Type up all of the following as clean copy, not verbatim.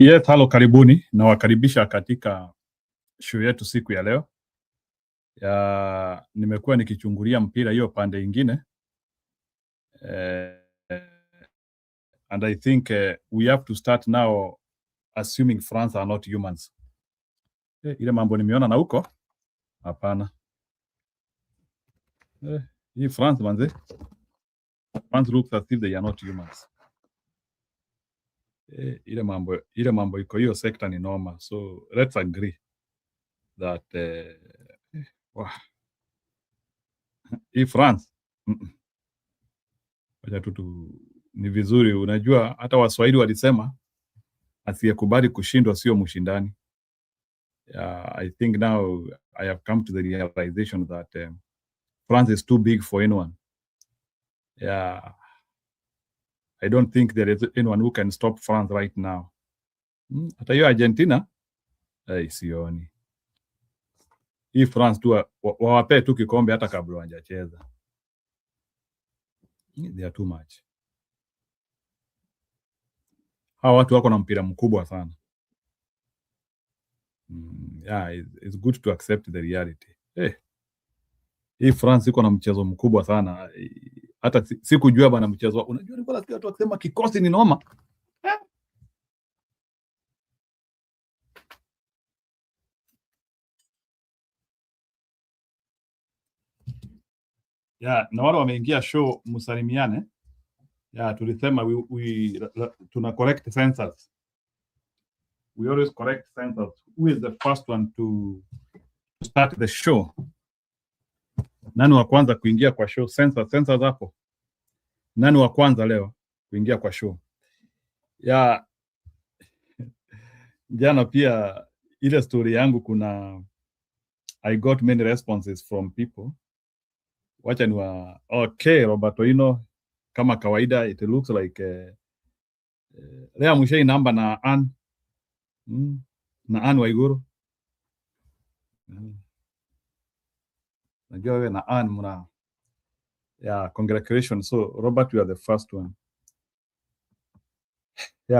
Yes, halo, karibuni. Nawakaribisha katika show yetu siku ya leo. Nimekuwa nikichungulia mpira hiyo pande ingine. And I think we have to start now assuming France are not humans. Ile mambo nimeona na huko? Hapana. Hii France manze. France looks as if they are not humans. Ile mambo iko hiyo sector ni noma. So let's agree that hii France ni vizuri. Unajua hata Waswahili walisema asiyekubali kushindwa sio mshindani. I think now I have come to the realization that France is too big for anyone. I don't think there is anyone who can stop France right now. Hata hiyo Argentina sioni. Hii France tu wawapee tu kikombe hata kabla hawajacheza. They are too much. Hawa watu wako na mpira mkubwa sana. It's good to accept the reality. Hii France iko na mchezo mkubwa sana. Hata sikujua bana mchezo. Unajua nilikuwa nasikia watu wakisema kikosi ni noma. Na wale wameingia show musalimiane. Tulisema tuna correct census. We always correct census. Who is the first one to start the show? Nani wa kwanza kuingia kwa show? Census hapo. Nani wa kwanza leo kuingia kwa show? Jana pia ile story yangu I got many responses from people. Wacha ni okay, Roberto, kama kawaida it looks like leo mshei namba na Ann. Na Ann Waiguru. Najua wewe na Ann mna. Congratulations. So Robert, you are the first one.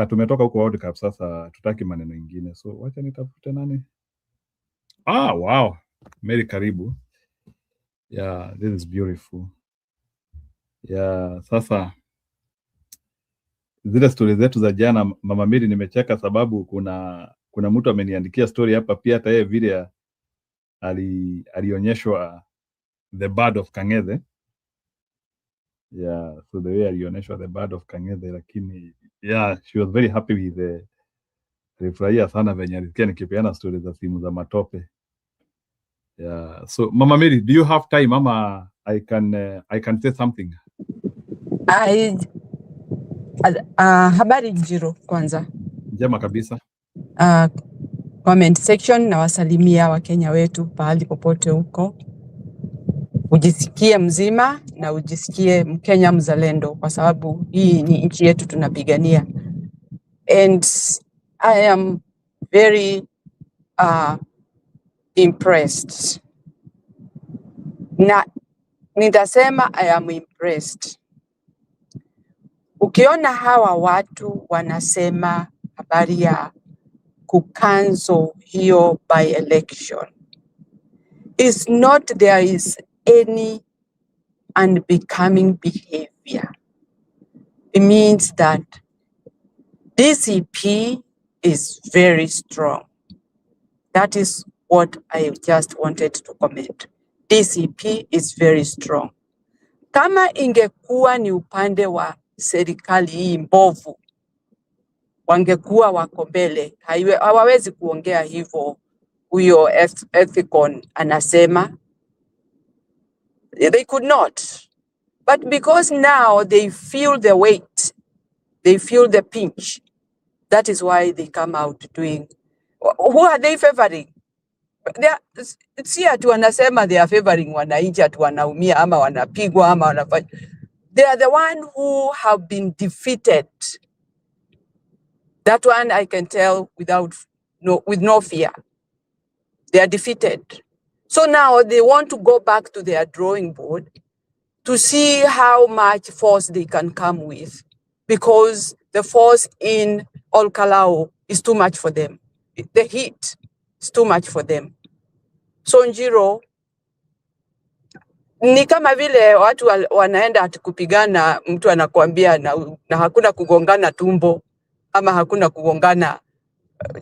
Tumetoka huko World Cup, sasa tutaki maneno mengine. So wacha nitafute nani? Wow. Mary karibu. This is beautiful. Sasa zile story zetu za jana, Mama Mary, nimecheka sababu kuna mtu ameniandikia story hapa pia, hata yeye vile alionyeshwa the bird of Kang'ethe. So the way alionyeshwa the bird of Kang'ethe, lakini she was very happy with the alifurahia sana venye alisikia nikipeana story za simu za matope. So Mama Mary, do you have time ama I can say something? Habari Njiro kwanza. Njema kabisa. Comment section na wasalimia Wakenya wetu pahali popote huko. Ujisikie mzima na ujisikie Mkenya mzalendo kwa sababu hii ni nchi yetu tunapigania. And I am very impressed. Na nitasema I am impressed. Ukiona hawa watu wanasema habari ya kucancel hiyo by-election, it's not there is any unbecoming behavior. It means that DCP is very strong. That is what I just wanted to comment. DCP is very strong. Kama ingekuwa ni upande wa serikali hii mbovu, wangekuwa wako mbele. Hawawezi kuongea hivyo. Huyo Ethicon anasema they could not. But because now they feel the weight, they feel the pinch, that is why they come out doing. Who are they favoring? Si atu wanasema they are favoring wananchi, atu wanaumia ama wanapigwa ama wanafanya. They are the one who have been defeated. That one I can tell with no fear. They are defeated. So now they want to go back to their drawing board to see how much force they can come with, because the force in All Kalao is too much for them. The heat is too much for them. So Njiro, ni kama vile watu wanaenda ati kupigana, mtu anakuambia na hakuna kugongana tumbo ama hakuna kugongana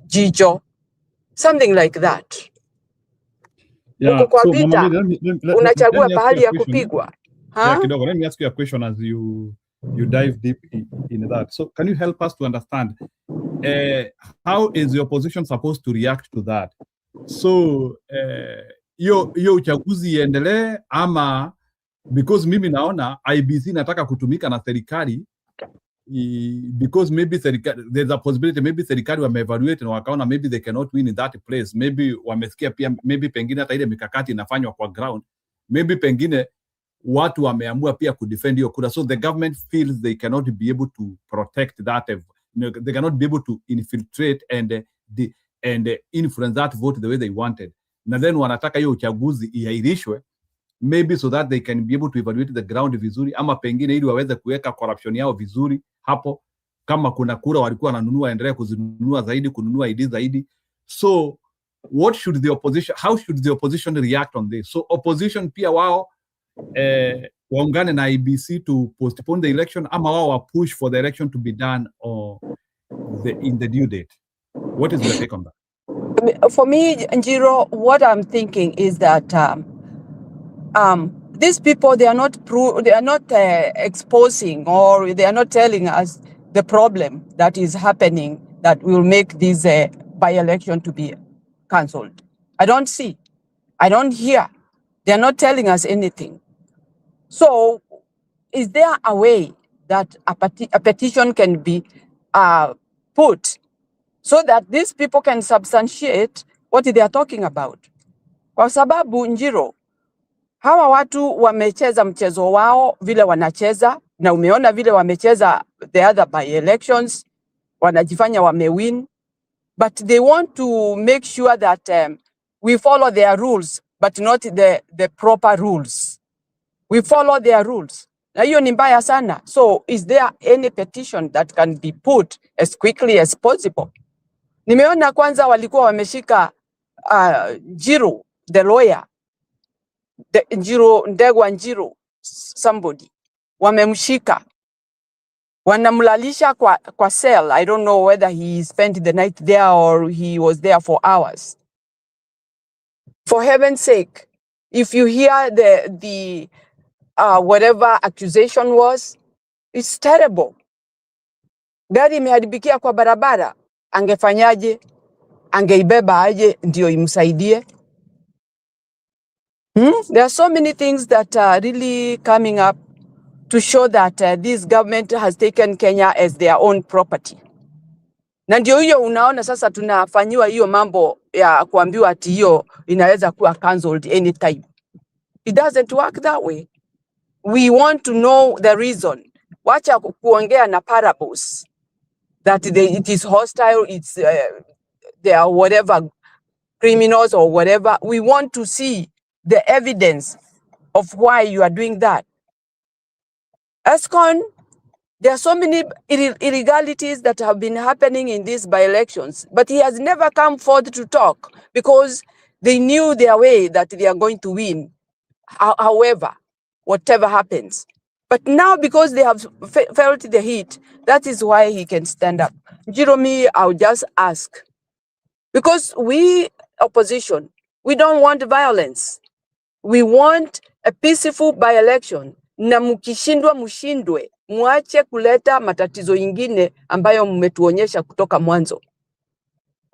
jicho, something like that. Yeah, Kwa so vita, Mama Mary, unachagua pahali ya kupigwa. Yeah, kidogo, let me ask you a question as you dive deep in that. So can you help us to understand how is the opposition supposed to react to that? So hiyo uchaguzi iendelee ama, because mimi naona IBC nataka kutumika na serikali because maybe there's a possibility maybe serikali wameevaluate na wakaona maybe they cannot win in that place, maybe wamesikia pia maybe pengine hata ile mikakati inafanywa kwa ground, maybe pengine watu wameamua pia kudefend hiyo kura, so the government feels they cannot be able to protect that, they cannot be able to infiltrate and influence that vote the way they wanted, na then wanataka hiyo uchaguzi iahirishwe maybe so that they can be able to evaluate the ground vizuri, ama pengine ili waweze kuweka corruption yao vizuri hapo, kama kuna kura walikuwa wananunua endelee kuzinunua zaidi, kununua ID zaidi. So what should the opposition, how should the opposition react on this? So opposition pia wao waungane na IBC to postpone the election, ama wao wa push for the election to be done or in the due date? What is your take on that? For me, Njiro, what I'm thinking is that these people, they are not exposing, or they are not telling us the problem that is happening that will make this by-election to be cancelled. I don't see, I don't hear. They are not telling us anything. So is there a way that a petition can be put so that these people can substantiate what they are talking about? Kwa sababu Njiro, hawa watu wamecheza mchezo wao vile wanacheza, na umeona vile wamecheza the other by-elections, wanajifanya wamewin, but they want to make sure that we follow their rules, but not the proper rules. We follow their rules. Na hiyo ni mbaya sana. So is there any petition that can be put as quickly as possible? Nimeona kwanza walikuwa wameshika Njiru, the lawyer, Ndegwa Njiru, somebody, wamemshika, wanamlalisha kwa cell. I don't know whether he spent the night there or he was there for hours. For heaven's sake, if you hear the whatever accusation was, it's terrible. Gari imeharibikia kwa barabara, angefanyaje? Angeibeba aje ndio imsaidie? There are so many things that are really coming up to show that this government has taken Kenya as their own property. Na ndio hiyo unaona sasa tunafanyiwa hiyo mambo ya kuambiwa ati hiyo inaweza kuwa cancelled anytime. It doesn't work that way. We want to know the reason. Wacha kuongea na parables that it is hostile, it's they are whatever criminals or whatever. We want to see the evidence of why you are doing that. ESCON, there are so many illegalities that have been happening in these by-elections, but he has never come forth to talk because they knew their way that they are going to win, however, whatever happens. But now, because they have felt the heat, that is why he can stand up. Jeremy, I'll just ask, because we, opposition, we don't want violence. We want a peaceful by-election. Na mkishindwa mshindwe, muache kuleta matatizo ingine ambayo mmetuonyesha kutoka mwanzo.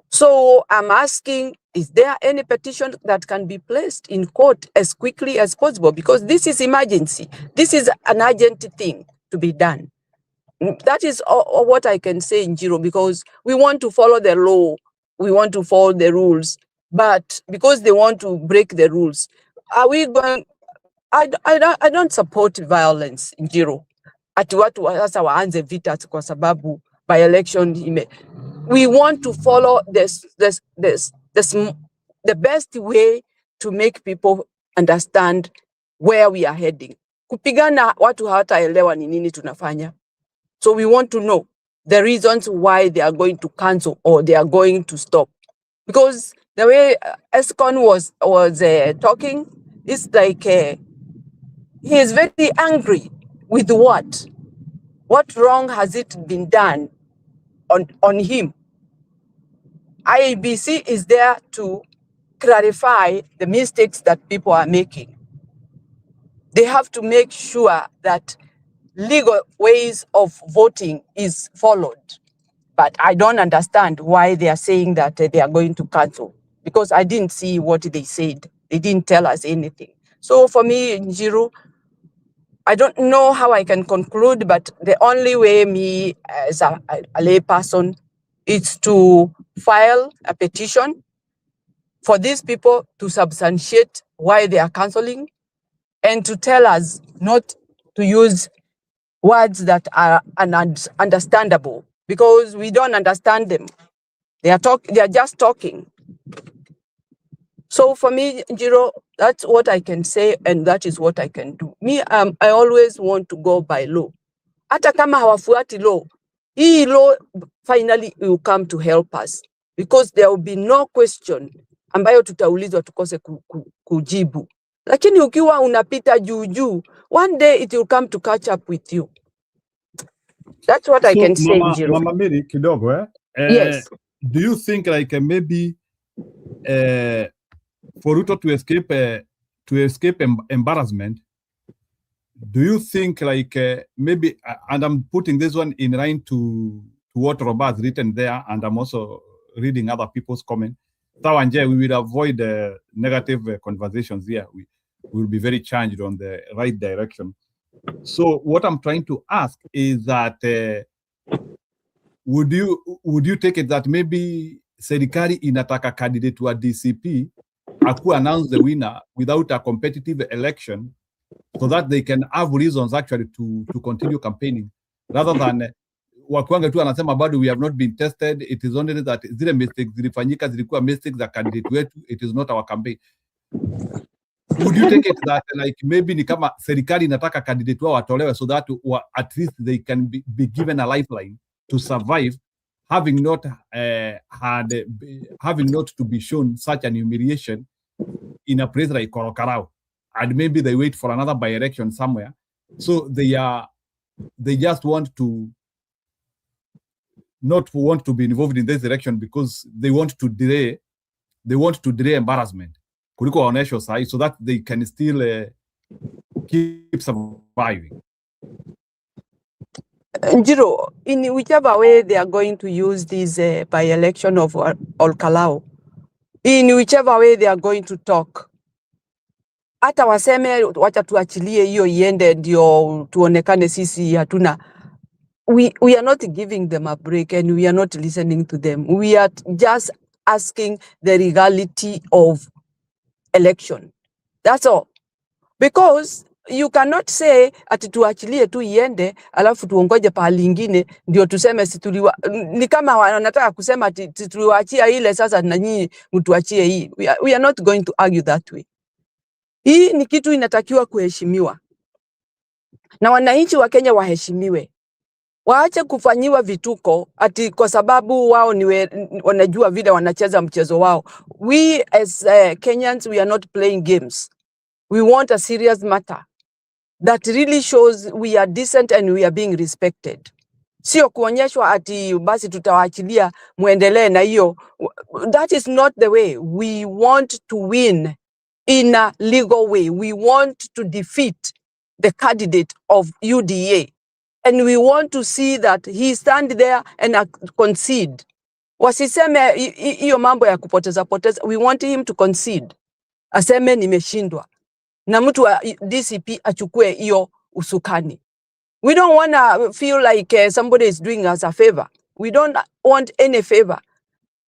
So I'm asking, is there any petition that can be placed in court as quickly as possible? Because this is emergency. This is an urgent thing to be done. That is all what I can say, Njiro, because we want to follow the law. We want to follow the rules. But because they want to break the rules, are we going... I don't support violence, Njiro. Ati watu sasa waanze vita kwa sababu by-election. We want to follow the best way to make people understand where we are heading. Kupigana watu hawataelewa ni nini tunafanya. So we want to know the reasons why they are going to cancel or they are going to stop. Because the way Escon was talking, it's like he is very angry with what? What wrong has it been done on him? IEBC is there to clarify the mistakes that people are making. They have to make sure that legal ways of voting is followed. But I don't understand why they are saying that they are going to cancel, because I didn't see what they said. They didn't tell us anything. So for me, Njiru, I don't know how I can conclude, but the only way me as a lay person is to file a petition for these people to substantiate why they are canceling and to tell us not to use words that are understandable, because we don't understand them. They are just talking. So for me, Jiro, that's what I can say, and that is what I can do. Me, I always want to go by law. Hata kama hawafuati law, hii law finally will come to help us, because there will be no question ambayo tutaulizwa tukose kujibu. Lakini ukiwa unapita juu, one day it will come to catch up with you. That's what I can say, Jiro. Mama Mary, kidogo, Yes. Do you think like maybe for Ruto to escape embarrassment, do you think like maybe, and I'm putting this one in line to what Robert has written there, and I'm also reading other people's comments. We will avoid negative conversations here. We will be very changed on the right direction. So what I'm trying to ask is that would you take it that maybe serikali inataka candidate wa DCP aku announce the winner without a competitive election, so that they can have reasons actually to continue campaigning, rather than wakuanga tu anasema bado we have not been tested, it is only that zile mistakes zilifanyika zilikuwa mistakes za candidate wetu, it is not our campaign. Would you take it that like maybe ni kama serikali inataka candidate wao watolewe so that at least they can be given a lifeline to survive, having not to be shown such an humiliation in a place like Korokarao, and maybe they wait for another by-election somewhere. So they just want to not want to be involved in this election because they want to delay embarrassment kuliko waonesho sahi, so that they can still keep surviving. Njiro, in whichever way they are going to use this by-election of Olkalau, in whichever way they are going to talk, hata waseme wacha tuachilie hiyo iende ndio tuonekane sisi hatuna, we are not giving them a break and we are not listening to them. We are just asking the legality of election. That's all. Because you cannot say ati tuachilie tu iende alafu tuongoje pahali ingine ndio tuseme situliwa. Ni kama wanataka kusema ati tuliwaachia ile sasa na nyinyi mtuachie hii. We are not going to argue that way. Hii ni kitu inatakiwa kuheshimiwa. Na wananchi wa Kenya waheshimiwe. Waache kufanyiwa vituko ati kwa sababu wao ni wanajua vile wanacheza mchezo wao. We as Kenyans, we are not playing games. We want a serious matter that really shows we are decent and we are being respected. Sio kuonyeshwa ati basi tutawaachilia muendelee na hiyo. That is not the way. We want to win in a legal way. We want to defeat the candidate of UDA. And we want to see that he stand there and concede. Wasiseme hiyo mambo ya kupoteza. We want him to concede. Aseme nimeshindwa. Na mtu wa DCP achukue hiyo usukani. We don't want to feel like somebody is doing us a favor. We don't want any favor.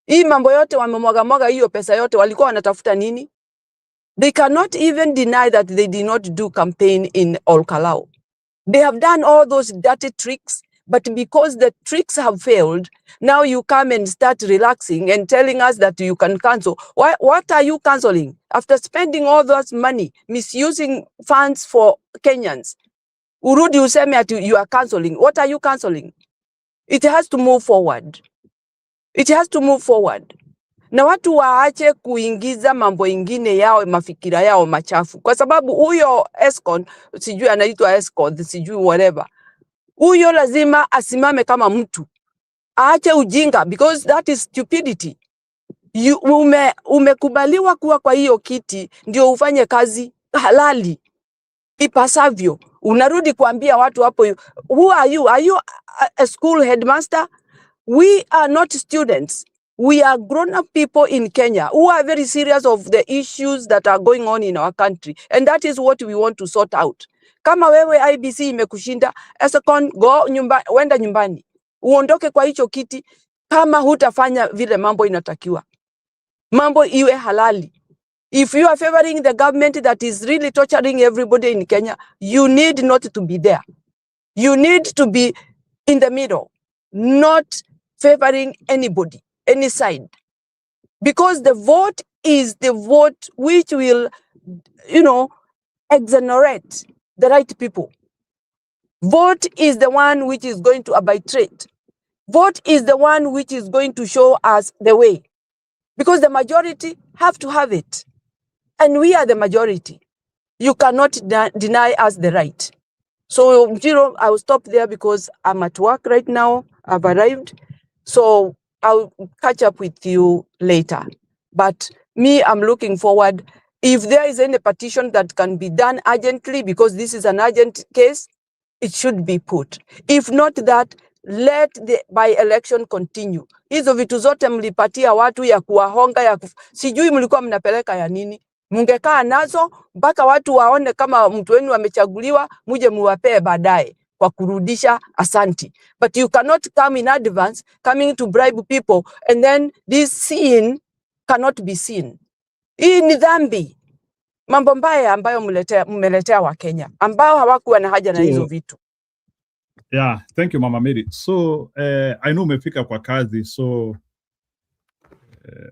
Hii mambo yote wamemwaga hiyo pesa yote walikuwa wanatafuta nini? They cannot even deny that they did not do campaign in Olkalau. They have done all those dirty tricks, but because the tricks have failed, now you come and start relaxing and telling us that you can cancel. What are you canceling? After spending all that money, misusing funds for Kenyans, urudi useme ati you are canceling. What are you canceling? It has to move forward. It has to move forward. Na watu waache kuingiza mambo ingine yao, mafikira yao machafu. Kwa sababu huyo Escon, sijui anaitwa Escon, sijui whatever. Huyo lazima asimame kama mtu. Aache ujinga, because that is stupidity. Umekubaliwa kuwa kwa hiyo kiti ndio ufanye kazi halali ipasavyo. Unarudi kuambia watu hapo, who are you? Are you a school headmaster? We are not students. We are grown-up people in Kenya who are very serious of the issues that are going on in our country. And that is what we want to sort out. Kama wewe IBC imekushinda, Escon, wenda nyumbani. Uondoke kwa hicho kiti kama hutafanya vile mambo inatakiwa. Mambo iwe halali. If you are favoring the government that is really torturing everybody in Kenya, you need not to be there. You need to be in the middle, not favoring anybody, any side. Because the vote is the vote which will, exonerate the right people. Vote is the one which is going to arbitrate. Vote is the one which is going to show us the way. Because the majority have to have it. And we are the majority. You cannot deny us the right. So, I will stop there because I'm at work right now. I've arrived. So I'll catch up with you later. But me, I'm looking forward. If there is any petition that can be done urgently, because this is an urgent case, it should be put. If not that, let the by-election continue. Hizo vitu zote mlipatia watu ya kuwahonga, sijui mlikuwa mnapeleka ya nini. Mungekaa nazo mpaka watu waone kama mtu wenu amechaguliwa, muje muwapee baadaye kwa kurudisha asanti. But you cannot come in advance, coming to bribe people, and then this scene cannot be seen. Hii ni dhambi. Mambo mbaya ambayo mmeletea wa Kenya, ambao hawakuwa na haja na hizo vitu. Yeah, thank you, Mama Mary. So, I know umefika kwa kazi, so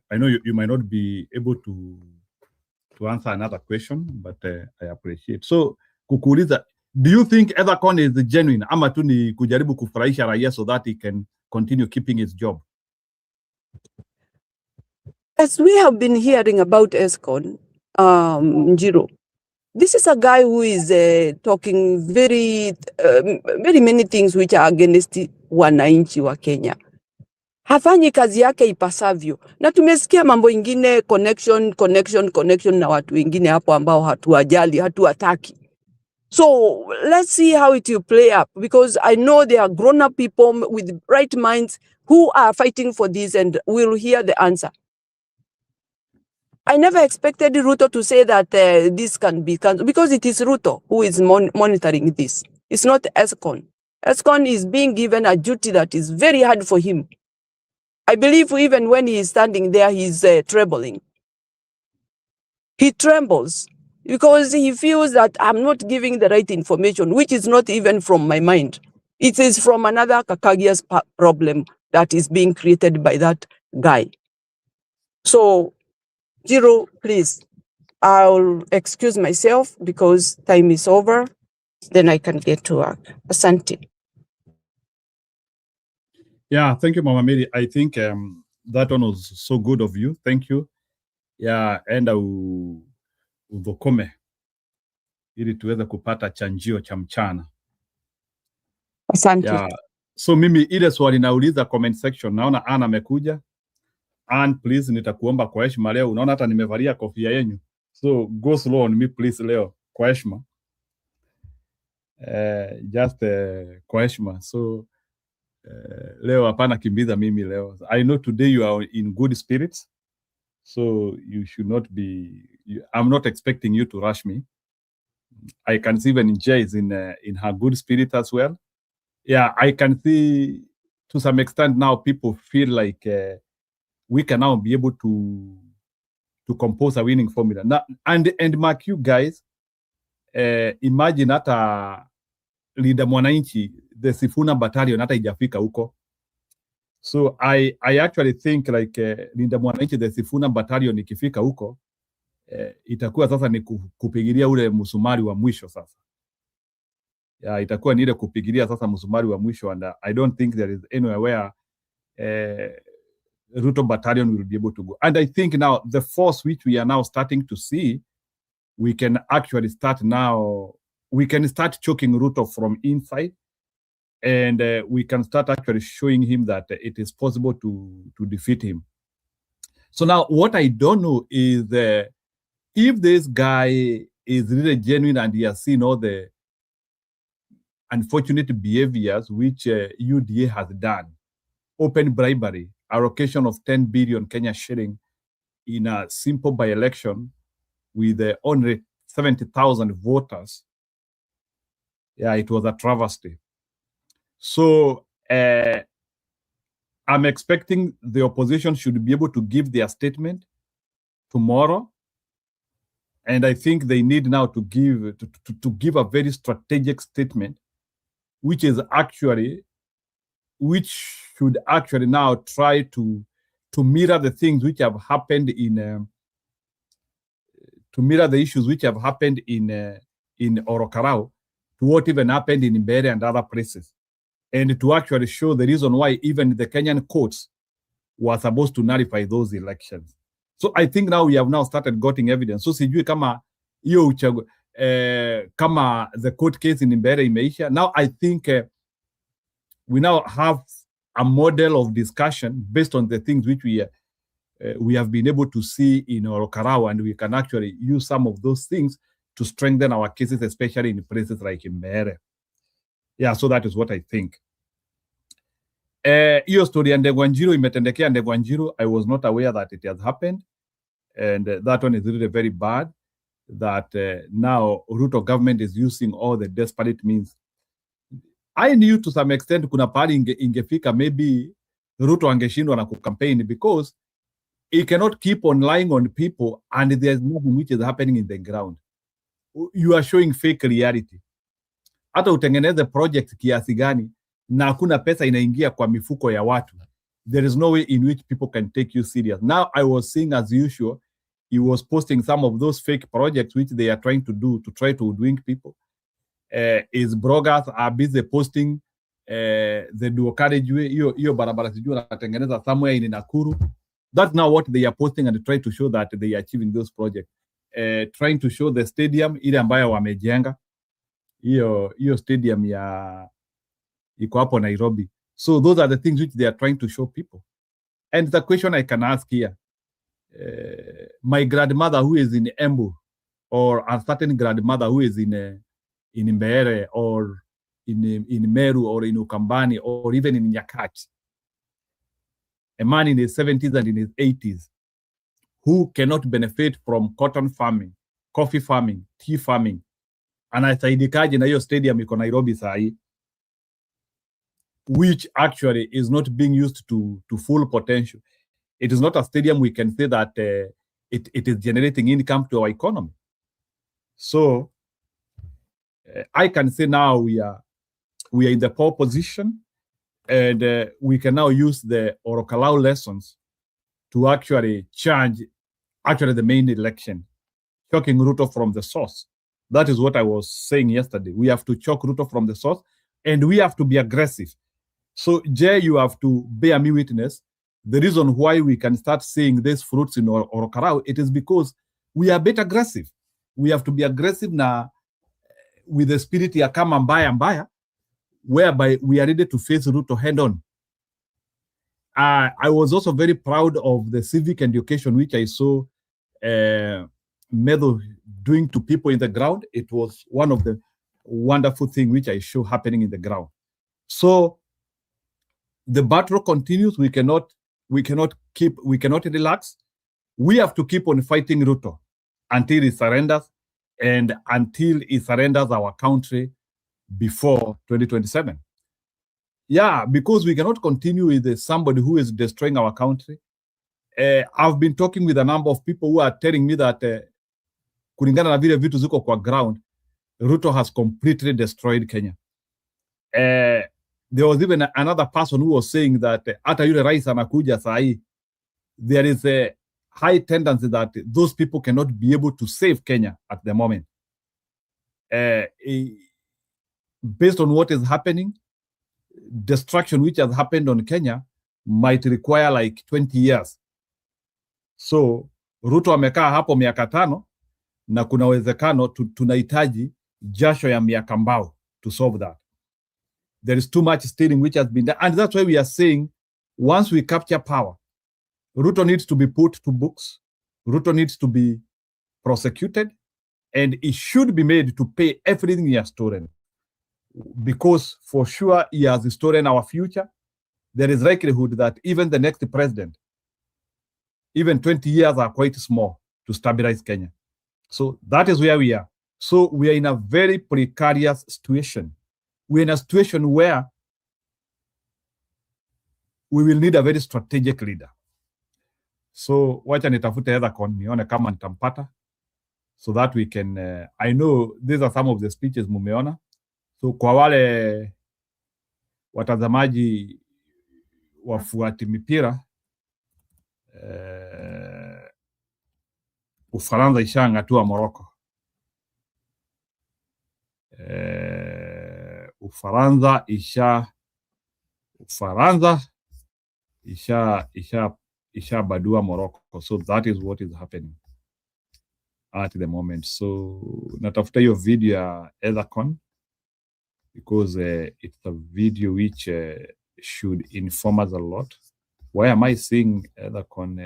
I know you might not be able to answer another question, but I appreciate. So, kukuuliza, do you think Escon is genuine ama tu ni kujaribu kufurahisha raia so that he can continue keeping his job? As we have been hearing about Escon, Njiro, this is a guy who is talking very many things which are against wananchi wa Kenya. Hafanyi kazi yake ipasavyo. Na tumesikia mambo ingine connection na watu wengine hapo ambao hatuwajali, hatuwataki. So let's see how it will play up, because I know there are grown-up people with right minds who are fighting for this, and we'll hear the answer. I never expected Ruto to say that this can be cancelled, because it is Ruto who is monitoring this. It's not Escon. Escon is being given a duty that is very hard for him. I believe even when he is standing there, he's trembling. He trembles because he feels that I'm not giving the right information, which is not even from my mind. It is from another Kakagia's problem that is being created by that guy. So, Jiro, please, I'll excuse myself because time is over. Then I can get to work. Asante. Yeah, thank you, Mama Mary. I think that one was so good of you. Thank you. Yeah, enda udhokome ili tuweze kupata chanjio cha mchana. Asante. Yeah. So mimi ile swali nauliza comment section, naona Anna amekuja. Ann, please, nitakuomba kwa heshima leo. Unaona hata nimevalia kofia yenu. So go slow on me please leo kwa heshima. Just kwa heshima. So leo hapana kimbiza mimi leo. I know today you are in good spirits. So you should not be, I'm not expecting you to rush me. I can see even Jay is in her good spirit as well. Yeah, I can see to some extent now people feel like we can now be able to compose a winning formula. Now, and mark you guys, imagine hata Linda Mwananchi, the Sifuna battalion hata ijafika huko. So I actually think like Linda Mwananchi, the Sifuna battalion ikifika huko, itakuwa sasa ni kupigilia ule musumari wa mwisho sasa. itakuwa ni ile kupigilia sasa msumari wa mwisho, and I don't think there is anywhere where Ruto battalion will be able to go. And I think now the force which we are now starting to see, we can actually start now, we can start choking Ruto from inside, and we can start actually showing him that it is possible to defeat him. So now what I don't know is if this guy is really genuine and he has seen all the unfortunate behaviors which UDA has done, open bribery, allocation of 10 billion Kenya shilling in a simple by-election with only 70,000 voters. Yeah, it was a travesty. So I'm expecting the opposition should be able to give their statement tomorrow. And I think they need now to give a very strategic statement, which should actually now try to mirror the things which have happened in to mirror the issues which have happened in Orokarao to what even happened in Mbeere and other places, and to actually show the reason why even the Kenyan courts were supposed to nullify those elections. So I think now we have now started getting evidence. So sijui kama hiyo kama the court case in Mbeere imeisha. Now I think we now have a model of discussion based on the things which we have been able to see in Orokarao, and we can actually use some of those things to strengthen our cases, especially in places like Mbeere. Yeah, so that is what I think. Hiyo story ya Ndegwanjiru imetendekea Ndegwanjiru, I was not aware that it has happened, and that one is really very bad, that now Ruto government is using all the desperate means. I knew to some extent kuna pahali ingefika maybe Ruto angeshindwa na kucampaign, because he cannot keep on lying on people and there's nothing which is happening in the ground. You are showing fake reality. Hata utengeneze project kiasi gani na hakuna pesa inaingia kwa mifuko ya watu, there is no way in which people can take you serious. Now I was seeing, as usual, he was posting some of those fake projects which they are trying to do to try to hoodwink people. His bloggers are busy posting the dual carriageway, hiyo barabara sijui wanatengeneza somewhere in Nakuru. That's now what they are posting, and try to show that they are achieving those projects. Trying to show the stadium ile ambayo wamejenga, hiyo stadium ya iko hapo Nairobi. So those are the things which they are trying to show people. And the question I can ask here, my grandmother who is in Embu, or a certain grandmother who is in Mbeere, or in Meru, or in Ukambani, or even in Nyakach, a man in his 70s and in his 80s who cannot benefit from cotton farming, coffee farming, tea farming, anasaidikaje na hiyo stadium iko Nairobi saa hii, which actually is not being used to full potential. It is not a stadium we can say that it is generating income to our economy. So I can say now we are in the poor position, and we can now use the Orokarao lessons to actually change the main election, choking Ruto from the source. That is what I was saying yesterday. We have to choke Ruto from the source, and we have to be aggressive. So, Jay, you have to bear me witness. The reason why we can start seeing these fruits in Orokarao, it is because we are a bit aggressive. We have to be aggressive now with the spirit ya kama mbaya, whereby we are ready to face Ruto head on. I was also very proud of the civic education which I saw Meadow doing to people in the ground. It was one of the wonderful things which I saw happening in the ground. So the battle continues. We cannot relax. We have to keep on fighting Ruto until he surrenders, and until he surrenders our country before 2027. Yeah, because we cannot continue with somebody who is destroying our country. I've been talking with a number of people who are telling me that kulingana na vile vitu ziko kwa ground, Ruto has completely destroyed Kenya. There was even another person who was saying that hata yule rais anakuja saa hii, there is a high tendency that those people cannot be able to save Kenya at the moment. based on what is happening, destruction which has happened on Kenya might require like 20 years. So Ruto amekaa hapo miaka 5 na kuna uwezekano tunahitaji jasho ya miaka mbao to solve that. There is too much stealing which has been done, and that's why we are saying once we capture power, Ruto needs to be put to books, Ruto needs to be prosecuted, and he should be made to pay everything he has stolen. Because for sure he has stolen our future. There is likelihood that even the next president, even 20 years are quite small to stabilize Kenya. So that is where we are. So we are in a very precarious situation. We're in a situation where we will need a very strategic leader. So wacha nitafute Ethercon nione kama nitampata, so that we can I know these are some of the speeches mumeona. So kwa wale watazamaji wafuati mipira, Ufaransa ishang'atua Morocco. Ufaransa ishabadua Morocco. So that is what is happening at the moment. So natafuta hiyo video ya Ethercon because it's a video which should inform us a lot. Why am I seeing Ethercon?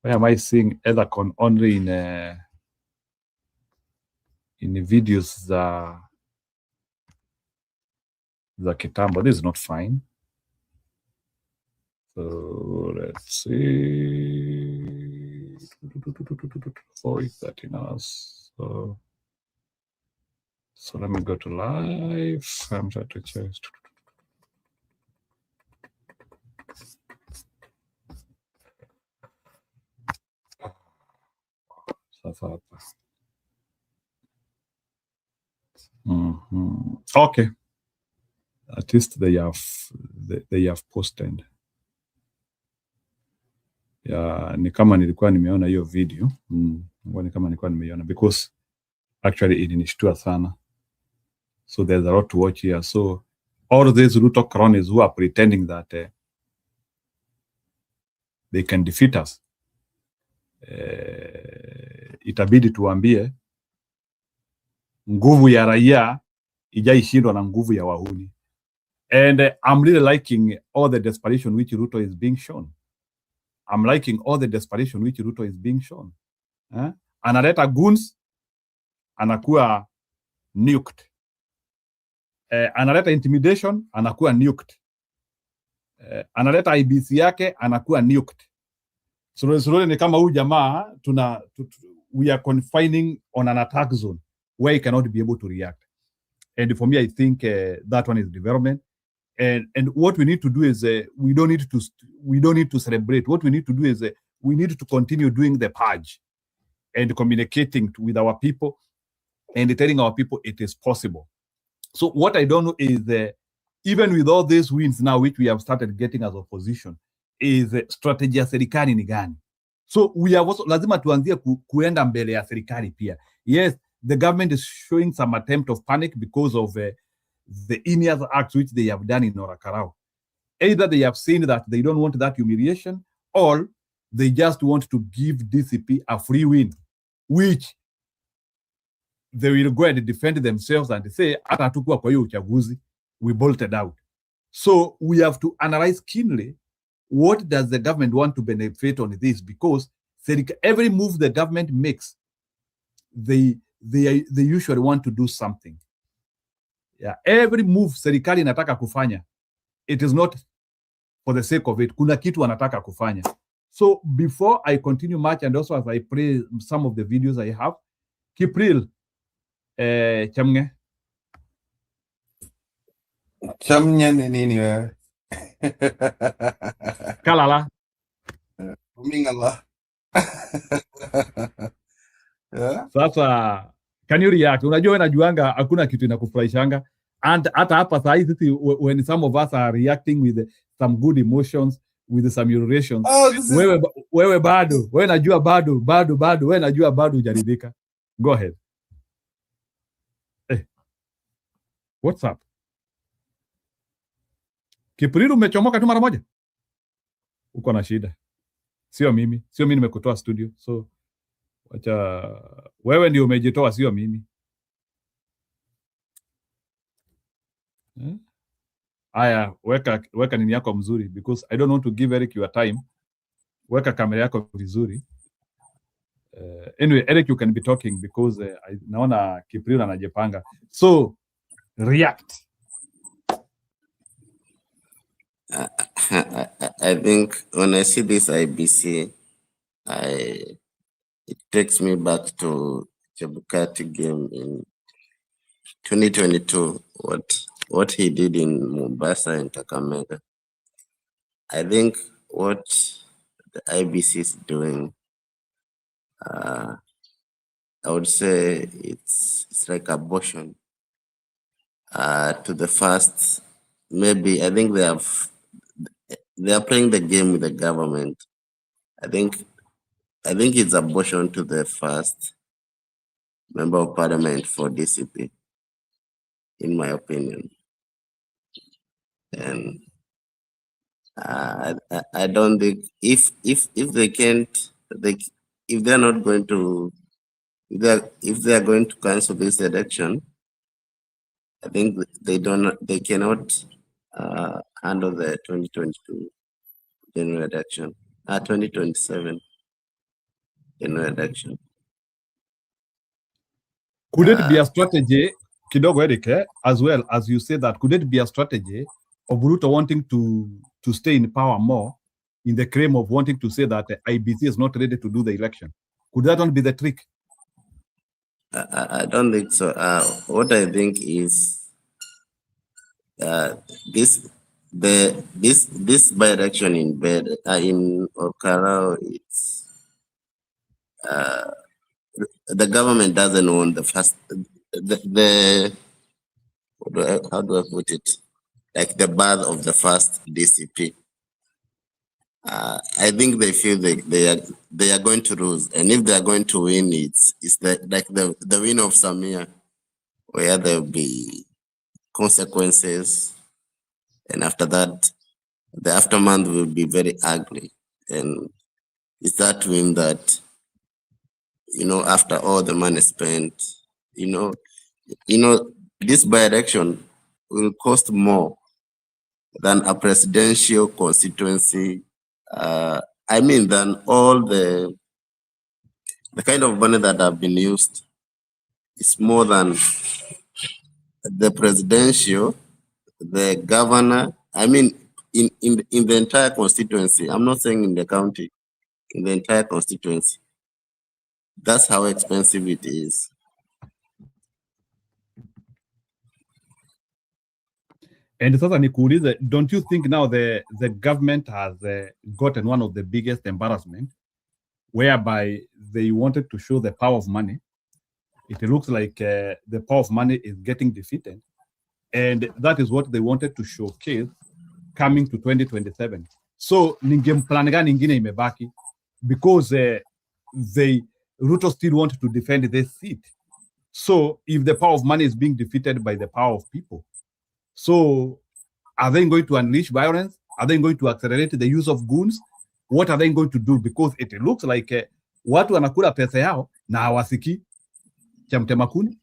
Why am I seeing Ethercon only in the videos za kitambo? This is not fine. So let's see. 40 so let me go to live. I'm trying to change. Okay. At least they have posted. Yeah, ni kama nilikuwa nimeona hiyo video. Ni kama nilikuwa nimeiona because actually ilinishtua sana. So there's a lot to watch here. So all these Ruto cronies who are pretending that they can defeat us, itabidi tuambie nguvu ya raia ijaishindwa na nguvu ya wahuni. And I'm really liking all the desperation which Ruto is being shown. I'm liking all the desperation which Ruto is being shown. Analeta goons, anakuwa nuked. Analeta intimidation, anakuwa nuked. Analeta IBC yake, anakuwa nuked. So ni kama huyu jamaa we are confining on an attack zone where he cannot be able to react. And for me, I think that one is development. And what we need to do is we don't need to celebrate. What we need to do is we need to continue doing the purge and communicating with our people and telling our people it is possible. So what I don't know is even with all these wins now which we have started getting as opposition, is strategy ya serikali ni gani? So we have also lazima tuanzie kuenda mbele ya serikali pia. Yes, the government is showing some attempt of panic because of the heinous acts which they have done in Orakarao. Either they have seen that they don't want that humiliation, or they just want to give DCP a free win, which they will go and defend themselves and say, atatukua kwa hiyo uchaguzi, we bolted out. So we have to analyze keenly, what does the government want to benefit on this? Because every move the government makes, they usually want to do something. Yeah, every move serikali inataka kufanya, it is not for the sake of it. Kuna kitu wanataka kufanya. So before I continue much, and also as I play some of the videos I have, Kipril, Chamnge. Chamnge ni nini wewe? Kalala. Mingala. Yeah. Sasa can you react? Unajua najuanga hakuna kitu inakufurahishanga, and hata hapa saa hizi when some of us are reacting with some good emotions, with some urinations. Oh, this is Wewe bado, wewe najua bado, wewe najua bado hujaridhika. Go ahead. Hey. What's up? Kipriru umechomoka tu mara moja. Uko na shida. Sio mimi nimekutoa studio. So wacha wewe ndio umejitoa, sio mimi. Aya, weka nini yako mzuri, because I don't want to give Eric your time. Weka kamera yako vizuri. Anyway, Eric, you can be talking because naona Kipriru anajipanga. So react. I think when I see this IBC, it takes me back to Chebukati game in 2022. What he did in Mombasa and Kakamega. I think what the IBC is doing, I would say it's like abortion to the first. Maybe I think they are playing the game with the government. I think it's abortion to the first member of parliament for DCP, in my opinion. And I don't think if they can't, if they're not going to, if they are going to cancel this election, I think they cannot handle the 2022 general election, 2027 general election. Could it be a strategy, kidogo Eric, as well as you say that, could it be a strategy of Ruto wanting to stay in power more in the claim of wanting to say that the IBC is not ready to do the election? Could that not be the trick? I don't think so. What I think is this by-election in Okara, it's the government doesn't want the first how do I put it? Like the birth of the first DCP. I think they feel they are going to lose, and if they are going to win, it's like the win of Samia, where there will be consequences, and after that, the aftermath will be very ugly. And it's that win that, after all the money spent, this by-election will cost more than a presidential constituency. Than all the kind of money that have been used. It's more than the presidential, the governor. In the entire constituency. I'm not saying in the county, in the entire constituency. That's how expensive it is. And sasa nikuulize, don't you think now the government has gotten one of the biggest embarrassment, whereby they wanted to show the power of money? It looks like the power of money is getting defeated, and that is what they wanted to showcase coming to 2027. So plan gani ingine imebaki? Because Ruto still want to defend this seat. So if the power of money is being defeated by the power of people, so are they going to unleash violence? Are they going to accelerate the use of goons? What are they going to do? Because it looks like watu wanakula pesa yao na hawasiki cha mtema kuni.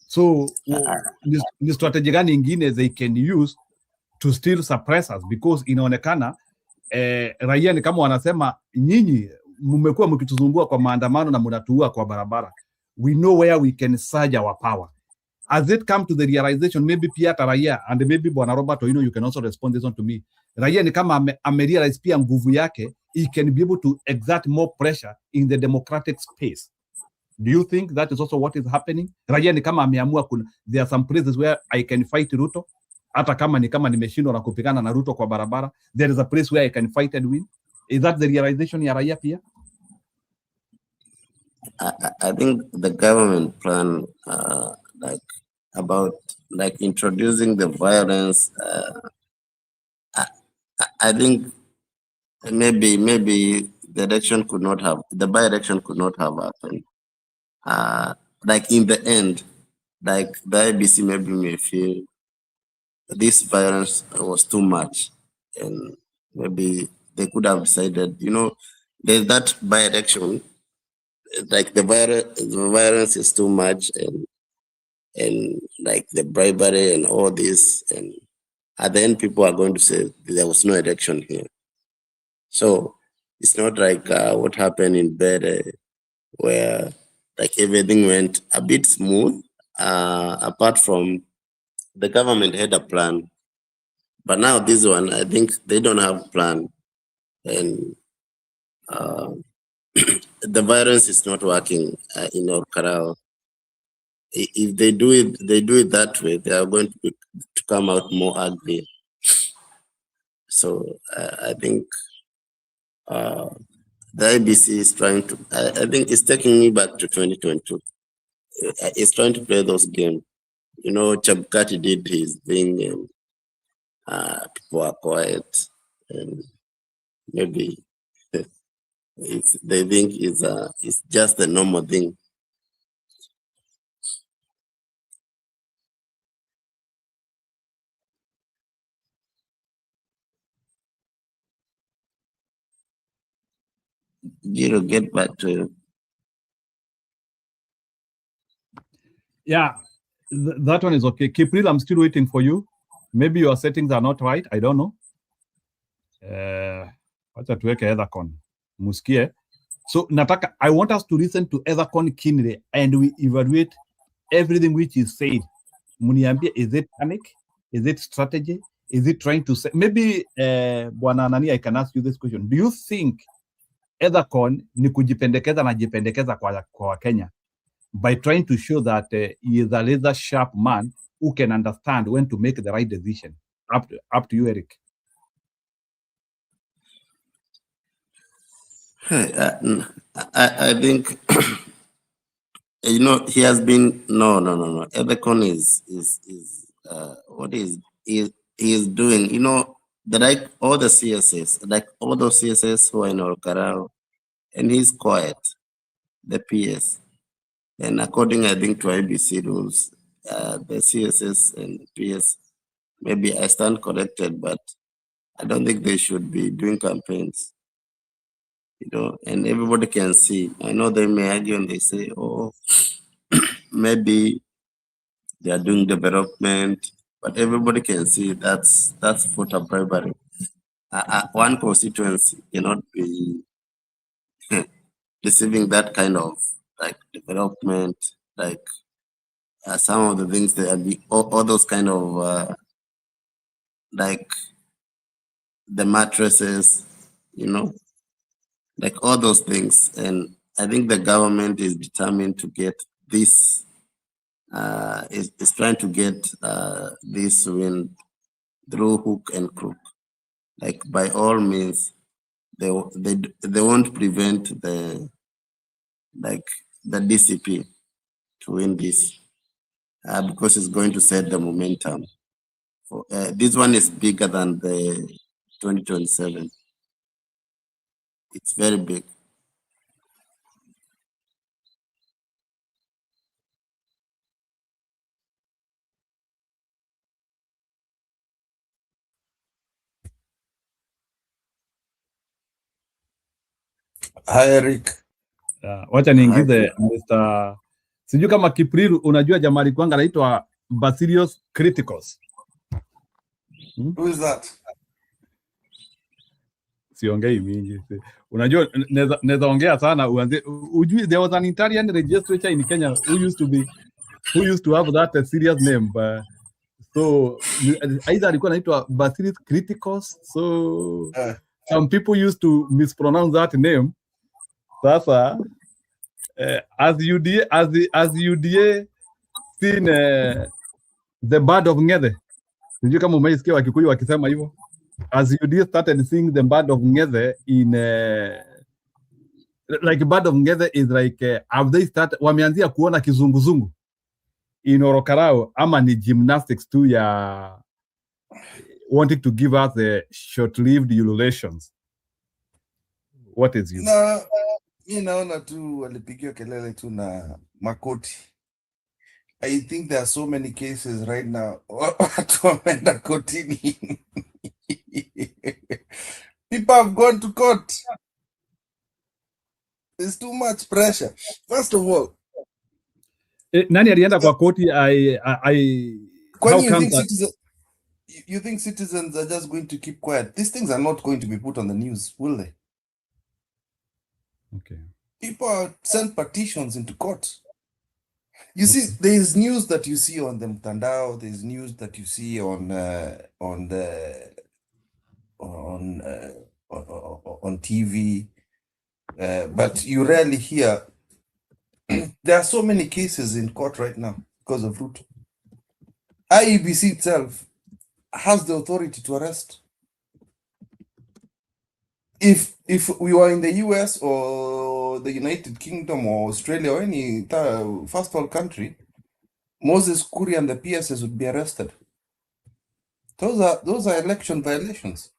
So ni strategy gani ingine they can use to still suppress us? Because inaonekana raia ni kama wanasema, nyinyi mmekuwa mkituzumbua kwa maandamano na mnatuua kwa barabara. We know where we can surge our power. Has it come to the realization, maybe pia raia, and maybe Bwana Robert, you can also respond this one to me. Raia ni kama amerealize pia nguvu yake, he can be able to exert more pressure in the democratic space. Do you think that is also what is happening? Raia ni kama ameamua there are some places where I can fight Ruto, hata kama nimeshindwa na kupigana na Ruto kwa barabara, there is a place where I can fight and win. Is that the realization ya raia pia? I think the government plan about introducing the violence. I think maybe the election could not have, the by-election could not have happened. Like in the end, like the IBC maybe may feel this violence was too much, and maybe they could have decided, there's that by-election, like the violence is too much, and like the bribery and all this, and at the end people are going to say there was no election here. So it's not like what happened in Bede, where like everything went a bit smooth, apart from the government had a plan. But now this one, I think they don't have a plan, and the violence is not working in Orkarao. If they do it that way, they are going to come out more ugly. So I think the IBC is trying to, I think it's taking me back to 2022. It's trying to play those games. Chabukati did his thing, and people are quiet, and maybe they think it's just a normal thing. Get back to you. Yeah, that one is okay. Kipril, I'm still waiting for you. Maybe your settings are not right. I don't know. Wacha tuweke Ethercon. Musikie. So nataka, I want us to listen to Ethercon keenly and we evaluate everything which is said. Muniambie, is it panic? Is it strategy? Is it trying to say? Maybe, Bwana Nani, I can ask you this question. Do you think Ethercon ni kujipendekeza na jipendekeza kwa Kenya by trying to show that he is a laser sharp man who can understand when to make the right decision? Up to you, Eric. I think he has been no. Ethercon is what he is doing. Like all the CSS, like all those CSS who are in Orkarao, and he's quiet, the PS. And according, I think, to IBC rules, the CSS and PS, maybe I stand corrected, but I don't think they should be doing campaigns. And everybody can see. I know they may argue and they say, oh, maybe they are doing development, but everybody can see that's voter bribery. One constituency cannot be receiving that kind of like development, like some of the things that are all those kind of like the mattresses, like all those things. And I think the government is determined to get this, is trying to get this win through hook and crook. Like by all means, they won't prevent the DCP to win this because it's going to set the momentum. This one is bigger than the 2027. It's very big. Hi, Eric. Wacha niingize Mr. Sijui kama Kipril, unajua jamaa alikuwa anaitwa Basilius Criticus. Who is that? Siongei mingi. Unajua naweza ongea sana uanze ujui there was an Italian legislature in Kenya who used to have that serious name, so either alikuwa anaitwa Basilius Criticus, so some people used to mispronounce that name. Sasa as UDA seen the bird of Ng'ethe. Sijui kama umeisikia Wakikuyu wakisema hivyo. As UDA started seeing the bird of Ng'ethe in like bird of Ng'ethe is like have they started wameanzia kuona kizunguzungu in Orokarao ama ni gymnastics tu ya wanting to give us the short-lived ululations. What is you? Na naona tu walipigiwa kelele tu na makoti. I think there are so many cases right now. Watu wameenda kotini. People have gone to court. There's too much pressure. First of all, Nani alienda kwa koti? You think citizens are just going to keep quiet? These things are not going to be put on the news, will they? Okay. People send petitions into court. You see, there's news that you see on the Mtandao, there's news that you see on TV, but you rarely hear. There are so many cases in court right now because of Ruto. IEBC itself has the authority to arrest. If we were in the US or the United Kingdom or Australia or any first world country, Moses Kuri and the PSS would be arrested. Those are election violations.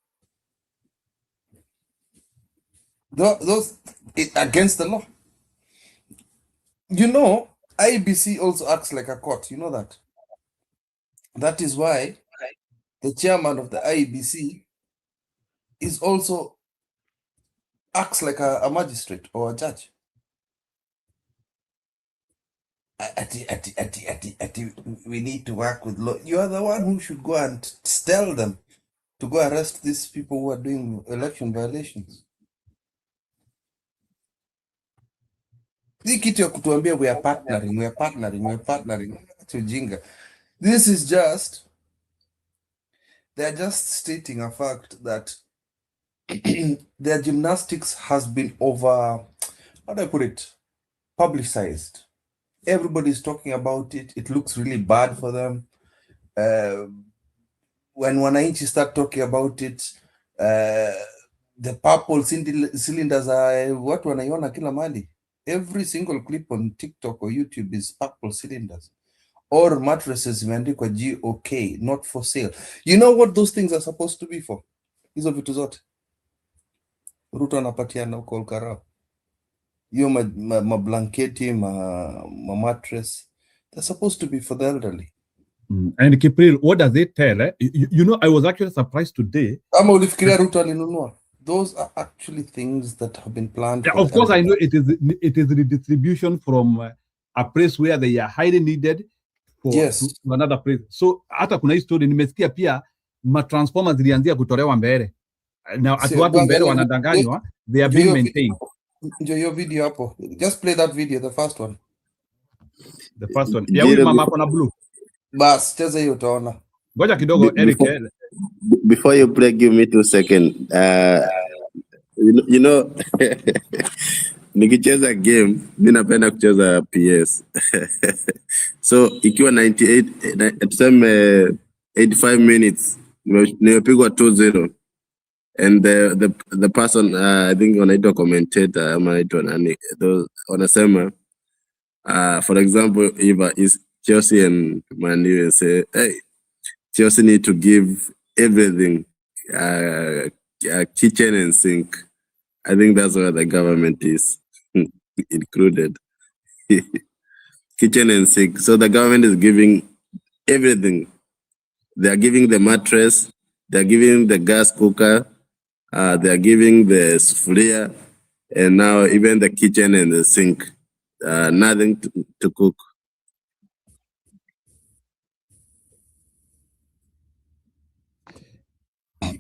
Those against the law. You know, IEBC also acts like a court. You know that. That is why the chairman of the IEBC is also acts like a magistrate or a judge. We need to work with law. You are the one who should go and tell them to go arrest these people who are doing election violations. Hii kitu ya kutuambia we are partnering. This is just, they're just stating a fact that their gymnastics has been how do I put it, publicized. Everybody's talking about it. It looks really bad for them. When wananchi start talking about it, the purple cylinders are what wanaiona kila mali. Every single clip on TikTok or YouTube is purple cylinders. Or mattresses imeandikwa GOK, not for sale. You know what those things are supposed to be for? Hizo vitu zote Ruto anapatiana huko Olkarao. Hiyo mablanketi, mattress, they're supposed to be for the elderly. And Kipril, what does it tell? You know, I was actually surprised today. Ama ulifikiria Ruto alinunua? Those are actually things that have been planned. Yeah, of course, I know it is redistribution from a place where they are highly needed to another place. So hata kuna hii story nimesikia pia matransformers zilianzia kutolewa mbele. Now at watu mbele wanadanganywa, they are being maintained. Enjoy your video hapo. Just play that video, the first one. The first one. Yeah, huyu mama hapo na blue. Bas, cheza hiyo utaona. Ngoja kidogo Eric. Before you play, give me 2 seconds. You know, nikicheza game, mimi napenda kucheza PS. So ikiwa 98 tuseme 85 minutes, nimepigwa 2-0. And the person, I think wanaitwa commentator ama wanaitwa nani, those wanasema, for example, if is Chelsea and Man U and say, hey, Chelsea need to give everything, kitchen and sink. I think that's where the government is included. Kitchen and sink. So the government is giving everything. They are giving the mattress, they are giving the gas cooker, they are giving the sufuria, and now even the kitchen and the sink. Nothing to cook.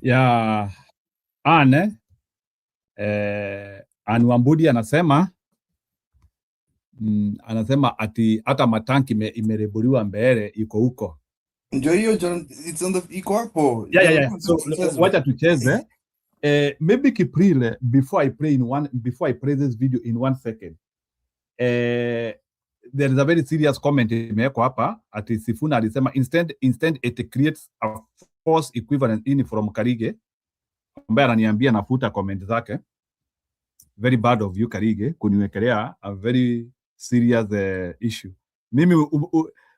Yeah, Anne Wambudi anasema ati hata matanki imereburiwa mbele iko huko. Ndio hiyo it's on the iko hapo. Yeah. So wacha tucheze. Maybe Kipril, before I play this video in 1 second. There is a very serious comment imewekwa hapa ati Sifuna alisema instead it creates a false equivalent in from Karige, ambaye ananiambia nafuta comment zake. Very bad of you Karige kuniwekelea a very serious issue.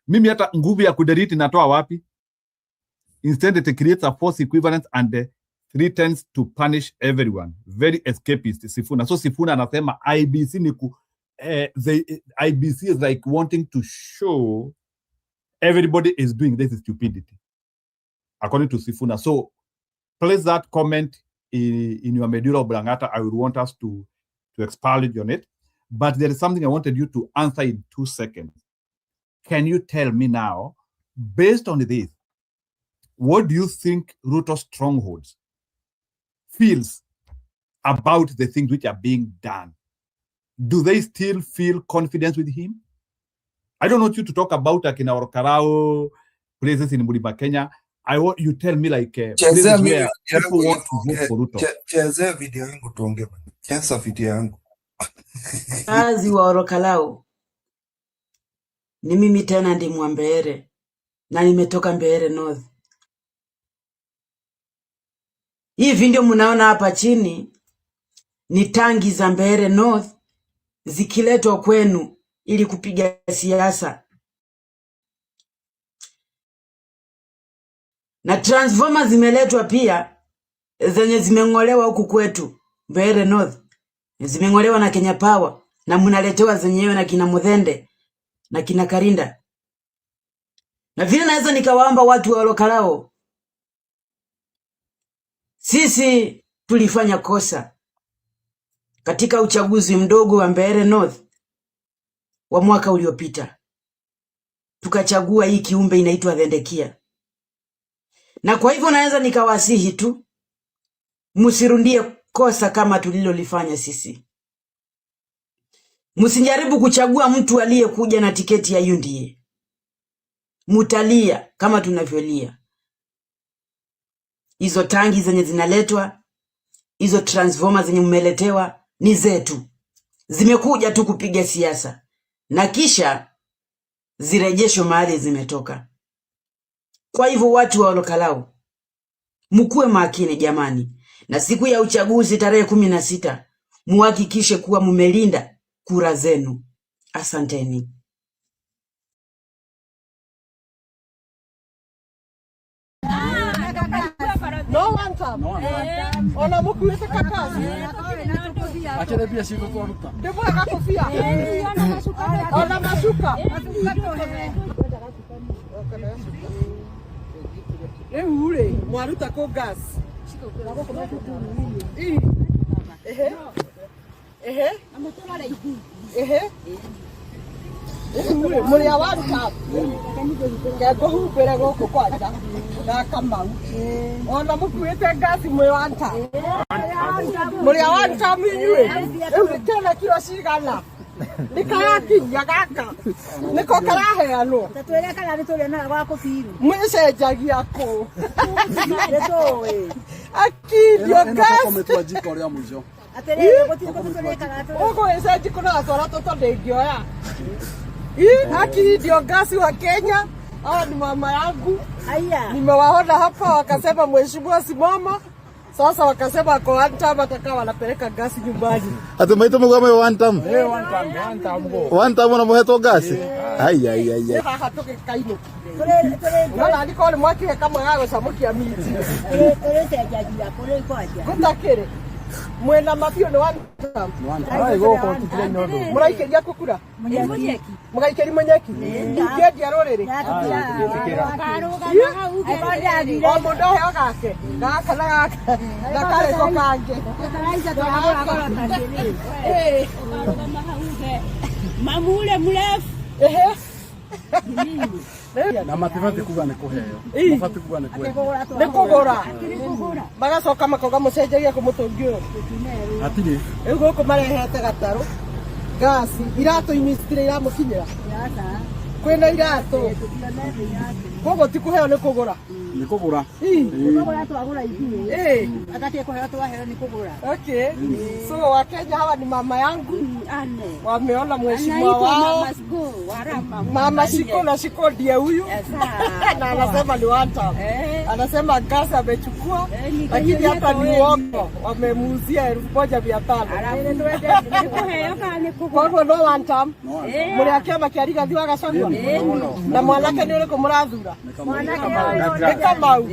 Mimi hata nguvu ya kudelete natoa wapi? Instead, it creates a false equivalence and threatens to punish everyone. Very escapist, Sifuna. So Sifuna anasema IBC the IBC is like wanting to show everybody is doing this stupidity, according to Sifuna. So place that comment in your medulla oblongata. I would want us to expand on it. But there is something I wanted you to answer in 2 seconds. Can you tell me now, based on this, what do you think Ruto strongholds feels about the things which are being done? Do they still feel confidence with him? I don't want you to talk about like in our Karao places in Mlima Kenya. I want you tell me like places where people want to vote for Ruto. Chezea video yangu tuongee bana. Cheza video yangu. Kazi wa Orokalao. Ni mimi tena ndi Mwambere na nimetoka Mbeere North. Hii video mnaona hapa chini ni tangi za Mbeere North zikiletwa kwenu ili kupiga siasa. Na transformer zimeletwa pia zenye zimeng'olewa huku kwetu Mbeere North. Zimeng'olewa na Kenya Power na mnaletewa zenyewe na kina Muthende na kina Karinda. Na vile naweza nikawaomba watu wa Orokalao, sisi tulifanya kosa katika uchaguzi mdogo wa Mbeere North wa mwaka uliopita. Tukachagua hii kiumbe inaitwa Thendekia. Na kwa hivyo naweza nikawasihi tu msirundie kosa kama tulilolifanya sisi. Msijaribu kuchagua mtu aliyekuja na tiketi ya UNDA. Mutalia kama tunavyolia. Hizo tangi zenye zinaletwa, hizo transformer zenye mmeletewa ni zetu. Zimekuja tu kupiga siasa na kisha zirejesho mahali zimetoka. Kwa hivyo watu wa Orokalao, mkuwe makini jamani, na siku ya uchaguzi tarehe 16 muhakikishe kuwa mumelinda kura zenu. Asanteni. No one time. Ona mukuite kakazi. Achana pia siko kwa Ruto. Debo akakofia. Ona masuka. Ule mwaruta ko gas. Muri awaruta. Ngego hupere goko kwacha. Na Kamau. Ona mukuite gas mwe wanta. Muri awaruta minywe. Tena kilo cigana. Nikayakinya gaka. Niko karaheanwo. Tatwele kana nitole na gwako firu. Mwicenjagia ko. Nitowe. Akidio gas. Kometwa jiko ria mwizo. Aterere gotiko tutole kana atole. Ogo eseji kuna atwara totonde ngioya. Akidio gas wa Kenya. Hawa ni mama yangu. Aya. Nimewaona hapa wakasema mheshimiwa simama. Sasa wakasema kwa one time atakawa wanapeleka gasi nyumbani. Atumaito mugame one time. One time. One time na muheto gasi. Ai. Hatoke kaino. Tole. Wala aliko ni mwaki kama yao samuki ya miti. Tole tajajia kole kwaje. Kutakere. Mwena mafio ni one time. Ai go ko tutile nodo. Muraikeria kukura. Munyeki. Mugaikeri munyeki. Ngedi arorere. Omundo he ogake. Gaka na gaka. Gaka ko kanje. Mamule mrefu. Na matifati kuga ne kuheo. Mafati kuga ne kuheo. Nekogora. Bagacoka makoga mucenjagia kumutungio. Atini. Ego ko marehete gataro. Gasi irato imisitire iramukinyira. Kwena irato. Kogo tikuheo ne kugura. Ni kugura. Kugura twagura ithuĩ. Atati kuheo twaheo ni kugura. Okay. So Wakenya hawa ni mama yangu. Ane. Wameona mheshimiwa wao. Mama Shiko na Shiko ndiye huyu. Na anasema ni one time. Anasema gasi amechukua, lakini hapa ni uongo, wamemuuzia 1,500. Kwa hivyo no one time, mliakia makiariga thiwa gacagua na mwanake ni ule kumurathura mwanake kama u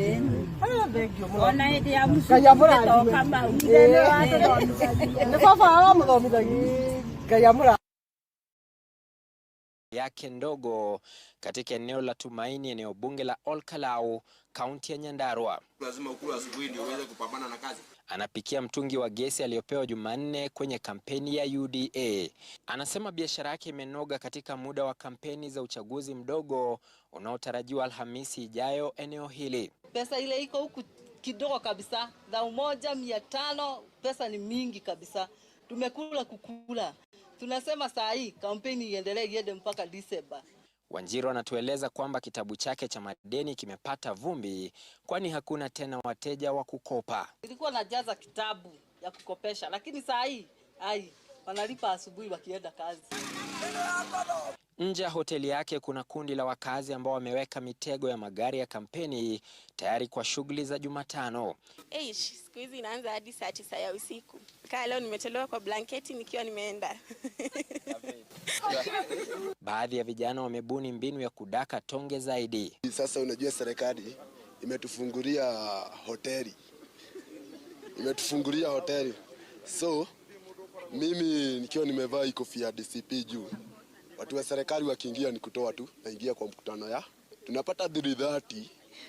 ona hĩndĩ ya mũcukuru kama u nĩ baba wa mũthomithagi Ngai amũra yake ndogo katika eneo la Tumaini, eneo bunge la Olkalau, kaunti ya Nyandarua. Lazima ukule asubuhi ndio uweze kupambana na kazi. Anapikia mtungi wa gesi aliyopewa Jumanne kwenye kampeni ya UDA. Anasema biashara yake imenoga katika muda wa kampeni za uchaguzi mdogo unaotarajiwa Alhamisi ijayo eneo hili. Pesa ile iko huku kidogo kabisa, 1,500, pesa ni mingi kabisa. Tumekula kukula. Tunasema saa hii kampeni iendelee iende mpaka Disemba. Wanjiru anatueleza kwamba kitabu chake cha madeni kimepata vumbi kwani hakuna tena wateja wa kukopa. Nilikuwa najaza kitabu ya kukopesha, lakini saa hii wanalipa asubuhi wakienda kazi. Nje ya hoteli yake kuna kundi la wakazi ambao wameweka mitego ya magari ya kampeni tayari kwa shughuli za Jumatano. Siku hizi inaanza hadi saa 9 ya usiku. Leo nimetolewa kwa blanketi nikiwa nimeenda. Baadhi ya vijana wamebuni mbinu ya kudaka tonge zaidi. Sasa unajua serikali imetufungulia hoteli. So mimi nikiwa nimevaa kofia DCP juu. Watu wa serikali wakiingia ni kutoa tu, naingia kwa mkutano ya. Tunapata 330,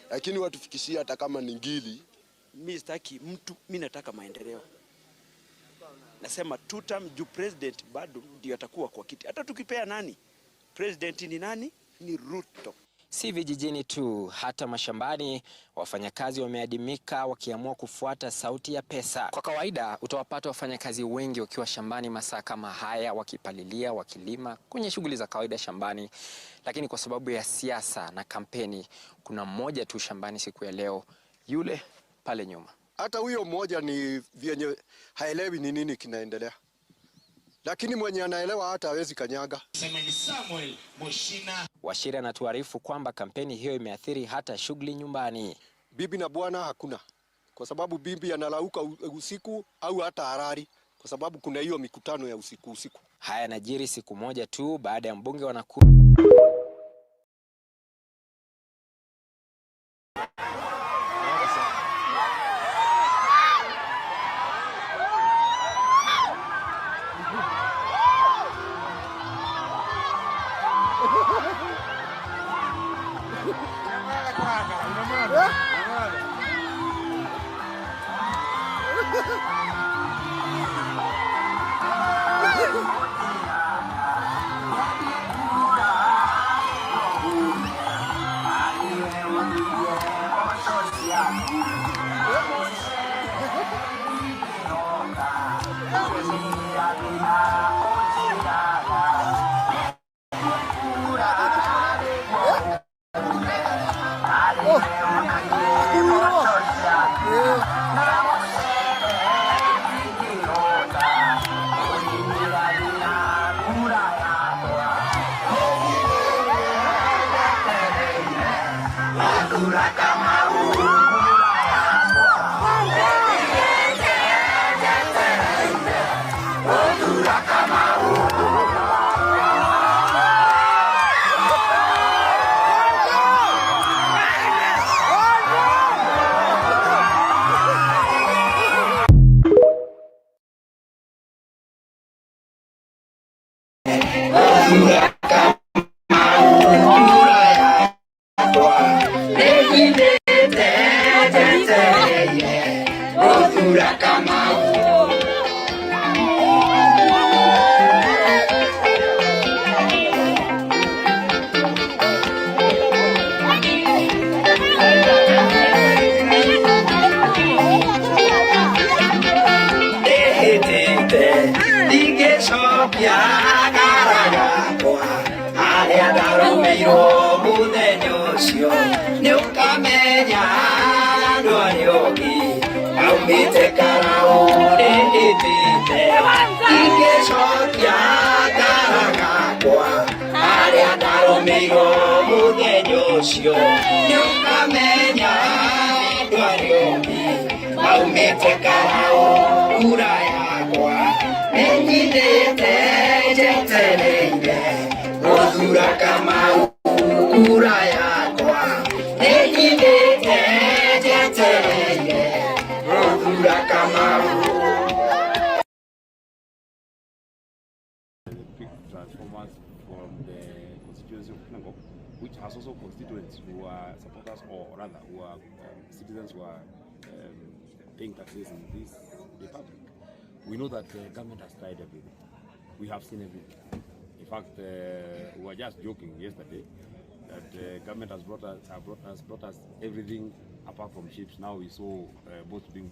lakini watufikishia hata kama ni ngili. Mimi sitaki mtu, mimi nataka maendeleo. Nasema tutam juu president bado ndio atakuwa kwa kiti. Hata tukipea nani? President ni nani? Ni Ruto. Si vijijini tu, hata mashambani wafanyakazi wameadimika wakiamua kufuata sauti ya pesa. Kwa kawaida utawapata wafanyakazi wengi wakiwa shambani masaa kama haya wakipalilia, wakilima kwenye shughuli za kawaida shambani. Lakini kwa sababu ya siasa na kampeni, kuna mmoja tu shambani siku ya leo, yule pale nyuma. Hata huyo mmoja ni vyenye haelewi ni nini kinaendelea. Lakini mwenye anaelewa hata hawezi kanyaga. Washira anatuarifu kwamba kampeni hiyo imeathiri hata shughuli nyumbani. Bibi na bwana hakuna. Kwa sababu bibi analauka usiku au hata harari. Kwa sababu kuna hiyo mikutano ya usiku. Haya yanajiri siku moja tu baada ya mbunge wa Nakuru Nunca me nyendete Karau kura yakwa nĩnyitĩte njetereire gũthura Kamau kura yakwa nĩnyitĩte njetereire gũthura Kamau. Transformers from the constituency of Kinangop, which has also constituents who are supporters, or rather who are citizens who are paying taxes in this republic. We know that the government has tried everything. We have seen everything. In fact, we were just joking yesterday that the government has brought us everything apart from ships. Now we saw boats being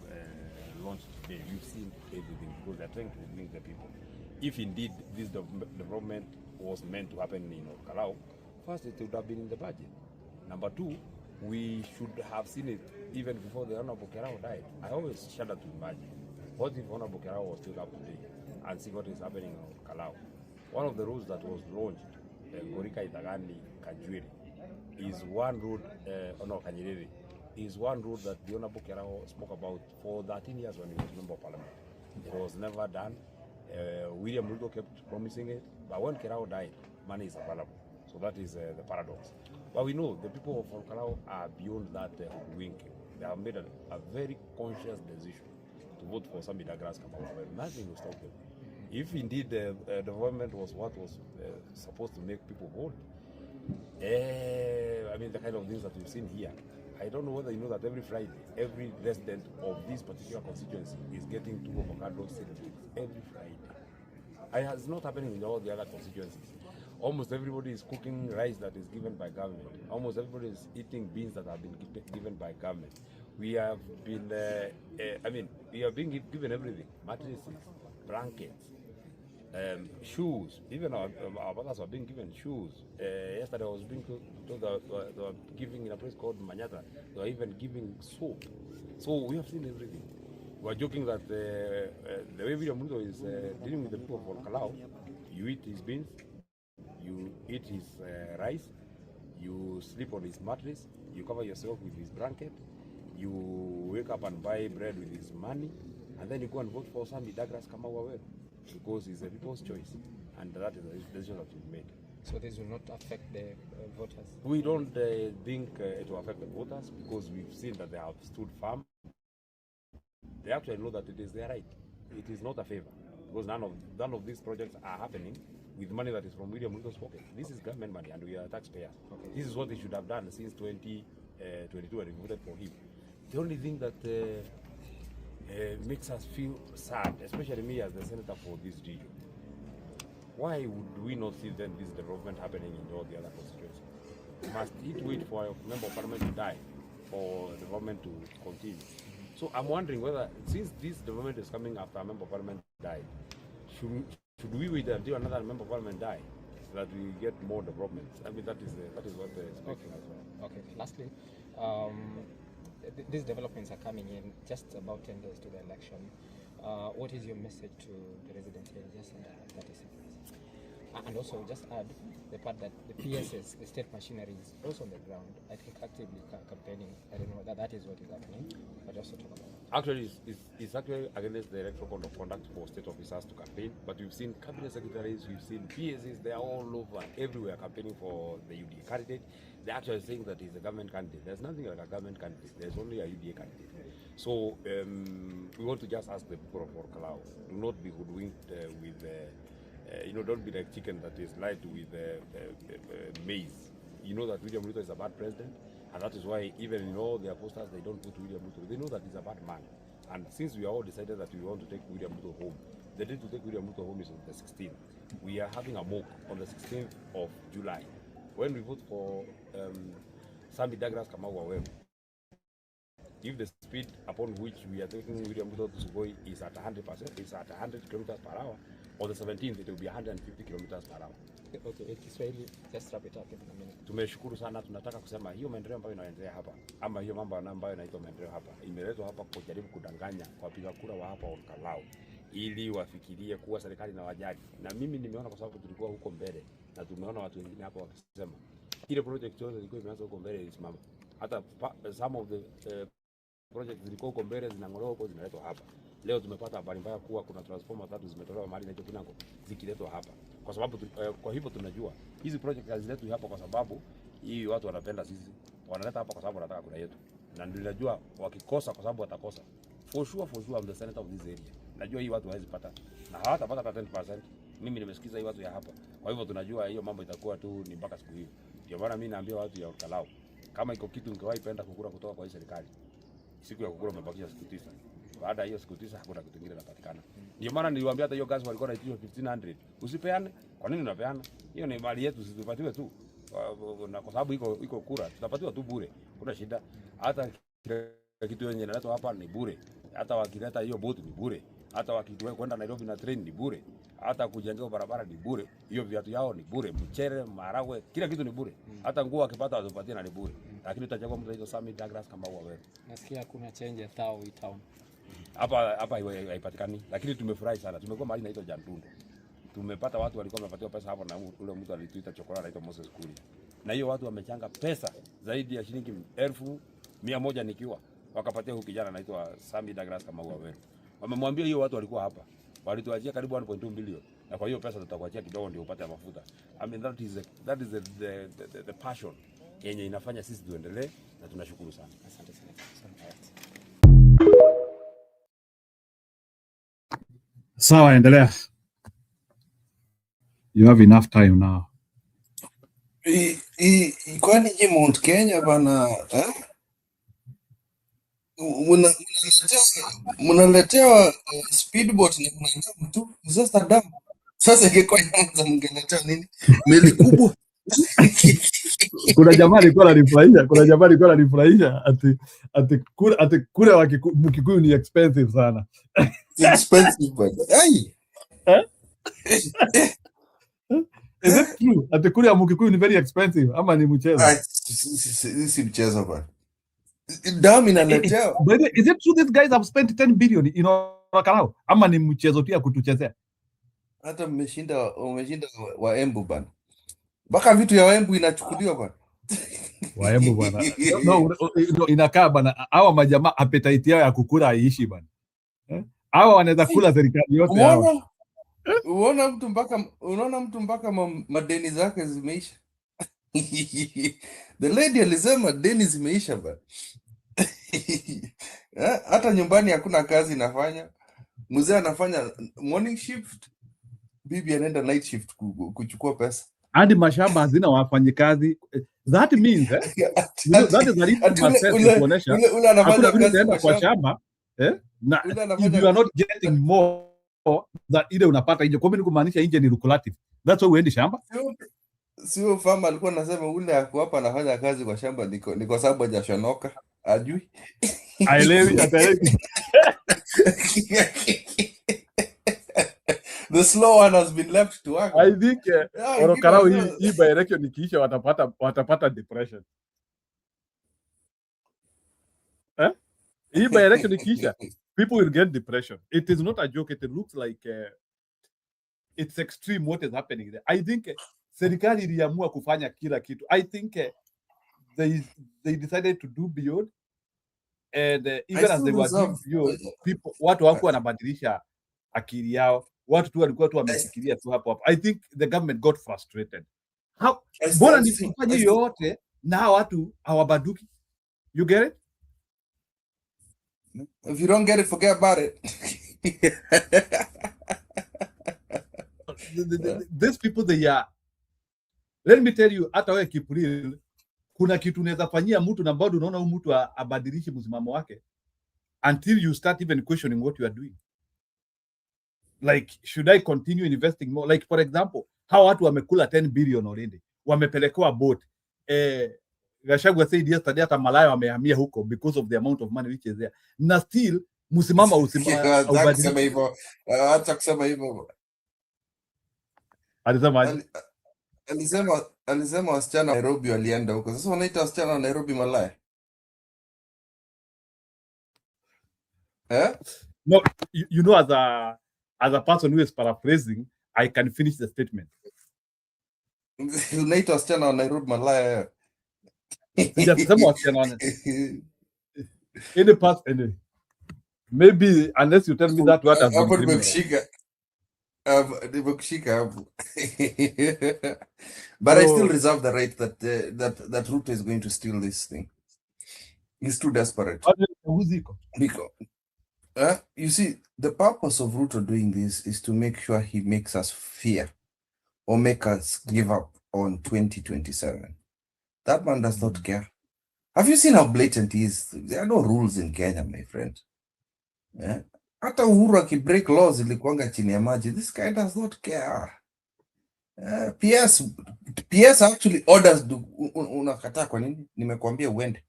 launched today. We've seen everything because they're trying to link the people. If indeed this development was meant to happen in Kalau, first it would have been in the budget. Number two, we should have seen it even before the Honorable Kerao died. I always shudder to imagine, what if Honorable Kerao was still up today and see what is happening in Kalau? One of the roads that was launched, Gorika Itagani Kajwiri, is one road, Kanyerere, is one road that the Honorable Kerao spoke about for 13 years when he was member of parliament. It was never done. William Ruto kept promising it, but when Kerao died, money is available. So that is the paradox. But we know the people of Kalau are beyond that winking. They have made a very conscious decision to vote for Sambi Dagras Kamau. Nothing will stop them. If indeed the government was what was supposed to make people vote, I mean the kind of things that we've seen here, I don't know whether you know that every Friday, every resident of this particular constituency is getting 2 avocado seeds every Friday. It's not happening in all the other constituencies. Almost everybody is cooking rice that is given by government. Almost everybody is eating beans that have been given by government. We have been, we are being given everything: mattresses, blankets, shoes. Even our brothers are being given shoes. Yesterday I was being told they were giving in a place called Manyata. They are even giving soap. So we have seen everything. We are joking that the way William Ruto is dealing with the people of Kalau, you eat his beans, you eat his rice, you sleep on his mattress, you cover yourself with his blanket, you wake up and buy bread with his money, and then you go and vote for Sambi Dagras Kamau because it's the people's choice, and that is the decision that we made. So this will not affect the voters? We don't think it will affect the voters because we've seen that they have stood firm. They actually know that it is their right. It is not a favor because none of these projects are happening with money that is from William Ruto's pocket. This is government money and we are taxpayers. Okay. This is what they should have done since 2022 when we voted for him. The only thing that makes us feel sad, especially me as the senator for this region, why would we not see then this development happening in all the other constituencies? Must it wait for a member of parliament to die for the development to continue? So I'm wondering whether, since this development is coming after a member of parliament died, should we wait until another member of parliament dies so that we get more development? I mean, that is what they're expecting as well. Okay. Lastly, these developments are coming in just about 10 days to the election. What is your message to the residents here? Just under 30 seconds. And also just add the part that the PSS, the state machinery, is also on the ground, I think actively campaigning. I don't know that is what is happening, but also talk about it. Actually, it's actually against the electoral code of conduct for state officers to campaign, but we've seen cabinet secretaries, we've seen PSS, they're all over, everywhere campaigning for the UDA candidate. They're actually saying that he's a government candidate. There's nothing like a government candidate, there's only a UDA candidate. So we want to just ask the people of Kalau, do not be hoodwinked with don't be like chicken that is lied with maize. You know that William Ruto is a bad president, and that is why even in all their posters they don't put William Ruto. They know that he's a bad man. And since we all decided that we want to take William Ruto home, the day to take William Ruto home is on the 16th. We are having a mock on the 16th of July. When we vote for Sambi Dagras Kamau, if the speed upon which we are taking William Ruto to Sugoi is at 100%, it's at 100 kilometers per hour, on the 17th it will be 150 kilometers per hour. Okay, Kiswahili, just wrap it up in a minute. Tumeshukuru sana, tunataka kusema hiyo maendeleo ambayo inaendelea hapa ama hiyo mambo ambayo inaitwa maendeleo hapa imeletwa hapa kujaribu kudanganya wapiga kura wa hapa Kalau ili wafikirie kuwa serikali na wajali. Na mimi nimeona kwa sababu tulikuwa huko mbele na tumeona watu wengine hapa wakisema ile project yote ilikuwa imeanza huko mbele ilisimama. Hata some of the project zilikuwa huko mbele zinang'olewa huko zinaletwa hapa. Leo tumepata habari mbaya kuwa kuna transformer 3 zimetolewa mahali na Kinango zikiletwa hapa. Kwa sababu kwa hivyo tunajua hizi project haziletwi hapa kwa sababu hii watu wanapenda sisi. Wanaleta hapa kwa sababu wanataka kura yetu. Na ndio najua wakikosa kwa sababu watakosa. For sure I'm the senator of this area. Najua hii watu hawezi pata na hawatapata hata 10%. Mimi nimesikiza hii watu ya hapa. Kwa hivyo tunajua hiyo mambo itakuwa tu ni mpaka siku hiyo. Ndio maana mimi naambia watu ya Ukalao, kama iko kitu ungewahi penda kukura kutoka kwa hii serikali, siku ya kukura umebakisha siku 9. Baada ya hiyo siku 9 hakuna kitu kingine kinapatikana. Ndio maana niliwaambia hata hiyo gas walikuwa wanaitishwa 1500. Usipeane. Kwa nini unapeana? Hiyo ni mali yetu, situpatiwe tu. Na kwa sababu iko kura, tutapatiwa tu bure. Kuna shida. Hata kitu yenye inaletwa hapa ni bure. Hata wakileta hiyo boti ni bure. Hata wakitoa kwenda Nairobi na train ni bure. Hata kujengea barabara ni bure. Hiyo viatu yao ni bure. Mchere, maharagwe, kila kitu ni bure. Hata nguo akipata watupatie na ni bure. Lakini utachagua mtu hizo Sami Douglas kama huwa wewe. Nasikia kuna change thao town. Hapa haipatikani. Lakini tumefurahi sana. Tumekuwa mahali inaitwa Jandundo. Tumepata watu walikuwa wamepatiwa pesa hapo na ule mtu alituita chokola anaitwa Moses Kuli. Na hiyo watu wamechanga pesa zaidi ya shilingi 1,100 nikiwa wakapatia huyu kijana anaitwa Sami Douglas kama huwa wewe. Wamemwambia hiyo watu walikuwa hapa. Walituachia karibu 1.2 bilioni. Na kwa hiyo pesa tutakuachia kidogo ndio upate mafuta. I mean that is the passion yenye inafanya sisi tuendelee na tunashukuru sana. Asante sana. Sawa, endelea. You have enough time now. Kwani je Mount Kenya bana mnaletewa speedboat na mnadamu tu. Sasa damu. Sasa ingekuwa inaanza mngeletea nini? Meli kubwa. Kuna jamaa alikuwa ananifurahisha ati kule wa Mkikuyu ni expensive sana. Expensive bana. Ai. Is it true? Ati kule ya Mkikuyu ni very expensive ama ni mchezo? Si mchezo bana. Damu inaletewa. Is it true these guys have spent 10 billion in Orokaro? Ama ni mchezo tu ya kutuchezea? Hata umeshinda wa Embu bana. Baka vitu ya Embu inachukuliwa bana. Wa Embu bana. No, inakaa bana. Hawa majamaa appetite yao ya kukula haiishi bana. Hawa wanaweza kula serikali yote hawa. Unaona mtu mpaka madeni zake zimeisha. The lady alisema deni zimeisha bana. Hata nyumbani hakuna kazi inafanya. Mzee anafanya morning shift, bibi anaenda night shift kuchukua pesa. Hadi mashamba hazina wafanyikazi. That means that is a little kuonesha hakuna vile unaenda kwa shamba na if you are not getting more that ile unapata nje. Kwa nini kumaanisha nje ni lucrative? That's why uende shamba. Sio farmer alikuwa anasema ule ako hapa anafanya kazi kwa shamba ni kwa sababu hajashonoka. Ajui. Haelewi. The slow one has been left to work. I think Orokarao hii Byelection ikiisha watapata depression. Hii Byelection ikiisha people will get depression. It is not a joke. It looks like it's extreme what is happening there. I think serikali iliamua kufanya kila kitu. I think they decided to do beyond and even as they were doing beyond, people watu wako wanabadilisha akili yao. Watu tu walikuwa tu wamefikiria tu hapo. I think the government got frustrated. Bora ni kufanya yote na watu hawabaduki. You get it? If you don't get it, forget about it. These people they are, let me tell you, hata wewe Kipuril, kuna kitu unaweza fanyia mtu na bado unaona huyu mtu abadilishe msimamo wake until you start even questioning what you are doing. Like, should I continue investing more? Like, for example, how watu wamekula 10 billion already. Wamepelekewa boat. Gachagua said yesterday hata Malaya wamehamia huko because of the amount of money which is there. Na still, msimama kusema hivyo. Hata kusema hivyo. Alisema wasichana Nairobi walienda huko. Sasa wanaita wasichana Nairobi Malaya. No, you know, as a person who is paraphrasing, I can finish the statement. Unaita wasichana wa Nairobi Malaya. Sijasema wasichana Any past any. Maybe unless you tell me that what has been Hapo criminalized. nimekushika hapo. But I still reserve the right that that Ruto is going to steal this thing. He's too desperate. Because you see, the purpose of Ruto doing this is to make sure he makes us fear or make us give up on 2027. That man does not care. Have you seen how blatant he is? There are no rules in Kenya, my friend. Yeah. Hata Uhuru akibreak laws ilikuanga chini ya maji. This guy does not care. PS actually orders unakataa kwa nini? Nimekuambia uende.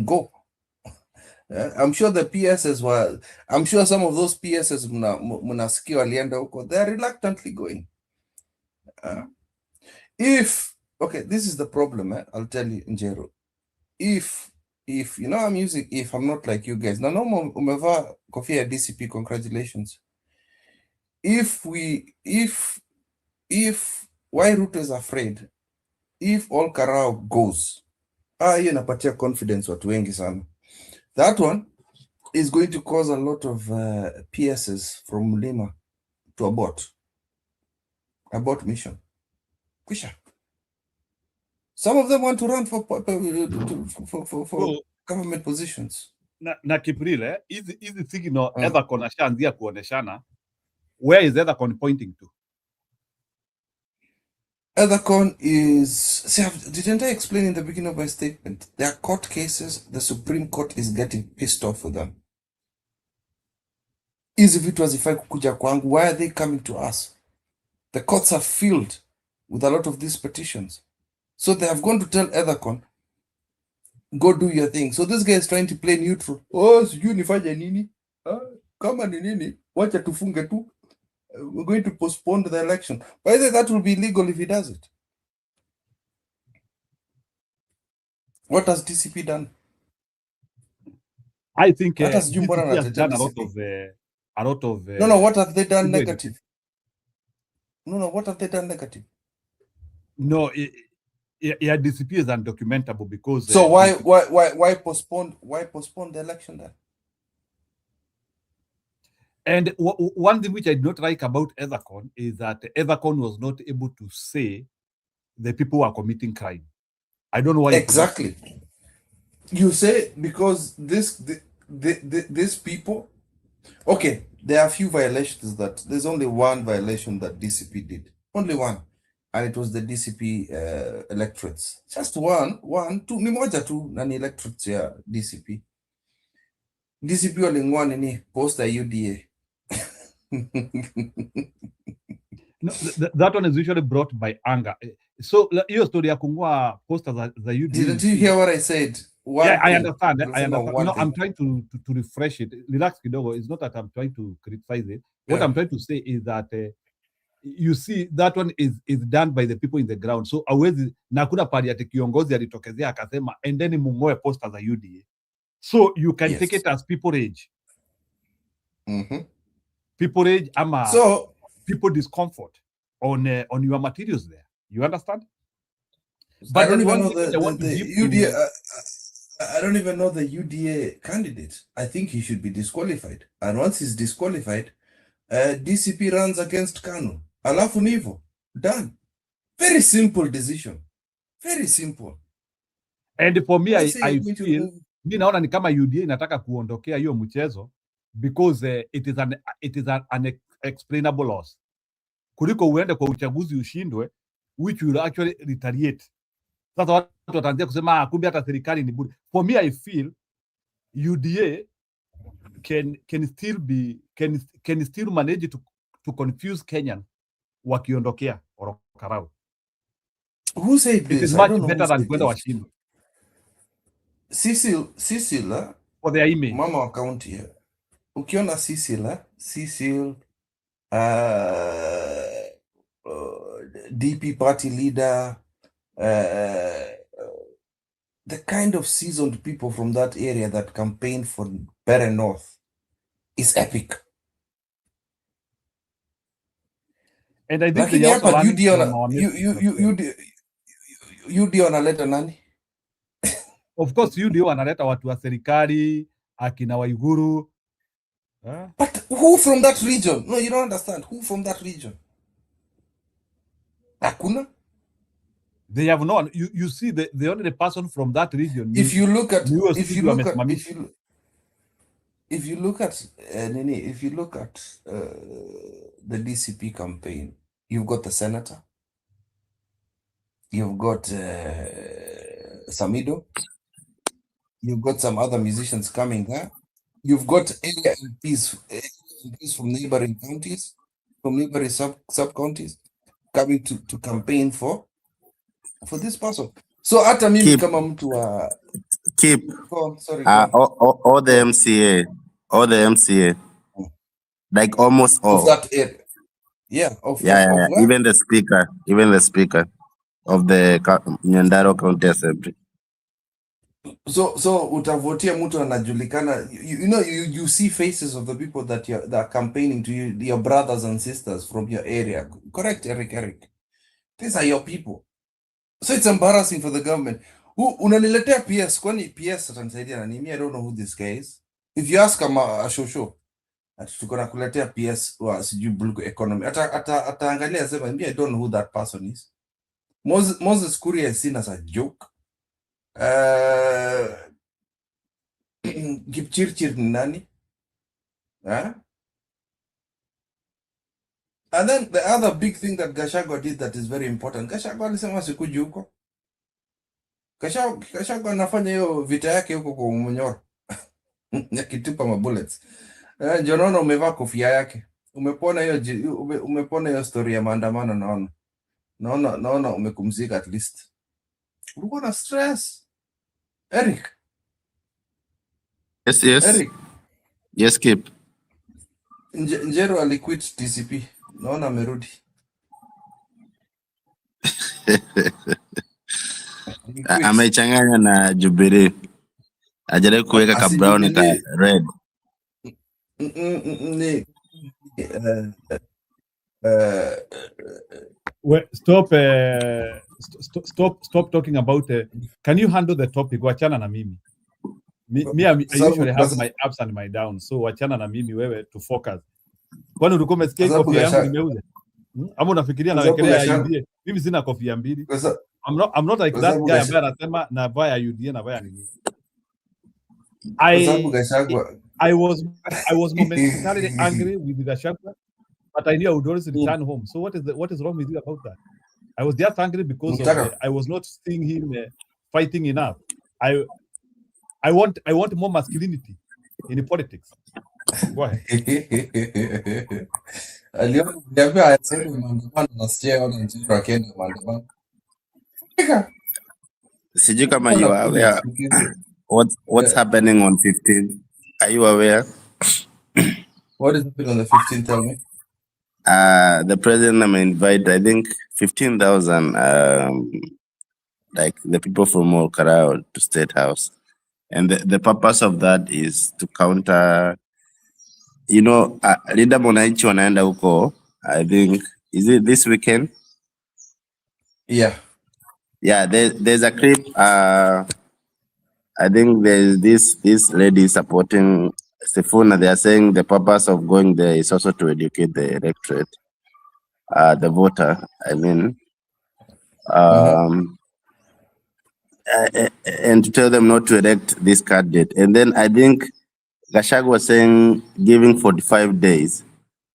Go. I'm sure the PSs were, I'm sure some of those PSs mnasikia walienda huko, they're reluctantly going. Okay, this is the problem, I'll tell you, Njero. If you know I'm using, if I'm not like you guys. Na no umevaa kofia ya DCP, congratulations. If why Ruto is afraid, if all Karao goes, hiyo inapatia confidence watu wengi sana. That one is going to cause a lot of PSs from Lima to abort mission. Kwisha. Some of them want to run for government positions. Na Kiprile, hizi signal Ethacon ashaanzia kuoneshana. Where is Ethacon pointing to? Ethacon is, see, didn't I explain in the beginning of my statement? There are court cases, the Supreme Court is getting pissed off with them. Hizi vitu hazifai kukuja kwangu. Why are they coming to us? The courts are filled with a lot of these petitions. So they have gone to tell Ethacon, go do your thing. So this guy is trying to play neutral. Oh, sijui nifanye nini? Kama ni nini? Wacha tufunge tu. We're going to postpone the election. By the way, that will be illegal if he does it. What has DCP done? I think what has DCP has done a lot of. No, what have they done negative? No, what have they done negative? No, yeah, DCP is undocumentable because. So why postpone? Why postpone the election then? And one thing which I do not like about Ethacon is that Ethacon was not able to say the people who are committing crime. I don't know why. Exactly. You say because these people. Okay, there are a few violations that there's only one violation that DCP did. Only one. And it was the DCP electorates. Just one, two, ni moja tu na ni electorates ya DCP. DCP waling'oa nini poster UDA. No, that one is usually brought by anger. So hiyo story ya kung'oa posters za UDA. Didn't you hear what I said? Yeah, I understand. No, I'm trying to refresh it. Relax kidogo. It's not that I'm trying to criticize it. What I'm trying to say is that you see that one is done by the people in the ground. So awezi na kuna pali ati kiongozi alitokezea akasema endeni mung'oe posters za UDA. So you can take it as people rage. People rage ama people discomfort on your materials there. You understand? But I don't even know the UDA. I don't even know the UDA candidate. I think he should be disqualified. And once he's disqualified, DCP runs against Kanu. Alafu nivo. Done. Very simple decision. Very simple. And for me, I feel, mi naona ni kama UDA inataka kuondokea hiyo mchezo because it is an unexplainable loss. Kuliko uende kwa uchaguzi ushindwe, which will actually retaliate. Sasa watu wataanzia kusema kumbe hata serikali ni bure. For me, I feel UDA can still manage to confuse Kenyan wakiondokea Orokarao. Who said this? It is much better than kwenda washindwe. Cecil, for their image. Mama wa county here. Ukiona Cecil, DP party leader, the kind of seasoned people from that area that campaign for better North is epic. And I think they also UD wanaleta nani? Of course, you ndio wanaleta watu wa serikali, akina Waiguru. But who from that region? No, you don't understand. Who from that region? Hakuna. They have no one. You see, the only person from that region. If you look at the DCP campaign, you've got the senator, you've got Samido, you've got some other musicians coming there, you've got area MPs from neighboring counties, from neighboring sub-counties coming to campaign for this person. So hata mimi kama mtu wa keep sorry, all the MCA, like almost all of that area. Yeah, even the speaker of the Nyandarua County Assembly. So utavotia mtu anajulikana. You see faces of the people that are campaigning to you, your brothers and sisters from your area. Correct, Eric. These are your people. So it's embarrassing for the government. Unaniletea PS, kwani PS atanisaidia na nini? I don't know who this guy is. If you ask a shosho, tuko na kuletea PS wa sijui blue economy, ataangalia sema, I don't know who that person is. Moses Kuria is seen as a joke. Kipchirchir ni nani? And then the other big thing that Gachagua did that is very important. Gachagua alisema sikuji huko. Gachagua anafanya hiyo vita yake huko kwa Munyoro. Yakitupa mabullets. Jonono umevaa kofia yake. Umepona hiyo story ya maandamano naona umekumzika at least. Ulikuwa na stress. Eric. Yes. Eric. Yes, keep. Njero aliquit TCP. Naona amerudi. Amechanganya na Jubilee. Ajaribu kuweka ka brown ka red. Stop talking about can you handle the topic? Wachana na mimi. I usually have my ups and my downs, so wachana na mimi wewe to focus. Kwani ulikuwa umesikia kofia yangu nimeuza? Ama unafikiria nawekelea UDA? Mimi sina kofia mbili. I'm not like that guy ambaye anasema navaa UDA navaa nini. I was momentarily angry with Gachagua, but I knew I would always return home. So what is wrong with you about that? I was just angry because I was not seeing him fighting enough. I want more masculinity in politics. Go ahead. Sijui kama you are aware what's happening on 15th. Are you aware? What is happening on the 15th? Tell me. The president invite, I think 15,000 like the people from Olkarao to State House. And the purpose of that is to counter, Linda Mwananchi wanaenda huko, I think, is it this weekend? Yeah. Yeah, there's a clip, I think there's this lady supporting Sifuna. They are saying the purpose of going there is also to educate the electorate, the voter, I mean. And to tell them not to elect this candidate. And then I think Gachagua was saying giving 45 days.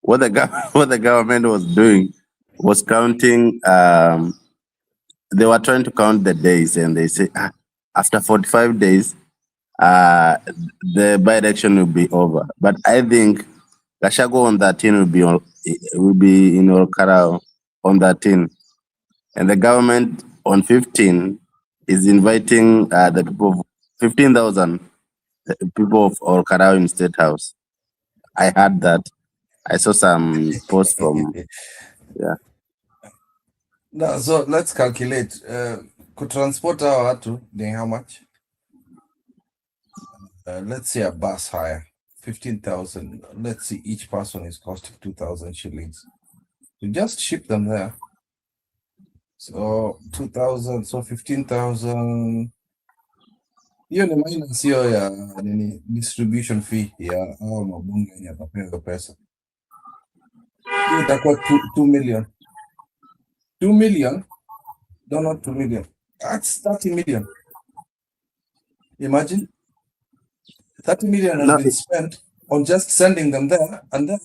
What the government was doing was counting. They were trying to count the days, and they say after 45 days, the by-election will be over. But I think Gachagua on 13 will be in Olkarao on 13, and the government on 15 is inviting the people, 15,000 people of Olkarao in State House. I heard that. I saw some posts from, yeah. No, so let's calculate. Could transport our to how much? Let's say a bus hire, 15,000. Let's see, each person is costing 2,000 shillings. You just ship them there. So 2,000, so 15,000 Hiyo ni minus hiyo ya nini distribution fee ya hao mabunge yenye atapewa pesa. Hiyo itakuwa 2 million. 2 million? No, not 2 million. That's 30 million. Imagine 30 million has been spent on just sending them there, and then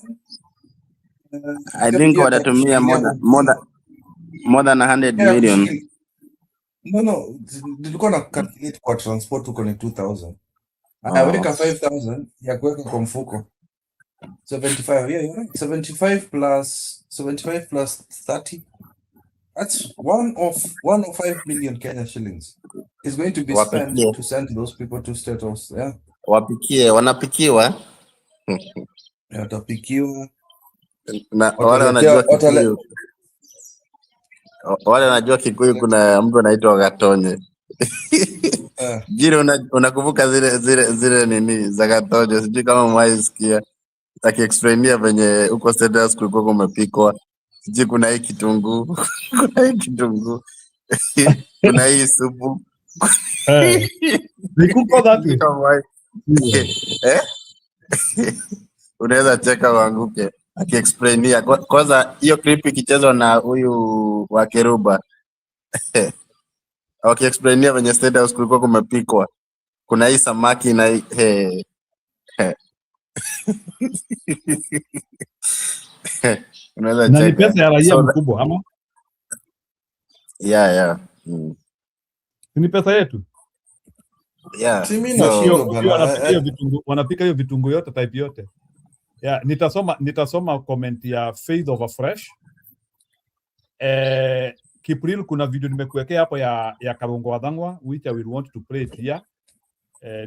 I think watatumia more than 100 million. No, nilikuwa na calculate kwa transport huko ni 2000. Aweka 5000 ya kuweka kwa mfuko. 75, yeah, you're right. 75 plus 30. That's 105 million Kenya shillings is going to be spent to send those people to State House. Yeah. Wanapikiwa. Watapikiwa. Na wale wanajua Kikuyu. Wale wanajua Kikuyu kuna mtu anaitwa Gatonye. Jire unakumbuka zile nini za Gatonye, sijui kama mwaisikia akiexplainia venye huko State House kulikuwa kumepikwa, sijui kuna hii kitunguu kuna hii supu nikuko that unaweza cheka wanguke akiexplainia. Kwanza hiyo clip ikichezwa na huyu wa Keruba akiexplainia venye State House kulikuwa kumepikwa, kuna hii samaki na hii unaweza cheka. Na ni pesa ya raia mkubwa ama? Yeah. Ni pesa yetu. Yeah. Wanapika hiyo vitungu yote type yote. Yeah, nitasoma comment ya Faith of a Fresh. Kipril, kuna video nimekuwekea hapo ya Karungo Wadhangwa which I will want to play it here.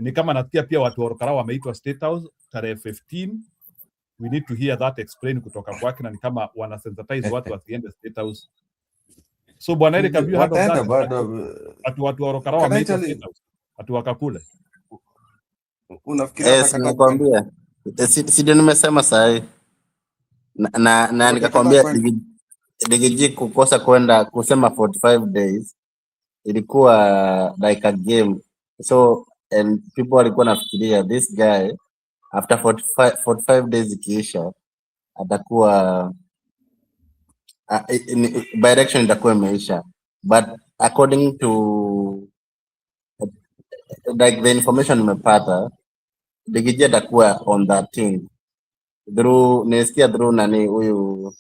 Ni kama nasikia pia watu wa Orokara wameitwa State House tarehe 15. We need to hear that explain kutoka kwake, na ni kama wana sensitize watu wasiende State House. So bwana Eric, have you heard of that? Watu wa Orokara wameitwa State House. Watu wakakule. Unafikiria nakwambia si ndio nimesema sahi na nikakwambia Digiji kukosa kwenda kusema 45 days ilikuwa like a game, so and people walikuwa nafikiria this guy after 45 days ikiisha atakuwa Byelection itakuwa imeisha, but according to like the information nimepata, Digiji atakuwa on 13 through nisikia through nani huyu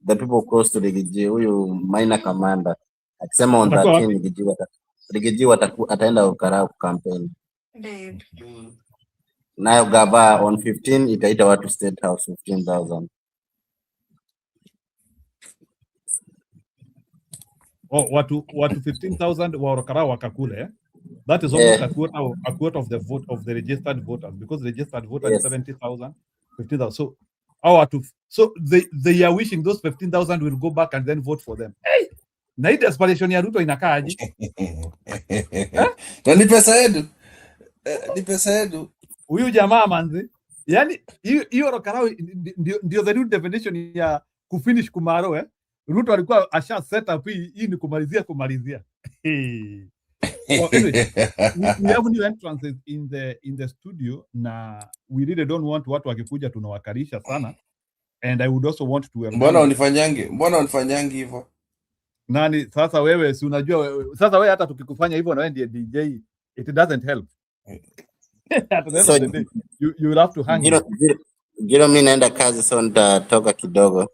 the people close to Digiji, huyu minor commander akisema on 13 Digiji ataenda Ukarau campaign. Nayo gava on 15 itaita watu State House 15,000. Watu 15,000 wa Orokara wakakule. That is almost a quarter of the vote of the registered voters, because registered voters is 70,000, 15,000. So they are wishing those 15,000 will go back and then vote for them. Hey, na hii desperation ya Ruto inakaaje? Na ni pesa yetu. Huyu jamaa manzi, yani hiyo Orokara ndio the new definition ya kufinish kumaro. Ruto alikuwa asha set up hii ni kumalizia. Well, anyway, we have new entrances in the studio na we really don't want watu wakikuja tunawakarisha sana, and I would also want to mbona unifanyangi hivyo nani sasa wewe, si unajua sasa wewe hata tukikufanya hivyo na wewe ndiye DJ it doesn't help. So, you will have to hang mimi naenda kazi, so nitatoka kidogo.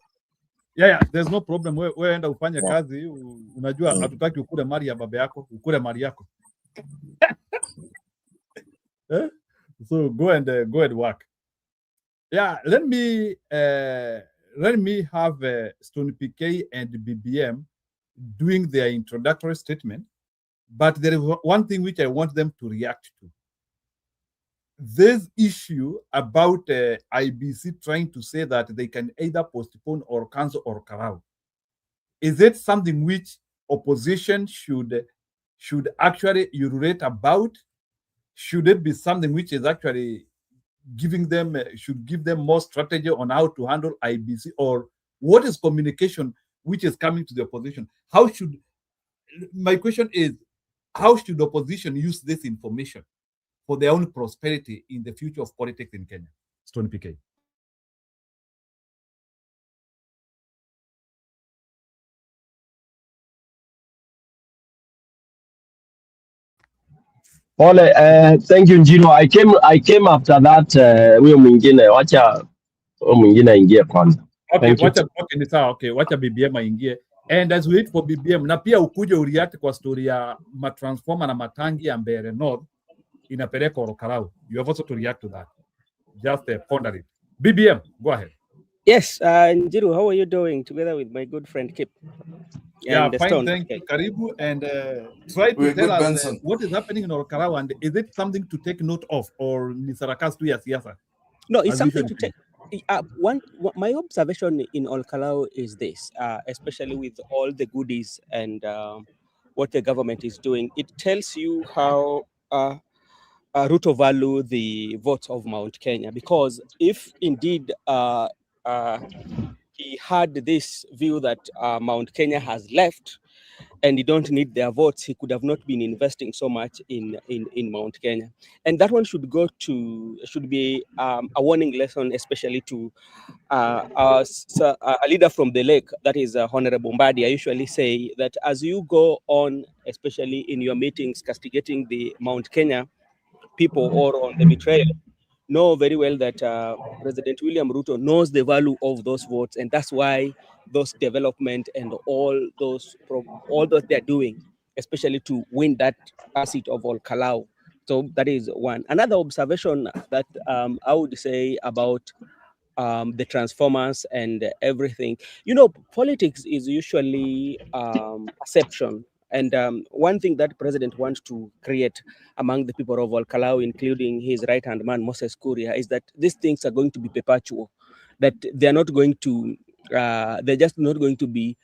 Yeah, there's no problem. Wewe enda ufanye kazi. Unajua hatutaki ukule mali ya baba yako, ukule mali yako. So go and work. Yeah, let me have Stone PK and BBM doing their introductory statement, but there is one thing which I want them to react to. This issue about IBC trying to say that they can either postpone or cancel or Karau. Is it something which opposition should actually urate about? Should it be something which is actually giving them, should give them more strategy on how to handle IBC? Or what is communication which is coming to the opposition? My question is, how should the opposition use this information for their own prosperity in the future of politics in Kenya? Stone PK. Pole, thank you Njino. I came after that huyo mwingine, wacha huyo mwingine aingie kwanza. Okay, Thank you. okay, ni sawa. Okay, wacha BBM aingie. And as we wait for BBM, na pia ukuje ureact kwa story ya matransformer na matangi ya Mbeere North inapeleka Orokarau. You have also to react to that. Just ponder it. BBM, go ahead. Yes, Njiru, how are you doing together with my good friend Kip? Yeah, And fine, Stone. thank you, Karibu. And try to tell us what is happening in Orokarau, and is it something to take note of, or ni sarakasi tu ya siasa? No, it's something to take. My observation in Olkalau is this, especially with all the goodies and what the government is doing. It tells you how Ruto value the votes of Mount Kenya, because if indeed he had this view that Mount Kenya has left and you don't need their votes, he could have not been investing so much in Mount Kenya. And that one should be a warning lesson, especially to a leader from the lake, that is Honorable Mbadi. I usually say that as you go on, especially in your meetings, castigating the Mount Kenya people or on the betrayal, know very well that President William Ruto knows the value of those votes, and that's why those development and all those they're doing, especially to win that seat of Olkalau. So that is one. Another observation that I would say about the transformers and everything. You know, politics is usually perception. And one thing that President wants to create among the people of Olkalau, including his right-hand man, Moses Kuria, is that these things are going to be perpetual, that they're not going to, they're just not going to be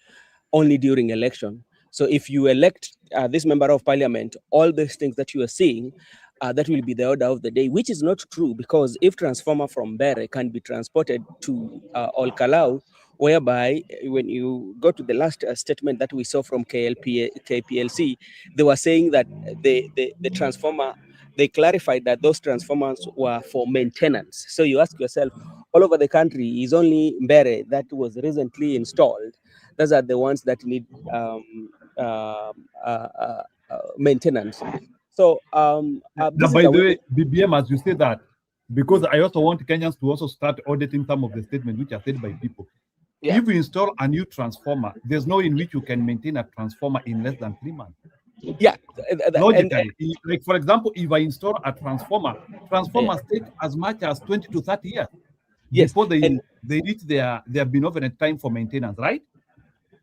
only during election. So if you elect this member of parliament, all these things that you are seeing, that will be the order of the day, which is not true, because if transformer from Mbeere can be transported to Olkalau, whereby when you go to the last statement that we saw from KPLC, they were saying that the transformer, they clarified that those transformers were for maintenance. So you ask yourself, all over the country is only Mbeere that was recently installed. Those are the ones that need maintenance. So, Now, by the way, BBM, as you say that, because I also want Kenyans to also start auditing some of the statements which are said by people. Yeah. If you install a new transformer, there's no in which you can maintain a transformer in less than 3 months. Yeah. Logically, like for example, if I install a transformers take as much as 20 to 30 years before they reach their benevolent time for maintenance, right?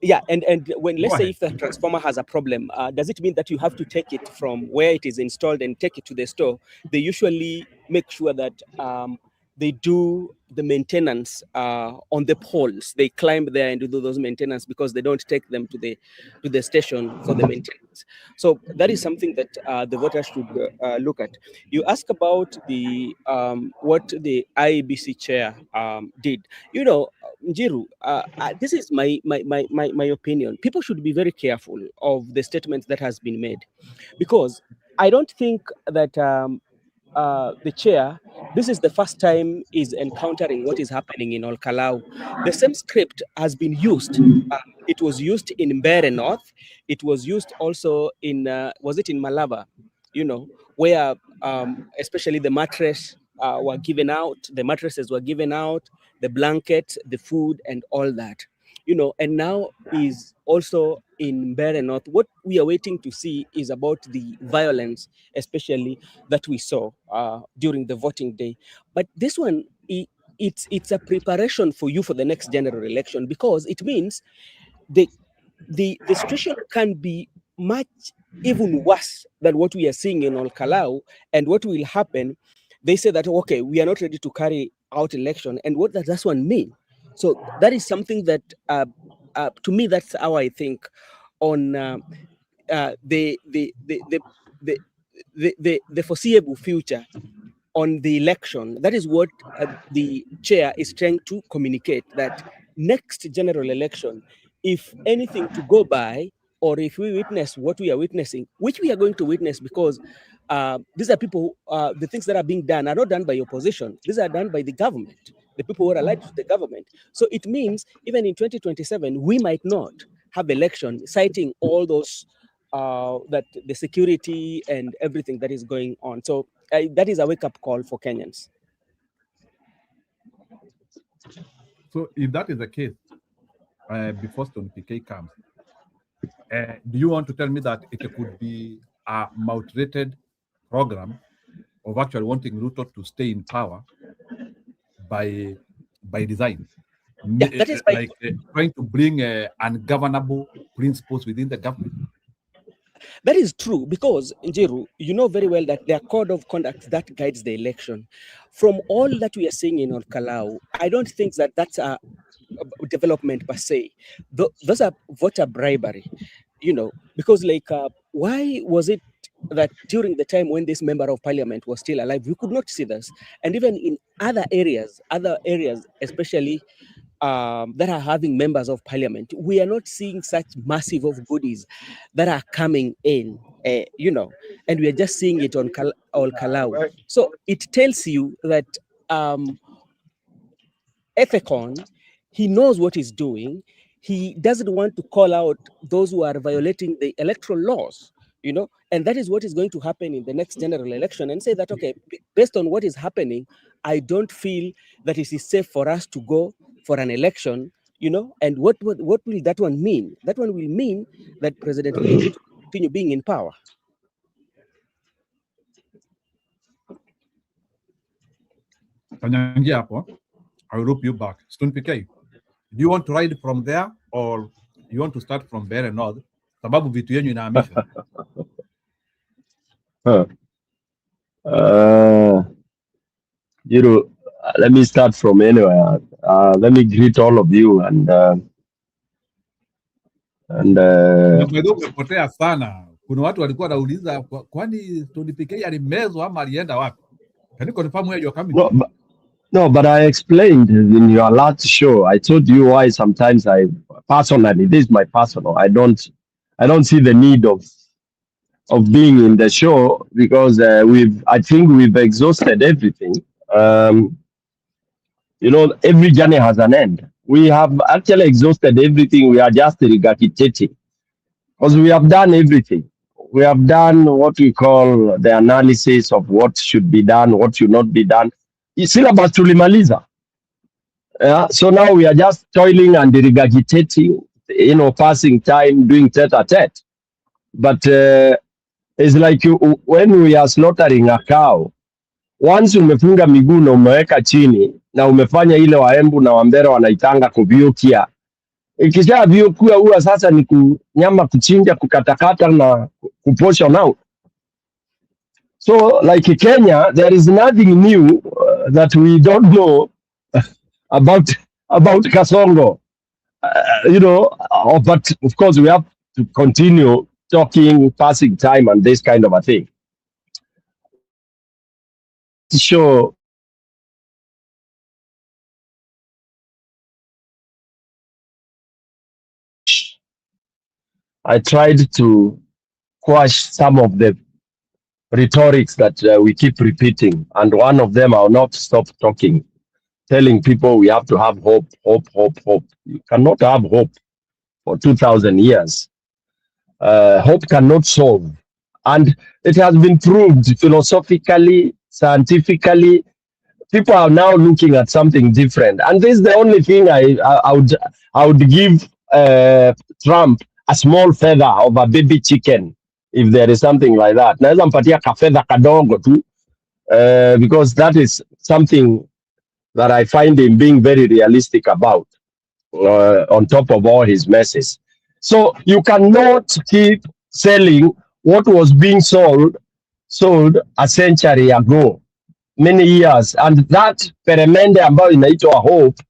Yeah, and when, let's say if the transformer has a problem, does it mean that you have to take it from where it is installed and take it to the store? They usually make sure that they do the maintenance on the poles. They climb there and do those maintenance, because they don't take them to the station for the maintenance. So that is something that the voters should look at. You ask about the what the IEBC chair did. You know, Njiru, this is my opinion. People should be very careful of the statements that has been made, because I don't think that the chair, this is the first time is encountering what is happening in Olkalau. The same script has been used. It was used in Mbeere North. It was used also in, was it in Malaba? You know, where especially the mattress were given out, the mattresses were given out, the blankets, the food, and all that. You know, and now is also in Mbeere North. What we are waiting to see is about the violence, especially that we saw during the voting day. But this one, it's a preparation for you for the next general election, because it means the situation can be much even worse than what we are seeing in Olkalau. And what will happen, they say that, okay, we are not ready to carry out election. And what does that one mean? So that is something that, to me, that's how I think on the foreseeable future on the election. That is what the chair is trying to communicate, that next general election, if anything to go by, or if we witness what we are witnessing, which we are going to witness because these are people, the things that are being done are not done by opposition. These are done by the government, the people who are allied to the government. So it means even in 2027, we might not have election, citing all those, that the security and everything that is going on. So that is a wake-up call for Kenyans. So if that is the case, before Stone PK comes, do you want to tell me that it could be a motivated program of actually wanting Ruto to stay in power by design? Yeah, that is like trying to bring ungovernable principles within the government. That is true because, Njiru, you know very well that there are code of conduct that guides the election. From all that we are seeing in Kalau, I don't think that that's a development per se. Those are voter bribery, you know, because like, why was it that during the time when this member of parliament was still alive, we could not see this? And even in other areas, especially that are having members of parliament, we are not seeing such massive of goodies that are coming in, you know, and we are just seeing it on Kalau. So it tells you that Ethekon, he knows what he's doing. He doesn't want to call out those who are violating the electoral laws, you know, and that is what is going to happen in the next general election, and say that, okay, based on what is happening, I don't feel that it is safe for us to go for an election, you know. And what will that one mean? That one will mean that President William Ruto will continue being in power. I will rope you back. Stone PK, do you want to ride from there or you want to start from Bere North? Sababu vitu yenyu inahamisha. You know, let me start from anywhere. Let me greet all of you umepotea sana. Kuna watu walikuwa wanauliza kwani Stone PK alimezwa ama alienda wapi? Can you confirm where you're coming from? No, but I explained in your last show. I told you why sometimes I personally, this is my personal. I don't see the need of being in the show because I think we've exhausted everything. You know, every journey has an end. We have actually exhausted everything. We are just regurgitating because we have done everything. We have done what we call the analysis of what should be done, what should not be done. Syllabus tulimaliza. Yeah, so now we are just toiling and regurgitating, you know, passing time, doing tete-a-tete. But it's like when we are slaughtering a cow, once umefunga miguu na umeweka chini na umefanya ile waembu na wambere wanaitanga kuvyukia, ikisha vyukia huwa sasa ni nyama kuchinja, kukatakata na kuposha now. So like Kenya, there is nothing new that we don't know about Kasongo, you know, but of course we have to continue talking, passing time and this kind of a thing. Sure. I tried to quash some of the rhetorics that we keep repeating, and one of them, I'll not stop talking, telling people we have to have hope, hope, hope, hope. You cannot have hope for 2,000 years. Hope cannot solve. And it has been proved philosophically, scientifically. People are now looking at something different. And this is the only thing I would give Trump a small feather of a baby chicken, if there is something like that. Naweza mpatia kafedha kadogo tu, because that is something that I find him being very realistic about, on top of all his messes. So you cannot keep selling what was being sold a century ago, many years, and that peremende ambayo inaitwa hope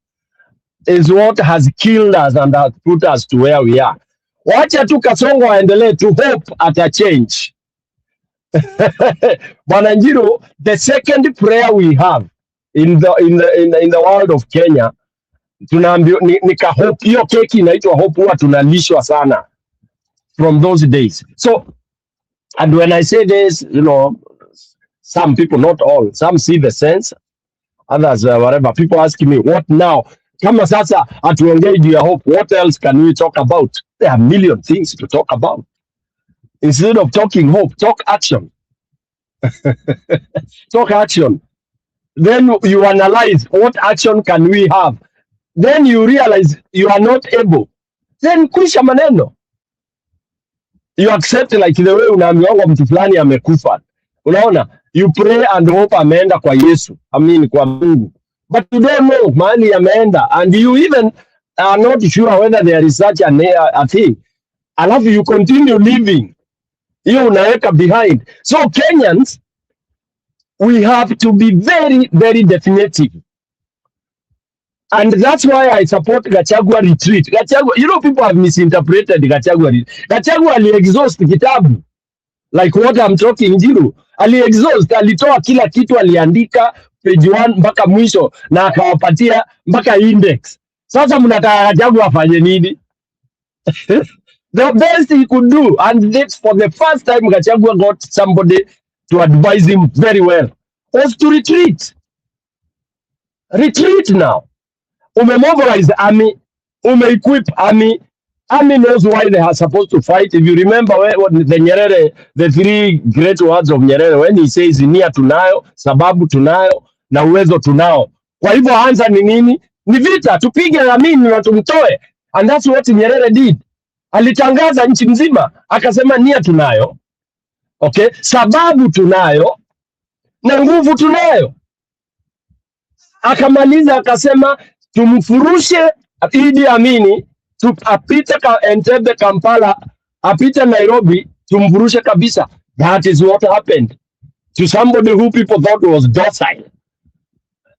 is what has killed us and has put us to where we are. Wacha tu Kasongo aendelee to hope at a change. Bwana Njiru, the second prayer we have in the world of Kenya, tunaambiwa ni hope. Hiyo keki inaitwa hope, huwa tunalishwa sana. from those days. So, and when I say this, you know, some people, not all, some see the sense, others whatever. People ask me, what now? Kama sasa atuongee juu ya hope, what else can we talk about? There are a million things to talk about. Instead of talking hope, talk action. Talk action. Then you analyze what action can we have. Then you realize you are not able. Then kuisha maneno. You accept like the way unaambiwa mtu fulani amekufa. Unaona? You pray and hope ameenda kwa Yesu. I mean kwa Mungu. But you don't know mahali ameenda, and you even are not sure whether there is such a thing. Alafu you continue living. Hiyo unaweka behind. So Kenyans, we have to be very, very definitive. And that's why I support Gachagua retreat. Gachagua, you know, people have misinterpreted Gachagua. Gachagua ali-exhaust kitabu. Like what I'm talking, Jiru. Ali-exhaust, alitoa kila kitu, aliandika page 1 mpaka mwisho na akawapatia mpaka index. Sasa mnataka Gachagua afanye nini? The best he could do, and that's for the first time Gachagua got somebody to advise him very well, was to retreat. Retreat now. Umemobilize army, ume-equip army. Army knows why they are supposed to fight. If you remember what the Nyerere, the 3 great words of Nyerere, when he says nia tunayo, sababu tunayo, na uwezo tunao. Kwa hivyo answer ni nini? Ni vita, tupige Amini na tumtoe. And that's what Nyerere did. Alitangaza nchi mzima, akasema nia tunayo, okay, sababu tunayo, na nguvu tunayo. Akamaliza akasema tumfurushe Idi Amini, apite Entebbe, Kampala, apite Nairobi, tumfurushe kabisa. That is what happened to somebody who people thought was docile.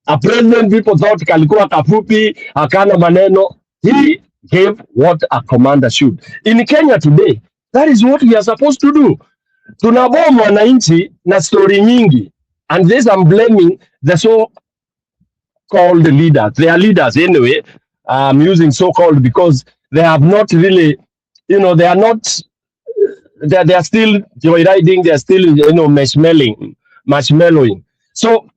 A president people thought kalikuwa kafupi, akana maneno. He gave what a commander should. In Kenya today, that is what we are supposed to do. Tunabomu wananchi na story nyingi. And this I'm blaming the so-called leaders. They are leaders anyway. I'm using so-called because they have not really, you know, they are not, they are still joyriding, they are still, you know, marshmallowing. So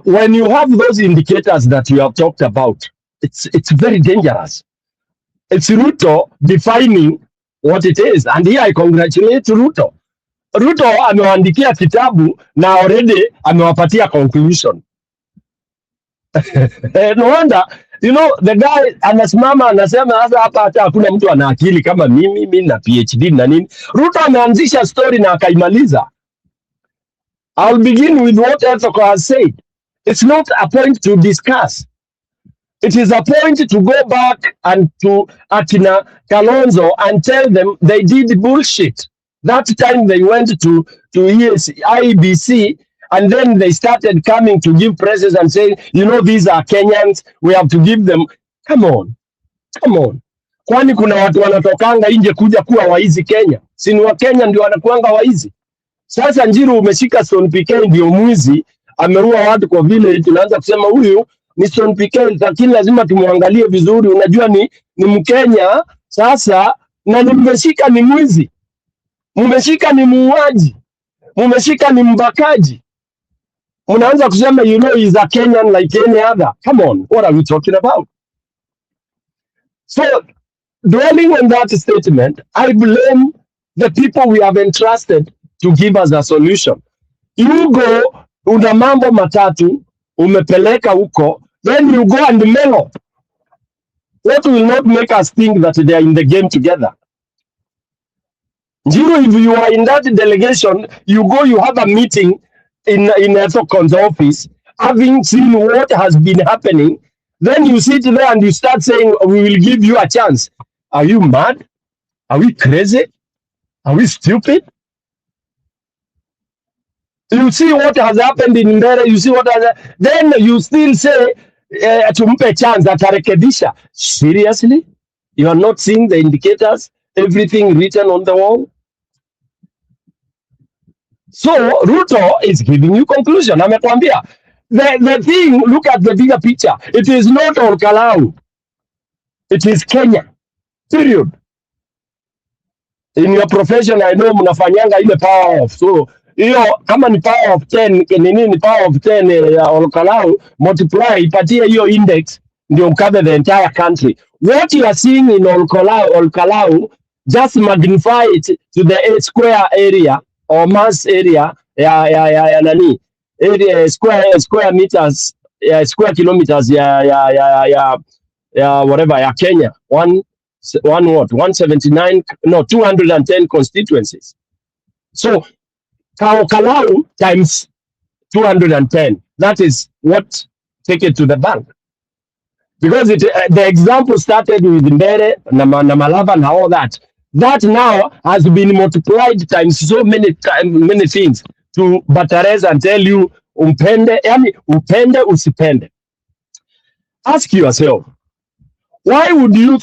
when you have those indicators that you have talked about, it's very dangerous. It's Ruto defining what it is. And here I congratulate Ruto. Ruto amewaandikia kitabu na already amewapatia conclusion. No wonder, you know, the guy anasimama anasema sasa hapa hata hakuna mtu ana akili kama mimi na PhD na nini. Ruto ameanzisha story na akaimaliza. I'll begin with what Ethoko has said. It's not a point to discuss. It is a point to go back and to Akina Kalonzo and tell them they did bullshit. That time they went to IEBC and then they started coming to give praises and saying, you know, these are Kenyans, we have to give them. Come on, come on. Kwani kuna watu wanatokanga nje kuja kuwa waizi Kenya? Si ni wa Kenya ndio wanakuanga waizi? Sasa Njiru umeshika Stone PK ndio mwizi, amerua watu kwa vile tunaanza kusema huyu ni Stone PK, lakini lazima tumwangalie vizuri. Unajua ni Mkenya sasa, na mmeshika ni mwizi, mmeshika ni muuaji, mmeshika ni mbakaji. Mnaanza kusema you know he's a Kenyan like any other. Come on, what are we talking about? So dwelling on that statement, I blame the people we have entrusted to give us a solution. You go una mambo matatu umepeleka huko, then you go and mellow. What will not make us think that they are in the game together? Njiru, if you are in that delegation, you go, you have a meeting in Ethokon's office, having seen what has been happening, then you sit there and you start saying, we will give you a chance. Are you mad? Are we crazy? Are we stupid? You see what has happened in Mbere, you see what has, then you still say, tumpe chance, atarekebisha. Seriously? You are not seeing the indicators, everything written on the wall? So Ruto is giving you conclusion. Amekwambia. The thing, look at the bigger picture. It is not all Kalau. It is Kenya. Period. In your profession, I know mnafanyanga ile power off. So hiyo kama ni power of 10 ni power of 10 ya Olkalau, multiply ipatie hiyo index ndio cover the entire country. What you are seeing in Olkalau, just magnify it to the square area or mass area ya nani area square meters square kilometers ya whatever ya Kenya. One what 179 no 210 constituencies. So Kalau times 210, that is what take it to the bank, because the example started with Mbere na Malava and all that now has been multiplied times so many things to Batares and tell you upende usipende. Ask yourself, why would you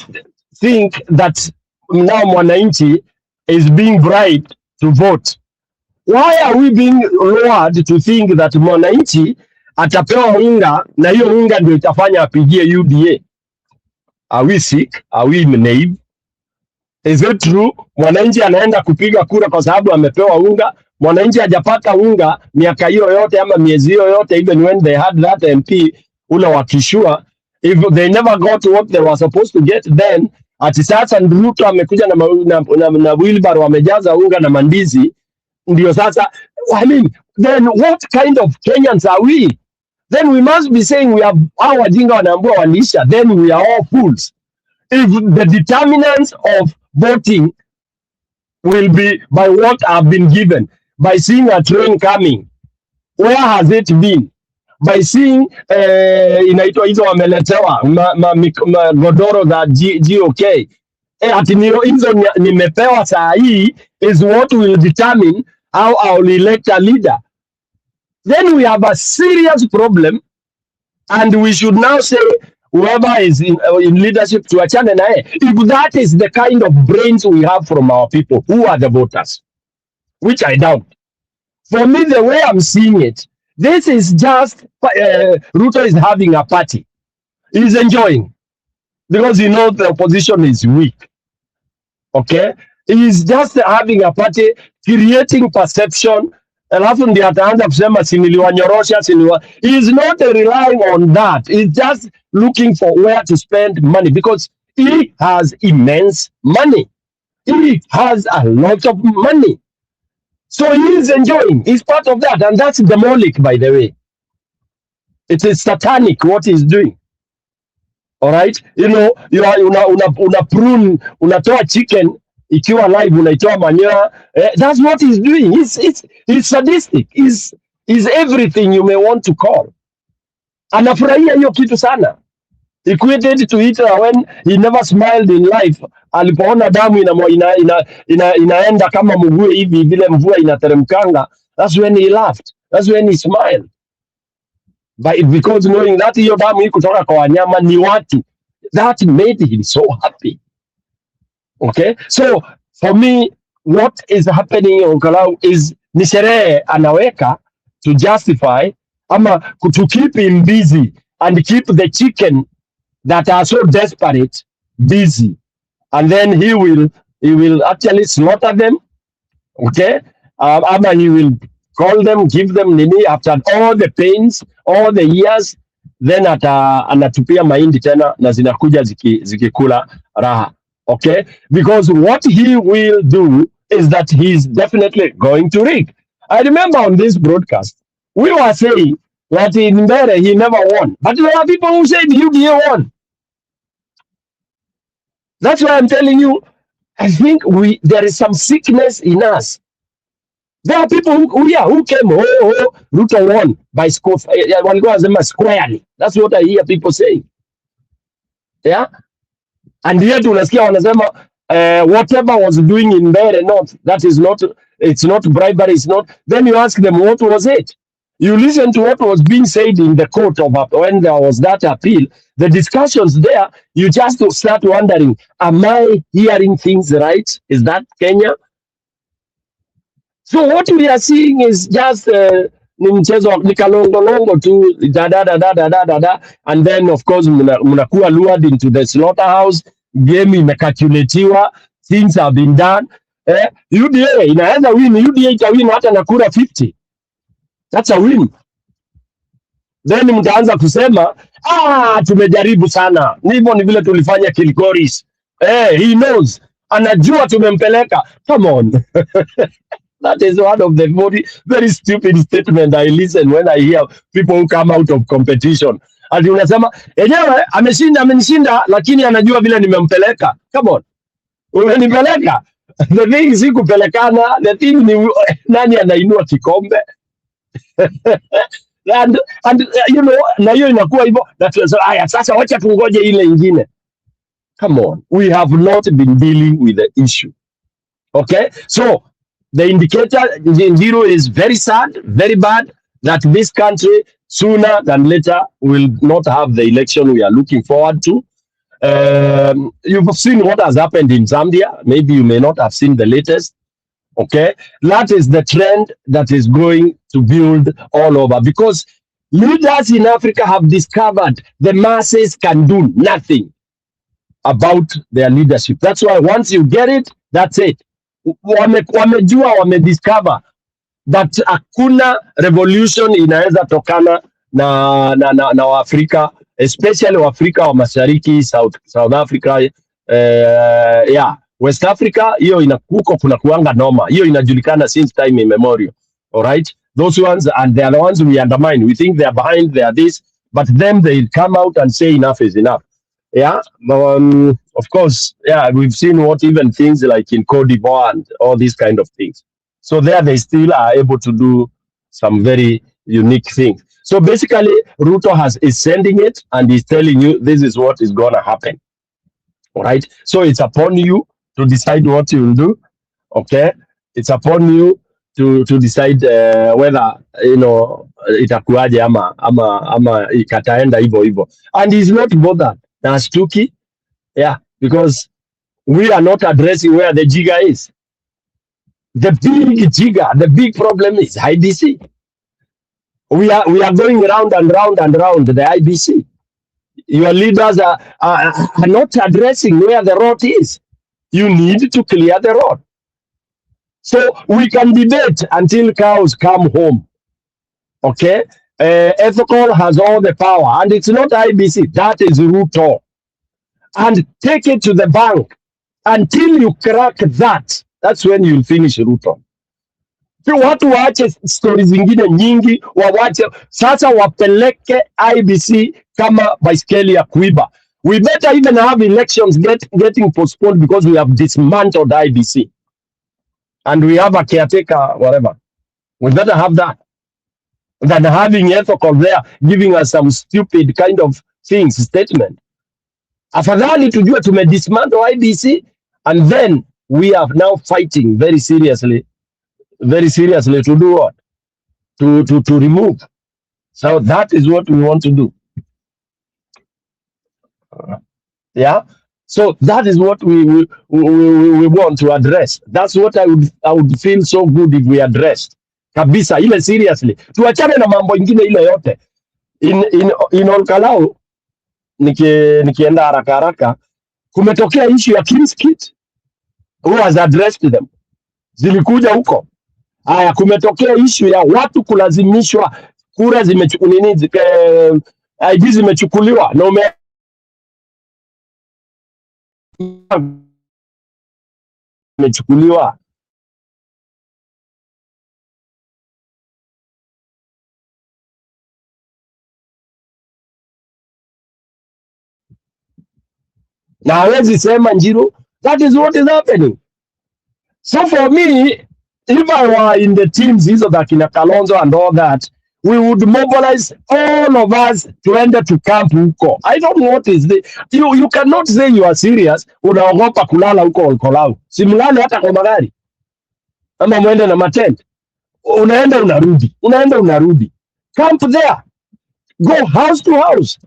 think that now Mwananchi is being bribed to vote? Why are we being lured to think that Mwananchi atapewa unga na hiyo unga ndio itafanya apigie UDA? Are we sick? Are we naive? Is it true? Mwananchi anaenda kupiga kura kwa sababu amepewa unga? Mwananchi hajapata unga miaka hiyo yote ama miezi hiyo yote, even when they had that MP ule wakishua. If they never got what they were supposed to get, then ati sasa Ruto amekuja na wheelbarrow wamejaza unga na mandizi, ndio sasa. I mean, then what kind of Kenyans are we? Then we must be saying we have our wajinga wanaambua walisha, then we are all fools. If the determinants of voting will be by what have been given, by seeing a train coming, where has it been? By seeing inaitwa hizo wameletewa godoro za GOK, ati hizo nimepewa saa hii is what will determine how I will elect a leader. Then we have a serious problem, and we should now say whoever is in leadership to achane nae. If that is the kind of brains we have from our people, who are the voters? Which I doubt. For me, the way I'm seeing it, this is just Ruto is having a party. He's enjoying because he knows the opposition is weak. Okay? He's just having a party, creating perception. Alafu ndiye ataanza kusema siniliwanyorosha siniwa. He is not relying on that. He's just looking for where to spend money because he has immense money. He has a lot of money. So he is enjoying. He's part of that. And that's demonic, by the way. It is satanic what he's doing. All right? You know, una prune, unatoa chicken, ikiwa live, unaitoa manyoya. That's what he's doing. He's sadistic. He's everything you may want to call. Anafurahia hiyo kitu sana. Equated to Hitler when he never smiled in life. Alipoona damu inaenda kama mvua hivi vile mvua inateremkanga. That's when he laughed. That's when he smiled. But because knowing that hiyo damu hii kutoka kwa wanyama ni watu, that made him so happy. Okay? So for me, what is happening in Kalau is ni sherehe anaweka to justify ama to keep him busy and keep the chicken that are so desperate busy, and then he will actually slaughter them. Okay, ama he will call them, give them nini after all the pains, all the years, then anatupia mahindi tena na zinakuja zikikula raha. Okay, because what he will do is that he's definitely going to rig. I remember on this broadcast we were saying that in Mbere he never won, but there are people who said UDA won. That's why I'm telling you, I think there is some sickness in us. There are people who came, Ruto won by squarely. That's what I hear people saying. Yeah? And yet unasikia wanasema whatever was doing in Mbere North, that is not, it's not bribery, it's not. Then you ask them, what was it? You listen to what was being said in the court of when there was that appeal, the discussions there, you just start wondering, am I hearing things right? Is that Kenya? So what we are seeing is just ni mchezo ni kalongolongo tu da, and then of course mnakuwa lured into the slaughterhouse. Game imekalculatiwa, things have been done. UDA inaweza win, UDA itawin hata na kura 50. That's a win. Then mtaanza kusema tumejaribu sana. Hivyo ni vile tulifanya Kilgoris. He knows. Anajua tumempeleka. Come on. That is one of the very stupid statement I listen when I hear people who come out of competition. Ati unasema enyewe amenishinda lakini anajua vile nimempeleka. Come on. Umenipeleka. The thing si kupelekana, the thing ni nani anainua kikombe. and you know, na hiyo inakuwa hivyo. Haya sasa wacha tungoje ile ingine. Come on. We have not been dealing with the issue. Okay? So the indicator zero is very sad, very bad, that this country sooner than later will not have the election we are looking forward to. You've seen what has happened in Zambia. Maybe you may not have seen the latest. Okay, that is the trend that is going to build all over, because leaders in Africa have discovered the masses can do nothing about their leadership. That's why once you get it, that's it. Wamediscover that hakuna revolution inaweza tokana na Waafrika, especially Waafrika wa Mashariki, South Africa, West Africa, hiyo inakuko kuna kuanga noma. Hiyo inajulikana since time immemorial. All right? Those ones, and they are the ones we undermine. We think they are behind, they are this, but then they come out and say enough is enough. Yeah, of course, yeah, we've seen what even things like in Cote d'Ivoire and all these kind of things. So there they still are able to do some very unique things. So basically, Ruto is sending it and he's telling you this is what is going to happen. All right? So it's upon you to decide what you will do. Okay? It's upon you to decide whether, you know, itakuaje ama ikataenda hivyo. And he's not bothered. That's tricky. Yeah, because we are not addressing where the jigger is. The big jigger, the big problem is IBC. We are going round and round and round the IBC. Your leaders are not addressing where the road is. You need to clear the road. So we can debate until cows come home. Okay? Ethical has all the power, and it's not IBC, that is Ruto. And take it to the bank until you crack that. That's when you'll finish Ruto. So watu waache stories zingine nyingi, wawache sasa wapeleke IBC kama baiskeli ya kuiba. We better even have elections getting postponed because we have dismantled IBC. And we have a caretaker, whatever. We better have that than having ethical there giving us some stupid kind of things, statement. Afadhali tujue tumedismantle IBC, and then we are now fighting very seriously to do what? To remove. So that is what we want to do. Yeah. So that is what we want to address. That's what I would feel so good if we addressed. Kabisa, ile seriously. Tuachane na mambo ingine ile yote. In Olkalau, nikienda haraka, kumetokea issue ya King's Kit. Who has addressed them? Zilikuja huko. Haya, kumetokea issue ya watu kulazimishwa kura ID zimechukuliwa na imechukuliwa. Na hawezi sema Njiru, that is what is happening. So for me, if I were in the teams, hizo za kina Kalonzo and all that, we would mobilize all of us to enter to camp huko. I don't know what is the... You cannot say you are serious, unaogopa kulala huko Olkalau. Simulale hata kwa magari. Ama mwende na matent. Unaenda unarudi. Camp there. Go house to house.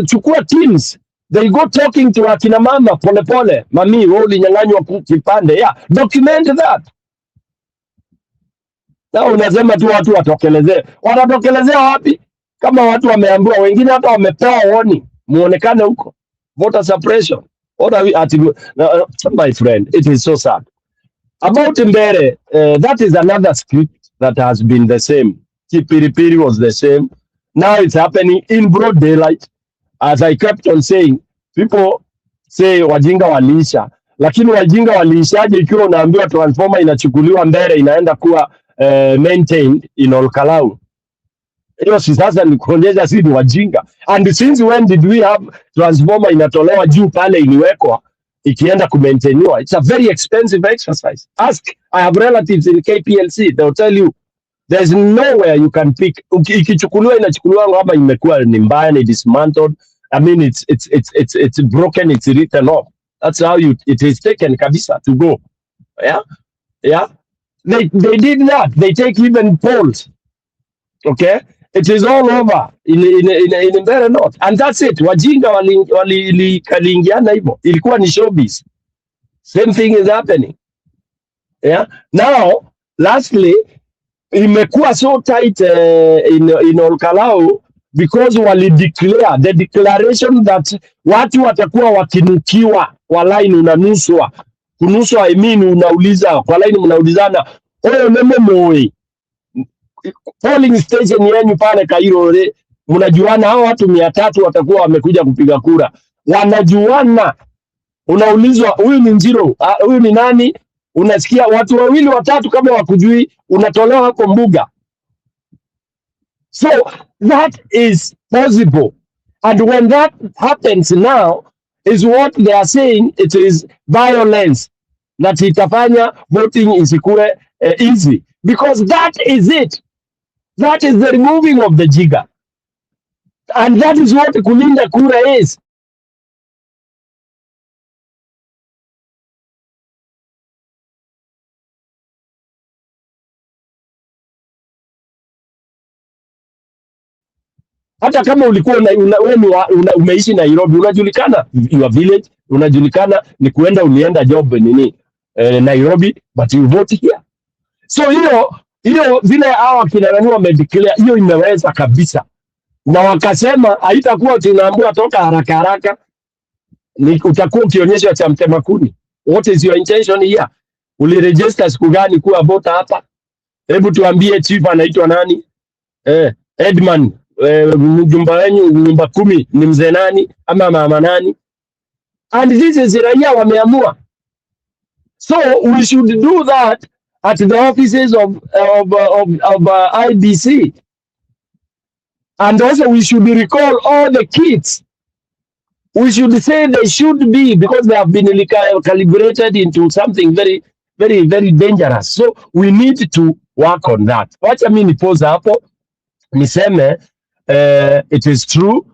Chukua teams. They go talking to akina mama pole. Mami, wewe ulinyang'anywa kipande. Yeah, document that. Na unasema tu watu watokelezee. Wanatokelezea wapi? Kama watu wameambiwa, wengine hata wamepewa warning, muonekane huko. Voter suppression. What are we at? My friend, it is so sad. About Mbere, that is another script that has been the same. Kipiripiri was the same. Now it's happening in broad daylight. As I kept on saying, people say wajinga waliisha, lakini wajinga waliishaje ikiwa unaambiwa transformer inachukuliwa Mbere inaenda kuwa maintained in Olkalau? Hiyo si sasa ni kuonyesha si ni wajinga. And since when did we have transformer inatolewa juu pale iliwekwa ikienda kumaintainiwa? It's a very expensive exercise. Ask, I have relatives in KPLC, they'll tell you there's nowhere you can pick. Ikichukuliwa inachukuliwa kama imekuwa ni mbaya, ni dismantled. I mean it's broken, it's written off. That's how it is taken kabisa to go. Yeah. They did that. They take even polls. Okay, it is all over in Mbere North, and that's it. Wajinga waliingiana hivyo, ilikuwa ni showbiz. Same thing is happening. Yeah. Now, lastly, imekuwa so tight in Olkalau because declare the declaration that watu watakuwa wakinukiwa kwa line, unanuswa kunuswa. I mean, unauliza kwa line, mnaulizana oyo meme moi polling station yenu pale Kairore, mnajuana hao watu 300 watakuwa wamekuja kupiga kura, wanajuana. Unaulizwa huyu ni Njiro, huyu ni nani? Unasikia watu 2 3 kama wakujui, unatolewa hapo mbuga. So that is possible, and when that happens now is what they are saying, it is violence that itafanya voting isikue easy, because that is it. That is the removing of the jiga. And that is what kulinda kura is. Hata kama ulikuwa umeishi Nairobi, unajulikana your village, unajulikana ni kuenda ulienda job nini Nairobi, but you vote here. So hiyo vile hawa kina nani wamedeclare, hiyo imeweza kabisa, na wakasema haitakuwa tunaambiwa toka haraka haraka, ni utakuwa ukionyesha cha mtema kuni. What is your intention here? Uliregister siku gani kuwa voter hapa? Hebu tuambie chief anaitwa nani? Edman, mjumba wenyu nyumba 10 ni mzee nani ama mama nani? And this is raia wameamua. So we should do that at the offices of IBC. And also we should recall all the kids. We should say they should be, because they have been calibrated into something very, very, very dangerous. So we need to work on that. Wacha mimi nipose hapo niseme, it is true,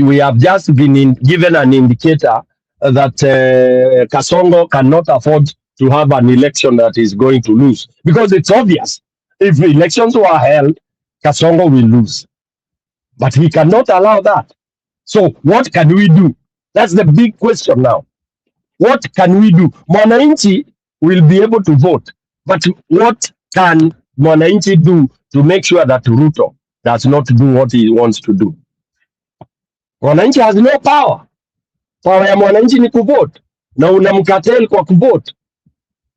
we have just been given an indicator that Kasongo cannot afford to have an election that is going to lose, because it's obvious if elections were held, Kasongo will lose, but he cannot allow that. So what can we do? That's the big question now. What can we do? Mwananchi will be able to vote, but what can Mwananchi do to make sure that Ruto does not do what he wants to do? Mwananchi has no power. Power ya mwananchi ni kuvote, na unamkatel kwa kuvote.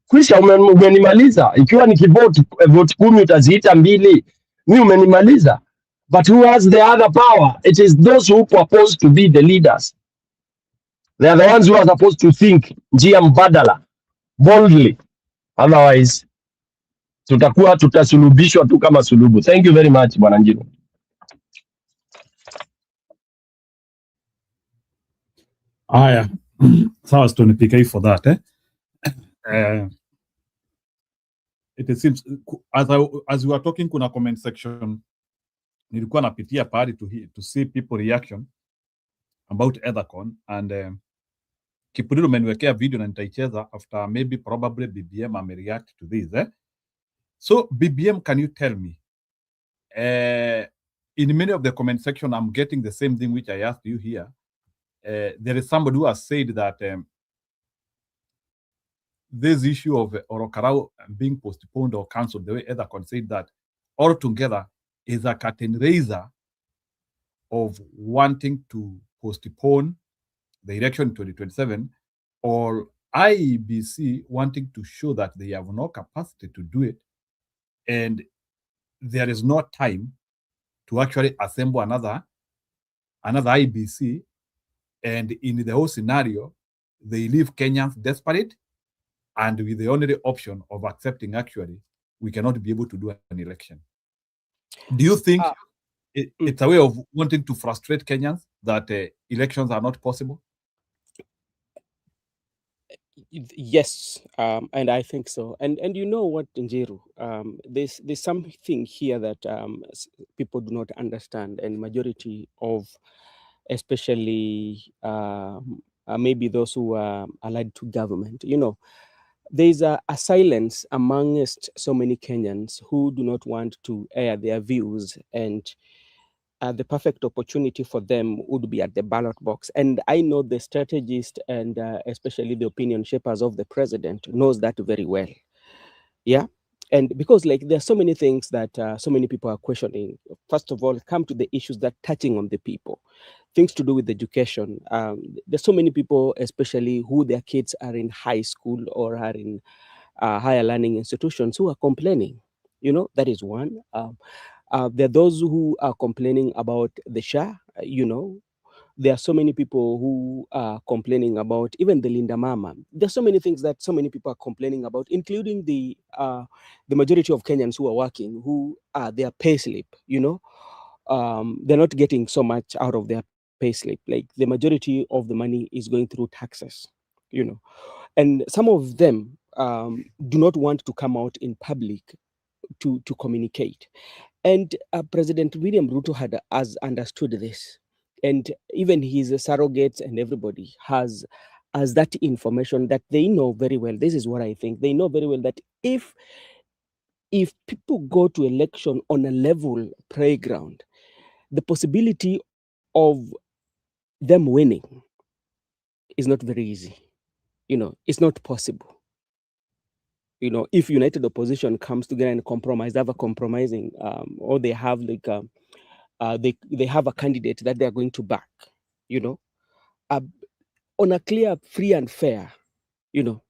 Kisha umenimaliza. Ikiwa nikivote vote 10 utaziita 2, mimi umenimaliza. But who has the other power? It is those who propose to be the leaders. They are the ones who are supposed to think njia mbadala boldly. Otherwise tutasulubishwa tu kama sulubu. Thank you very much, Bwana Njiro. Aya, sawa, Stone PK for that. It seems as we were talking, kuna comment section nilikuwa napitia pahali to see people reaction about Ethercon, and Kipuriro umeniwekea video na nitaicheza after maybe probably BBM react to this. So BBM, can you tell me, in many of the comment section I'm getting the same thing which I asked you here. There is somebody who has said that this issue of Orokarao being postponed or cancelled, the way Ethercon said that, altogether is a curtain raiser of wanting to postpone the election in 2027, or IEBC wanting to show that they have no capacity to do it, and there is no time to actually assemble another IEBC, and in the whole scenario, they leave Kenyans desperate, and with the only option of accepting actually, we cannot be able to do an election. Do you think it's a way of wanting to frustrate Kenyans that elections are not possible? Yes, and I think so. And you know what, Njiru, there's something here that people do not understand, and majority of, especially maybe those who are allied to government, you know, there's a silence amongst so many Kenyans who do not want to air their views, and the perfect opportunity for them would be at the ballot box. And I know the strategist and especially the opinion shapers of the president knows that very well. Yeah. And because like there are so many things that so many people are questioning. First of all, come to the issues that touching on the people, things to do with education. There's so many people, especially who their kids are in high school or are in higher learning institutions, who are complaining. You know, that is one. There are those who are complaining about the SHA. You know, there are so many people who are complaining about even the Linda Mama. There's so many things that so many people are complaining about, including the majority of Kenyans who are working, who are their pay slip. You know, they're not getting so much out of their pay slip. Like the majority of the money is going through taxes. You know, and some of them do not want to come out in public to communicate. And President William Ruto has understood this. And even his surrogates and everybody has that information that they know very well. This is what I think. They know very well that if people go to election on a level playground, the possibility of them winning is not very easy. You know, it's not possible. You know, if united opposition comes together and compromise, they have a compromising, or they have like they have a candidate that they are going to back, you know, on a clear, free and fair, you know,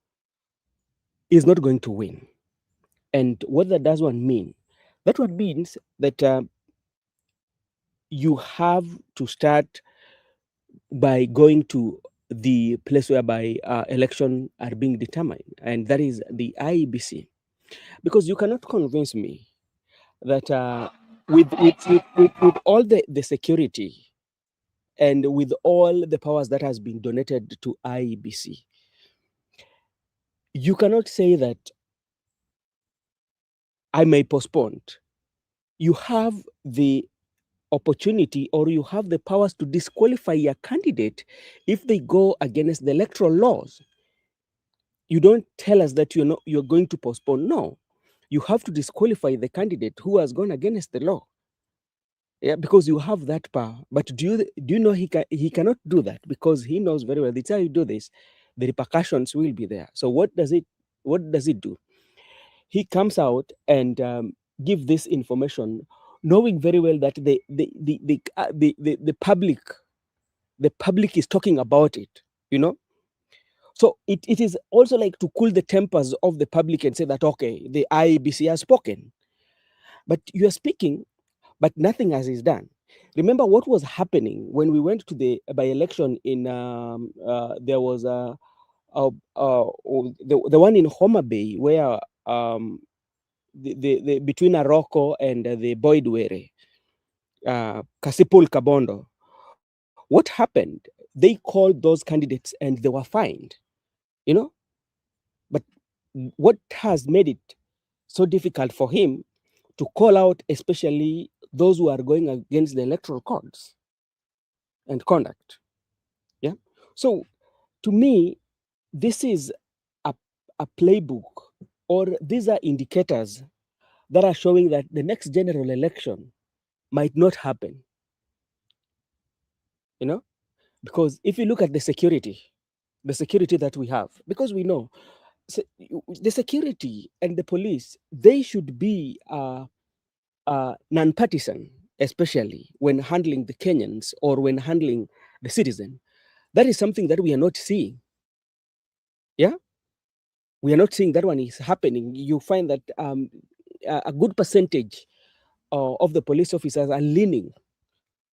is not going to win. And what that does one mean? That one means that you have to start by going to the place whereby election are being determined, and that is the IEBC. Because you cannot convince me that with all the security and with all the powers that has been donated to IEBC, you cannot say that I may postpone. You have the opportunity or you have the powers to disqualify your candidate if they go against the electoral laws. You don't tell us that you're going to postpone. No, you have to disqualify the candidate who has gone against the law. Yeah, because you have that power. But do you know he cannot do that, because he knows very well the time you do this, the repercussions will be there. So what does it do? He comes out and give this information, knowing very well that the public is talking about it, you know. So it is also like to cool the tempers of the public and say that, okay, the IEBC has spoken, but you are speaking, but nothing has is done. Remember what was happening when we went to the by-election in there was the one in Homa Bay where the between Aroko and the Boydwere, Kasipul Kabondo. What happened? They called those candidates and they were fined, you know. But what has made it so difficult for him to call out, especially those who are going against the electoral codes and conduct? Yeah. So to me, this is a playbook, or these are indicators that are showing that the next general election might not happen. You know, because if you look at the security that we have, because we know the security and the police, they should be non-partisan, especially when handling the Kenyans or when handling the citizen. That is something that we are not seeing. Yeah, we are not seeing that one is happening. You find that a good percentage of the police officers are leaning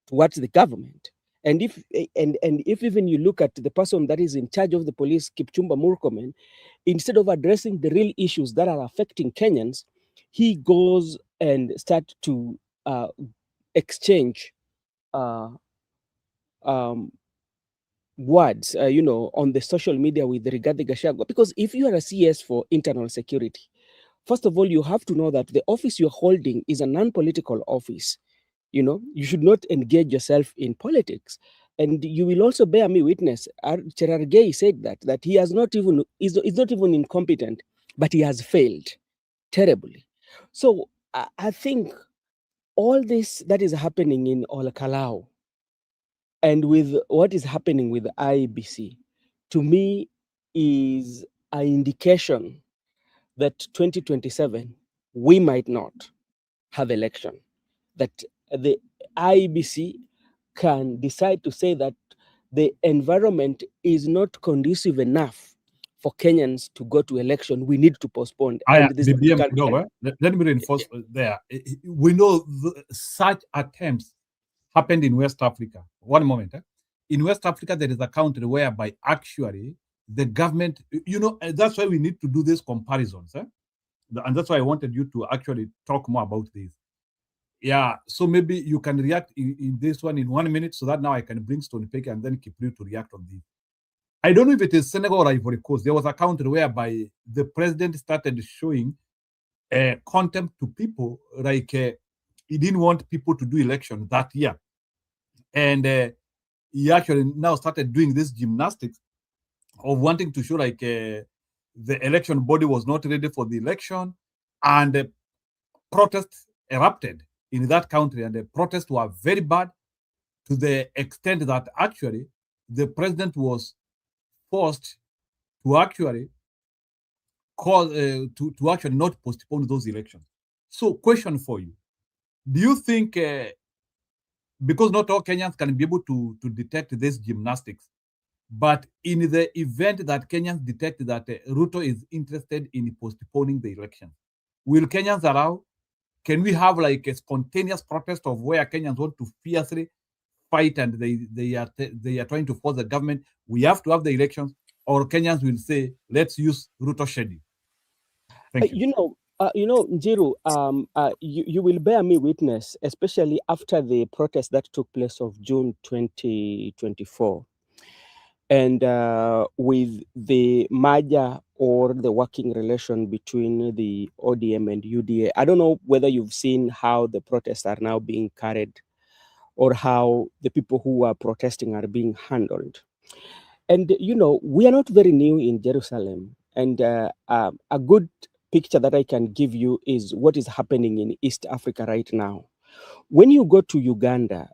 towards the government. And if even you look at the person that is in charge of the police, Kipchumba Murkomen, instead of addressing the real issues that are affecting Kenyans, he goes and start to exchange words, on the social media with Rigathi Gachagua. Because if you are a CS for internal security, first of all, you have to know that the office you're holding is a non-political office. You should not engage yourself in politics. And you will also bear me witness. Cherargei said that he has not even is not even incompetent, but he has failed terribly. So I think all this that is happening in Olakalau and with what is happening with the IEBC, to me, is an indication that 2027 we might not have election. That the IEBC can decide to say that the environment is not conducive enough for Kenyans to go to election. We need to postpone. And this BBM Kidogo, let me reinforce there. We know such attempts happened in West Africa. One moment. In West Africa, there is a country whereby actually the government, that's why we need to do these comparisons. And that's why I wanted you to actually talk more about this. Yeah, so maybe you can react in this one in 1 minute so that now I can bring Stone Peke and then Kipru to react on this. I don't know if it is Senegal or Ivory Coast. There was a country whereby the president started showing contempt to people, like he didn't want people to do election that year. And he actually now started doing this gymnastics of wanting to show like the election body was not ready for the election, and protests erupted in that country, and the protests were very bad to the extent that actually the president was forced to actually call to actually not postpone those elections. So, question for you: do you think, because not all Kenyans can be able to detect this gymnastics, but in the event that Kenyans detect that Ruto is interested in postponing the election, will Kenyans allow? Can we have like a spontaneous protest of where Kenyans want to fiercely fight and they are trying to force the government? We have to have the elections, or Kenyans will say, let's use Ruto schedule. Thank you. Njiru, you will bear me witness, especially after the protest that took place of June 2024. And with the merger or the working relation between the ODM and UDA, I don't know whether you've seen how the protests are now being carried or how the people who are protesting are being handled. And, we are not very new in Jerusalem. And a good picture that I can give you is what is happening in East Africa right now. When you go to Uganda,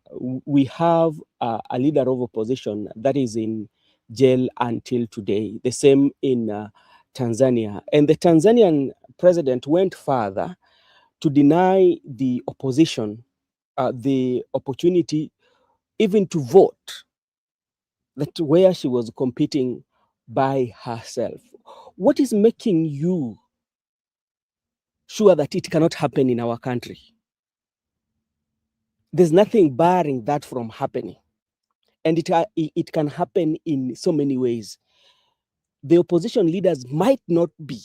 we have a leader of opposition that is in jail until today. The same in Tanzania. And the Tanzanian president went further to deny the opposition the opportunity even to vote, that where she was competing by herself. What is making you sure that it cannot happen in our country? There's nothing barring that from happening. And it can happen in so many ways. The opposition leaders might not be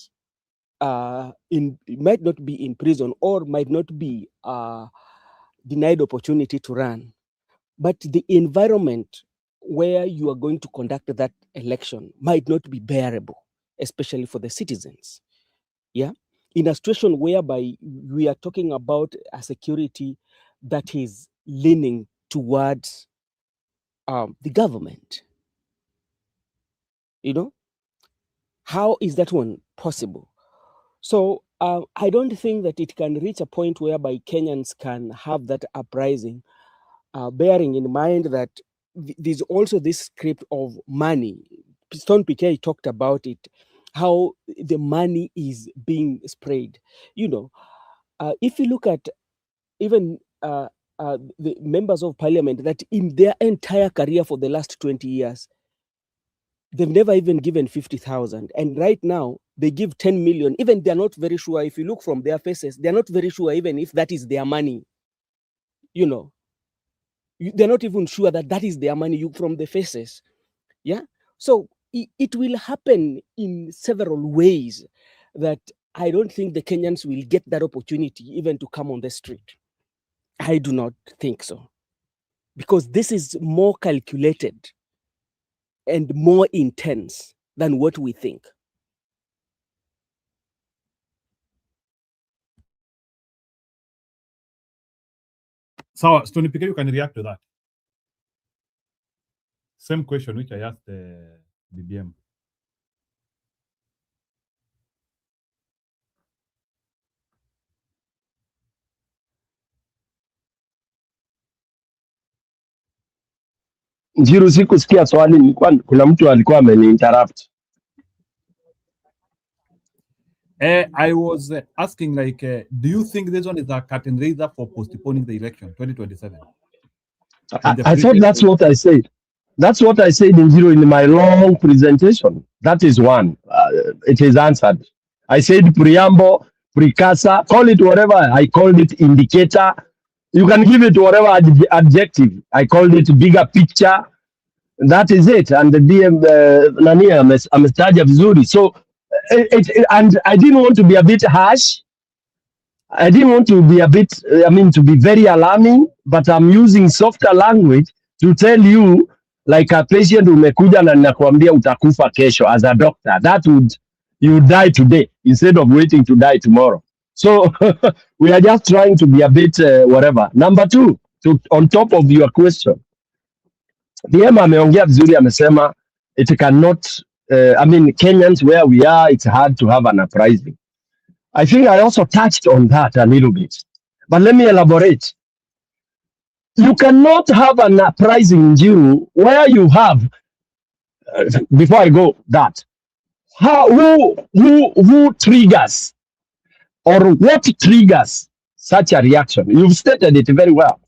in prison or might not be denied opportunity to run, but the environment where you are going to conduct that election might not be bearable, especially for the citizens. Yeah, in a situation whereby we are talking about a security that is leaning towards the government. How is that one possible? So I don't think that it can reach a point whereby Kenyans can have that uprising, bearing in mind that there's also this script of money. Stone PK talked about it, how the money is being sprayed. If you look at even the members of parliament that in their entire career for the last 20 years, they've never even given 50,000. And right now they give 10 million. Even they're not very sure. If you look from their faces, they're not very sure even if that is their money. You know, they're not even sure that that is their money from the faces. Yeah. So it will happen in several ways that I don't think the Kenyans will get that opportunity even to come on the street. I do not think so. Because this is more calculated and more intense than what we think. So, Stony PK, you can react to that. Same question which I asked BBM. Njiru, sikusikia swali, kuna mtu alikuwa ameni-interrupt. I was asking, like, do you think this one is a curtain raiser for postponing the election 2027? I thought that's what I said. That's what I said in my long presentation. That is one. It is answered. I said preamble, precursor, call it whatever. I called it indicator. You can give it whatever adjective. I called it bigger picture. That is it. And the DM nani amestaja vizuri. So and I didn't want to be a bit harsh. I didn't want to be a bit, to be very alarming, but I'm using softer language to tell you, like a patient umekuja na nakwambia utakufa kesho as a doctor. That would, you would die today instead of waiting to die tomorrow. So we are just trying to be a bit whatever. Number two, on top of your question, DM ameongea vizuri, amesema it cannot, Kenyans where we are, it's hard to have an uprising. I think I also touched on that a little bit, but let me elaborate. You cannot have an uprising in Jiru where you have, before I go that, who triggers or what triggers such a reaction? You've stated it very well,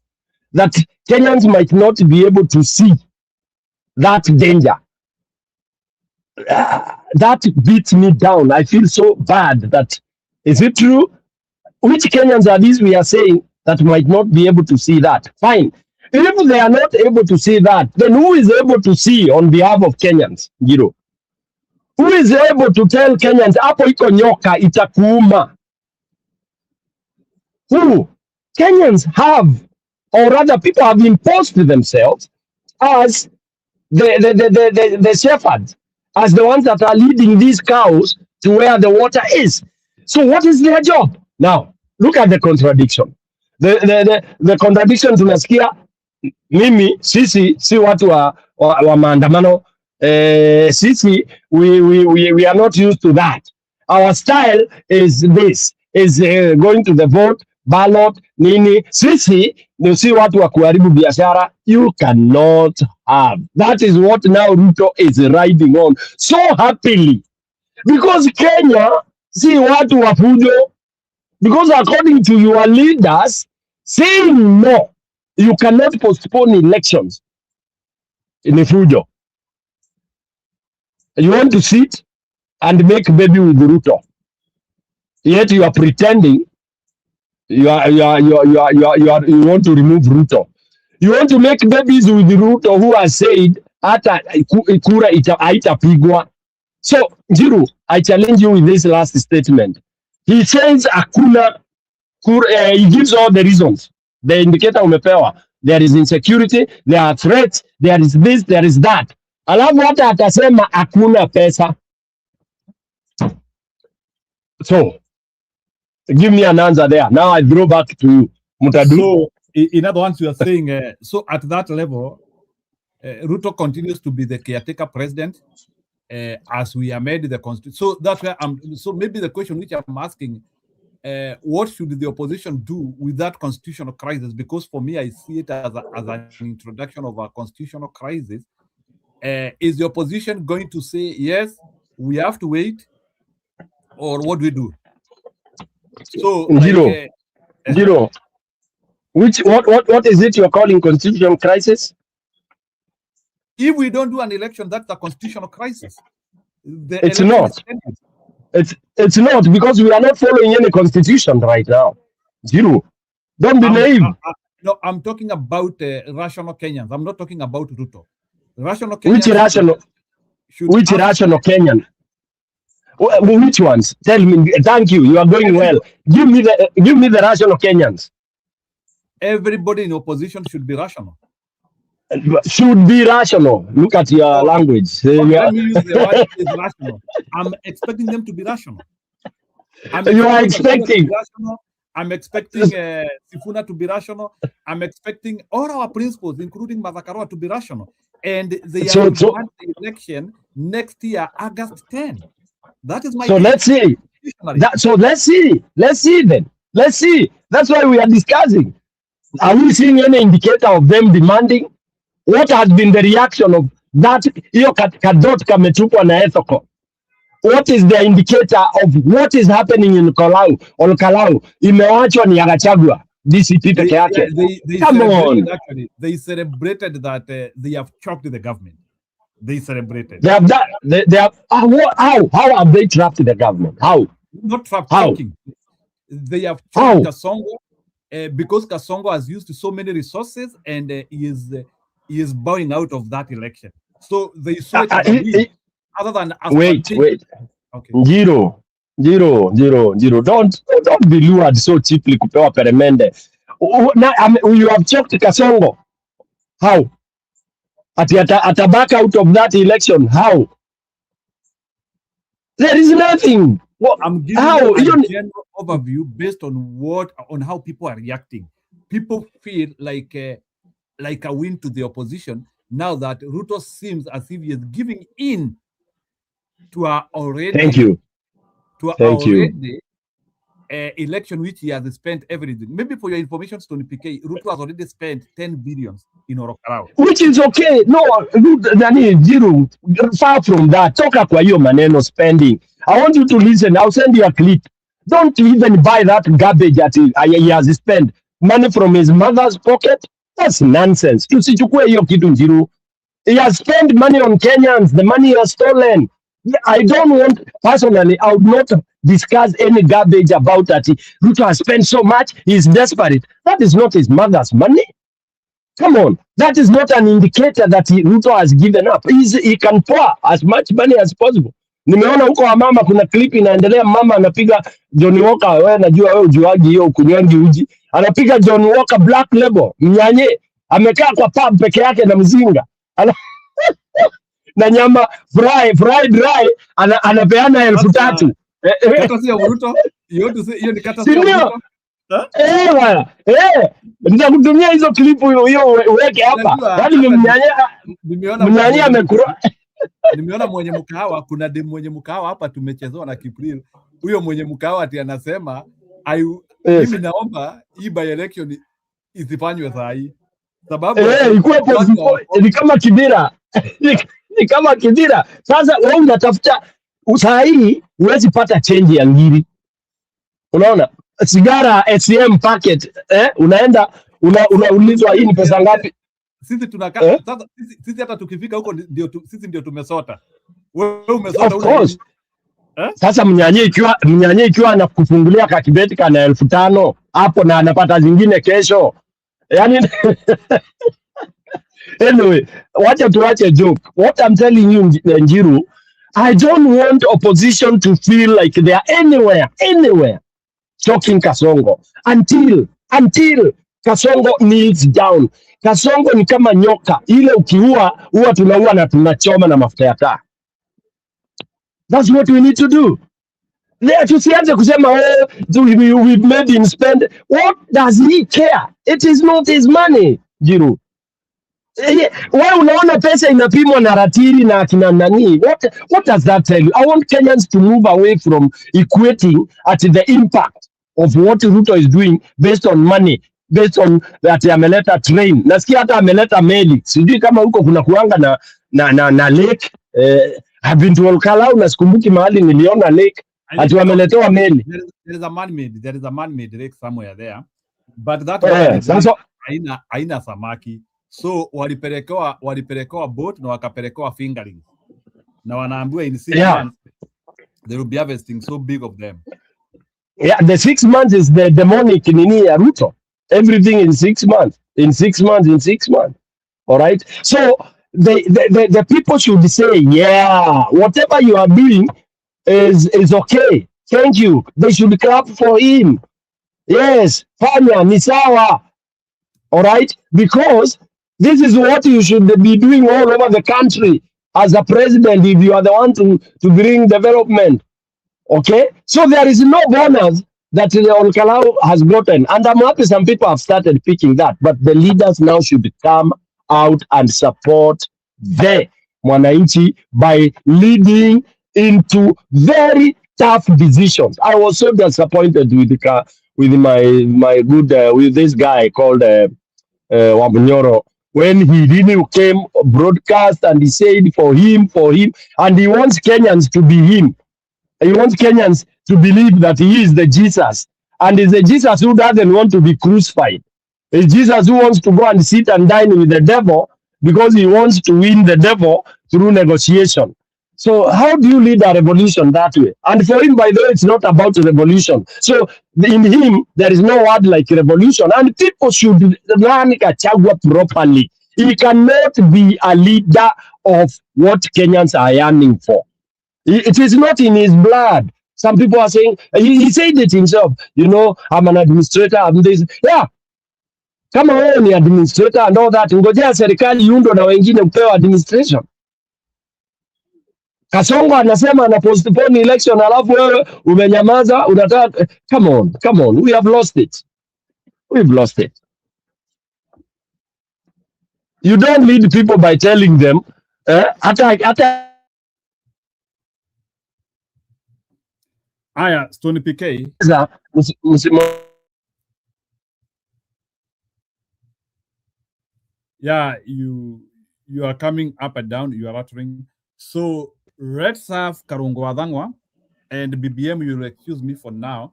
that Kenyans might not be able to see that danger. That beats me down. I feel so bad that, is it true? Which Kenyans are these we are saying that might not be able to see that? Fine. If they are not able to see that, then who is able to see on behalf of Kenyans? Giro. Who is able to tell Kenyans, hapo iko nyoka itakuuma? Who? Kenyans have, or rather people have imposed themselves as the shepherds, as the ones that are leading these cows to where the water is. So what is their job? Now, look at the contradiction. The contradiction tunasikia, mimi, sisi, si watu wa maandamano, sisi, we are not used to that. Our style is this, is going to the vote, ballot, nini. Sisi, ni si watu wa kuharibu biashara. You cannot have. That is what now Ruto is riding on so happily. Because Kenya, si watu wa fujo. Because according to your leaders, saying no, you cannot postpone elections in a fujo. You want to sit and make baby with Ruto. Yet you are pretending you want to remove Ruto. You want to make babies with Ruto who has said hata kura haitapigwa. So Jiru, I challenge you with this last statement. He says hakuna kura, he gives all the reasons. The indicator umepewa. There is insecurity, there are threats, there is this, there is that. Alafu hata atasema hakuna pesa. So give me an answer there. Now I throw back to you, Mutadu. So, in other words, you are saying, so at that level, Ruto continues to be the caretaker president as we amend the constitution. So that's where so maybe the question which I'm asking, what should the opposition do with that constitutional crisis? Because for me, I see it as an introduction of a constitutional crisis. Is the opposition going to say, yes, we have to wait, or what do we do? So, Giro, what is it you're calling constitutional crisis? If we don't do an election, that's a constitutional crisis. The It's election not. is ended. It's not, because we are not following any constitution right now. Zero. Don't be naive. No, I'm talking about rational Kenyans. I'm not talking about Ruto. Rational Which Kenyans rational? Which ask- rational Kenyan? Which ones? Tell me. Thank you. You are going well. Give me the rational Kenyans. Everybody in opposition should be rational. Should be rational. Look at your language. Let me use the word is rational. I'm expecting them to be rational. You are expecting. I'm expecting Sifuna to be rational. I'm expecting all our principals, including Mazakaroa, to be rational. And they are to want the election next year, August 10. That is my. So let's see. Let's see then. Let's see. That's why we are discussing. Are we seeing any indicator of them demanding? What has been the reaction of that? Kadot kametupwa na Ethoko. What is the indicator of what is happening in Kalau? On Kalau, imewachwa ni Gachagua, DCP peke yake. Come on. Actually, they celebrated that they have choked the government. They celebrated. They have that. They have. How have they trapped the government? How? Not trapped. How? Choking. They have choked Kasongo because Kasongo has used so many resources and he is bowing out of that election. So they saw it as a win. Other than wait. Okay. Zero. Don't be lured so cheaply kupewa peremende. You have choked Kasongo. How? At back out of that election. How? There is nothing. I'm giving you a general overview based on how people are reacting. People feel like a win to the opposition now that Ruto seems as if he is giving in to our already. Thank you. Election which he has spent everything. Maybe for your information, Stony PK, Ruto has already spent 10 billion in Orokarao. Which is okay. No, Zero, far from that. Toka kwa hiyo maneno spending. I want you to listen. I'll send you a clip. Don't even buy that garbage that he has spent money from his mother's pocket. That's nonsense. Tusichukue hiyo kitu Zero. He has spent money on Kenyans. The money he has stolen. I don't want, personally, I would not discuss any garbage about that. Ruto has spent so much, he's desperate. That is not his mother's money. Come on. That is not an indicator that Ruto has given up. He can pour as much money as possible. Nimeona huko wa mama kuna clip inaendelea, mama anapiga John Walker, wewe najua wewe ujuaji hiyo kunywangi uji. Anapiga John Walker Black Label, mnyanye, amekaa kwa pub peke yake na mzinga. Na nyama fried dry anapeana 3,000. Kata si ya Ruto? Hiyo ni kata si ya Ruto? Bwana. Nitakutumia hizo clip hiyo uweke hapa. Yaani mnyanya amekura. Nimeona mwenye mkahawa, kuna dem mwenye mkahawa hapa tumechezewa na Kipril. Huyo mwenye mkahawa ati anasema mimi naomba hii by-election isifanywe saa hii. Sababu ni kama kibira. Ni kama kibira. Sasa wewe unatafuta saa hii huwezi pata change ya ngiri. Unaona? Sigara SCM packet unaenda unaulizwa hii ni pesa ngapi? Sisi tunakaa sasa sisi hata tukifika huko sisi ndio tumesota. Wewe umesota of course. Sasa mnyanye ikiwa anakufungulia kakibeti kana 5,000 hapo na anapata zingine kesho. Yaani anyway, wacha tuache joke. What I'm telling you, Njiru, I don't want opposition to feel like they are anywhere choking Kasongo until Kasongo kneels down. Kasongo ni kama nyoka ile, ukiua huwa tunaua na tunachoma na mafuta ya taa. That's what we need to do. Tusianze kusema we've made him spend. What does he care? It is not his money, Jiru. Wewe unaona pesa inapimwa na ratiri na akina nani? What does that tell you? I want Kenyans to move away from equating at the impact of what Ruto is doing based on money, based on that ameleta train. Nasikia hata ameleta meli. Sijui kama huko kuna kuanga na lake. I've been to Olkalau na sikumbuki mahali niliona lake. Ati wameletewa meli. There is a man-made lake somewhere there. But that haina samaki. So walipelekewa boat na wakapelekewa fingerling. Na wanaambiwa in 6 months they will be harvesting so big of them. Yeah, the 6 months is the demonic nini ya Ruto. Everything in 6 months. In 6 months, in 6 months. All right. So the people should say, yeah, whatever you are doing is okay. Thank you. They should clap for him. Yes, fanya ni sawa. All right, because this is what you should be doing all over the country as a president if you are the one to bring development. Okay, so there is no bonus that the Olkalau has gotten, and I'm happy some people have started picking that, but the leaders now should come out and support the Mwananchi by leading into very tough decisions. I was so disappointed with my good with this guy called Wamunyoro when he really came broadcast and he said for him, and he wants Kenyans to be him. He wants Kenyans to believe that he is the Jesus, and is the Jesus who doesn't want to be crucified. It's Jesus who wants to go and sit and dine with the devil because he wants to win the devil through negotiation. So how do you lead a revolution that way? And for him, by the way, it's not about revolution. So in him, there is no word like revolution. And people should learn Gachagua properly. He cannot be a leader of what Kenyans are yearning for. It is not in his blood. Some people are saying, he said it himself, you know, I'm an administrator, I'm this. Yeah. Kama wewe ni administrator and all that, ngojea serikali yundo na wengine upewa administration. Kasongo anasema ana postpone election alafu wewe umenyamaza unataka come on, we have lost it. We've lost it. You don't lead people by telling them Aya, Stony PK. Yeah, you are coming up and down, you are uttering. So let's have Karungo Wadhangwa and BBM, you'll excuse me for now.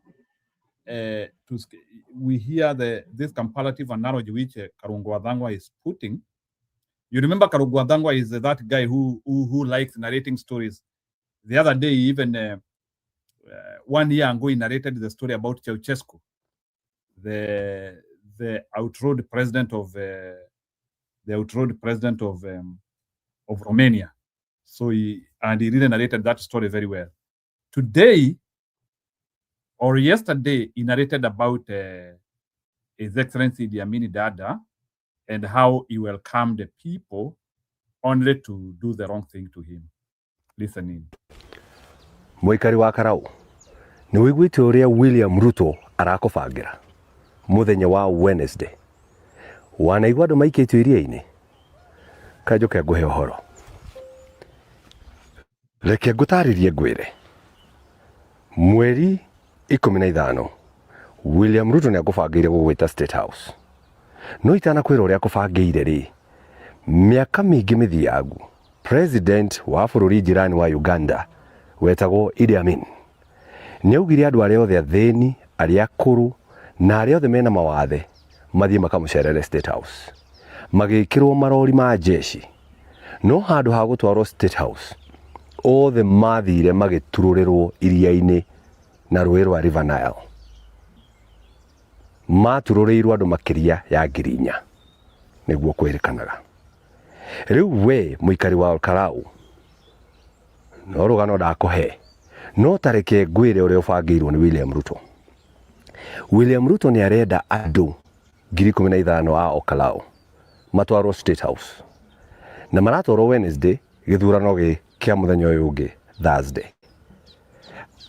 We hear this comparative analogy which Karungo Wadhangwa is putting. You remember Karungo Wadhangwa is that guy who likes narrating stories. The other day, even 1 year ago, he narrated the story about Ceausescu, the outrode president of Romania. So he really narrated that story very well. Today or yesterday, he narrated about His Excellency Idi Amin Dada and how he welcomed the people only to do the wrong thing to him. Listen in. Muikari wa Karau, ni wiguite uria William Ruto arakobangira muthenya wa Wednesday. Wanaigua andu maikitio iria-ini. Kajoke nguhe uhoro. Reke ngutaririe ngwire. Mweri 15 William Ruto ni akubangire gugwita State House. No itana kwira uria akubangire ri. Miaka mingi mithiangu. President wa bururi jirani wa Uganda wetagwo Idi Amin ni augire andu aria othe athini, aria akuru na aria othe mena mawathe mathie makamucerere State House. Magikirwo marori ma jeshi. No handu ha gutwarwo State House. Othe mathire magitururirwo iria-ini na rũĩ rwa River Nile. Matururirwo andu makiria ya 4,000 niguo kwirikanaga. Riu we muikari wa Karau no rugano ndakuhe no tareke ngwire uria ubangirwo ni William Ruto. William Ruto ni arenda andu 15,000 a Okalau matwarwo State House na maratwarwo Wednesday githurano gi kia muthenya uyu ungi Thursday.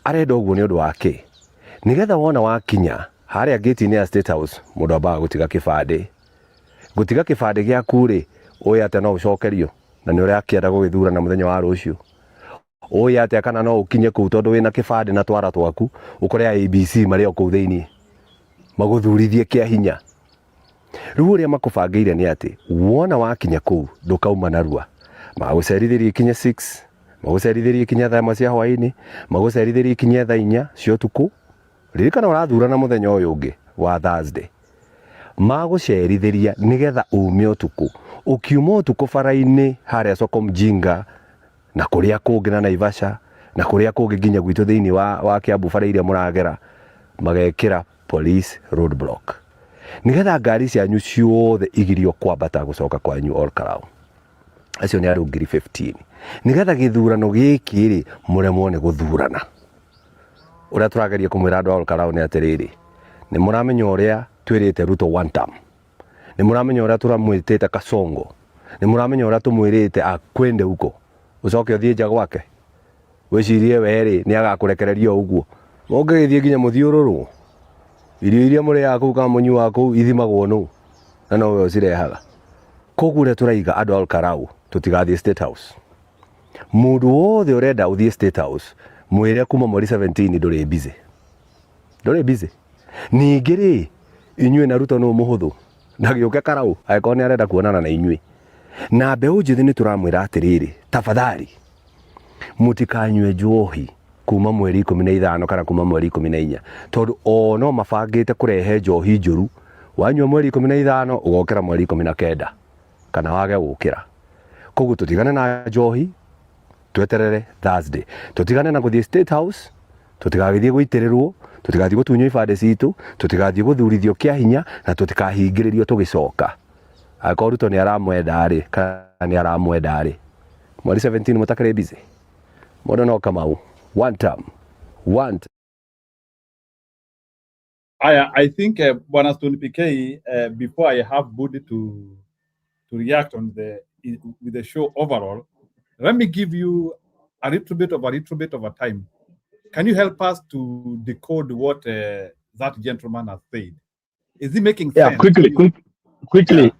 Arenda uguo ni undu wake nigetha wona wakinya haria gate-ini ya State House mundu ambaga gutiga kibande giaku ri oya ate no ucokerio na ni uria akienda gugithurana muthenya wa rucio. Oya ate kana no ukinye ku tondu wina kibande na twara twaku ukore ABC mari o ku thiini maguthurithie kia hinya. Riu uria makubangire ni ati wona wakinya ku ndukauma narua magucerithirie ikinye 6 magucerithirie ikinye 3 cia hwaini magucerithirie ikinye 4 cia utuku ririkana urathurana muthenya uyu ungi wa Thursday. magucerithiria nigetha ume utuku ukiuma utuku bara-ini haria soko mjinga na kuria kungi na Naivasha na kuria kungi nginya gwitu thiini wa Kiambu bara iria muragera magekira police roadblock nigetha ngari cianyu ciothe igirio kwambata gucoka kwanyu all Kalau. Acio ni andu 15 nigetha githurano giki ri muremwo ni guthurana. Uria turageria kumwira andu all Kalau ni atiriri ni muramenya uria twirite Ruto one term, ni muramenya uria turamwitite Kasongo, ni muramenya uria tumwirite akwende huko ucoke uthie nja gwake wicirie weri ni agakurekereria uguo mongegithie nginya muthiururu irio iria muri yaku ka munyu waku ithimagwo nu na no we ucirehaga kogure turaiga andu all Kalau tutigathie State House. Mundu wothe urenda uthie State House mwire kuma mweri 17 nduri busy ningiri inyue na Ruto no muhuthu na giuke Kalau aiko ni arenda kuonana na inyue na mbeu njithi ni turamwira atiriri tafadhali mutikanywe njohi kuma mweri 15 kana kuma mweri 14 tondu no mabangite kurehe njohi njuru wanywa mweri 15 ugokera mweri 19 kana wage gukira koguo tutigane na njohi tweterere Thursday tutigane na guthie State House tutigagithie guitirirwo tutigathie gutunywo ibande citu tutigathie guthurithio kia hinya na tutikahingiririo tugicoka ako Ruto ni aramwenda ri kana ni aramwenda ri mweri 17 mutakare busy modo no Kamau one term. I think Bwana Stone PK, before I have Budi to react on with the show overall, let me give you a little bit of a time. Can you help us to decode what that gentleman has said? Is he making sense? Quickly.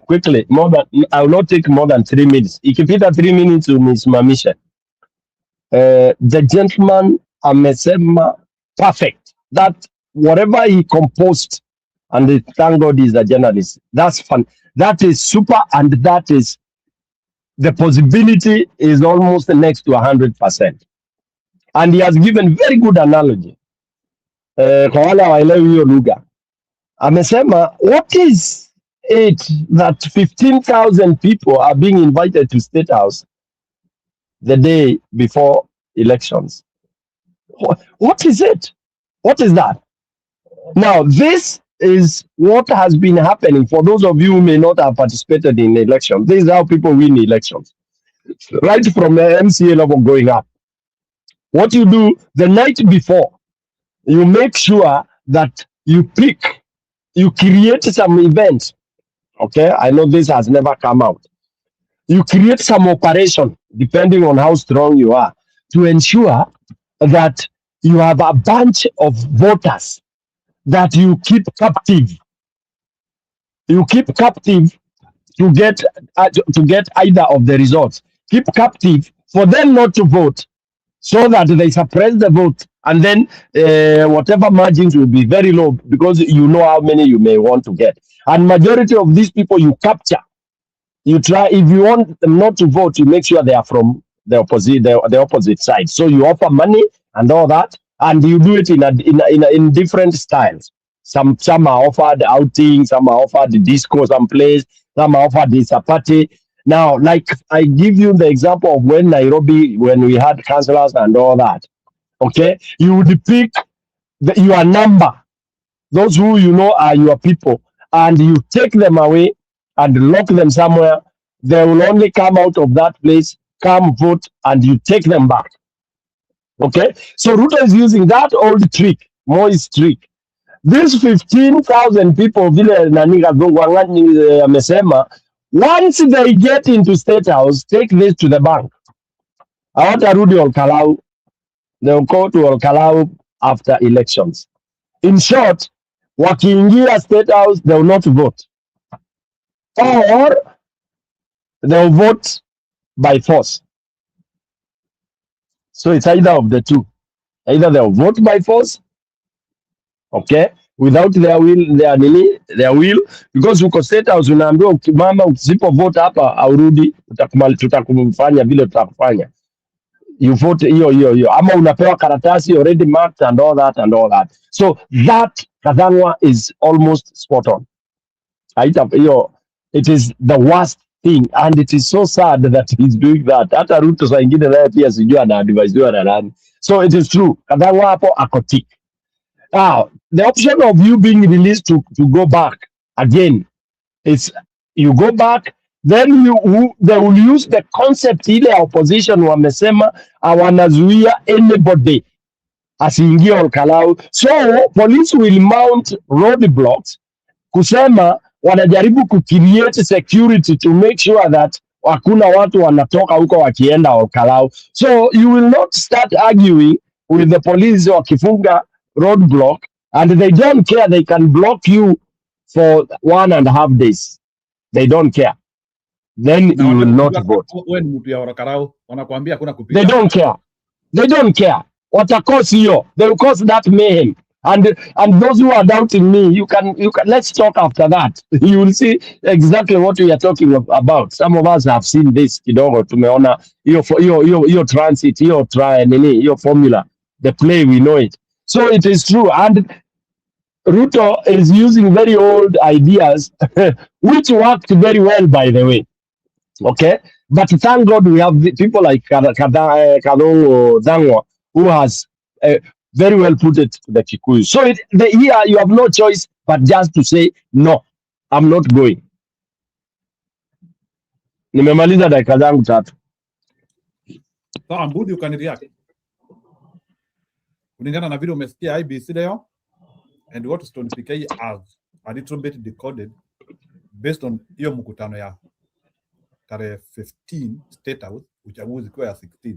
I will not take more than 3 minutes. Ikipita 3 minutes unisimamisha. The gentleman amesema perfect that whatever he composed, and thank God he's a journalist. That's fun. That is super, and that is the possibility is almost next to 100%. And he has given very good analogy. Kwa wale waelewi hiyo lugha. Amesema, what is it that 15,000 people are being invited to State House the day before elections? What is it? What is that? Now, this is what has been happening. For those of you who may not have participated in elections, this is how people win elections. Right from the MCA level going up. What you do the night before, you make sure that you create some events. Okay, I know this has never come out. You create some operation, depending on how strong you are, to ensure that you have a bunch of voters that you keep captive. You keep captive to get either of the results. Keep captive for them not to vote, so that they suppress the vote, and then whatever margins will be very low, because you know how many you may want to get. And majority of these people you capture. You try, if you want them not to vote, you make sure they are from the opposite side. So you offer money and all that, and you do it in different styles. Some are offered outing, some are offered the disco someplace, some are offered this party. Now, like I give you the example of when we had councillors and all that. Okay, you would pick your number, those who you know are your people, and you take them away and lock them somewhere. They will only come out of that place, come vote, and you take them back. Okay, so Ruto is using that old trick, Moi's trick. These 15,000 people, once they get into State House, take this to the bank. I want to Rudy on Kalau. They'll go to Al Kalau after elections. In short, wakiingia State House, they will not vote. Or they'll vote by force. So it's either of the two. Either they'll vote by force, okay, without their will, because uko State House unaambiwa mama usipo vote hapa aurudi tutakufanya vile tutakufanya. You vote hiyo ama unapewa karatasi already marked and all that. So that Kazanwa is almost spot on. It is the worst thing and it is so sad that he's doing that. Hata Ruto saa ingine naye pia sijui ana-advise na nani. So it is true. Kadhangu hapo ako tick. Now, the option of you being released to go back again is you go back, then they will use the concept ile ya opposition wamesema wanazuia anybody asiingie Olkalau. So police will mount roadblocks kusema wanajaribu kucreate security to make sure that hakuna watu wanatoka huko wakienda Olkalau. So you will not start arguing with the police wakifunga roadblock and they don't care, they can block you for 1.5 days. They don't care. Then you will not vote. When mtu ya Olkalau wanakuambia hakuna kupita. They don't care. They don't care. Watakosi hiyo. They will cause that mayhem. And those who are doubting me, you can let's talk after that. You will see exactly what we are talking about. Some of us have seen this kidogo. Tumeona hiyo transit, hiyo formula, the play, we know it. So it is true. And Ruto is using very old ideas, which worked very well, by the way. Okay, but thank God we have people like Kadongo Dangwa who has very well put it to the Kikuyu. So here you have no choice but just to say no, I'm not going. Nimemaliza dakika zangu 3. So Ambudi, ukanireact kulingana na vile umesikia IBC leo and what Stone PK has a little bit decoded based on hiyo mkutano ya tarehe 15 State House, uchaguzi kwa ya 16.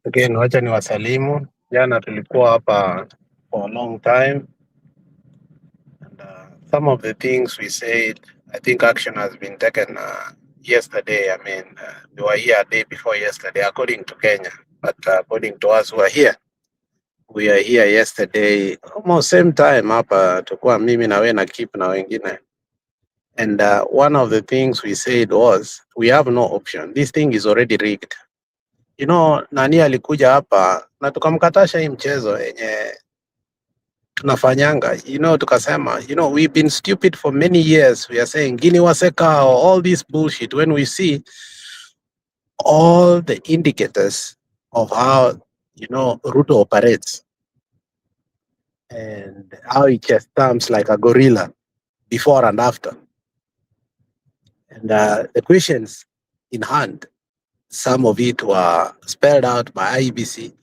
Again, wacha ni wasalimu. Jana tulikuwa hapa for a long time. And some of the things we said, I think action has been taken yesterday. I mean, we were here a day before yesterday, according to Kenya. But according to us who are here, we are here yesterday, almost same time hapa, tukua mimi na we na Kip na wengine. And one of the things we said was, we have no option. This thing is already rigged. You know, nani alikuja hapa na tukamkatasha hii mchezo yenye tunafanyanga. You know, tukasema, you know, we've been stupid for many years. We are saying Gini Waseka or all this bullshit when we see all the indicators of how, you know, Ruto operates and how he just stamps like a gorilla before and after. And the questions in hand, some of it were spelled out by IBC,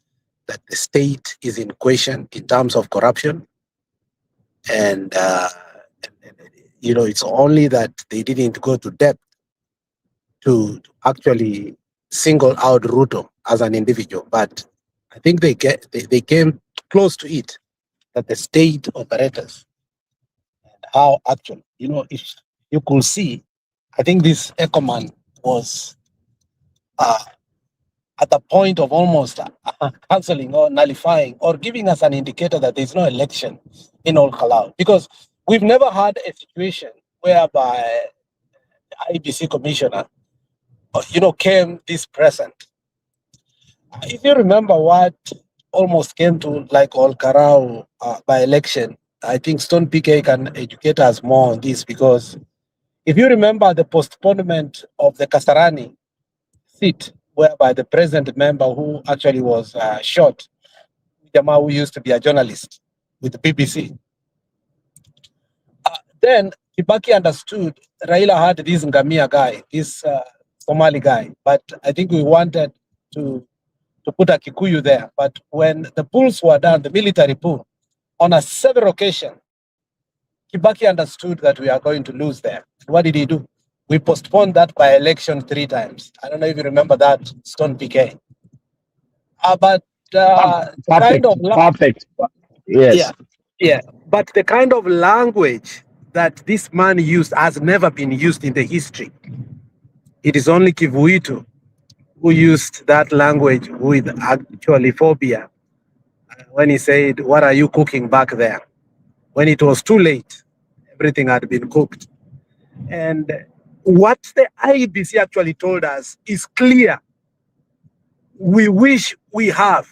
that the state is in question in terms of corruption. And you know, it's only that they didn't go to depth to actually single out Ruto as an individual. But I think they came close to it, that the state operators and how actually, you know, if you could see, I think this Ecoman was at the point of almost cancelling or nullifying or giving us an indicator that there's no election in Olkalau. Because we've never had a situation whereby the IBC commissioner, you know, came this present. If you remember what almost came to like Olkalau by election, I think Stone PK can educate us more on this, because if you remember the postponement of the Kasarani seat, whereby the present member who actually was shot, Jama, who used to be a journalist with the BBC, then Kibaki understood Raila had this Ngamia guy, this Somali guy, but I think we wanted to put a Kikuyu there. But when the polls were done, the military pool, on a several occasions, Kibaki understood that we are going to lose there. What did he do? We postponed that by election 3 times. I don't know if you remember that, Stone PK. But kind of perfect. Yes. Yeah. But the kind of language that this man used has never been used in the history. It is only Kivuito who used that language with actually phobia when he said, "What are you cooking back there?" When it was too late, everything had been cooked. And what the IBC actually told us is clear. We wish we have.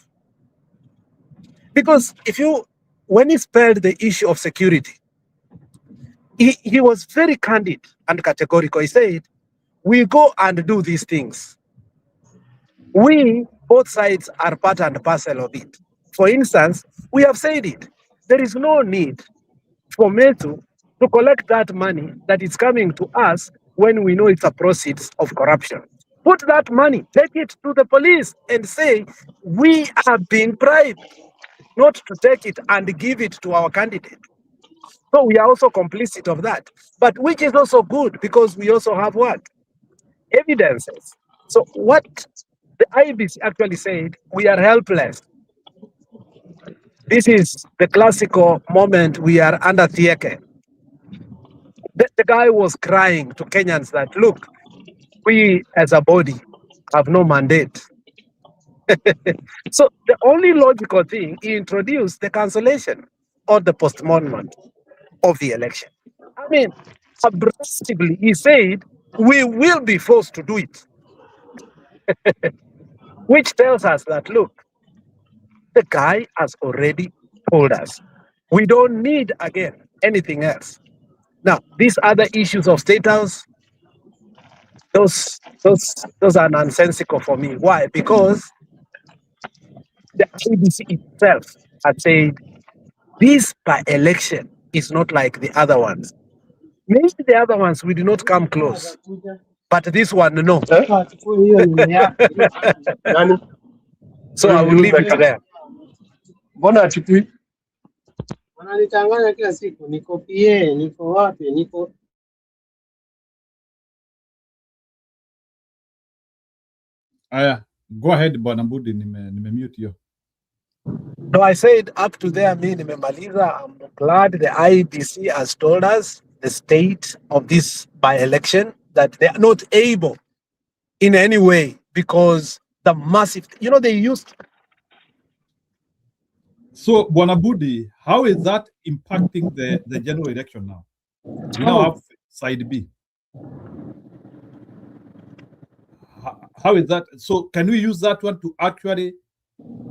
Because if you when he spelled the issue of security, he was very candid and categorical. He said, we go and do these things. We, both sides, are part and parcel of it. For instance, we have said it. There is no need for Metu to collect that money that is coming to us when we know it's a proceeds of corruption. Put that money, take it to the police and say, we are being bribed, not to take it and give it to our candidate. So we are also complicit of that. But which is also good because we also have what? Evidences. So what the IBC actually said, we are helpless. This is the classical moment we are under Thieke. The guy was crying to Kenyans that, look, we as a body have no mandate. So the only logical thing, he introduced the cancellation or the postponement of the election. I mean, abruptly, he said, we will be forced to do it. Which tells us that, look, the guy has already told us, we don't need, again, anything else. Now, these other issues of state house, those are nonsensical for me. Why? Because the IBC itself had said this by-election is not like the other ones. Maybe the other ones we did not come close, but this one, no. So I will leave it there. Wananichanganya kila siku, niko PA, niko wapi, niko Aya, go ahead, Bwana Mbudi, nime-mute you. No, I said up to there, me nimemaliza. I'm glad the IBC has told us the state of this by-election, that they are not able in any way because the massive, they used. So, Bwana Mbudi, how is that impacting the general election now? We now have side B. How is that? So can we use that one to actually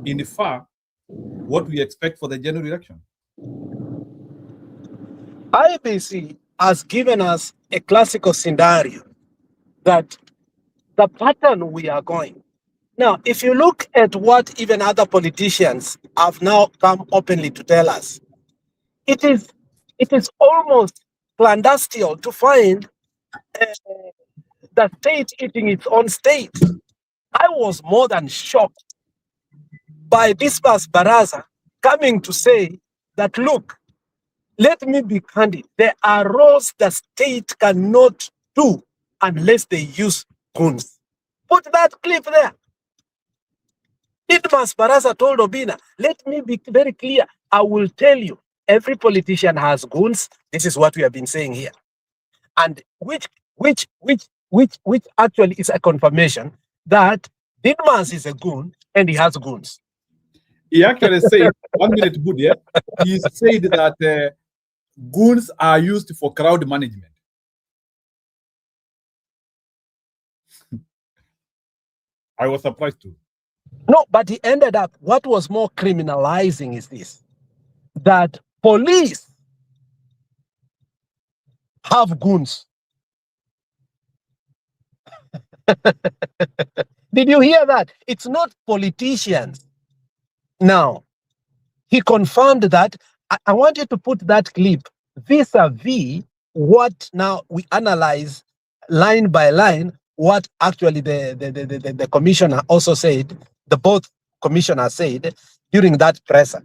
infer what we expect for the general election? IBC has given us a classical scenario that the pattern we are going. Now, if you look at what even other politicians have now come openly to tell us, it is almost clandestine to find the state eating its own state. I was more than shocked by Dismas Baraza coming to say that, look, let me be candid. There are roles the state cannot do unless they use goons. Put that clip there. Dismas Baraza told Obina, let me be very clear. I will tell you, every politician has goons. This is what we have been saying here. And which actually is a confirmation that Didmas is a goon and he has goons. He actually said, 1 minute, Budi, he said that goons are used for crowd management. I was surprised too. No, but he ended up, what was more criminalizing is this, that police have goons. Did you hear that? It's not politicians. Now, he confirmed that. I want you to put that clip vis-a-vis what now we analyze line by line, what actually the commissioner also said, the both commissioners said during that presser.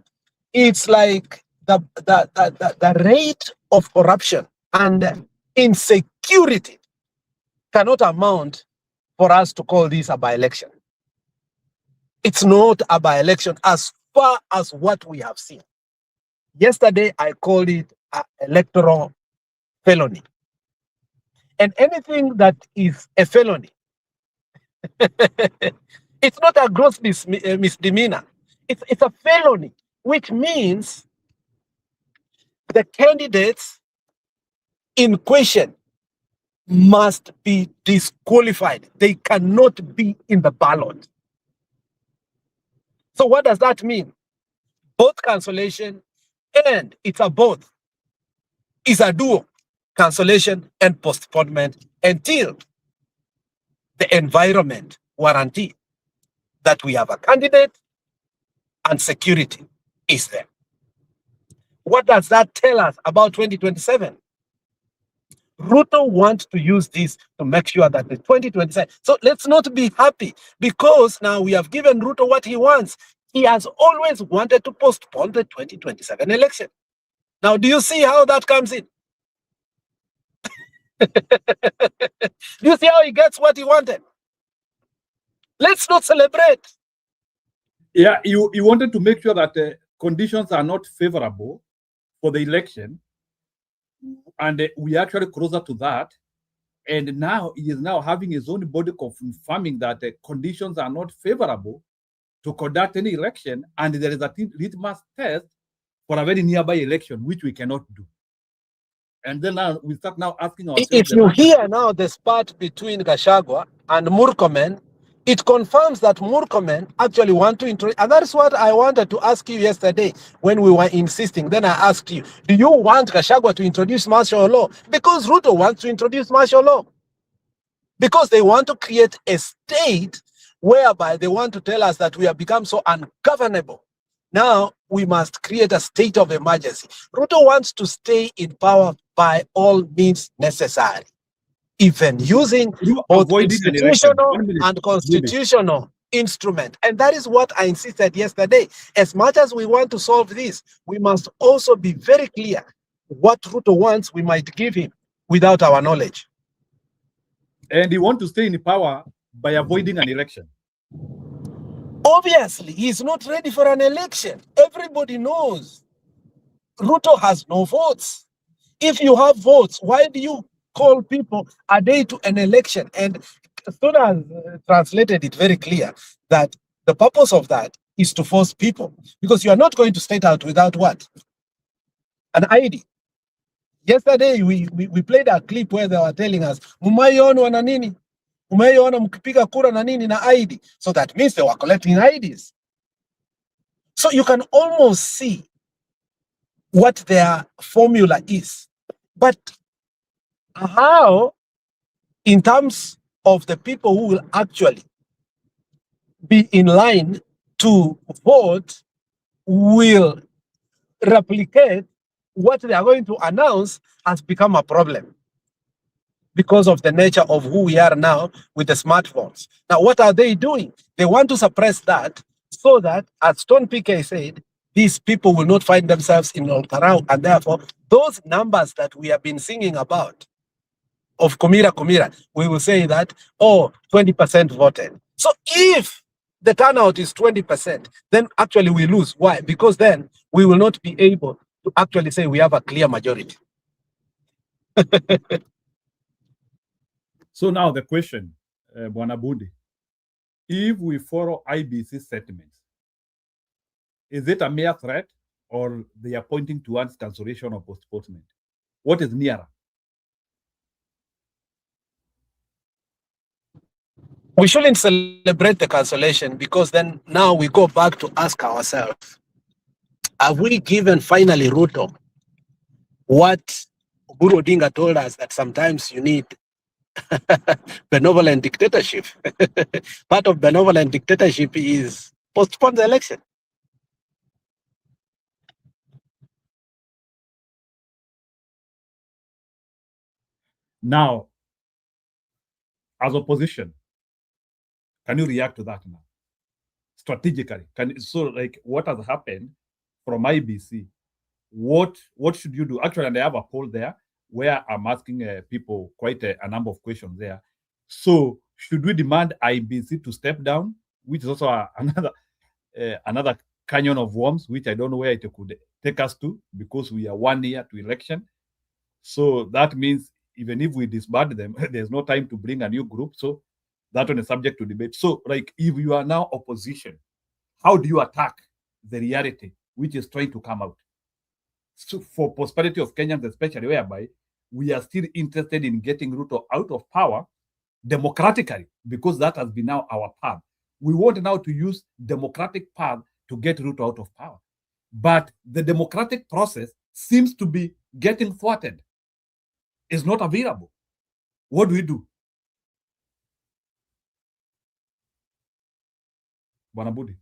It's like the rate of corruption and insecurity cannot amount for us to call this a by-election. It's not a by-election as far as what we have seen. Yesterday, I called it an electoral felony. And anything that is a felony, it's not a gross misdemeanor. It's a felony, which means the candidates in question must be disqualified. They cannot be in the ballot. So what does that mean? Both cancellation And it's a both. It's a duo, cancellation and postponement, until the environment guarantee that we have a candidate and security is there. What does that tell us about 2027? Ruto wants to use this to make sure that the 2027. So let's not be happy because now we have given Ruto what he wants. He has always wanted to postpone the 2027 election. Now, do you see how that comes in? Do you see how he gets what he wanted? Let's not celebrate. Yeah, you wanted to make sure that conditions are not favorable for the election, and we are actually closer to that. And now he is now having his own body confirming that the conditions are not favorable to conduct any election, and there is a litmus test for a very nearby election, which we cannot do. And then now we start now asking ourselves. If you hear now the spat between Gachagua and Murkomen, it confirms that Murkomen actually want to introduce, and that's what I wanted to ask you yesterday when we were insisting. Then I asked you, do you want Gachagua to introduce martial law? Because Ruto wants to introduce martial law. Because they want to create a state whereby they want to tell us that we have become so ungovernable. Now we must create a state of emergency. Ruto wants to stay in power by all means necessary, even using both institutional and constitutional instrument. And that is what I insisted yesterday. As much as we want to solve this, we must also be very clear what Ruto wants we might give him without our knowledge. And he wants to stay in power by avoiding an election. Obviously, he's not ready for an election. Everybody knows Ruto has no votes. If you have votes, why do you call people a day to an election? And Stone has translated it very clear that the purpose of that is to force people, because you are not going to state out without what? An ID. Yesterday, we played a clip where they were telling us, "Mumayono na nini? Mumayono mkipiga kura na nini na ID." So that means they were collecting IDs. So you can almost see what their formula is. But how, in terms of the people who will actually be in line to vote, will replicate what they are going to announce has become a problem because of the nature of who we are now with the smartphones. Now, what are they doing? They want to suppress that so that, as Stone PK said, these people will not find themselves in Olkarau, and therefore those numbers that we have been singing about of Kumira, we will say that, 20% voted. So if the turnout is 20%, then actually we lose. Why? Because then we will not be able to actually say we have a clear majority. So now the question, Bwana, if we follow IBC settlements, is it a mere threat or they are pointing towards cancellation or postponement? What is nearer? We shouldn't celebrate the cancellation, because then now we go back to ask ourselves, have we given finally Ruto what Guru Odinga told us, that sometimes you need benevolent dictatorship? Part of benevolent dictatorship is postpone the election. Now, as opposition, can you react to that now? Strategically, what has happened from IBC? What should you do? Actually, and I have a poll there where I'm asking people quite a number of questions there. So, should we demand IBC to step down, which is also another canyon of worms, which I don't know where it could take us to, because we are 1 year to election. So that means even if we disband them, there's no time to bring a new group. So that one is subject to debate. So, like, if you are now opposition, how do you attack the reality which is trying to come out? So for prosperity of Kenyans, especially, whereby we are still interested in getting Ruto out of power democratically, because that has been now our path. We want now to use democratic path to get Ruto out of power. but the democratic process seems to be getting thwarted. It's not available. What do we do? Banabudi,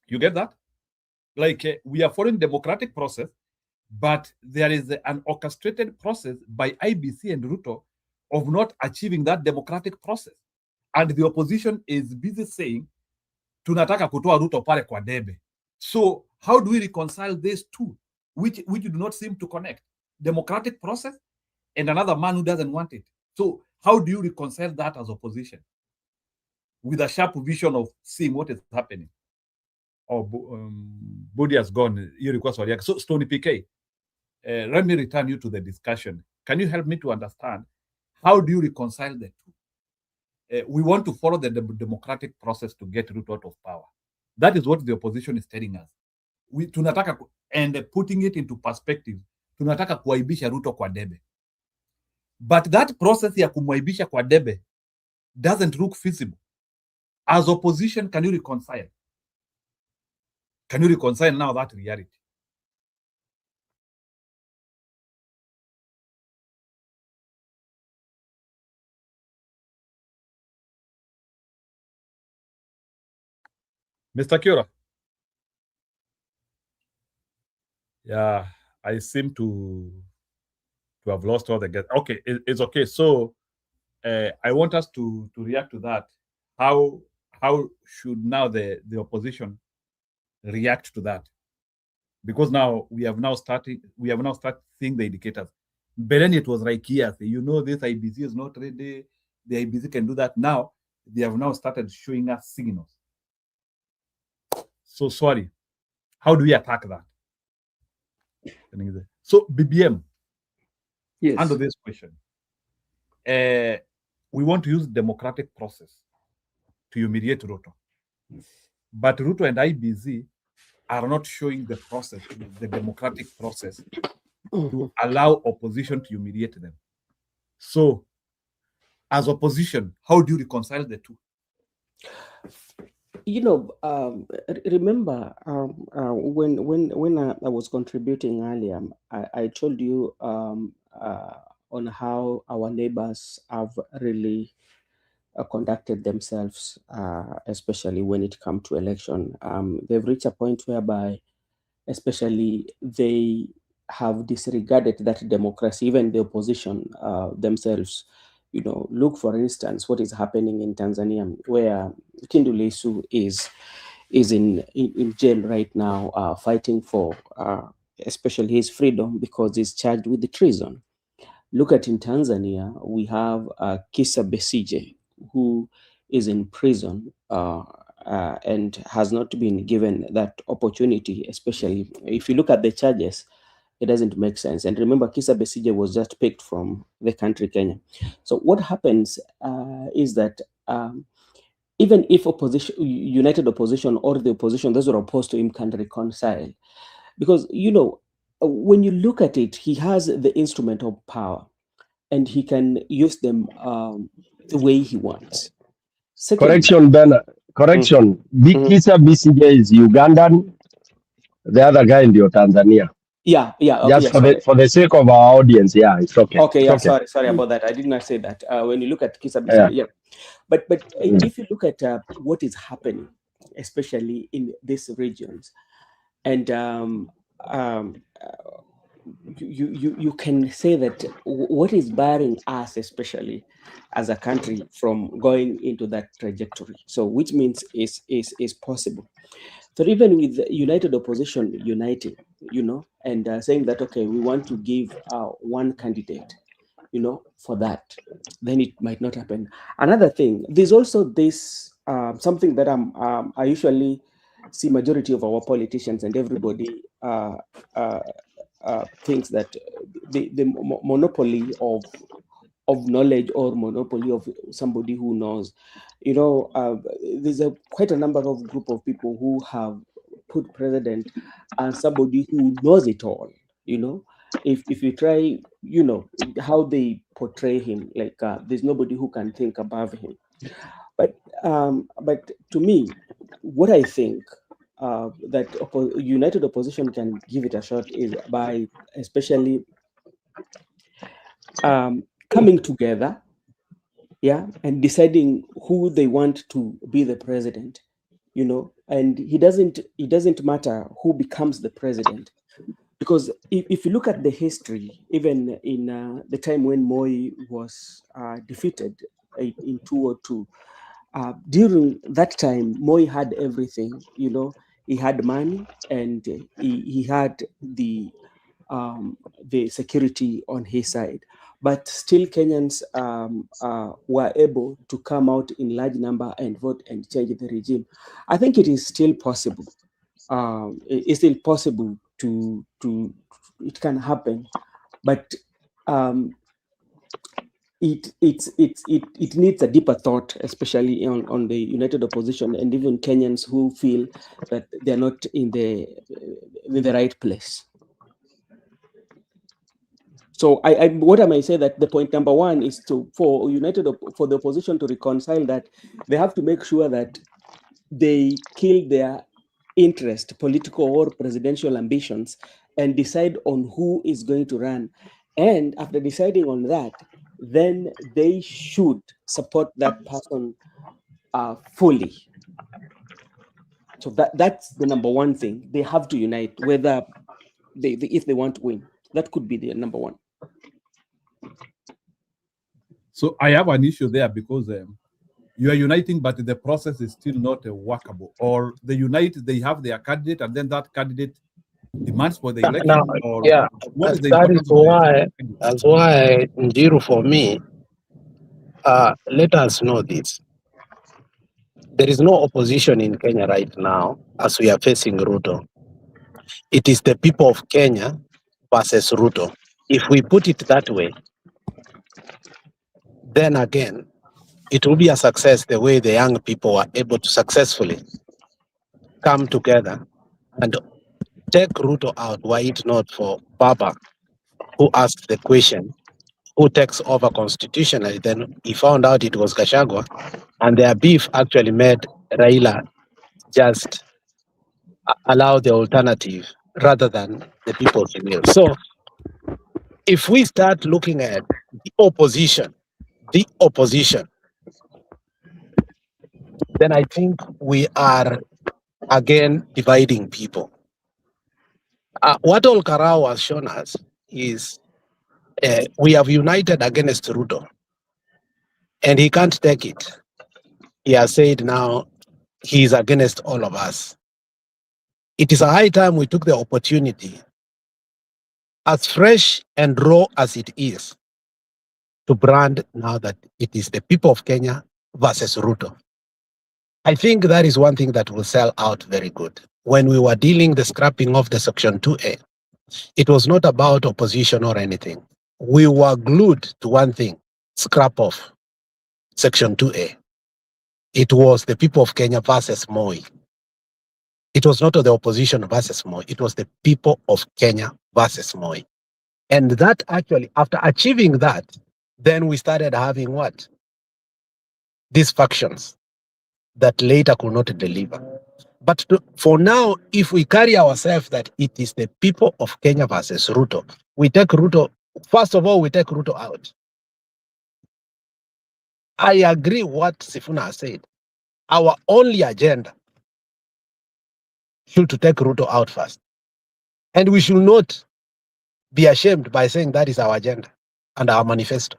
you get that? Like we are following democratic process, but there is an orchestrated process by IBC and Ruto of not achieving that democratic process. And the opposition is busy saying, tunataka kutoa Ruto pale kwa debe. So how do we reconcile these two, which do not seem to connect? Democratic process and another man who doesn't want it. So how do you reconcile that as opposition with a sharp vision of seeing what is happening? Or Body has gone. You request for so Stony PK. Let me return you to the discussion. Can you help me to understand how do you reconcile the two? We want to follow the democratic process to get Ruto out of power. That is what the opposition is telling us. Tunataka and putting it into perspective, tunataka kuaibisha Ruto kwa debe. But that process ya kumwaibisha kwa debe doesn't look feasible. As opposition, can you reconcile? Can you reconcile now that reality? Mr. Kiora? Yeah, I seem to have lost all the guests. Okay, it's okay. So I want us to react to that. How should now the opposition react to that? Because now we have now started seeing the indicators. Then it was like here, you know, this IBC is not ready. The IBC can do that. Now they have now started showing us signals. So sorry, how do we attack that? So BBM, yes, under this question, we want to use democratic process to humiliate Ruto, but Ruto and IBC are not showing the process, the democratic process, to allow opposition to humiliate them. So, as opposition, how do you reconcile the two? You know, remember when I was contributing earlier, I told you on how our neighbors have really conducted themselves, especially when it comes to election. They've reached a point whereby, especially, they have disregarded that democracy. Even the opposition themselves, you know, look, for instance, what is happening in Tanzania, where Tundu Lissu is in jail right now, fighting for especially his freedom because he's charged with the treason. Look at in Tanzania, we have Kizza Besigye, who is in prison and has not been given that opportunity, especially if you look at the charges, it doesn't make sense. And remember, Kizza Besigye was just picked from the country, Kenya. So what happens is that even if opposition, united opposition or the opposition, those who are opposed to him can reconcile. Because, you know, when you look at it, he has the instrument of power and he can use them the way he wants. Secondly, Correction, Ben. Correction. Kizza Besigye is Ugandan. The other guy in Tanzania. Yeah. Okay, Just yeah, for the sake of our audience, yeah, it's okay. Okay, it's yeah, okay. sorry about that. I did not say that. When you look at Kizza Besigye, yeah. But if you look at what is happening, especially in these regions, and you can say that what is barring us, especially as a country, from going into that trajectory. So, which means is possible. So even with the united opposition uniting, you know, and saying that, okay, we want to give one candidate, you know, for that, then it might not happen. Another thing, there's also this something that I usually see majority of our politicians and everybody thinks that the monopoly of knowledge or monopoly of somebody who knows, you know, there's quite a number of group of people who have put president as somebody who knows it all, you know. If you try, you know, how they portray him, like there's nobody who can think above him. But to me, what I think, that united opposition can give it a shot is by especially coming together, yeah, and deciding who they want to be the president, you know. And it doesn't matter who becomes the president, because if you look at the history, even in the time when Moi was defeated in 2002, during that time, Moi had everything, you know. He had money, and he had the security on his side. But still, Kenyans were able to come out in large number and vote and change the regime. I think it is still possible. It's still possible to it can happen, but it needs a deeper thought, especially on the united opposition and even Kenyans who feel that they're not in the right place. So what I might say that the point number one is for the opposition to reconcile that they have to make sure that they kill their interest, political or presidential ambitions, and decide on who is going to run. And after deciding on that, then they should support that person fully. So that's the number one thing. They have to unite, whether if they want to win. That could be the number one. So I have an issue there because you are uniting, but the process is still not workable. Or they unite, they have their candidate, and then that candidate demands for the election. Now, or yeah, what is the that is importance of the why, that's why, Njiru, for me, let us know this. There is no opposition in Kenya right now as we are facing Ruto. It is the people of Kenya versus Ruto. If we put it that way, then again, it will be a success the way the young people are able to successfully come together and take Ruto out, were it not for Baba, who asked the question, who takes over constitutionally. Then he found out it was Gachagua, and their beef actually made Raila just allow the alternative rather than the people's will. So if we start looking at the opposition, then I think we are again dividing people. What Ol Karau has shown us is we have united against Ruto, and he can't take it. He has said now he is against all of us. It is a high time we took the opportunity, as fresh and raw as it is, to brand now that it is the people of Kenya versus Ruto. I think that is one thing that will sell out very good. When we were dealing the scrapping of the Section 2A, it was not about opposition or anything. We were glued to one thing, scrap off Section 2A. It was the people of Kenya versus Moi. It was not the opposition versus Moi. It was the people of Kenya versus Moi. And that actually, after achieving that, then we started having what? These factions that later could not deliver. But for now, if we carry ourselves that it is the people of Kenya versus Ruto, we take Ruto, first of all, we take Ruto out. I agree what Sifuna has said. Our only agenda should to take Ruto out first. And we should not be ashamed by saying that is our agenda and our manifesto.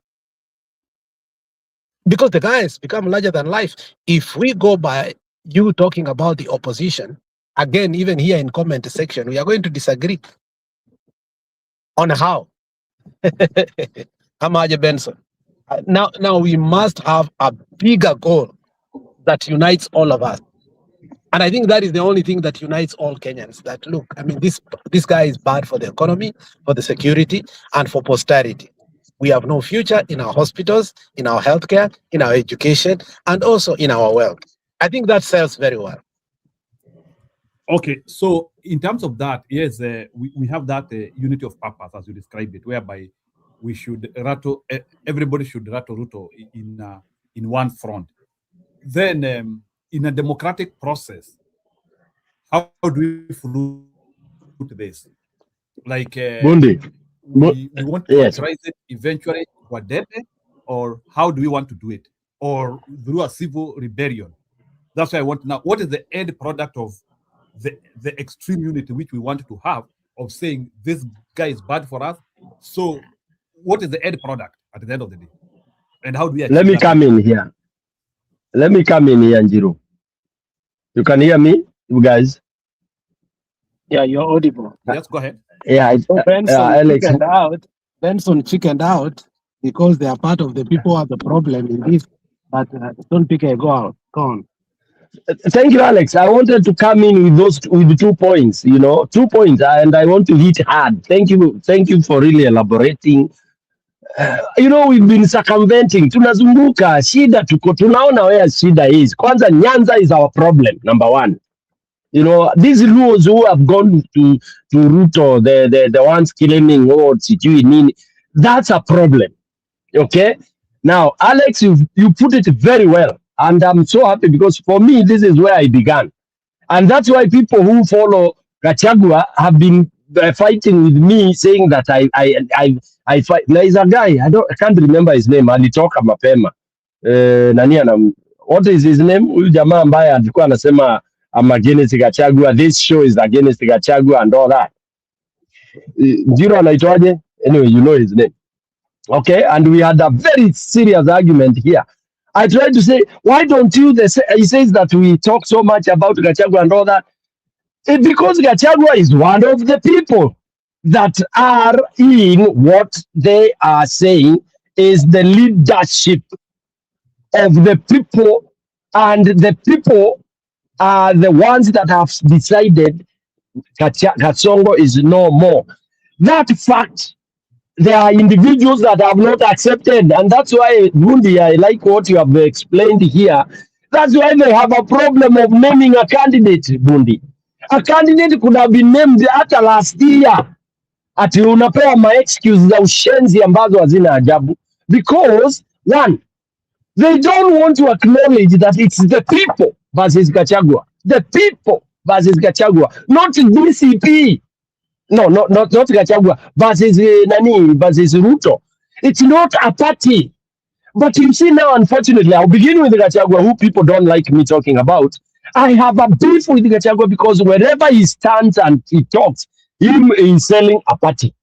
Because the guy has become larger than life. If we go by you talking about the opposition, again, even here in comment section, we are going to disagree on how. Amaje Benson. Now we must have a bigger goal that unites all of us. And I think that is the only thing that unites all Kenyans. That look, I mean, this guy is bad for the economy, for the security, and for posterity. We have no future in our hospitals, in our healthcare, in our education, and also in our wealth. I think that sells very well. Okay, so in terms of that, yes, we have that unity of purpose, as you described it, whereby we should rattle, everybody should rattle Ruto in one front. Then, in a democratic process, how do we flute this? Like Bundi. we want to Yes. authorize it eventually for debt, or how do we want to do it? Or through a civil rebellion? That's why I want to know, what is the end product of the extreme unity which we want to have of saying this guy is bad for us? So what is the end product at the end of the day? And how do we achieve Let me that? come in here. Let me come in here, Njiro. You can hear me, you guys? Yeah, you're audible. Yes, go ahead. Yeah, So Benson Alex. chickened out. Benson chickened out because they are part of the people who are the problem in this. But don't pick a go out. Go on. Thank you, Alex. I wanted to come in with 2 points, 2 points, and I want to hit hard. Thank you for really elaborating. We've been circumventing, tunazunguka, shida tuko, tunaona where shida is. Kwanza Nyanza is our problem, number one. These rules who have gone to Ruto, the ones claiming, sijui nini, that's a problem. Okay? Now, Alex, you put it very well. And I'm so happy because for me, this is where I began. And that's why people who follow Gachagua have been fighting with me, saying that I fight. There is a guy, I can't remember his name, alitoka mapema. What is his name? Huyu jamaa ambaye alikuwa anasema I'm against Gachagua, this show is against Gachagua and all that. Jiro anaitwaje? Anyway, you know his name. Okay, and we had a very serious argument here. I tried to say, why don't you, he says that we talk so much about Gachagua and all that. Because Gachagua is one of the people that are in what they are saying is the leadership of the people, and the people are the ones that have decided Gatsongo is no more. That fact, there are individuals that have not accepted, and that's why, Bundi, I like what you have explained here. That's why they have a problem of naming a candidate, Bundi. A candidate could have been named hata last year. Ati unapewa ma excuse za ushenzi ambazo hazina ajabu. Because, one, they don't want to acknowledge that it's the people versus Gachagua. The people versus Gachagua, not DCP. No, not Gachagua versus versus Ruto. It's not a party. But you see now, unfortunately, I'll begin with Gachagua, who people don't like me talking about. I have a beef with Gachagua because wherever he stands and he talks, him is selling a party.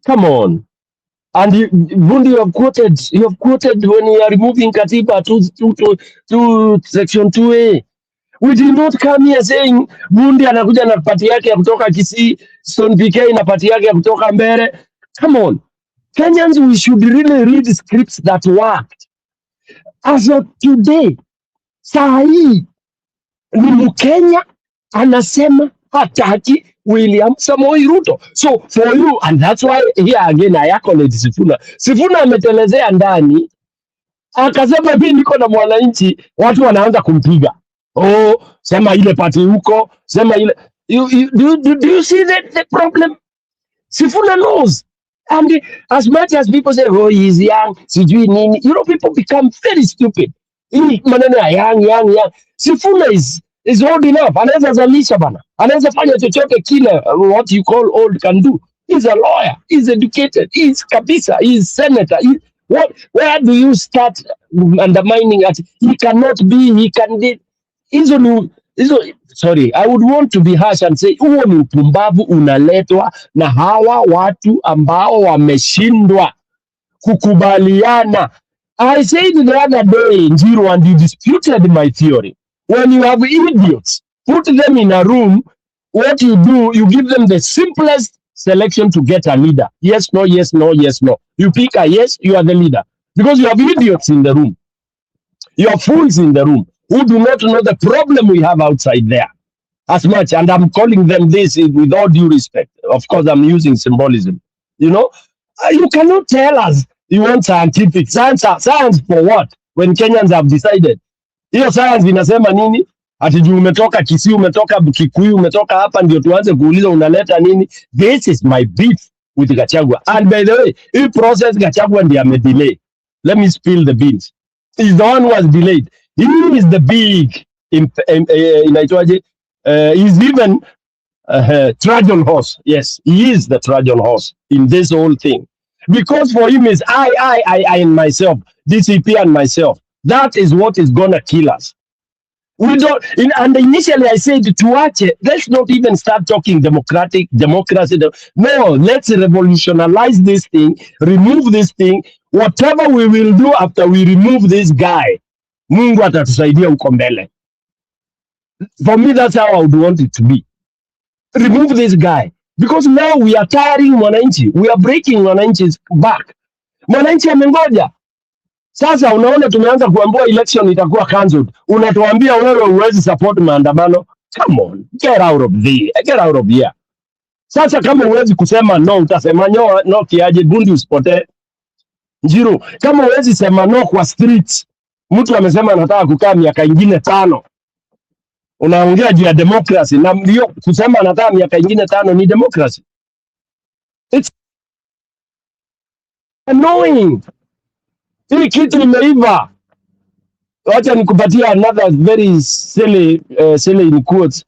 Come on. And Bundi, you have quoted when you are removing Katiba to section 2A. We did not come here saying Bundi anakuja na party yake ya kutoka Kisii, Stone PK na party yake ya kutoka Mbere. Come on. Kenyans, we should really read scripts that worked. As of today, saa hii ni Mkenya anasema hataki William Samoei Ruto. So for you, and that's why here again I acknowledge Sifuna. Sifuna ametelezea ndani, akasema mimi niko na mwananchi, watu wanaanza kumpiga. Oh, sema ile party huko, sema ile. Do you see the problem? Sifuna knows. And as much as people say, oh, he's young, sijui nini, people become very stupid. Hii maneno ya young. Sifuna is old enough. Anaweza zalisha bana. Anaweza fanya chochote kile what you call old can do. He's a lawyer. He's educated. He's kabisa. He's senator. Where do you start undermining at? He cannot be. He can be. Sorry, I would want to be harsh and say huo ni upumbavu unaletwa na hawa watu ambao wameshindwa kukubaliana. I said the other day, Njiro, and you disputed my theory. When you have idiots, put them in a room, what you do, you give them the simplest selection to get a leader. Yes, no, yes, no, yes, no. You pick a yes, you are the leader. Because you have idiots in the room. You have fools in the room who do not know the problem we have outside there as much. And I'm calling them this with all due respect. Of course, I'm using symbolism. You cannot tell us you want scientific. Science for what? When Kenyans have decided. Hiyo science inasema nini? Ati juu umetoka Kisii, umetoka Kikuyu, umetoka hapa ndio tuanze kuuliza unaleta nini? This is my beef with Gachagua. And by the way, hii process Gachagua ndiye amedelay. Let me spill the beans. He's the one who was delayed. He is the big inaitwaje He's even Trojan horse. Yes, he is the Trojan horse in this whole thing. Because for him is I and myself, DCP and myself. That is what is gonna kill us. We don't. And initially, I said to watch it. Let's not even start talking democracy. No, let's revolutionize this thing. Remove this thing. Whatever we will do after we remove this guy, Mungu atatusaidia huko mbele. For me, that's how I would want it to be. Remove this guy because now we are tiring Mwananchi. We are breaking Mwananchi's back. Mwananchi amengoja. Sasa unaona tumeanza kuambiwa election itakuwa cancelled. Unatuambia wewe huwezi support maandamano. Come on, get out of here. Sasa kama huwezi kusema no, utasema no kiaje bundi usipotee. Njiru, kama huwezi sema no kwa streets. Mtu amesema anataka kukaa miaka ingine 5. Unaongea juu ya democracy na ndio kusema anataka miaka ingine 5 ni democracy. It's annoying. Hii kitu imeiva. Wacha nikupatia another very silly in quotes.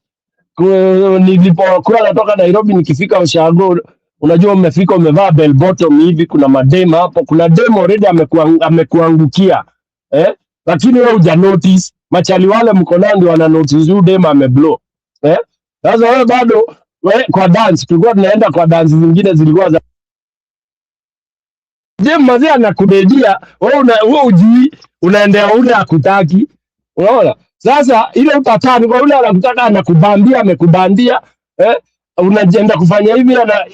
Nilipokuwa natoka Nairobi nikifika Oshago, unajua umefika umevaa bell bottom hivi, kuna madem hapo, kuna dem already amekuangukia. Lakini wewe huja notice, machali wale mko nao ndio wana notice huyu dem ameblow. Sasa wewe bado kwa dance, tulikuwa tunaenda kwa dance zingine zilikuwa za dem mazee anakudedia, wewe ujui unaendea ule akutaki. Unaona? Sasa ile utatani kwa ule anakutaka anakubambia amekubandia, unaenda kufanya hivi na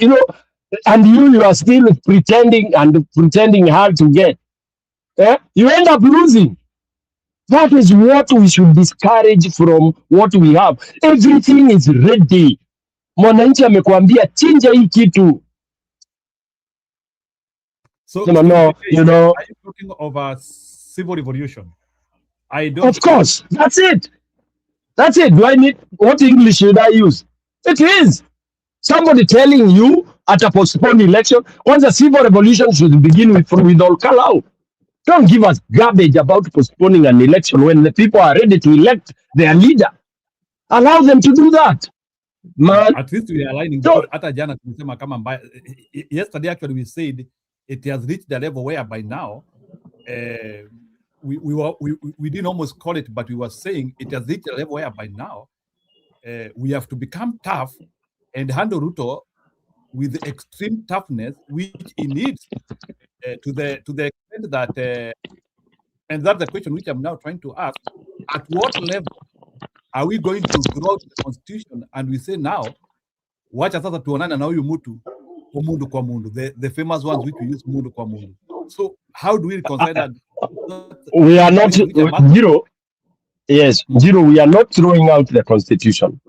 and you are still pretending hard to get. You end up losing. That is what we should discourage from what we have. Everything is ready. Mwananchi amekuambia chinja hii kitu. So, no, are you talking of a civil revolution? I don't. Of course, that's it. Do I need what English should I use? It is somebody telling you at a postponed election. Once a civil revolution should begin with all Kalau. Don't give us garbage about postponing an election when the people are ready to elect their leader. Allow them to do that. Man, at least we are aligning. Hata jana tumesema kama mbaya. Yesterday actually we said it has reached the level whereby now we didn't almost call it, but we were saying it has reached a level whereby now we have to become tough and handle Ruto with extreme toughness, which he needs to the extent that, and that's the question which I'm now trying to ask: at what level are we going to grow the constitution? And we say now, wacha sasa tuonane na huyu mtu mundu kwa mundu, the famous ones which we use mundu kwa mundu. So how do we reconcile that? We are not Zero. Yes, Zero. We are not throwing out the constitution.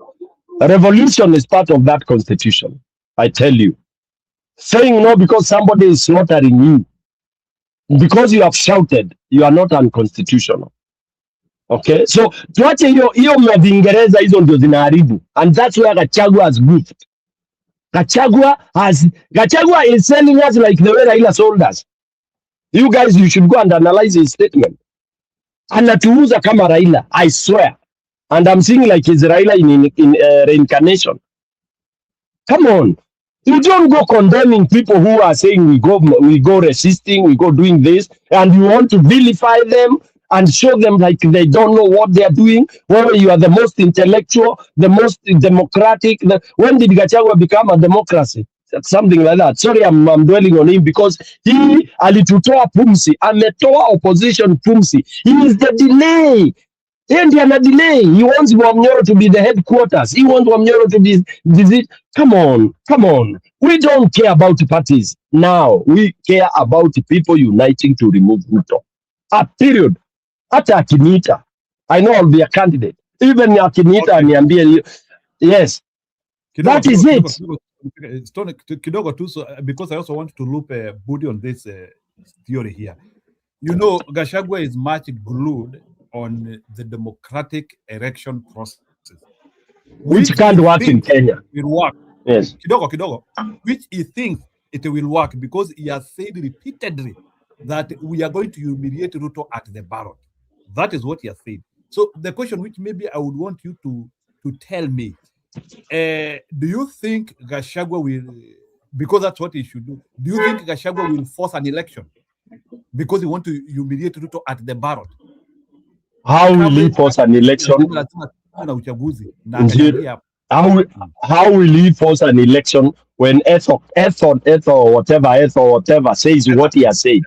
A revolution is part of that constitution. I tell you, saying no because somebody is slaughtering you, because you have shouted, you are not unconstitutional. Okay, so tuache hiyo Vingereza hizo ndio zinaharibu, and that's where Gachagua has goofed. Gachagua is selling us like the way Raila sold us. You guys, you should go and analyze his statement. Anatuuza kama Raila, I swear. And I'm seeing like he's Raila in reincarnation. Come on. You don't go condemning people who are saying we go resisting, we go doing this, and you want to vilify them and show them like they don't know what they are doing. Well, you are the most intellectual, the most democratic. When did Gachagua become a democracy? Something like that. Sorry, I'm dwelling on him because he alitutoa pumsi, ametoa opposition pumsi. He is the delay. And a delay. He wants Wamnyoro to be the headquarters. He wants Wamnyoro to be visit. Come on. We don't care about parties now. We care about people uniting to remove Ruto. Period. Hata Akinita, I know I'll be a candidate. Even Akinita niambie, yes. That is it. Kidogo too, so because I also want to loop Budi on this theory here. You know, Gachagua is much glued on the democratic election process, which can't work in Kenya. Will work. Yes. Kidogo. Which he thinks it will work because he has said repeatedly that we are going to humiliate Ruto at the ballot. That is what he has said. So the question which maybe I would want you to to tell me, do you think Gachagua will, because that's what he should do, do you think Gachagua will force an election because he want to humiliate Ruto at the ballot? How will he force an election? How will he force an election when Etho or whatever says what he has said?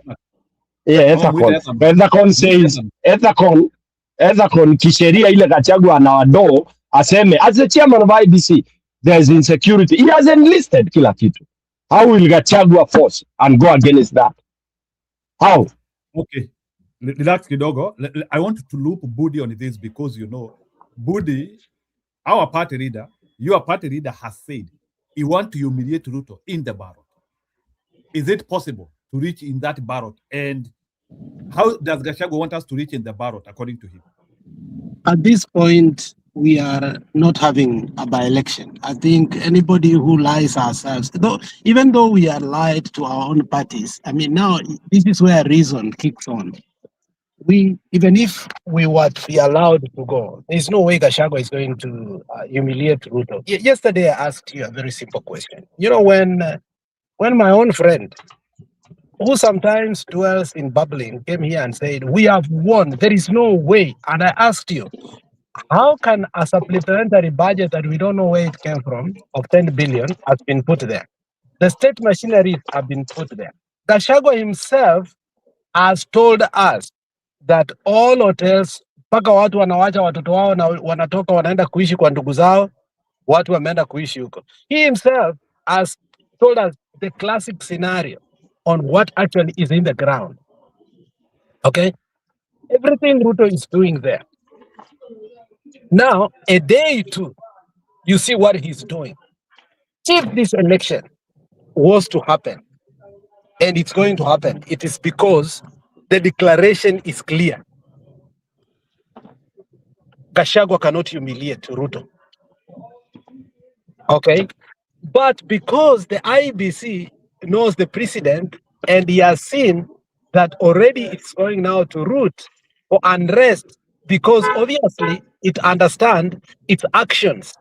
Yeah, Ethacon says, Ethacon kisheria ile Gachagua anawadoo aseme, as the chairman of IBC, there's insecurity. He has enlisted kila kitu. How will Gachagua force and go against that? How? Okay, relax kidogo. I want to loop Budi on this because, you know, Budi, our party leader, your party leader has said he wants to humiliate Ruto in the ballot. Is it possible to reach in that ballot? And how does Gachagua want us to reach in the ballot, according to him? At this point, we are not having a by-election. I think anybody who lies ourselves, even though we are lied to our own parties, I mean, now this is where reason kicks on. Even if we were to be allowed to go, there's no way Gachagua is going to humiliate Ruto. Yesterday, I asked you a very simple question. You know, when my own friend, who sometimes dwells in bubbling, came here and said, we have won, there is no way. And I asked you, how can a supplementary budget that we don't know where it came from, of 10 billion, has been put there? The state machineries have been put there. Gachagua himself has told us that all hotels, mpaka watu wanawacha watoto wao na wanatoka wanaenda kuishi kwa ndugu zao, watu wameenda kuishi huko. He himself has told us the classic scenario on what actually is in the ground. Okay? Everything Ruto is doing there. Now, a day two, you see what he's doing. If this election was to happen, and it's going to happen, it is because the declaration is clear. Gachagua cannot humiliate Ruto. Okay? But because the IBC knows the precedent and he has seen that already it's going now to root for unrest, because obviously it understands its actions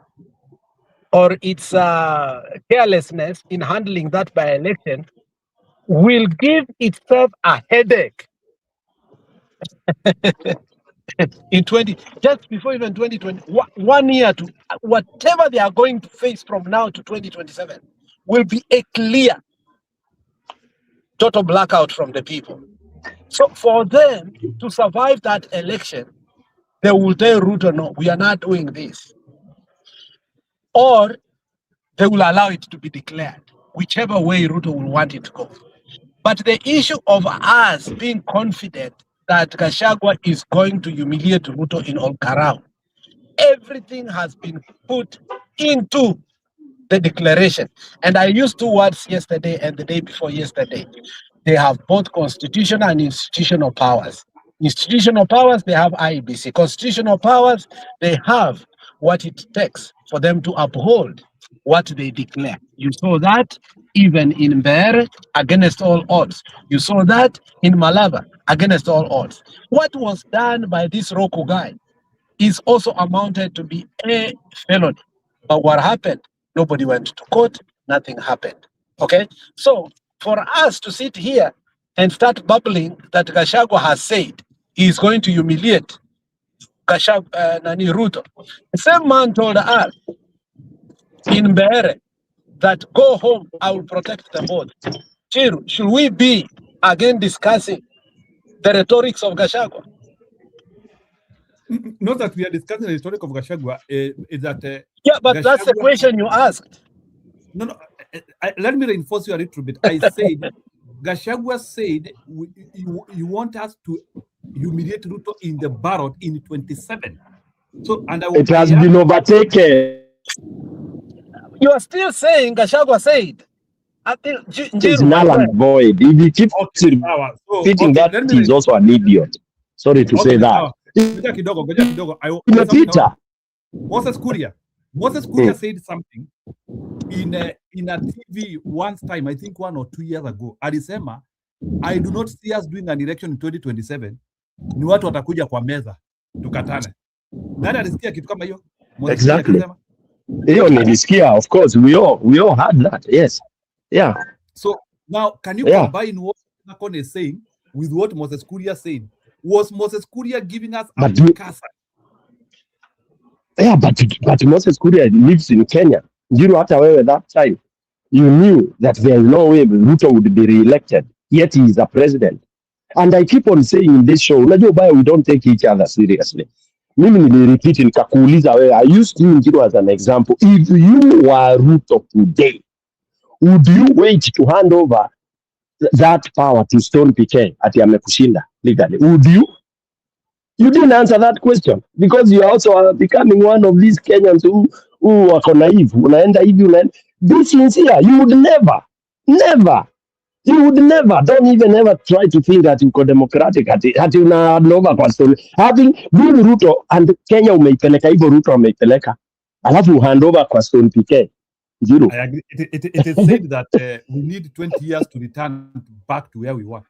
or its carelessness in handling that by-election will give itself a headache in just before even 2020, 1 year to whatever they are going to face from now to 2027 will be a clear total blackout from the people. So for them to survive that election, they will tell Ruto, no, we are not doing this. Or they will allow it to be declared, whichever way Ruto will want it to go. But the issue of us being confident that Gachagua is going to humiliate Ruto in Olkarau, everything has been put into the declaration. And I used two words yesterday and the day before yesterday. They have both constitutional and institutional powers. Institutional powers, they have IBC. Constitutional powers, they have what it takes for them to uphold what they declare. You saw that even in Mbeere, against all odds. You saw that in Malava, against all odds. What was done by this Roku guy is also amounted to be a felony. But what happened? Nobody went to court, nothing happened. Okay? So for us to sit here and start bubbling that Gachagua has said he is going to humiliate Ruto. The same man told us in Mbeere that go home, I will protect the board. Chiru, should we be again discussing the rhetorics of Gachagua? Not that we are discussing the rhetoric of Gachagua, is that... yeah, but Gachagua, that's the question you asked. No, let me reinforce you a little bit. I said, Gachagua said, you want us to humiliate Ruto in the ballot in 27. So, and it has been overtaken. You are still saying Gachagua said. I think it's null and void. If he keeps repeating that, he's also an idiot. Sorry to say that. Moses Kuria said something in a TV one time, I think 1 or 2 years ago. Alisema, I do not see us doing an election in 2027. Ni watu watakuja kwa meza tukatane. Nani alisikia kitu kama hiyo? Exactly. Hiyo nilisikia, of course, we all had that. Yes. Yeah. So now, can you combine what Nakon is saying with what Moses Kuria said? Was Moses Kuria giving us a Mikasa? Yeah, but Moses Kuria lives in Kenya. You know, hata wewe that time, you knew that there is no way Ruto would be re-elected, yet he is a president. And I keep on saying in this show, unajua ubaya, we don't take each other seriously. Mimi nilirepeat nikakuuliza wewe, I used you as an example. If you were Ruto today, would you wait to hand over that power to Stone PK ati amekushinda legally? Would you? You didn't answer that question because you also becoming one of these Kenyans who wako naive. Unaenda hivi, unaenda. Be sincere. You would never. You would never. Don't even ever try to think that you're democratic. Ati una nova kwa story. Having been Ruto and Kenya umeipeleka hivyo, Ruto umeipeleka. Alafu hand over kwa Stone PK. Zero. I agree. It is said that we need 20 years to return back to where we were.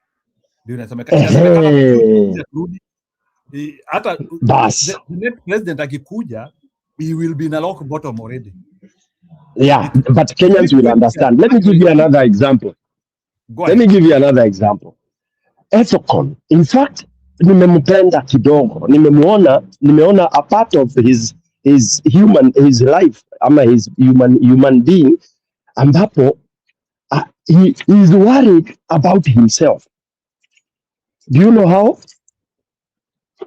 Hata the next president akikuja, he will be in a rock bottom already. Yeah, but Kenyans will understand. Let me give you another example. Ethicon. In fact, nimempenda kidogo. Nimeona a part of his life, ama his human being, ambapo he is worried about himself. Do you know how?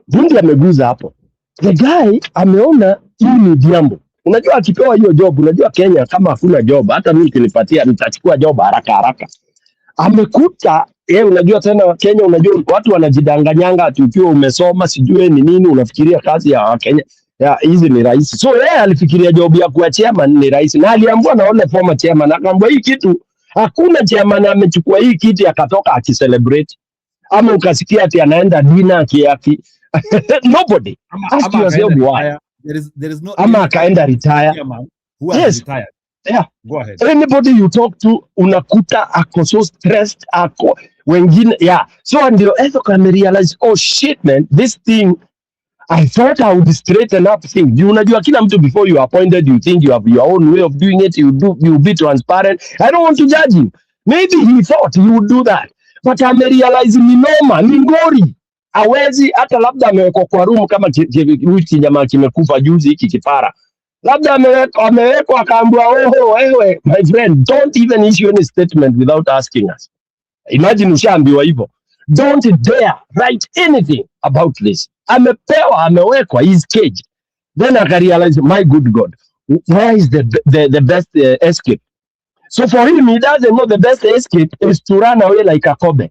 Bundi ameguza hapo. The guy ameona hii ni jambo. Unajua akipewa hiyo job, unajua Kenya kama hakuna job, hata mimi ukinipatia nitachukua job haraka. Amekuta unajua tena Kenya, unajua watu wanajidanganyanga ati ukiwa umesoma sijui ni nini unafikiria kazi ya Kenya hizi ni rahisi. So yeye alifikiria job ya kuwa chairman ni rahisi, na aliambiwa na ole former chairman, akaambiwa hii kitu hakuna chairman amechukua hii kiti akatoka akicelebrate, ama ukasikia ati anaenda dina kiasi. Nobody. Ask yourself why. There is no ama akaenda retire. Who has retired? Yeah. Go ahead. Anybody you talk to unakuta ako so stressed, ako wengine so ndio Ethicon realize, oh shit man, this thing I thought I would straighten up things. Unajua kila mtu before you are appointed you think you have your own way of doing it, you be transparent. I don't want to judge him. Maybe he thought he would do that. But realize ni noma, ni ngori. Hawezi hata labda amewekwa kwa room kama jamaa kimekufa juzi hiki kipara. Labda amewekwa akaambiwa wewe my friend, don't even issue any statement without asking us. Imagine ushaambiwa hivyo. Don't dare write anything about this. Amewekwa his cage. Then I realize, my good God, where is the best escape? So for him, he doesn't know the best escape is to run away like a Kobe.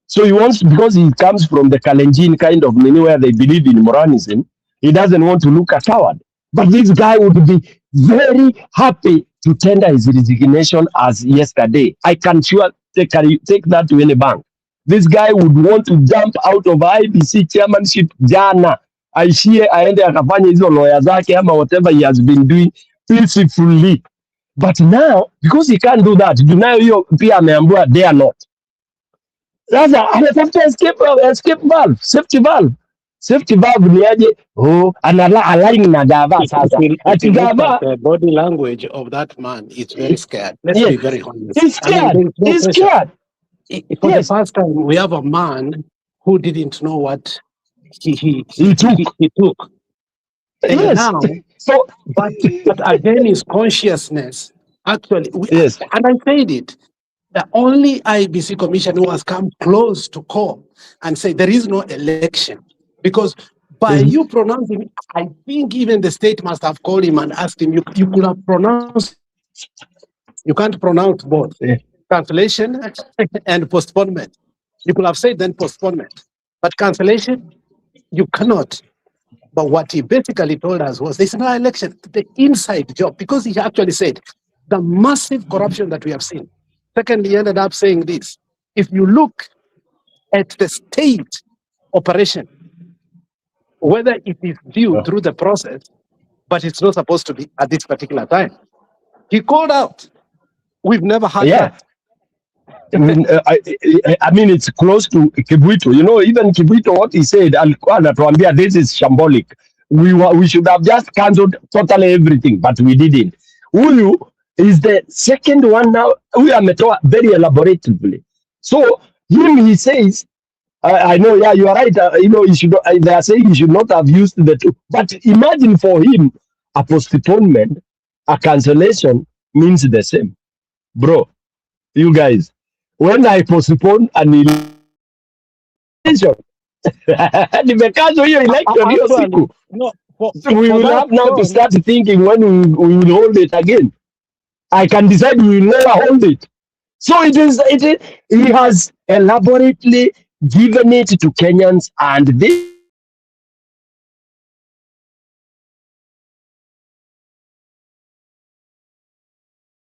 So he wants, because he comes from the Kalenjin kind of mini where they believe in Moranism, he doesn't want to look a coward. But this guy would be very happy to tender his resignation as yesterday. I can sure take that to any bank. This guy would want to jump out of IBC chairmanship jana. Aishie aende akafanya hizo lawyer zake ama whatever he has been doing peacefully. But now, because he can't do that, nayo hiyo pia ameambiwa they are not. Sasa anatafuta escape valve, safety valve. Safety valve ni aje? Align na gava sasa. Ati gava, the body language of that man is very scared. Let's be very honest. He's scared. He's scared. For the first time, we have a man who didn't know what he took. And now, but again, his consciousness, actually, and I said it, the only IBC commission who has come close to call and say there is no election. Because by you pronouncing, I think even the state must have called him and asked him, you could have pronounced, you can't pronounce both. Cancellation and postponement. You could have said then postponement. But cancellation, you cannot. But what he basically told us was there's no election, the inside job, because he actually said the massive corruption that we have seen. Secondly, he ended up saying this. If you look at the state operation, whether it is due through the process, but it's not supposed to be at this particular time. He called out. We've never had that. I mean, it's close to Kibwito. You know, even Kibwito, what he said, alikuwa anatuambia this is shambolic. we should have just cancelled totally everything, but we didn't. Huyu is the second one now. We ametoa very elaboratively. So he says, I know, yeah, you are right. He should. They are saying he should not have used the two. But imagine for him, a postponement, a cancellation means the same, bro. You guys, when I postpone an election, nimekazo hiyo election hiyo siku. No, So we for will that, have now to John, start thinking when we will hold it again. I can decide we will never hold it. So he has elaborately given it to Kenyans, and this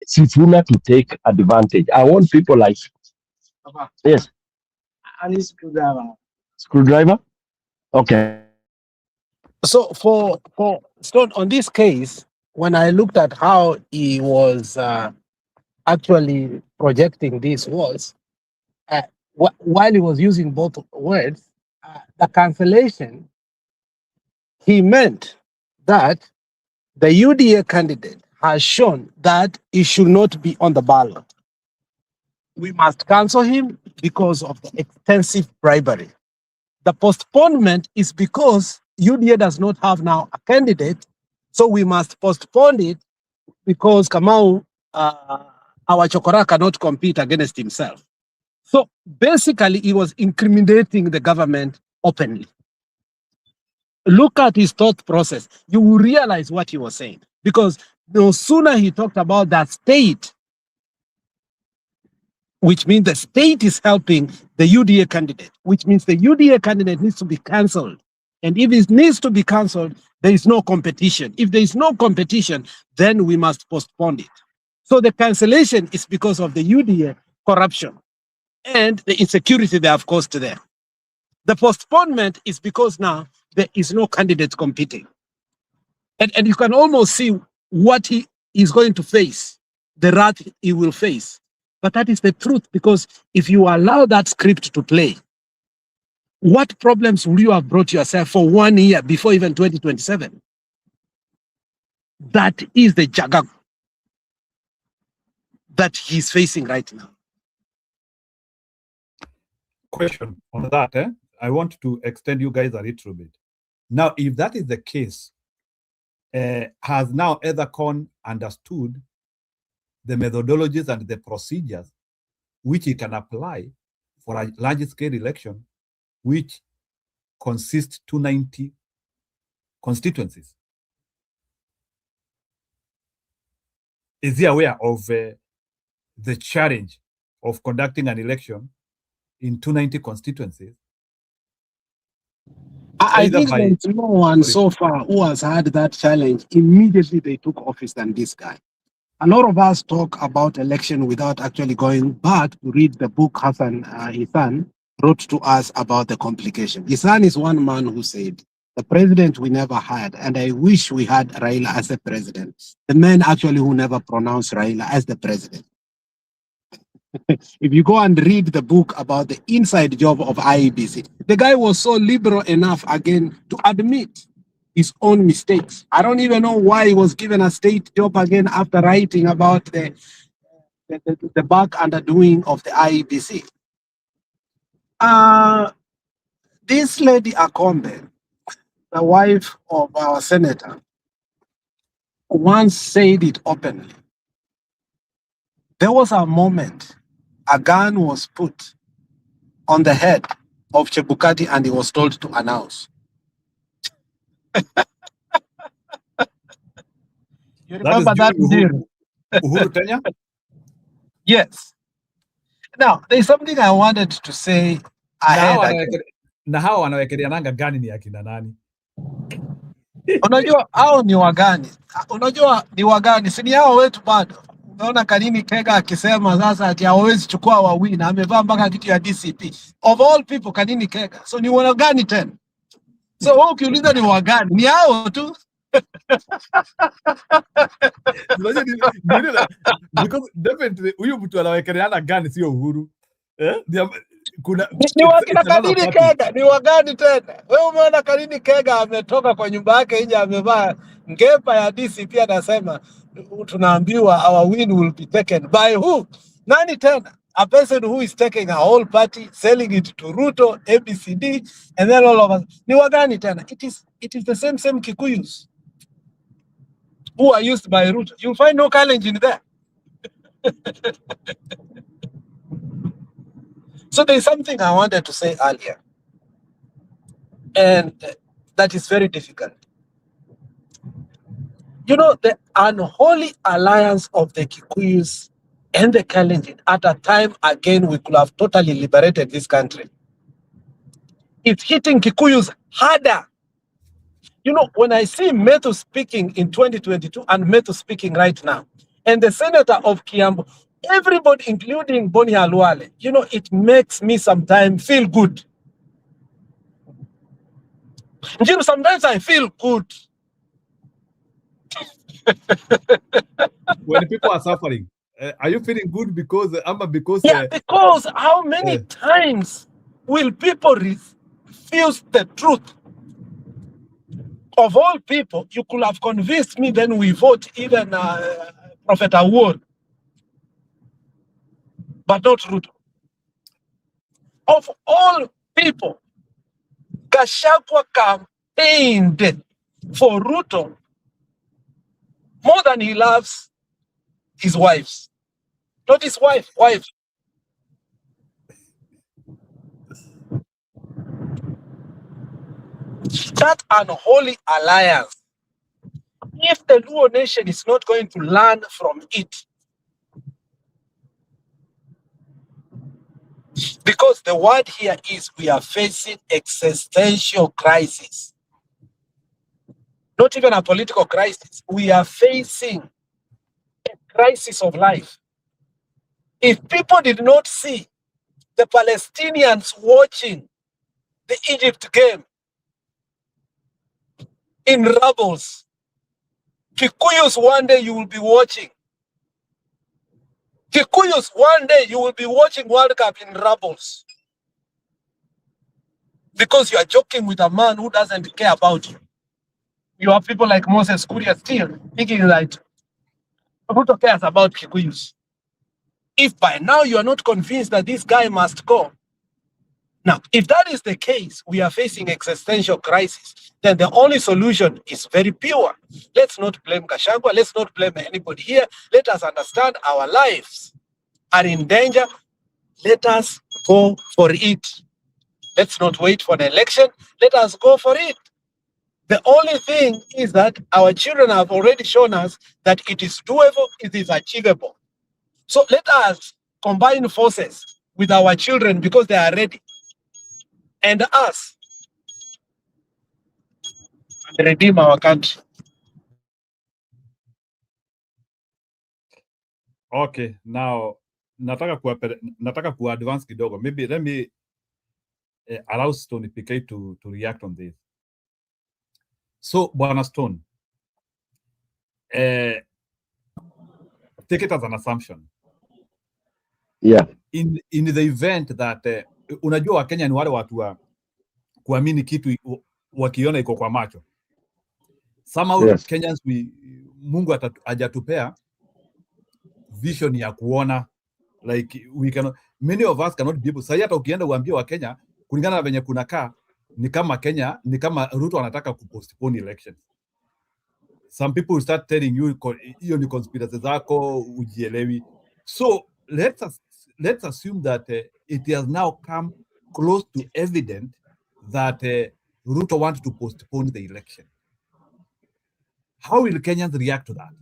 Sifuna to take advantage. I want people like, yes, screwdriver. Okay. so for Stone, on this case, when I looked at how he was actually projecting this was, while he was using both words, the cancellation, he meant that the UDA candidate has shown that he should not be on the ballot. We must cancel him because of the extensive bribery. The postponement is because UDA does not have now a candidate, so we must postpone it because Kamau, our Chokora, cannot compete against himself. So basically, he was incriminating the government openly. Look at his thought process. You will realize what he was saying. Because no sooner he talked about that state, which means the state is helping the UDA candidate, which means the UDA candidate needs to be cancelled. And if it needs to be cancelled, there is no competition. If there is no competition, then we must postpone it. So the cancellation is because of the UDA corruption and the insecurity they have caused there. The postponement is because now there is no candidate competing. And you can almost see what he is going to face, the wrath he will face. But that is the truth, because if you allow that script to play, what problems will you have brought yourself for 1 year before even 2027? That is the jagged that he's facing right now. Question on that, I want to extend you guys a little bit. Now, if that is the case, has now Ethacon understood the methodologies and the procedures which he can apply for a large-scale election, which consists 290 constituencies? Is he aware of the challenge of conducting an election in 290 constituencies? I think there's no one so far who has had that challenge. Immediately they took office than this guy. A lot of us talk about election without actually going back to read the book Hassan Isan wrote to us about the complication. Isan is one man who said, the president we never had, and I wish we had Raila as the president. The man actually who never pronounced Raila as the president. If you go and read the book about the inside job of IEBC, the guy was so liberal enough again to admit his own mistakes. I don't even know why he was given a state job again after writing about the back underdoing of the IEBC. This lady Akombe, the wife of our senator, once said it openly. There was a moment a gun was put on the head of Chebukati and he was told to announce. You remember that? Uhuru Kenya? Yes. Now, there's something I wanted to say ahead. Na hao wanawekeleananga gani ni akina nani? Unajua hao ni wagani? Unajua ni wagani? Si ni hao wetu bado. Unaona Kanini Kega akisema sasa ati hawezi chukua wawili na amevaa mpaka kitu ya DCP. Of all people Kanini Kega. So ni wagani tena? So wewe ukiuliza ni wagani? Ni hao tu. Because definitely huyu mtu anawekeleana gani sio Uhuru. Ni wakina Kanini Kega, ni wagani tena? Wewe umeona Kanini Kega ametoka kwa nyumba yake nje amevaa ngepa ya DCP anasema tunaambiwa our win will be taken by who? Nani tena? A person who is taking a whole party, selling it to Ruto, ABCD, and then all of us. Ni wagani tena? It is the same Kikuyus who are used by Ruto. You'll find no challenge in there. So there's something I wanted to say earlier, and that is very difficult. You know, the unholy alliance of the Kikuyus and the Kalenjin at a time again we could have totally liberated this country. It's hitting Kikuyus harder. You know, when I see Metu speaking in 2022 and Metu speaking right now, and the senator of Kiambu, everybody, including Boni Aluale, you know, it makes me sometimes feel good. You know, sometimes I feel good. When people are suffering, are you feeling good because yeah, because how many times will people refuse the truth? Of all people, you could have convinced me, then we vote even Prophet Award, but not Ruto. Of all people, Gachagua campaigned for Ruto more than he loves his wives. Not his wife. That unholy alliance, if the Luo nation is not going to learn from it, because the word here is we are facing existential crisis. Not even a political crisis. We are facing a crisis of life. If people did not see the Palestinians watching the Egypt game in rubbles, Kikuyus, one day you will be watching. Kikuyus, one day you will be watching World Cup in rubbles. Because you are joking with a man who doesn't care about you. You have people like Moses Kuria still thinking that Ruto cares about Kikuyus. If by now you are not convinced that this guy must go, now, if that is the case, we are facing existential crisis, then the only solution is very pure. Let's not blame Gachagua. Let's not blame anybody here. Let us understand our lives are in danger. Let us go for it. Let's not wait for the election. Let us go for it. The only thing is that our children have already shown us that it is doable, it is achievable. So let us combine forces with our children because they are ready. And us, and redeem our country. Okay, now nataka ku advance kidogo. Maybe let me allow Stone PK to react on this. So, Bwana Stone, take it as an assumption. Yeah. In the event that unajua Wakenya ni wale watu wa kuamini kitu wakiona iko kwa macho. Somehow Yes. Kenyans Mungu hajatupea vision ya kuona, like we cannot, many of us cannot be able. Sasa hata ukienda uambie wa Kenya kulingana na venye kunakaa ni kama Kenya ni kama Ruto anataka kupostpone elections. Some people will start telling you hiyo ni conspiracy zako ujielewi. So let's assume that it has now come close to evident that Ruto wants to postpone the election. How will Kenyans react to that?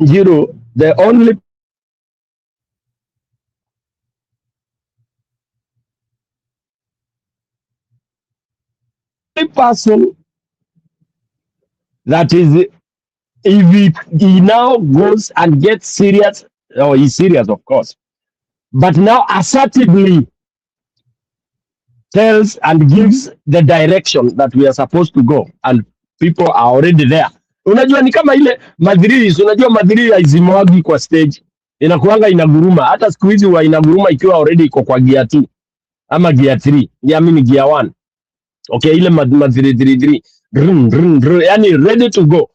You know, the only person that is, if he now goes and gets serious, or he's serious, of course, but now assertively tells and gives the direction that we are supposed to go, and people are already there. Unajua ni kama ile madhiri, unajua madhiri haizimwagi kwa stage. inakuanga inaguruma. Hata siku hizi huwa inaguruma ikiwa already iko kwa gear 2 ama gear 3, gear 1. Okay, ile ma 333 yani ready to go.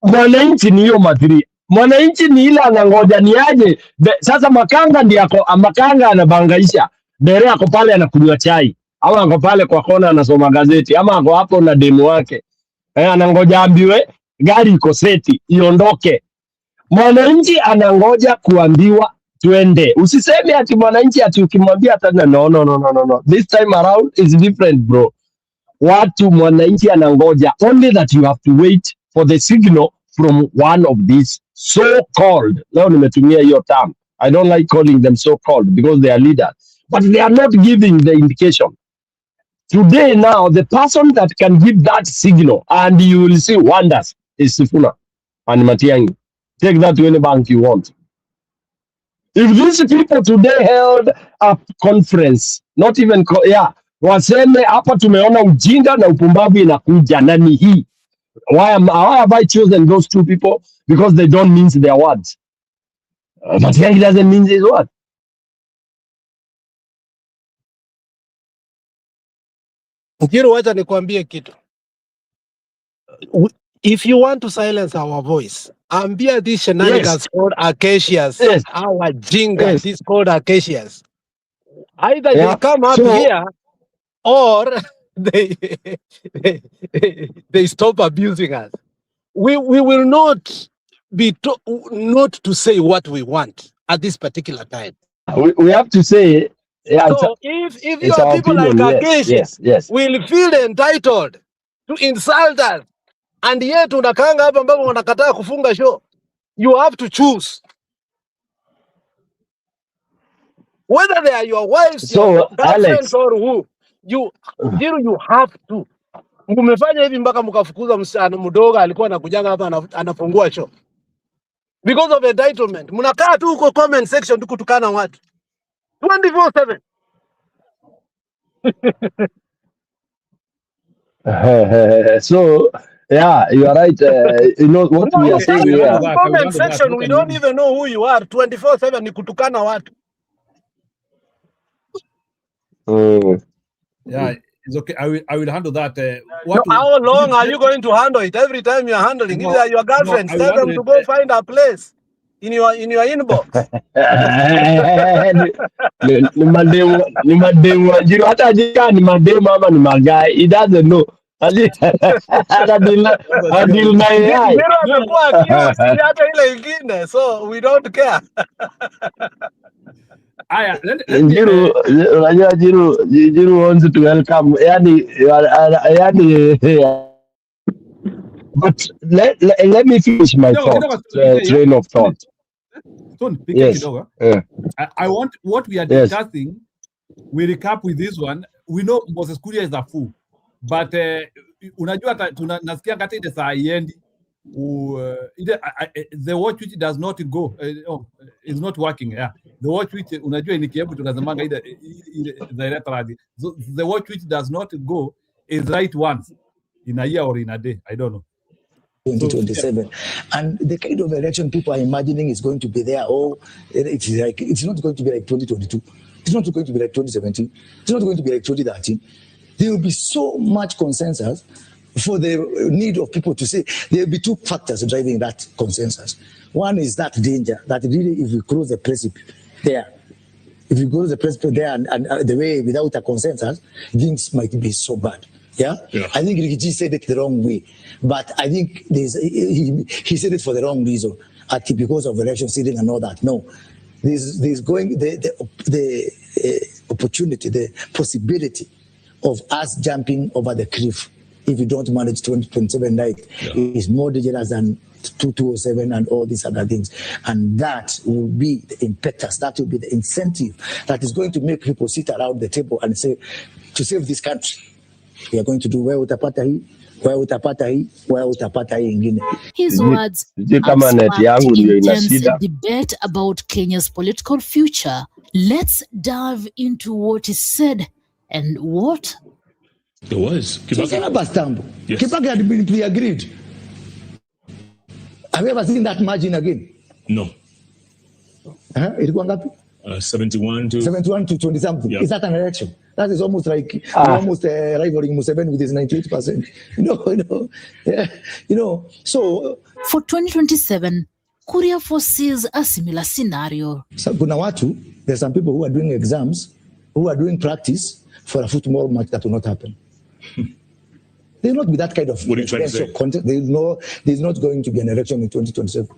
Mwananchi ni hiyo matri. Mwananchi ni ile anangoja ni aje. Sasa makanga ndiye makanga anabangaisha. Dere ako pale anakunywa chai. Ama ako pale kwa kona anasoma gazeti. Ama ako hapo na demu wake. Anangoja ambiwe gari iko seti iondoke. Mwananchi anangoja kuambiwa twende. Usiseme ati mwananchi ati ukimwambia hata no. This time around is different, bro. Watu mwananchi anangoja only that you have to wait for the signal from one of these so-called, leo nimetumia hiyo term, I don't like calling them so-called because they are leaders, but they are not giving the indication. Today now, the person that can give that signal and you will see wonders is Sifuna and Matiang'i. Take that to any bank you want. If these people today held a conference, not even, waseme hapa tumeona ujinga na upumbavu inakuja na ni hii. Why have I chosen those two people? Because they don't mean their words. Matiang'i doesn't mean his words. Njiru, wacha nikwambie kitu. If you want to silence our voice, ambia these shenanigans called acacias, our jinga, this called acacias. Either they come up here or they stop abusing us. We will not be not to say what we want at this particular time. We have to say. So if you are people opinion, like Acacia will feel entitled to insult us, and yet unakanga hapa ambapo wanakataa kufunga show, you have to choose whether they are your wives, your girlfriends, or who. You have to. Mmefanya hivi mpaka mkafukuza msichana mdogo alikuwa anakujanga hapa anafungua show because of entitlement. Mnakaa tu huko comment section tu kutukana watu 24/7. So yeah, you are right. You know what we are saying here. Comment section, we don't even know who you are. 24/7 ni kutukana watu. Yeah, it's okay. I will handle that. How long are you going to handle it? Every time you're handling, if they are your girlfriends, tell them to go find a place in your inbox. Ni mademu Njiru, hata ajika ni mademu ama ni magai, he doesn't know. So we don't care. Njiru, unajua Njiru wants to welcome. But let me finish my train of thought. Yes. I want what we are discussing. We recap with this one. We know Moses Kuria is a fool, but unajua nasikia kati ile saa iendi the watch which does not go is not working. Yeah, the watch which unajua inikihebu tunazamanga ile directorly. So the watch which does not go is right once in a year or in a day. I don't know. 2027, and the kind of election people are imagining is going to be there. It's not going to be like 2022. It's not going to be like 2017. It's not going to be like 2013. There will be so much consensus for the need of people to say. There will be two factors driving that consensus. One is that danger that really, if we cross the precipice there, if you go to the precipice there and the way without a consensus, things might be so bad. Yeah? I think Rikiji said it the wrong way, but I think he said it for the wrong reason, because of election seeding and all that. No, there's going the opportunity, the possibility of us jumping over the cliff if we don't manage 2027 is more dangerous than 2207 and all these other things, and that will be the impetus, that will be the incentive that is going to make people sit around the table and say, to save this country, we are going to do where utapata hii, where utapata hii, where utapata hii ingine. His words sparked intense debate about Kenya's political future. Let's dive into what is said and what there was. Kibaki had been pre-agreed. Have you ever seen that margin again? No. Ilikuwa ngapi? 71 to 20 something. Yep. Is that an election? That is almost like almost rivaling Museveni with his 98%. So for 2027, Kuria foresees a similar scenario. So kuna watu, there's some people who are doing exams, who are doing practice for a football match that will not happen. There will not be that kind of content. There's not going to be an election in 2027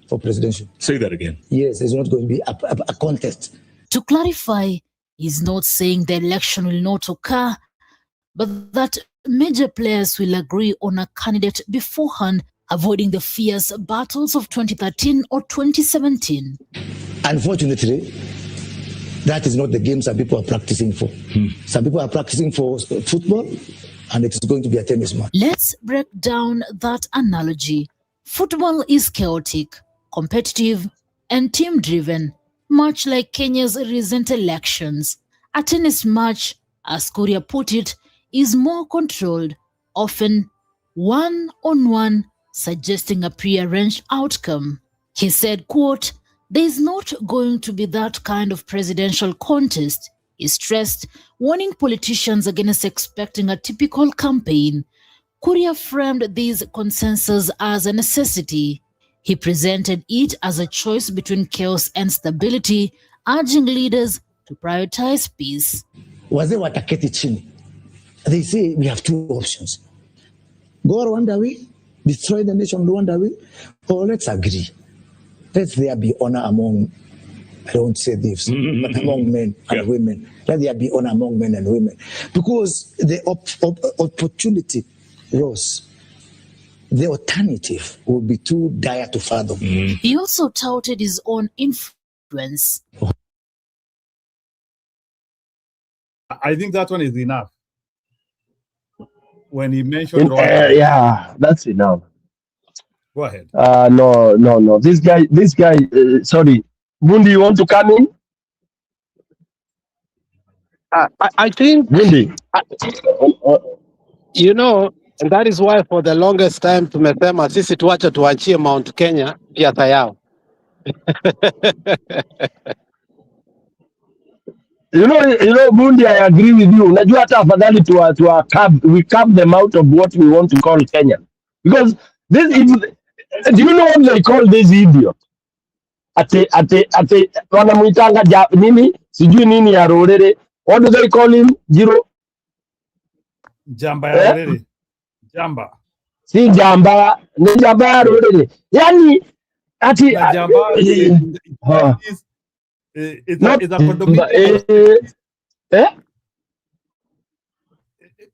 for presidential. Say that again. Yes, there's not going to be a contest. To clarify, he's not saying the election will not occur, but that major players will agree on a candidate beforehand, avoiding the fierce battles of 2013 or 2017. Unfortunately, that is not the game some people are practicing for. Some people are practicing for football, and it's going to be a tennis match. Let's break down that analogy. Football is chaotic, competitive, and team-driven, much like Kenya's recent elections. A tennis match, as Kuria put it, is more controlled, often one-on-one, suggesting a prearranged outcome. He said, quote, "There is not going to be that kind of presidential contest," he stressed, warning politicians against expecting a typical campaign. Kuria framed this consensus as a necessity. He presented it as a choice between chaos and stability, urging leaders to prioritize peace. Wazee wataketi chini. They say we have two options. Go Rwanda way, destroy the nation Rwanda way, or let's agree. Let there be honor among, I don't say this, but among men and women. Let there be honor among men and women. Because the opportunity rose. The alternative will be too dire to fathom. He also touted his own influence. I think that one is enough. When he mentioned yeah, that's enough. Go ahead. No. This guy, sorry. Bundi, you want to come in? I think, Bundi. and that is why for the longest time tumesema sisi tuachie Mount Kenya siasa yao. You know, Bundi, I agree with you. Unajua hata afadhali we carve them out of what we want to call Kenya. Because do you know what they call this idiot? Ate wanamuitanga nini? Sijui nini ya Rorere. What do they call him? Jiro? Jamba ya Rorere. Jamba. Si Jamba. Ni Jamba ya Rorere. Yani, ati... Jamba is a condominium.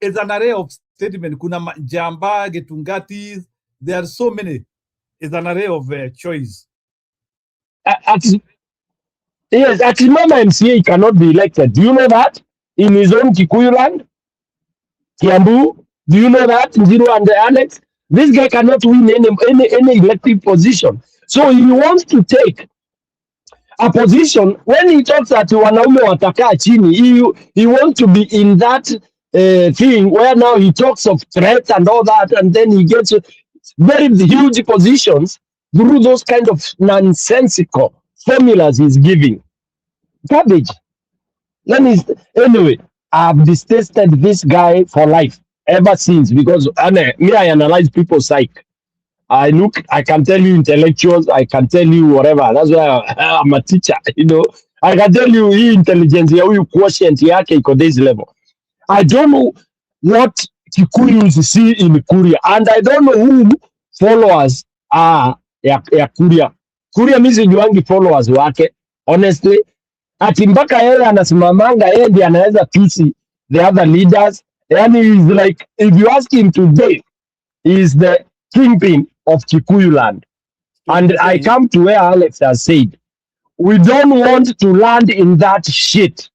It's an array of statements. Kuna Jamba, Getungatis. There are so many. It's an array of choice. Yes, Mama MCA cannot be elected. Do you know that? In his own Kikuyu land? Kiambu? Do you know that? Njiro and Alex? This guy cannot win any elective position. So he wants to take a position. When he talks at wanaume watakaa chini, he wants to be in that thing where now he talks of threats and all that, and then he gets very huge positions through those kind of nonsensical formulas he's giving. Garbage. Anyway, I've detested this guy for life ever since, because I analyze people's psyche. I can tell you intellectuals, I can tell you whatever. That's why I'm a teacher, I can tell you intelligence, you quotient yake iko this level. I don't know what Kikuyus see in Kuria, and I don't know who followers are ya Kuria. Kuria mimi sijuangi followers wake, honestly. Ati mpaka yeye anasimamanga yeye ndiye anaweza tusi the other leaders. Yani is like, if you ask him today, he is the kingpin of Kikuyu land. And I come to where Alex has said, we don't want to land in that shit.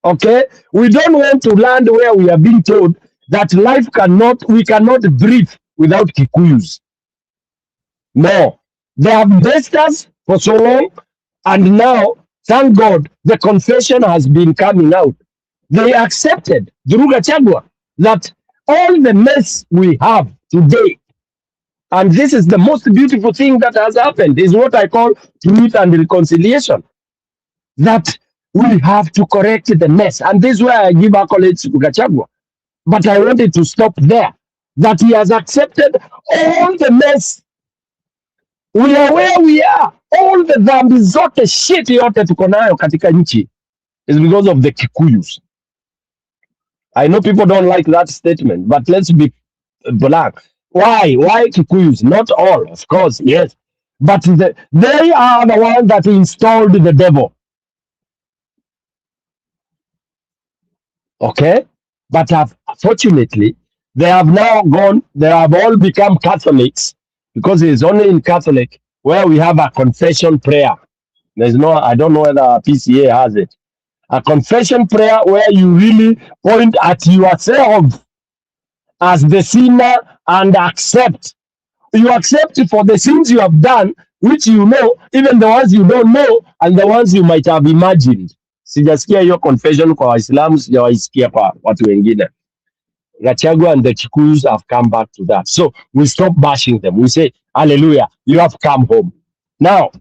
Okay? We don't want to land where we are being told that we cannot breathe without Kikuyus. No. They have blessed us for so long, and now, thank God, the confession has been coming out. They accepted, Druga Chagwa, that all the mess we have today And this is the most beautiful thing that has happened, is what I call truth and reconciliation. That we have to correct the mess. And this is where I give accolades to Gachagua. But I wanted to stop there. That he has accepted all the mess. We are where we are. All the dhambi zote shit yote tuko nayo katika nchi is because of the Kikuyus. I know people don't like that statement, but let's be blank. Why? Why Kikuyus? Not all, of course, yes. But they are the ones that installed the devil. Okay? But fortunately, they have now gone, they have all become Catholics, because it's only in Catholic where we have a confession prayer. There's no, I don't know whether PCA has it. A confession prayer where you really point at yourself as the sinner and accept. You accept for the sins you have done, which you know, even the ones you don't know, and the ones you might have imagined. Sijasikia hiyo confession kwa Waislamu, sijawaisikia kwa watu wengine. Gachagua and the Kikuyus have come back to that. So we stop bashing them. We say, hallelujah, you have come home. Now,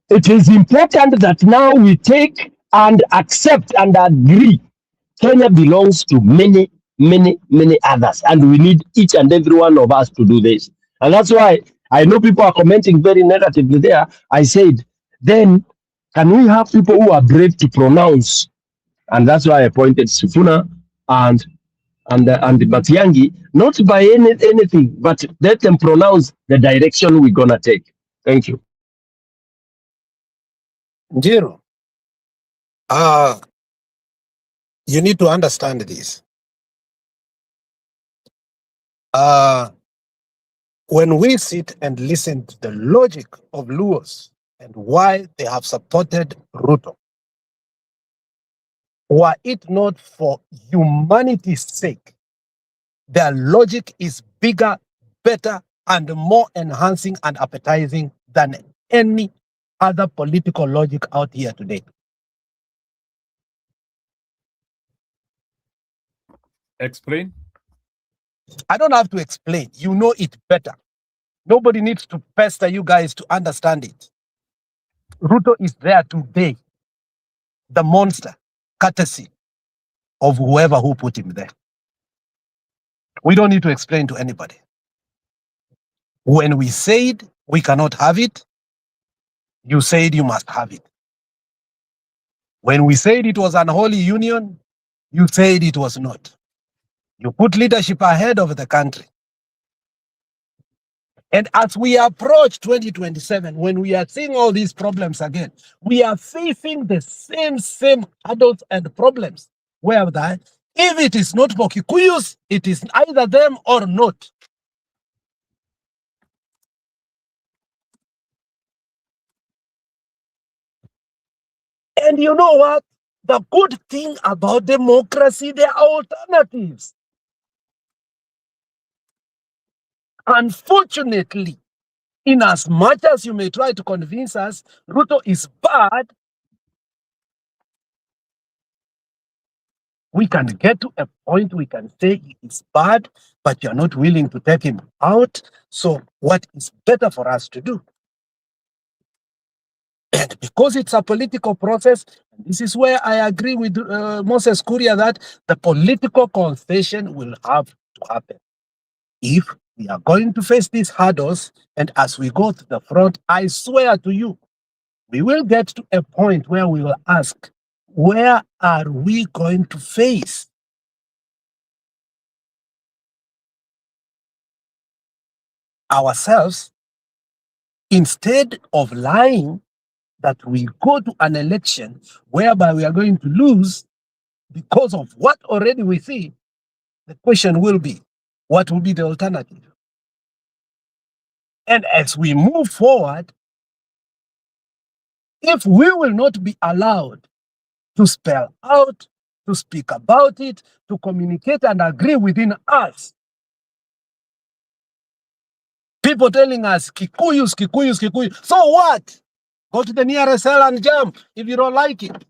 it is important that now we take and accept and agree Kenya belongs to many, many, many others. And we need each and every one of us to do this. And that's why I know people are commenting very negatively there. I said, then can we have people who are brave to pronounce? And that's why I appointed Sifuna and Matiangi, not by anything, but let them pronounce the direction we're gonna take. Thank you. Njiro, you need to understand this. When we sit and listen to the logic of Luos and why they have supported Ruto, were it not for humanity's sake, their logic is bigger, better, and more enhancing and appetizing than any other political logic out here today. Explain. I don't have to explain. You know it better. Nobody needs to pester you guys to understand it. Ruto is there today. The monster, courtesy of whoever who put him there. We don't need to explain to anybody. When we said we cannot have it, you said you must have it. When we said it was an unholy union, you said it was not. You put leadership ahead of the country. And as we approach 2027, when we are seeing all these problems again, we are facing the same hurdles and problems. Where that, if it is not for Kikuyus, it is either them or not. And you know what? The good thing about democracy, there are alternatives. Unfortunately, in as much as you may try to convince us Ruto is bad, we can get to a point we can say he is bad, but you're not willing to take him out. So what is better for us to do? And because it's a political process, this is where I agree with Moses Kuria that the political concession will have to happen. If we are going to face these hurdles, and as we go to the front, I swear to you, we will get to a point where we will ask, where are we going to face ourselves instead of lying that we go to an election whereby we are going to lose because of what already we see? The question will be, what will be the alternative? And as we move forward, if we will not be allowed to spell out, to speak about it, to communicate and agree within us, people telling us, Kikuyus, Kikuyus, Kikuyus. So what? Go to the nearest cell and jump if you don't like it.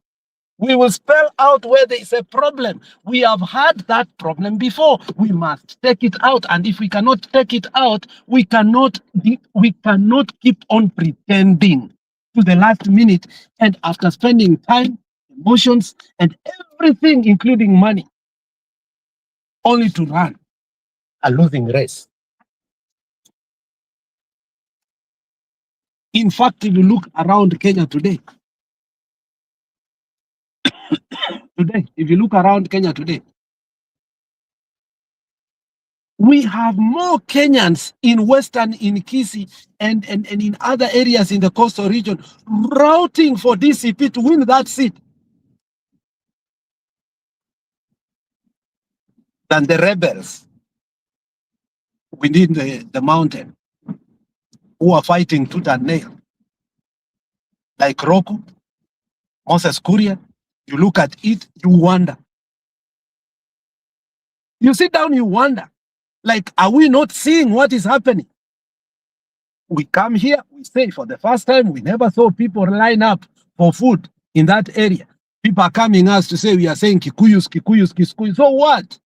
We will spell out where there is a problem. We have had that problem before. We must take it out. And if we cannot take it out, we cannot keep on pretending to the last minute. And after spending time, emotions, and everything, including money, only to run a losing race. In fact, if you look around Kenya today, if you look around Kenya today, we have more Kenyans in Kisii and in other areas in the coastal region routing for DCP to win that seat than the rebels within the mountain who are fighting tooth and nail. Like Roku, Moses Kuria, you look at it, you wonder. You sit down, you wonder, like, are we not seeing what is happening? We come here, we say for the first time, we never saw people line up for food in that area. People are coming us to say, we are saying Kikuyus, Kikuyus, Kikuyus. So what?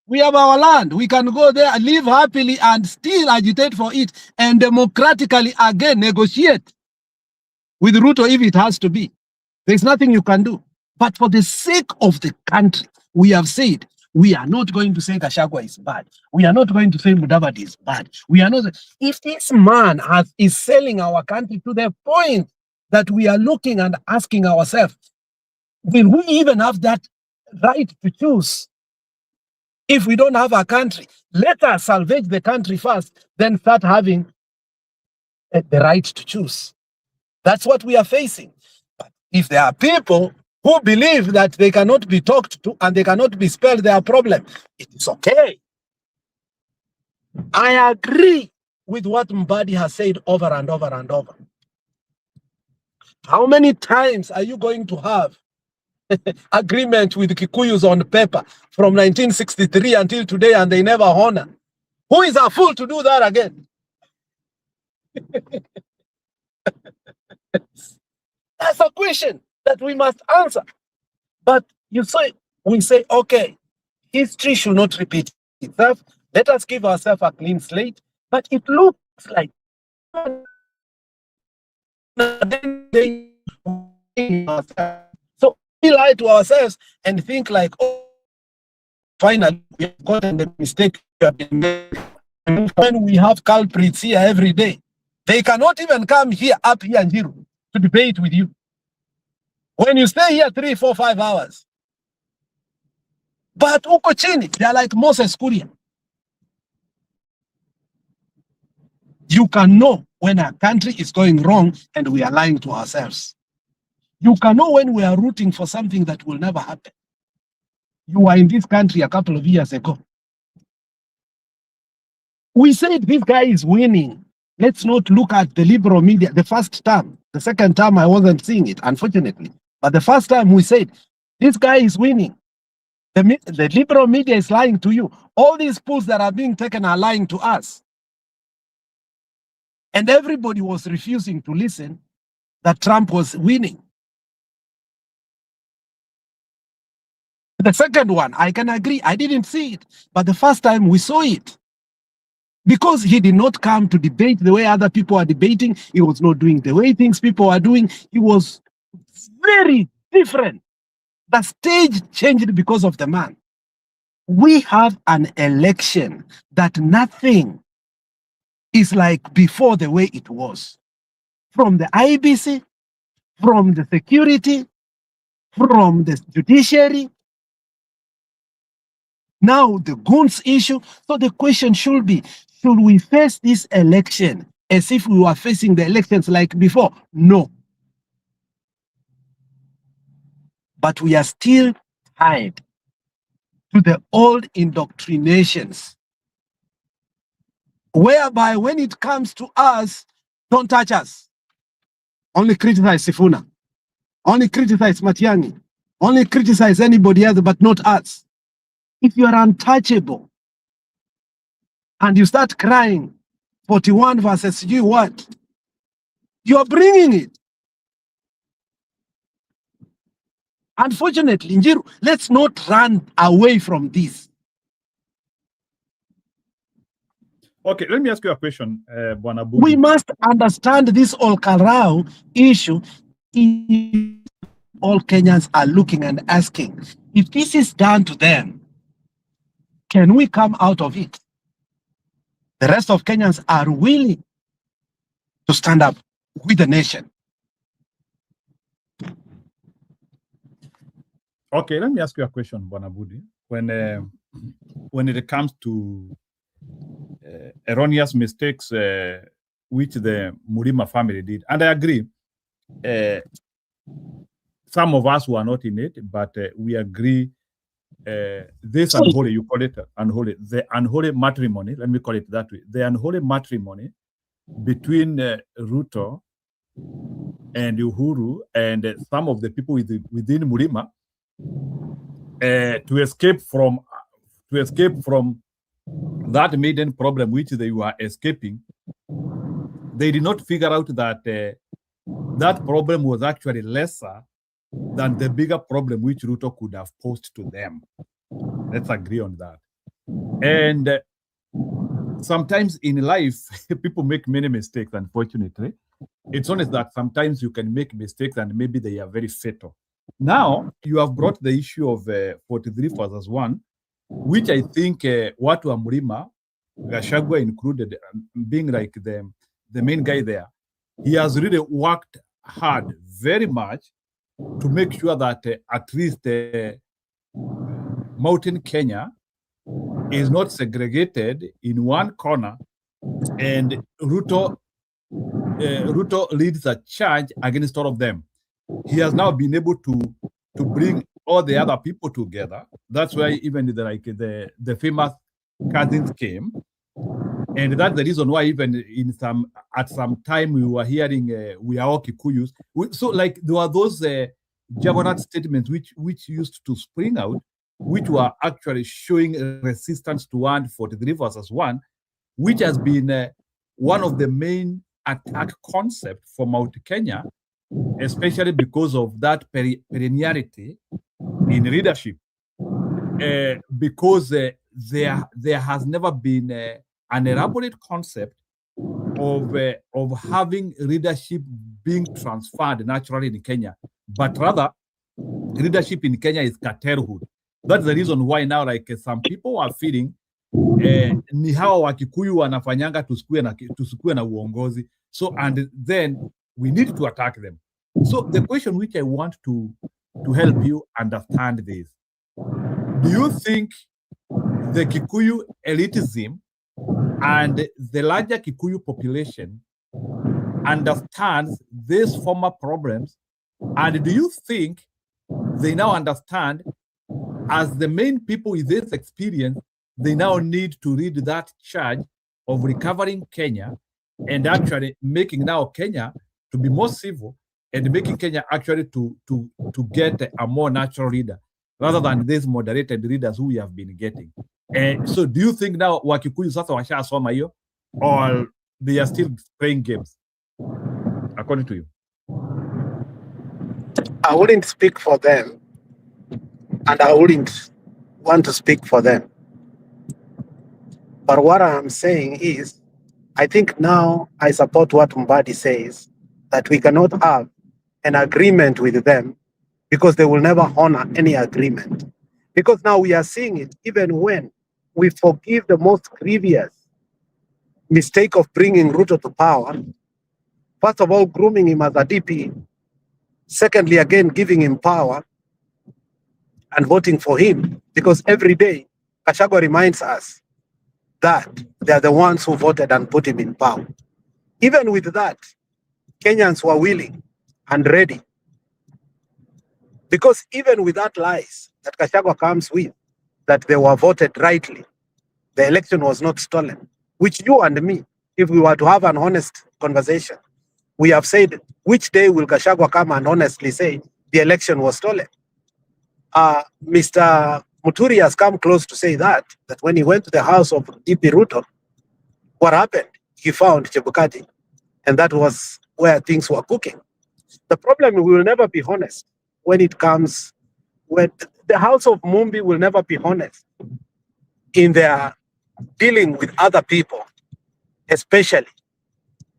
We have our land. We can go there, live happily, and still agitate for it, and democratically again negotiate with Ruto if it has to be. There's nothing you can do. But for the sake of the country, we have said, we are not going to say Gachagua is bad. We are not going to say Mudavadi is bad. We are not. If this man is selling our country to the point that we are looking and asking ourselves, will we even have that right to choose? If we don't have a country, let us salvage the country first, then start having the right to choose. That's what we are facing. But if there are people who believe that they cannot be talked to and they cannot be spelled their problem, it is okay. I agree with what Mbadi has said over and over and over. How many times are you going to have agreement with Kikuyus on paper from 1963 until today and they never honor? Who is a fool to do that again? That's a question that we must answer. But you say, we say, okay, history should not repeat itself. Let us give ourselves a clean slate. But it looks like so we lie to ourselves and think like, oh, finally we have gotten the mistake we have been made. And when we have culprits here every day, they cannot even come here up here and here to debate with you. When you stay here 3, 4, 5 hours. But uko chini, they are like Moses Kuria. You can know when a country is going wrong and we are lying to ourselves. You can know when we are rooting for something that will never happen. You were in this country a couple of years ago. We said this guy is winning. Let's not look at the liberal media. The first term, the second term, I wasn't seeing it, unfortunately. But the first time we said, this guy is winning. The liberal media is lying to you. All these polls that are being taken are lying to us. And everybody was refusing to listen that Trump was winning. The second one, I can agree, I didn't see it. But the first time we saw it. Because he did not come to debate the way other people are debating. He was not doing the way things people are doing. He was very different. The stage changed because of the man. We have an election that nothing is like before the way it was. From the IBC, from the security, from the judiciary, now the goons issue. So the question should be, should we face this election as if we were facing the elections like before? No. But we are still tied to the old indoctrinations, whereby when it comes to us, don't touch us. Only criticize Sifuna. Only criticize Matiang'i. Only criticize anybody else, but not us. If you are untouchable and you start crying 41 versus you what? You are bringing it. Unfortunately, Njiru, let's not run away from this. Okay, let me ask you a question, Bwana Budi. We must understand this Olkarau issue. All Kenyans are looking and asking, if this is done to them, can we come out of it? The rest of Kenyans are willing to stand up with the nation. Okay, let me ask you a question, Bwana Budi. When it comes to erroneous mistakes which the Murima family did, and I agree, some of us were not in it, but we agree this unholy, you call it unholy, the unholy matrimony, let me call it that way, the unholy matrimony between Ruto and Uhuru and some of the people within Murima to escape from that maiden problem which they were escaping. They did not figure out that that problem was actually lesser than the bigger problem which Ruto could have posed to them. Let's agree on that. And sometimes in life, people make many mistakes, unfortunately. It's only that sometimes you can make mistakes and maybe they are very fatal. Now, you have brought the issue of 43 as one, which I think Watu wa Mlima, Gachagua included, being like the main guy there, he has really worked hard very much to make sure that at least Mountain Kenya is not segregated in one corner, and Ruto leads a charge against all of them. He has now been able to bring all the other people together. That's why even the famous cousins came, and that's the reason why even at some time we were hearing we are all Kikuyus. So like there were those juggernaut statements which used to spring out, which were actually showing resistance to 143 versus 1, which has been one of the main attack concept for Mount Kenya, especially because of that perenniality in leadership. Because there has never been an elaborate concept of having leadership being transferred naturally in Kenya, but rather leadership in Kenya is cartelhood. That's the reason why now, like some people are feeling ni hawa Wakikuyu wanafanyanga tusikue na uongozi. So, and then we need to attack them. So the question which I want to help you understand this, do you think the Kikuyu elitism and the larger Kikuyu population understands these former problems? And do you think they now understand, as the main people with this experience, they now need to lead that charge of recovering Kenya and actually making now Kenya to be more civil and making Kenya actually to get a more natural leader rather than these moderated leaders who we have been getting. So do you think now Wakikuyu sasa washasoma hiyo, or they are still playing games, according to you? I wouldn't speak for them, and I wouldn't want to speak for them. But what I'm saying is, I think now I support what Mbadi says, that we cannot have an agreement with them because they will never honor any agreement. Because now we are seeing it, even when we forgive the most grievous mistake of bringing Ruto to power, first of all, grooming him as a DP, secondly, again, giving him power and voting for him, because every day, Gachagua reminds us that they are the ones who voted and put him in power. Even with that, Kenyans were willing and ready. Because even with that lies that Gachagua comes with, that they were voted rightly, the election was not stolen, which you and me, if we were to have an honest conversation, we have said, which day will Gachagua come and honestly say the election was stolen? Mr. Muturi has come close to say that when he went to the house of DP Ruto, what happened? He found Chebukati, and that was where things were cooking. The problem, we will never be honest when it comes when the House of Mumbi will never be honest in their dealing with other people, especially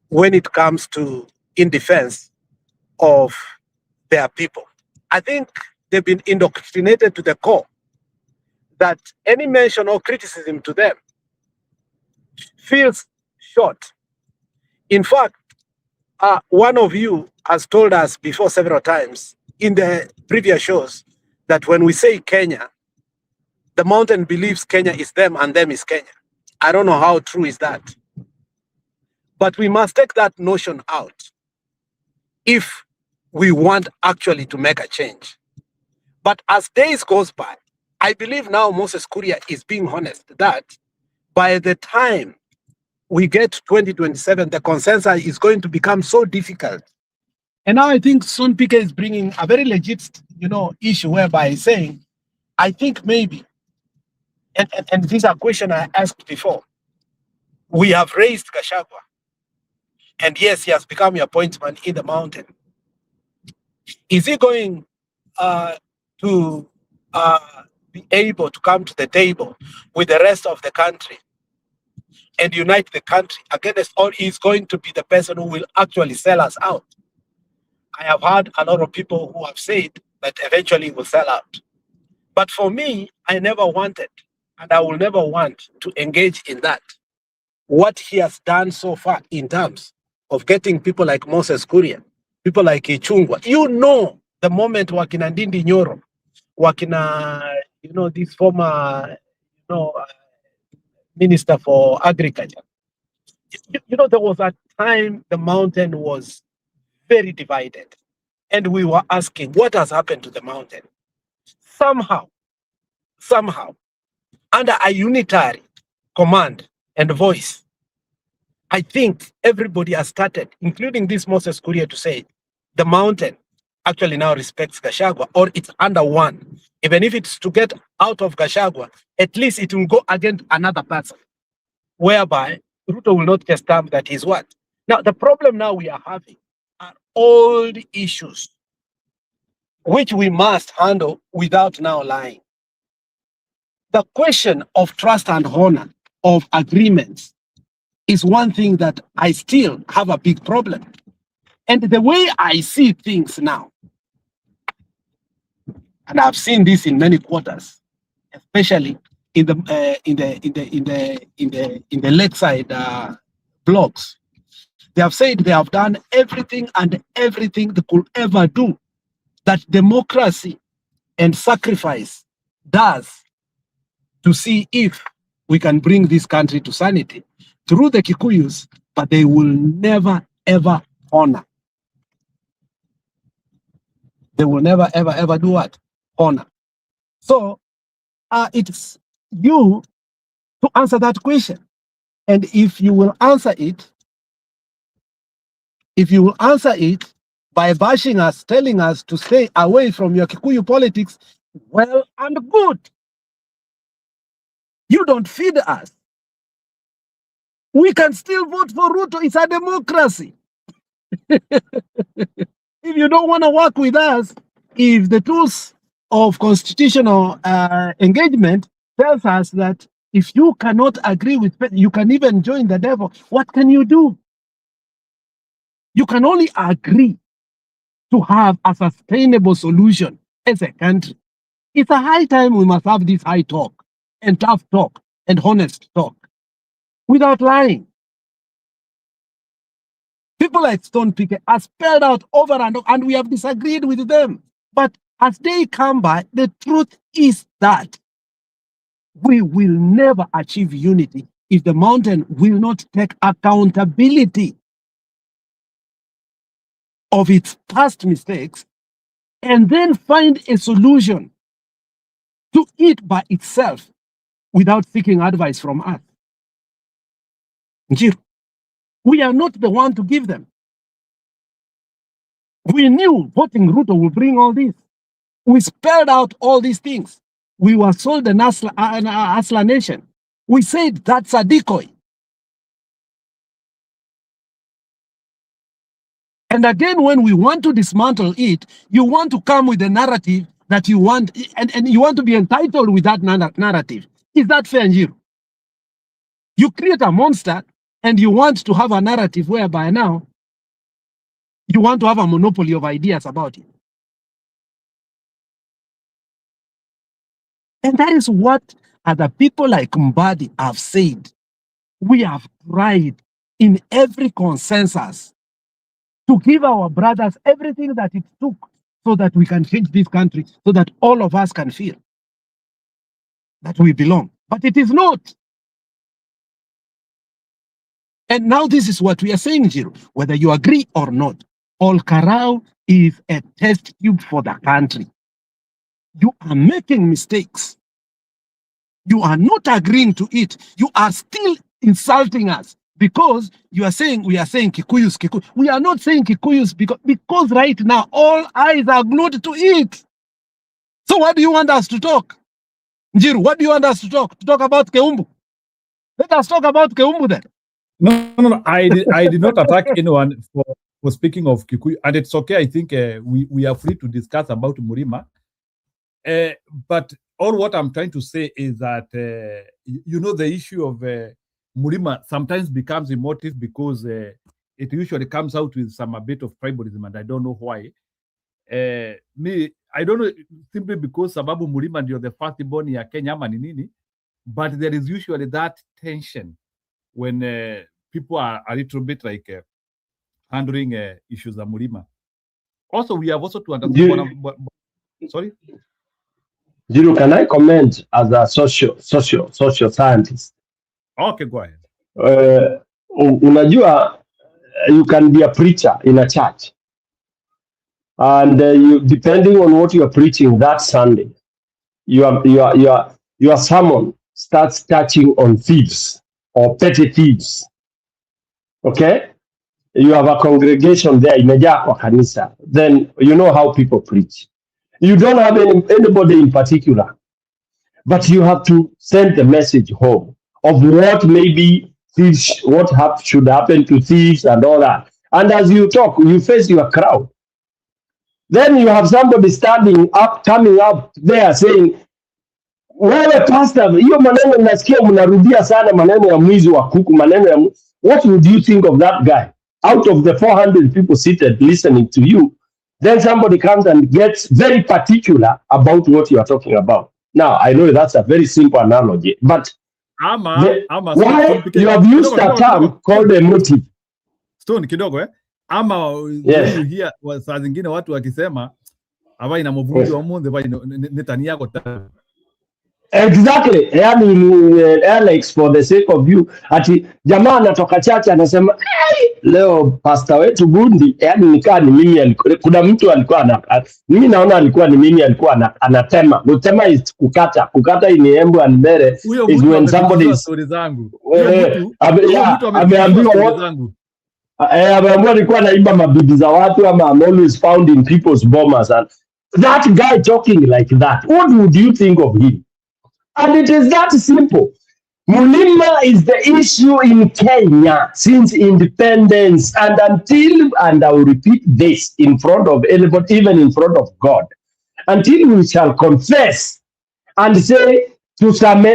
when it comes to in defense of their people. I think they've been indoctrinated to the core that any mention or criticism to them feels short. In fact, one of you has told us before several times in the previous shows that when we say Kenya, the mountain believes Kenya is them and them is Kenya. I don't know how true is that. But we must take that notion out if we want actually to make a change. But as days goes by, I believe now Moses Kuria is being honest that by the time we get 2027, the consensus is going to become so difficult. And now I think Son Pike is bringing a very legit, issue whereby he's saying, I think maybe, and this is a question I asked before, we have raised Gachagua, and yes, he has become your appointment in the mountain. Is he going to be able to come to the table with the rest of the country and unite the country against, or is going to be the person who will actually sell us out? I have heard a lot of people who have said that eventually will sell out. But for me, I never wanted, and I will never want to engage in that. What he has done so far in terms of getting people like Moses Kuria, people like Ichungwa, the moment Wakina Ndindi Nyoro, Wakina, this former, Minister for Agriculture. There was a time the mountain was very divided. And we were asking, what has happened to the mountain? Somehow, under a unitary command and voice, I think everybody has started, including this Moses Kuria, to say the mountain actually now respects Gachagua, or it's under one. Even if it's to get out of Gachagua, at least it will go against another person, whereby Ruto will not just stamp that he's what. Now, the problem now we are having are old issues, which we must handle without now lying. The question of trust and honor of agreements is one thing that I still have a big problem. And the way I see things now, and I've seen this in many quarters, especially in the lakeside blocks, they have said they have done everything and everything they could ever do that democracy and sacrifice does to see if we can bring this country to sanity through the Kikuyus, but they will never, ever honor. They will never, ever, ever do what? Honor. So it's you to answer that question. And if you will answer it by bashing us, telling us to stay away from your Kikuyu politics, well and good. You don't feed us. We can still vote for Ruto. It's a democracy. If you don't want to work with us, if the tools of constitutional engagement tells us that if you cannot agree with, you can even join the devil, what can you do? You can only agree to have a sustainable solution as a country. It's a high time we must have this high talk and tough talk and honest talk without lying. People like Stone Pike are spelled out over and over, and we have disagreed with them. But as they come by, the truth is that we will never achieve unity if the mountain will not take accountability of its past mistakes and then find a solution to it by itself without seeking advice from us. We are not the one to give them. We knew voting Ruto will bring all this. We spelled out all these things. We were sold an Asla nation. We said that's a decoy. And again, when we want to dismantle it, you want to come with the narrative that you want, and you want to be entitled with that narrative. Is that fair, Njiru? You create a monster and you want to have a narrative whereby now you want to have a monopoly of ideas about it. And that is what other people like Mbadi have said. We have tried in every consensus to give our brothers everything that it took so that we can change this country, so that all of us can feel that we belong. But it is not. And now this is what we are saying, Njiru, whether you agree or not. Ol Karau is a test tube for the country. You are making mistakes. You are not agreeing to it. You are still insulting us because you are saying, we are saying Kikuyus, Kikuyus. We are not saying Kikuyus because right now all eyes are glued to it. So what do you want us to talk? Njiru, what do you want us to talk? To talk about Keumbu? Let us talk about Keumbu then. No. I did not attack anyone for speaking of Kikuyu, and it's okay. I think we are free to discuss about Murima. But all what I'm trying to say is that the issue of Murima sometimes becomes emotive because it usually comes out with a bit of tribalism, and I don't know why. I don't know, simply because sababu Murima ndio the first born ya Kenya ama ni nini, but there is usually that tension when people are a little bit like handling issues of Murima. Also, we have also to understand. Sorry? Jiro, can I comment as a social scientist? Okay, go ahead. Unajua, you can be a preacher in a church. And you, depending on what you are preaching that Sunday, your sermon starts touching on thieves or petty thieves. Okay? You have a congregation there, imejaa kwa kanisa. Then you know how people preach. You don't have anybody in particular, but you have to send the message home of what maybe thieves, should happen to thieves and all that. And as you talk, you face your crowd. Then you have somebody coming up there saying, wewe pastor, hiyo maneno nasikia mnarudia sana maneno ya mwizi wa kuku, what would you think of that guy? Out of the 400 people seated listening to you, then somebody comes and gets very particular about what you are talking about. Now, I know that's a very simple analogy, but why you have used a term called emotive. Stone kidogo ama yes. You hear saa zingine watu wakisema ava ina mvunji wa munde va netani yako. Exactly. Yani Alex, for the sake of you, ati jamaa anatoka chache anasema leo pastor wetu Bundi, yani nikaa ni mimi, kuna mtu alikuwa mimi naona alikuwa ni mimi, alikuwa anatema. Kutema is kukata ini embu and mbere is when somebody is ameambiwa alikuwa naiba mabibi za watu ama I'm always found in people's bombers, and that guy talking like that, what would you think of him? And it is that simple. Mulima is the issue in Kenya since independence, and and I will repeat this in front of anybody, even in front of God, until we shall confess and say to some,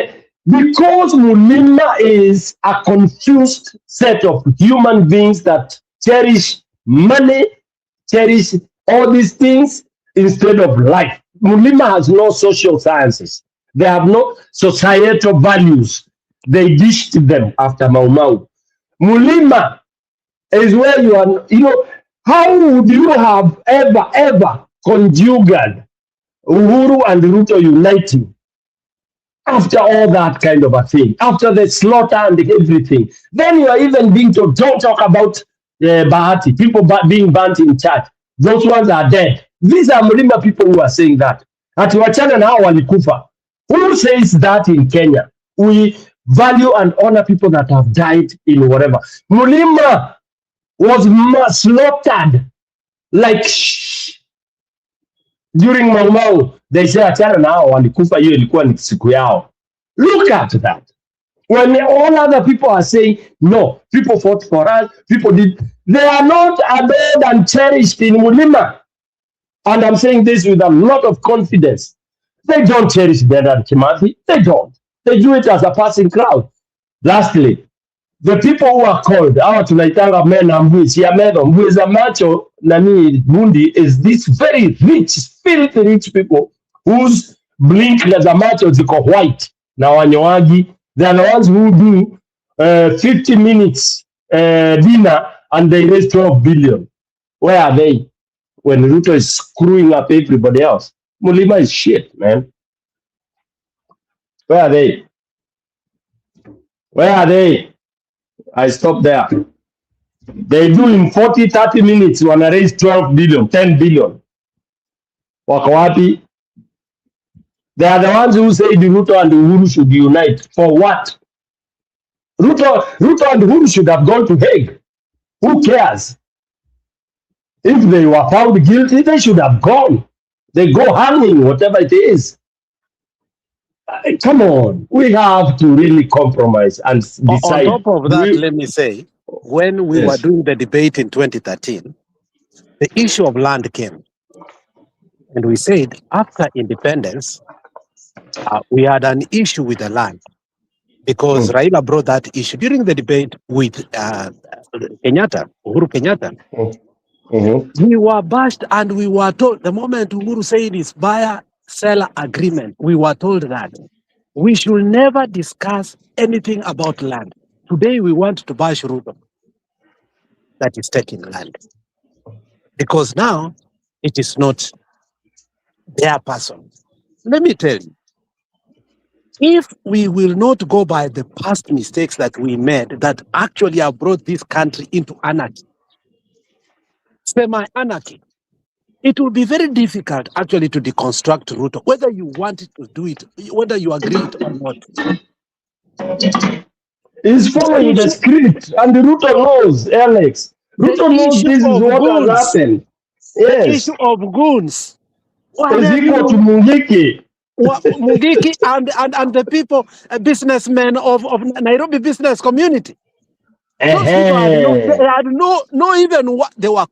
because Mulima is a confused set of human beings that cherish money, cherish all these things instead of life. Mulima has no social sciences. They have no societal values. They dished them after Mau Mau. Mulima is where you are, how would you have ever conjugated Uhuru and Ruto uniting after all that kind of a thing, after the slaughter and everything? Then you are even being told, don't talk about Bahati, people being burnt in church. Those ones are dead. These are Mulima people who are saying that. Ati wachana na hao walikufa. Who says that in Kenya? We value and honor people that have died in whatever. Mulima was slaughtered like during Mau Mau. They say achana na hao walikufa, hiyo ilikuwa ni siku yao. Look at that. When all other people are saying, no, people fought for us, people did. They are not adored and cherished in Mulima. And I'm saying this with a lot of confidence. They don't cherish Dedan Kimathi. They don't. They do it as a passing crowd. Lastly, the people who are called, our tunaitanga men ambushi, Yamedo, Mbuza Macho, Nani, Bundi, is these very rich, filthy rich people whose blink za macho ziko white na wanyoaji. They are the ones who do 50 minutes dinner and they raise 12 billion. Where are they when Ruto is screwing up everybody else? Mulima is shit, man. Where are they? Where are they? I stop there. They do in 40, 30 minutes when I raise 12 billion, 10 billion. Wako wapi? They are the ones who say the Ruto and Uhuru should unite. For what? Ruto and Uhuru should have gone to Hague. Who cares? If they were found guilty, they should have gone. They go hanging, whatever it is. Come on. We have to really compromise and decide. On top of that, let me say, when we were doing the debate in 2013, the issue of land came. And we said, after independence, we had an issue with the land. Because Raila brought that issue during the debate with Kenyatta, Uhuru Kenyatta. We were bashed and we were told, the moment Uhuru said his buyer-seller agreement, we were told that we should never discuss anything about land. Today we want to bash Ruto that is taking land. Because now it is not their person. Let me tell you, if we will not go by the past mistakes that we made that actually have brought this country into anarchy, semi-anarchy, it will be very difficult actually to deconstruct Ruto, whether you want to do it, whether you agree it or not. He's following the script, and Ruto knows, Alex. Ruto knows this is what has happened. Yes. The issue of goons is equal to Mungiki. Mungiki and the people, businessmen of Nairobi business community. Those people had no even what they were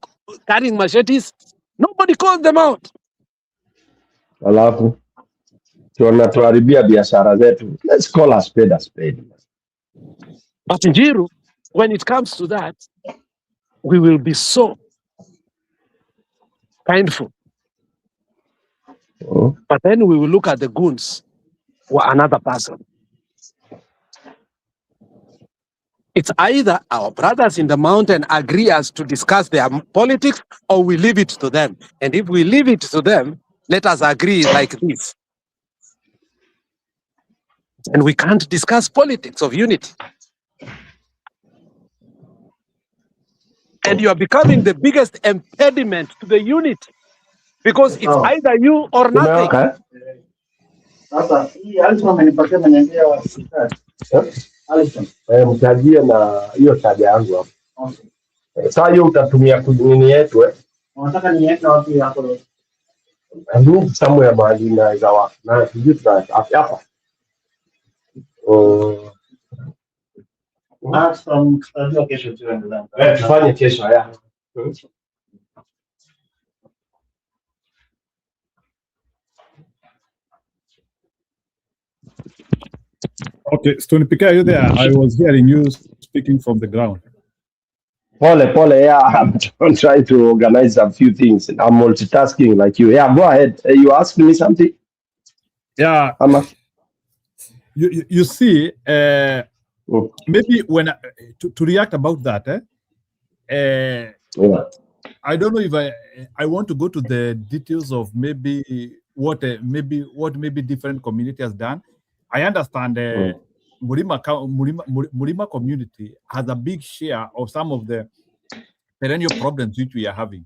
carrying machetes. Nobody called them out. Alafu tunatuharibia biashara zetu. Let's call a spade a spade. But Njiru, when it comes to that, we will be so kindful. But then we will look at the goons or another person. It's either our brothers in the mountain agree us to discuss their politics, or we leave it to them. And if we leave it to them, let us agree like this. And we can't discuss politics of unity. And you are becoming the biggest impediment to the unity. Because it's either you or nothing. Mtajie na hiyo taja yangu hapo. Sasa hiyo utatumia nini yetu Unataka niweke wapi hapo? Ndio somewhere mahali na zawa. Na sijui hapa. Tutajua kesho tuendelee. Tufanye kesho haya. Okay, Stony Pika, are you there? I was hearing you speaking from the ground. Pole, yeah, I'm trying to organize a few things. I'm multitasking like you. Yeah, go ahead. You asked me something? Yeah. You see, maybe when to react about that, I don't know if I want to go to the details of maybe what different community has done. I understand Murima community has a big share of some of the perennial problems which we are having,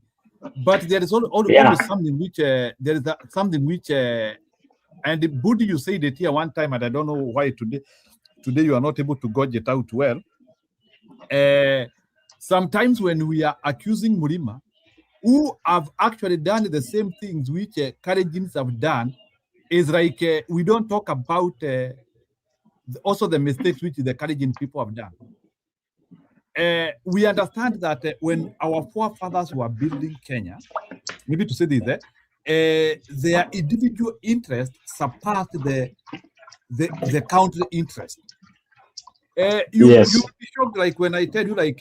but there is always something which and Budi, you said it here one time, and I don't know why today you are not able to gauge it out well. Sometimes when we are accusing Murima, who have actually done the same things which Kalenjins have done, is like we don't talk about also the mistakes which the Kalenjin people have done. We understand that when our forefathers were building Kenya, maybe to say this, their individual interest surpassed the country interest. You'll be shocked, like when I tell you, like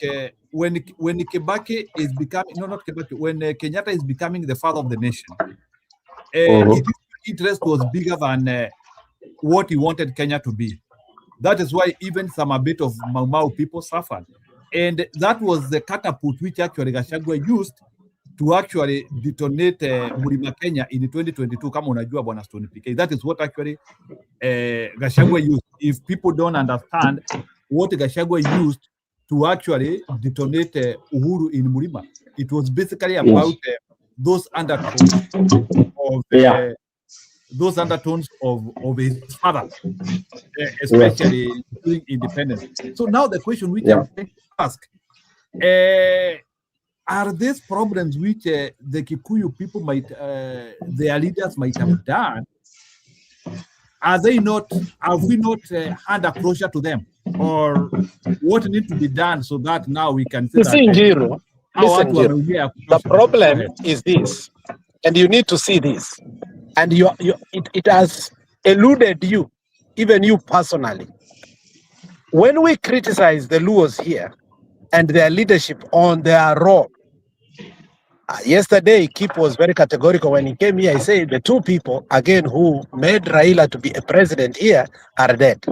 when Kibaki is becoming, no, not Kibaki, when Kenyatta is becoming the father of the nation, his interest was bigger than what he wanted Kenya to be. That is why even some a bit of Mau Mau people suffered. And that was the catapult which actually Gachagua used to actually detonate Mlima Kenya in 2022. Kama unajua bwana Stone PK. That is what actually Gachagua used. If people don't understand what Gachagua used to actually detonate Uhuru in Mlima, it was basically about those undertones of those undertones of his father, especially during independence. So now the question which I'm going to ask, are these problems which the Kikuyu people might, their leaders might have done, are they not, have we not had a closure to them? Or what needs to be done so that now we can say listen, Jiro, the problem is this, and you need to see this, and it has eluded you, even you personally. When we criticize the Luos here and their leadership on their role, yesterday Kip was very categorical when he came here. He said the two people, again, who made Raila to be a president here are dead.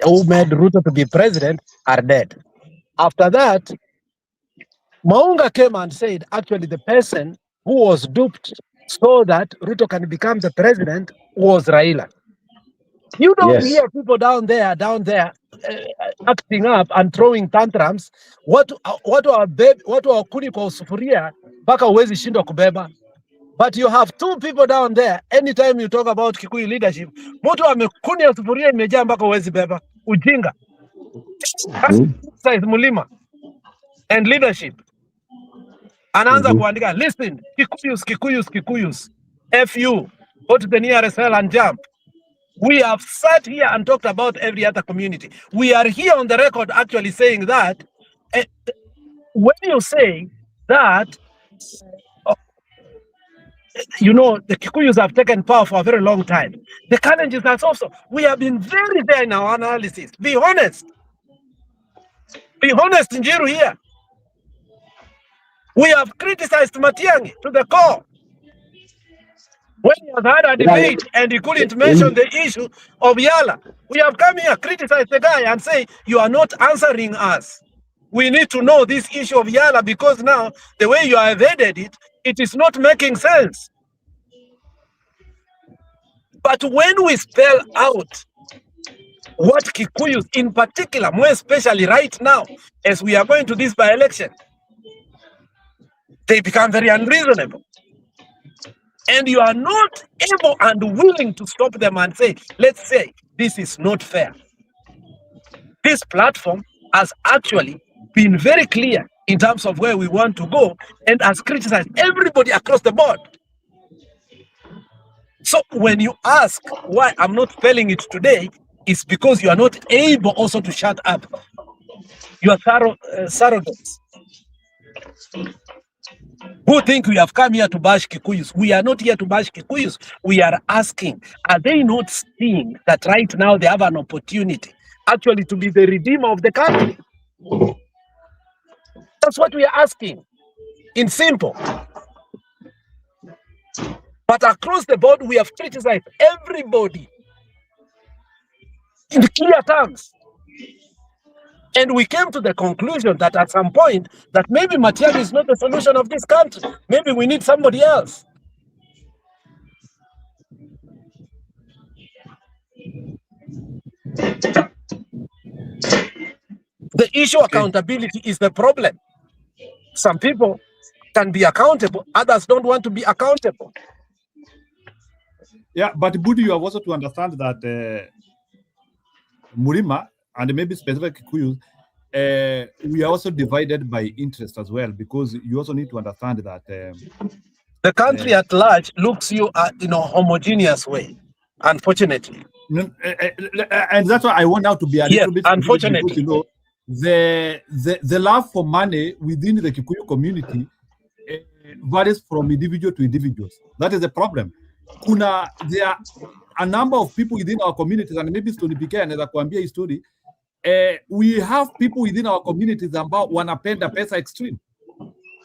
Who made Ruto to be president are dead. After that, Maunga came and said, actually, the person who was duped so that Ruto can become the president was Raila. You don't hear people down there acting up and throwing tantrums. What kuni kwa sufuria mpaka uwezi shindwa kubeba. But you have two people down there, anytime you talk about Kikuyu leadership, mtu amekunia sufuria imejaa mpaka uwezi beba. Ujinga. Size Mulima and leadership. Anaanza kuandika, listen, Kikuyus, FU, go to the nearest hell and jump. We have sat here and talked about every other community. We are here on the record actually saying that when you say that, you know, the Kikuyus have taken power for a very long time. The challenges are also, we have been very there in our analysis. Be honest. Be honest, Njiru, here. We have criticized Matiang'i to the core. When he has had a debate and he couldn't mention the issue of Yala, we have come here, criticized the guy and say, you are not answering us. We need to know this issue of Yala because now, the way you have evaded it, it is not making sense. But when we spell out what Kikuyus in particular, more especially right now, as we are going to this by-election, they become very unreasonable. And you are not able and willing to stop them and say, let's say, this is not fair. This platform has actually been very clear in terms of where we want to go and has criticized everybody across the board. So when you ask why I'm not spelling it today, it's because you are not able also to shut up. You are surrogates who think we have come here to bash Kikuyus. We are not here to bash Kikuyus. We are asking, are they not seeing that right now they have an opportunity actually to be the redeemer of the country? That's what we are asking, in simple. But across the board, we have criticized everybody in clear terms. And we came to the conclusion that at some point, that maybe Matiang'i is not the solution of this country. Maybe we need somebody else. The issue of accountability is the problem. Some people can be accountable, others don't want to be accountable. Yeah, but Budi, you have also to understand that Murima, and maybe specific Kikuyu, we are also divided by interest as well, because you also need to understand that the country at large looks you in a homogeneous way, unfortunately. And that's why I want now to be a little bit, unfortunately, because, you know, the love for money within the Kikuyu community varies from individual to individuals. That is the problem. There are a number of people within our communities, and maybe Stony PK anaweza kuambia hii story. We have people within our communities ambao wanapenda pesa extreme.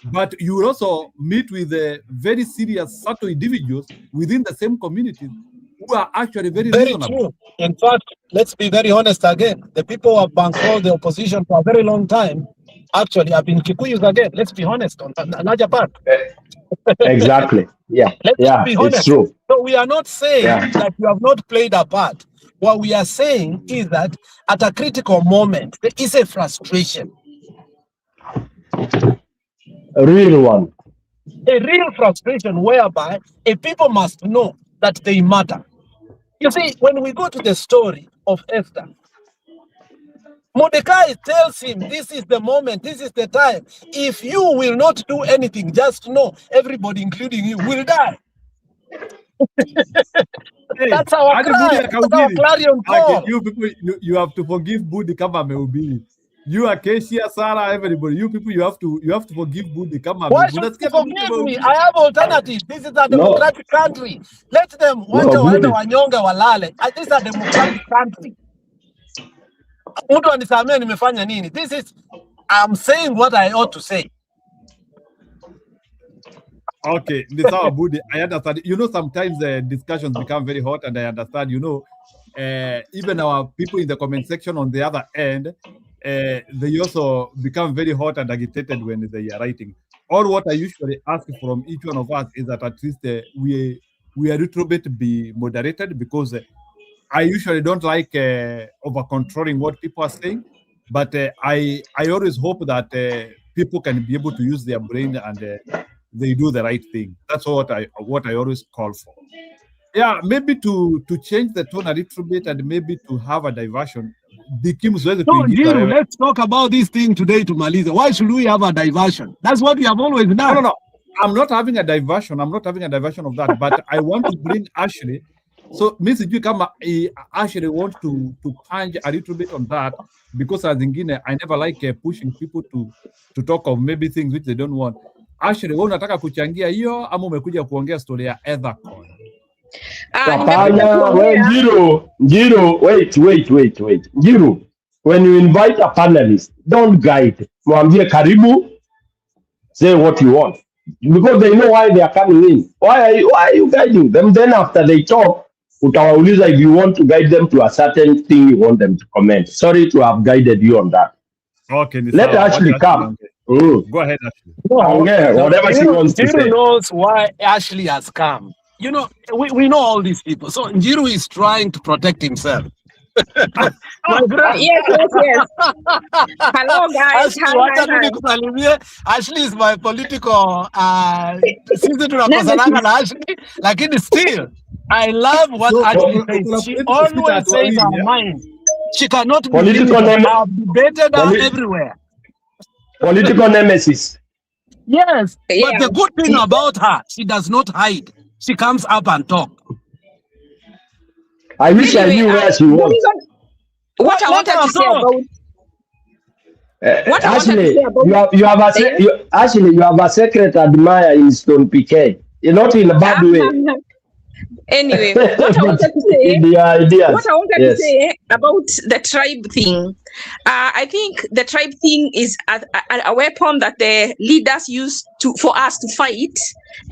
But you will also meet with very serious, subtle individuals within the same communities who are actually very reasonable. True. In fact, let's be very honest again. The people who have bankrolled the opposition for a very long time actually have been Kikuyus again. Let's be honest on a larger part. Exactly. Yeah. Let's be honest. It's true. So we are not saying that you have not played a part. What we are saying is that at a critical moment, there is a frustration. A real one. A real frustration whereby a people must know that they matter. You see, when we go to the story of Esther, Mordecai tells him, this is the moment, this is the time. If you will not do anything, just know everybody, including you, will die. That's our cry. That's our clarion call. Okay, you people, you have to forgive Budi kama amehubiri. You are Kesia, Sarah, everybody. You people, you have to forgive Budi kama Why should you forgive me? I have alternatives. This is a democratic country. Let them wanyonge walale. This is a democratic country. Mtu anisamea nimefanya nini? I'm saying what I ought to say. Okay, this our Budi. I understand. You know, sometimes the discussions become very hot, and I understand. You know, even our people in the comment section on the other end, they also become very hot and agitated when they are writing. All what I usually ask from each one of us is that at least we are a little bit be moderated, because I usually don't like over controlling what people are saying, but I always hope that people can be able to use their brain and they do the right thing. That's what I always call for. Yeah, maybe to change the tone a little bit and maybe to have a diversion. Let's talk about this thing today to Maliza. Why should we have a diversion? That's what we have always done. No. I'm not having a diversion. I'm not having a diversion of that. But I want to bring Ashley. So, Mrs. Jukama, Ashley wants to punch a little bit on that, because as in I never like pushing people to talk of maybe things which they don't want. Ashley, wewe unataka kuchangia hiyo ama umekuja kuongea story ya Ethercoin? Njiru, wait. Njiru, when you invite a panelist, don't guide. Mwambie karibu, say what you want. Because they know why they are coming in. Why are you guiding them? Then after they talk, utawauliza if you want to guide them to a certain thing you want them to comment. Sorry to have guided you on that. Okay, let Ashley come. Go ahead, Ashley. Whatever she wants to say. Njiru knows why Ashley has come. You know, we know all these people. So Njiru is trying to protect himself. Yes. Hello, guys. Ashley is my political sisi tunakosanana na Ashley, lakini still I love what Ashley says. She always says her mind. She cannot be debated everywhere. Political nemesis. Yes, but the good thing about her, she does not hide. She comes up and talk. I wish I knew where she was. What I wanted to say about Ashley, you have a secret admirer in Stone PK. You're not in a bad way. Anyway, what I wanted to say about the tribe thing, I think the tribe thing is a weapon that the leaders use for us to fight.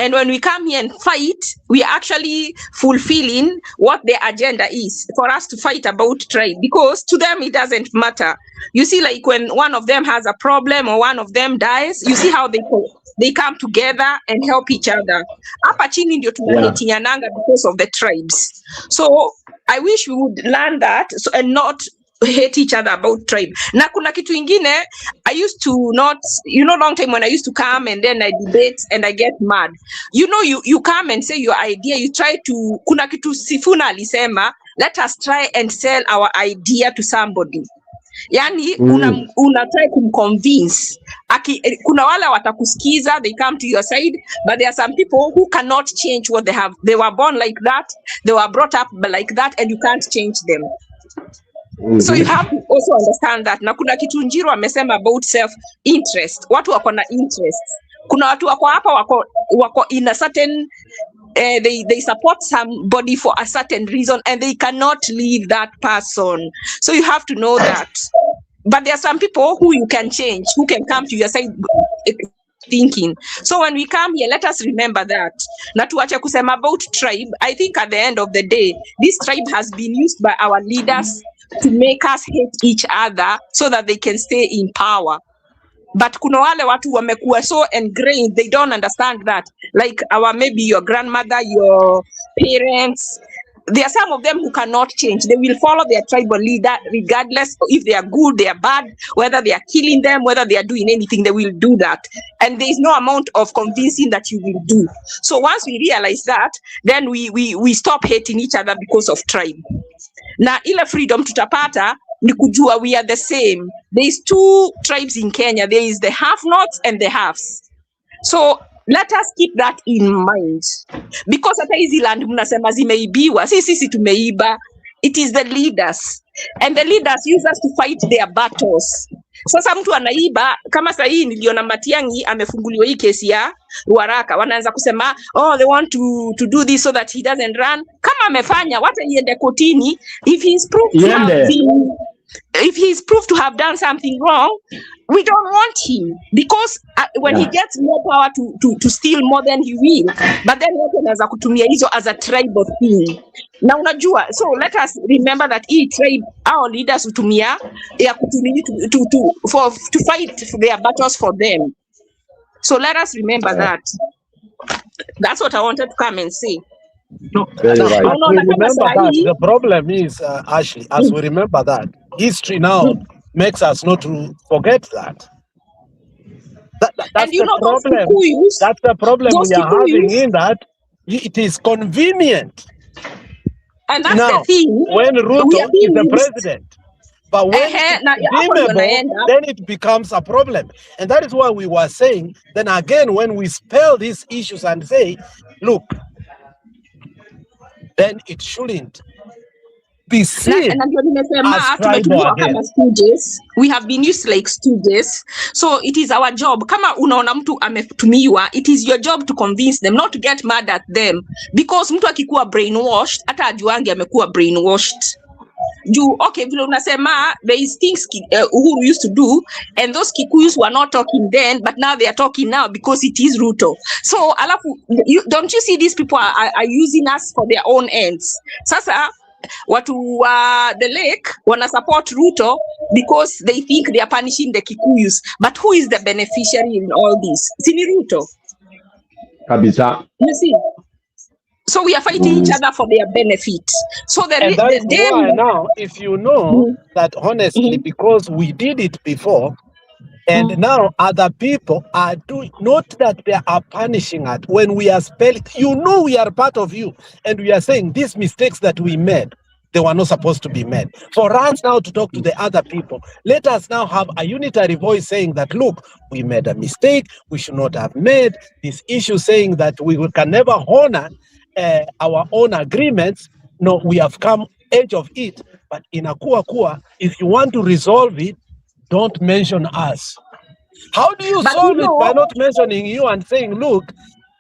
And when we come here and fight, we are actually fulfilling what their agenda is for us to fight about tribe, because to them it doesn't matter. You see, like when one of them has a problem or one of them dies, you see how they come together and help each other. Hapa chini ndio tunahitiananga because of the tribes. So I wish we would learn that and not hate each other about tribe. Na kuna kitu ingine, I used to not, long time when I used to come and then I debate and I get mad. You come and say your idea, you try to, kuna kitu Sifuna alisema, let us try and sell our idea to somebody. Yani una try kumconvince. Kuna wale watakusikiza, they come to your side, but there are some people who cannot change what they have. They were born like that, they were brought up like that, and you can't change them. So you have to also understand that. Na kuna kitu Njiru amesema about self-interest. Watu wako na interest. Kuna watu wako hapa wako in a certain they support somebody for a certain reason and they cannot leave that person. So you have to know that. But there are some people who you can change, who can come to your side thinking. So when we come here, let us remember that. Na tuache kusema about tribe. I think at the end of the day, this tribe has been used by our leaders to make us hate each other so that they can stay in power. But kuna wale watu wamekuwa so ingrained, they don't understand that. Like maybe your grandmother, your parents, there are some of them who cannot change. They will follow their tribal leader regardless if they are good, they are bad, whether they are killing them, whether they are doing anything, they will do that. And there is no amount of convincing that you will do. So once we realize that, then we stop hating each other because of tribe. Na ile freedom tutapata ni kujua we are the same. There is 2 tribes in Kenya. There is the have-nots and the haves. So let us keep that in mind. Because hata hizi land mnasema zimeibiwa, sisi tumeiba. It is the leaders. And the leaders use us to fight their battles. Sasa mtu anaiba, kama saa hii niliona Matiang'i amefunguliwa hii kesi ya Ruaraka, wanaanza kusema they want to do this so that he doesn't run. Kama amefanya, wacha iende kotini. If he's proved to have done something wrong, we don't want him, because when he gets more power to steal more than he will, but then watu wanaweza kutumia hizo as a tribal thing. Na unajua, so let us remember that each tribe, our leaders hutumia ya kutumia to fight for their battles for them. So let us remember that. That's what I wanted to come and say. No, as we remember that, the problem is, Ashley, as we remember that, history now makes us not to forget that. That's the problem. That's the problem we are having, in that it is convenient. And that's now, the thing. When Ruto is the president, but when it's redeemable, then it becomes a problem. And that is why we were saying, then again, when we spell these issues and say, look, then it shouldn't be seen as tribal again. We have been used like stooges. So it is our job. Kama unaona mtu ametumiwa, it is your job to convince them, not to get mad at them. Because mtu akikuwa brainwashed, hata ajuangi amekuwa brainwashed. Okay, vile unasema, there is things Uhuru used to do, and those Kikuyus were not talking then, but now they are talking now because it is Ruto. So, don't you see these people are using us for their own ends? Sasa, watu the lake wana support Ruto because they think they are punishing the Kikuyus. But who is the beneficiary in all this? Sini Ruto. Kabisa. You see? So we are fighting each other for their benefit. So that is why now, if you know that honestly, because we did it before, and now other people are doing, not that they are punishing us. When we are spelling, we are part of you, and we are saying these mistakes that we made, they were not supposed to be made. For us now to talk to the other people, let us now have a unitary voice saying that, look, we made a mistake, we should not have made this issue, saying that we can never honor our own agreements. No, we have come edge of it, but in Akua, if you want to resolve it, don't mention us. How do you solve it by not mentioning you and saying, look,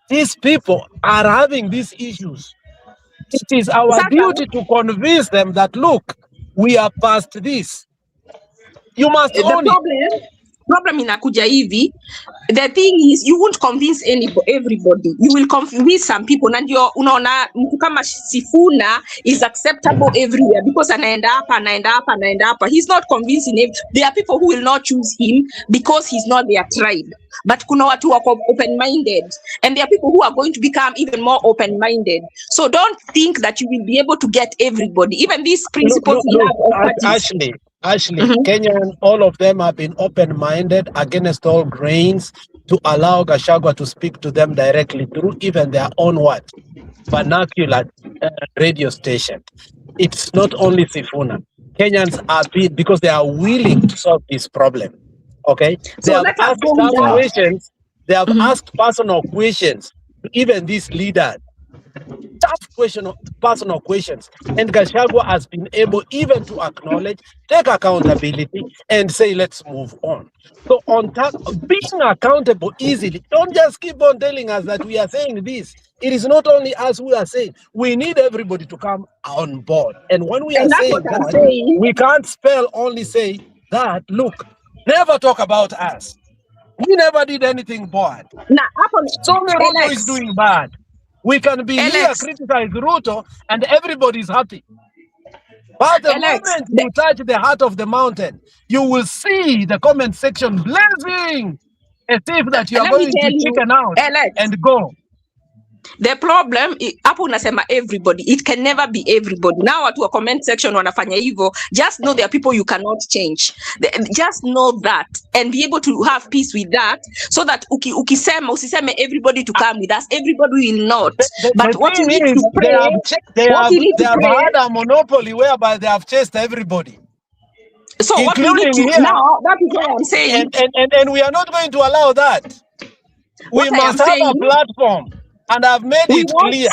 these people are having these issues? It is our duty to convince them that, look, we are past this. You must own it. Problem inakuja hivi. The thing is, you won't convince everybody. You will convince some people. Na ndio unaona mtu kama Sifuna is acceptable everywhere because anaenda hapa. He's not convincing. There are people who will not choose him because he's not their tribe. But kuna watu wako open-minded, and there are people who are going to become even more open-minded. So don't think that you will be able to get everybody. Even these principles we have. Ashley, Kenyan, all of them have been open-minded against all grains to allow Gachagua to speak to them directly through even their own vernacular radio station. It's not only Sifuna. Kenyans are big because they are willing to solve this problem. Okay? They have asked some questions. They have asked personal questions to even these leaders. tough personal questions. And Gachagua has been able even to acknowledge, take accountability, and say, let's move on. So on top, being accountable easily, don't just keep on telling us that we are saying this. It is not only us who are saying, we need everybody to come on board. And when we are saying that, we can't only say that, look, never talk about us. We never did anything bad. So Ruto is doing bad. We can be here, criticize Ruto, and everybody's happy. But the moment you touch the heart of the mountain, you will see the comment section blazing as if that you are going to chicken out and go. The problem hapo unasema everybody, it can never be everybody. Now watu wa comment section wanafanya hivyo, just know there are people you cannot change. Just know that and be able to have peace with that, so that ukisema usiseme everybody to come with us, everybody will not. But what you need to pray, they have had a monopoly whereby they have chased everybody. So what we need to here, now, that is what I'm saying. And we are not going to allow that. We must have a platform. And I've made it clear.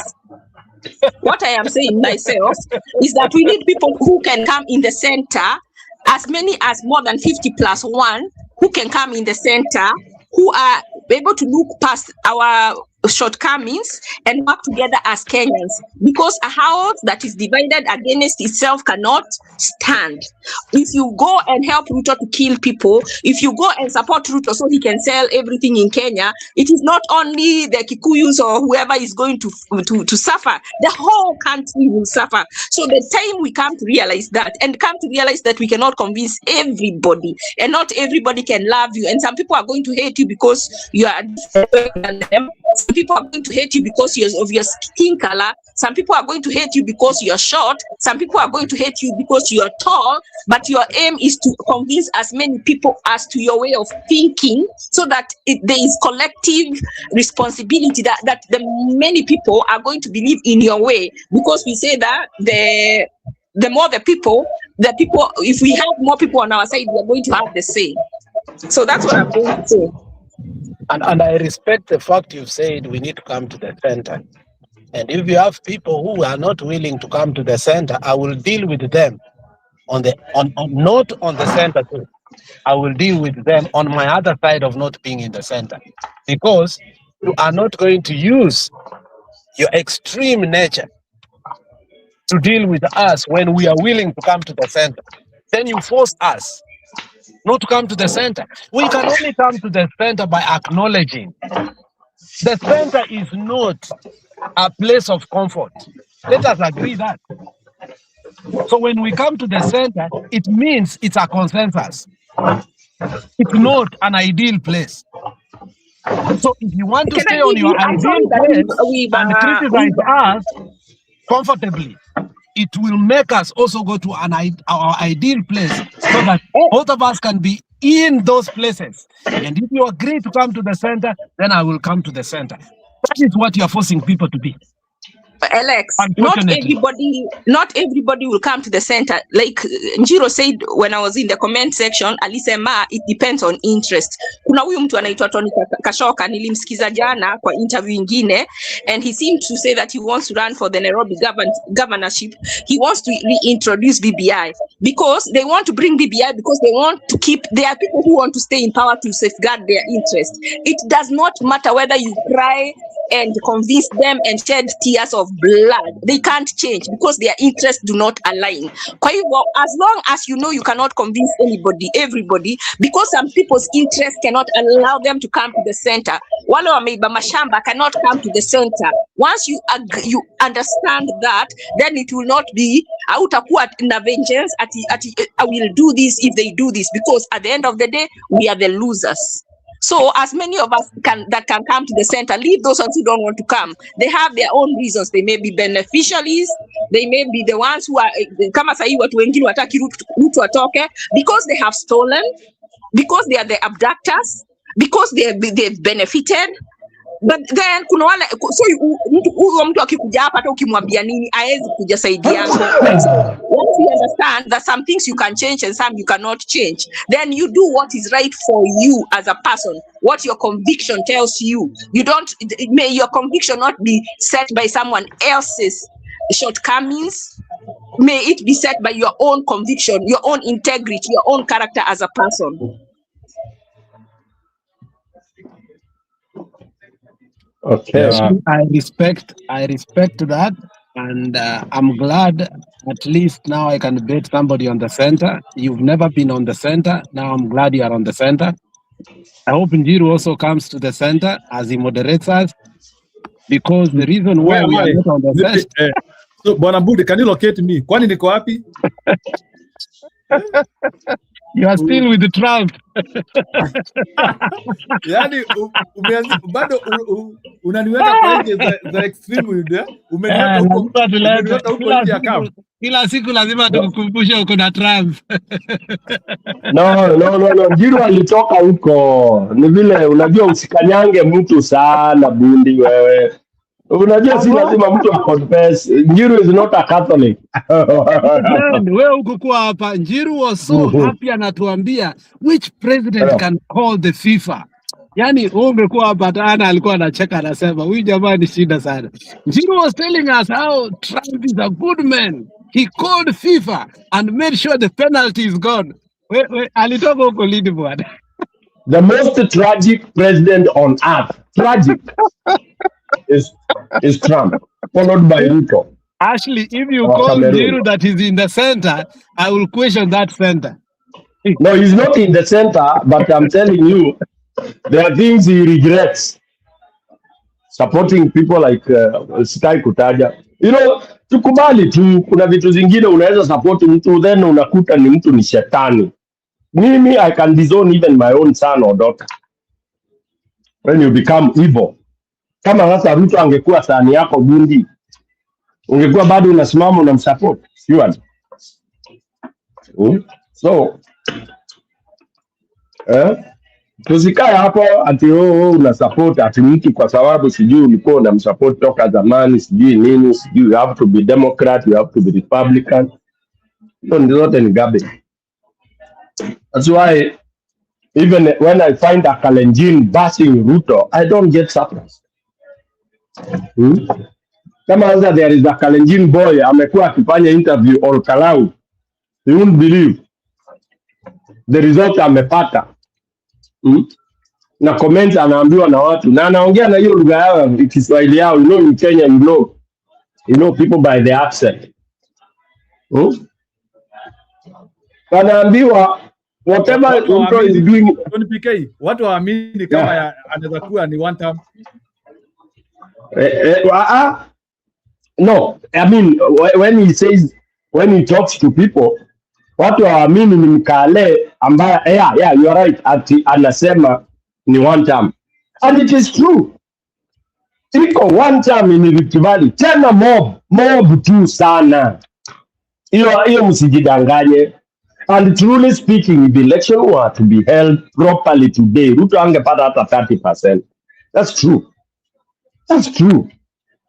What I am saying myself is that we need people who can come in the center, as many as more than 50+1, who can come in the center, who are able to look past our shortcomings and work together as Kenyans, because a house that is divided against itself cannot stand. If you go and help Ruto to kill people, if you go and support Ruto so he can sell everything in Kenya, it is not only the Kikuyus or whoever is going to suffer, the whole country will suffer. So the time we come to realize that, and come to realize that we cannot convince everybody, and not everybody can love you, and some people are going to hate you because you are different than them. Some people are going to hate you because of your skin color. Some people are going to hate you because you're short. Some people are going to hate you because you're tall. But your aim is to convince as many people as to your way of thinking, so that there is collective responsibility, that the many people are going to believe in your way. Because we say that the more the people, if we have more people on our side, we are going to have the same. So that's what I'm going to say. And I respect the fact you've said we need to come to the center. And if you have people who are not willing to come to the center, I will deal with them not on the center too. I will deal with them on my other side of not being in the center. Because you are not going to use your extreme nature to deal with us when we are willing to come to the center. Then you force us not to come to the center. We can only come to the center by acknowledging the center is not a place of comfort. Let us agree that. So when we come to the center, it means it's a consensus. It's not an ideal place. So if you want to stay on your ideal place and criticize us comfortably, it will make us also go to our ideal place, so that both of us can be in those places. And if you agree to come to the center, then I will come to the center. That is what you are forcing people to be. Alex, not everybody will come to the center. Like Njiro said when I was in the comment section, alisema it depends on interest. Kuna huyu mtu anaitwa Tony Kashoka, nilimsikiza jana kwa interview ingine, and he seemed to say that he wants to run for the Nairobi governorship. He wants to reintroduce BBI because they want to bring BBI because they want to keep, there are people who want to stay in power to safeguard their interest. It does not matter whether you cry and convince them and shed tears of blood. They can't change because their interests do not align. Kwa hivyo, as long as you know you cannot convince everybody, because some people's interests cannot allow them to come to the center. Wale wameiba mashamba cannot come to the center. Once you understand that, then it will not be hautakuwa na vengeance I will do this if they do this, because at the end of the day we are the losers. So as many of us that can come to the center, leave those ones who don't want to come. They have their own reasons. They may be beneficiaries. They may be the ones who are, kama sahi watu wengine wataki Ruto atoke, because they have stolen, because they are the abductors, because they've benefited. But then kuna wale, so huyo mtu akikuja hapa hata ukimwambia nini haezi kuja saidi yako. Once you understand that some things you can change and some you cannot change, then you do what is right for you as a person, what your conviction tells you. You don't, may your conviction not be set by someone else's shortcomings. May it be set by your own conviction, your own integrity, your own character as a person. Okay. I respect that, and I'm glad at least now I can bet somebody on the center. You've never been on the center. Now I'm glad you are on the center. I hope Njiru also comes to the center as he moderates us, because the reason why we are not on the center. So, Bwana Mbudi, can you locate me? Kwani niko wapi? You are still with the Trump. Yani bado unaniweka kwa nje za extreme ndio. Umeniweka huko nje ya camp. Kila siku lazima tukukumbushe uko na Trump. No. Njiru alitoka huko. Ni vile unajua usikanyange mtu sana Bundi wewe. Unajua si lazima mtu confess. Njiru is not a Catholic. Wewe ukukua hapa, Njiru was so happy anatuambia which president can call the FIFA. Yani ungekuwa hapa Ana alikuwa anacheka anasema huyu jamaa ni shida sana. Njiru was telling us how Trump is a good man. He called FIFA and made sure the penalty is gone. Alitoka huko lini bwana? The most tragic president on earth. Tragic. is Trump, followed by Ruto. Ashley, if you call Njiru that is in the center, I will question that center. No, he's not in the center, but I'm telling you, there are things he regrets. Supporting people like Sky Kutaja. You know, tukubali tu, kuna vitu zingine unaweza support mtu, then unakuta ni mtu ni shetani. Mimi, I can disown even my own son or daughter. When you become evil. Kama sasa Ruto angekuwa sahani yako Bundi, ungekuwa bado unasimama unamsupport, sure. So tusikae hapo ati una support ati mtu kwa sababu sijui ulikuwa unamsupport toka zamani, sijui nini, sijui you have to be Democrat, you have to be Republican. Zote ni garbage. That's why even when I find a Kalenjin bashing Ruto, I don't get surprised. Kama sasa there is a Kalenjin boy amekuwa akifanya interview all Kalau, you won't believe the result amepata. Na comments anaambiwa na watu na anaongea na hiyo lugha yao Kiswahili yao, you know, in Kenya you know people by the accent. Anaambiwa whatever Ruto is doing. Watu waamini kama anaweza kuwa ni one term. No, I mean when he talks to people, watu waamini ni mkale ambaye you are right, ati anasema ni one term, and it is true. Iko one term in Rift Valley, tena mob tu sana. Hiyo msijidanganye. And truly speaking, the election were to be held properly today, Ruto angepata hata 30%. That's true. That's true.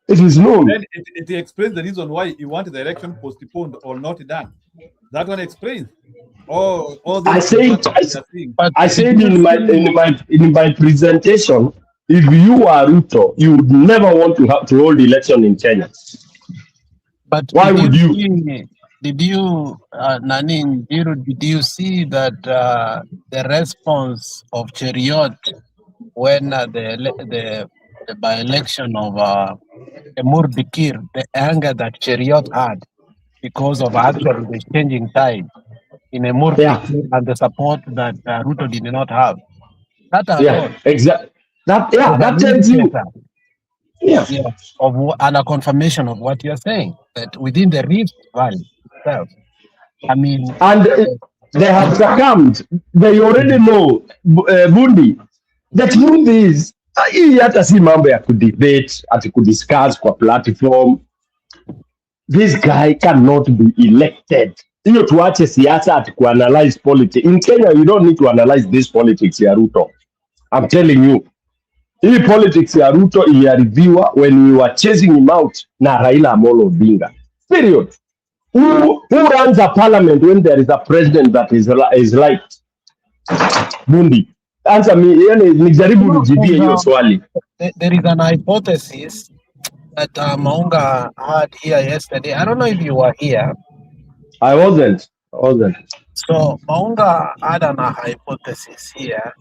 It is known. Then it explains the reason why you want the election postponed or not done. That one explains. I said in my presentation, if you are Ruto, you would never want to have to hold election in Kenya. But why would you? Did you see that the response of Cheriot when the by-election of Emur Dikir, the anger that Cheriot had because of actually the changing tide in Emur Dikir and the support that Ruto did not have? Exactly. That tells you. And a confirmation of what you're saying, that within the Rift Valley itself, I mean, and they have succumbed. They already know, Bundi. The truth is, hii hata si mambo ya kudebate, ati kudiscuss kwa platform. This guy cannot be elected. Hiyo tuache siasa ati kuanalyze politics. In Kenya, you don't need to analyze this politics ya Ruto. I'm telling you. Hii politics ya Ruto iliharibiwa when we were chasing him out na Raila Amolo Odinga. Period. Who runs a parliament when there is a president that is liked? Bundi. Answer me. Nijaribu nijibie hiyo swali. There is an hypothesis that Maunga had here yesterday. I don't know if you were here. I wasn't. So Maunga had a hypothesis here.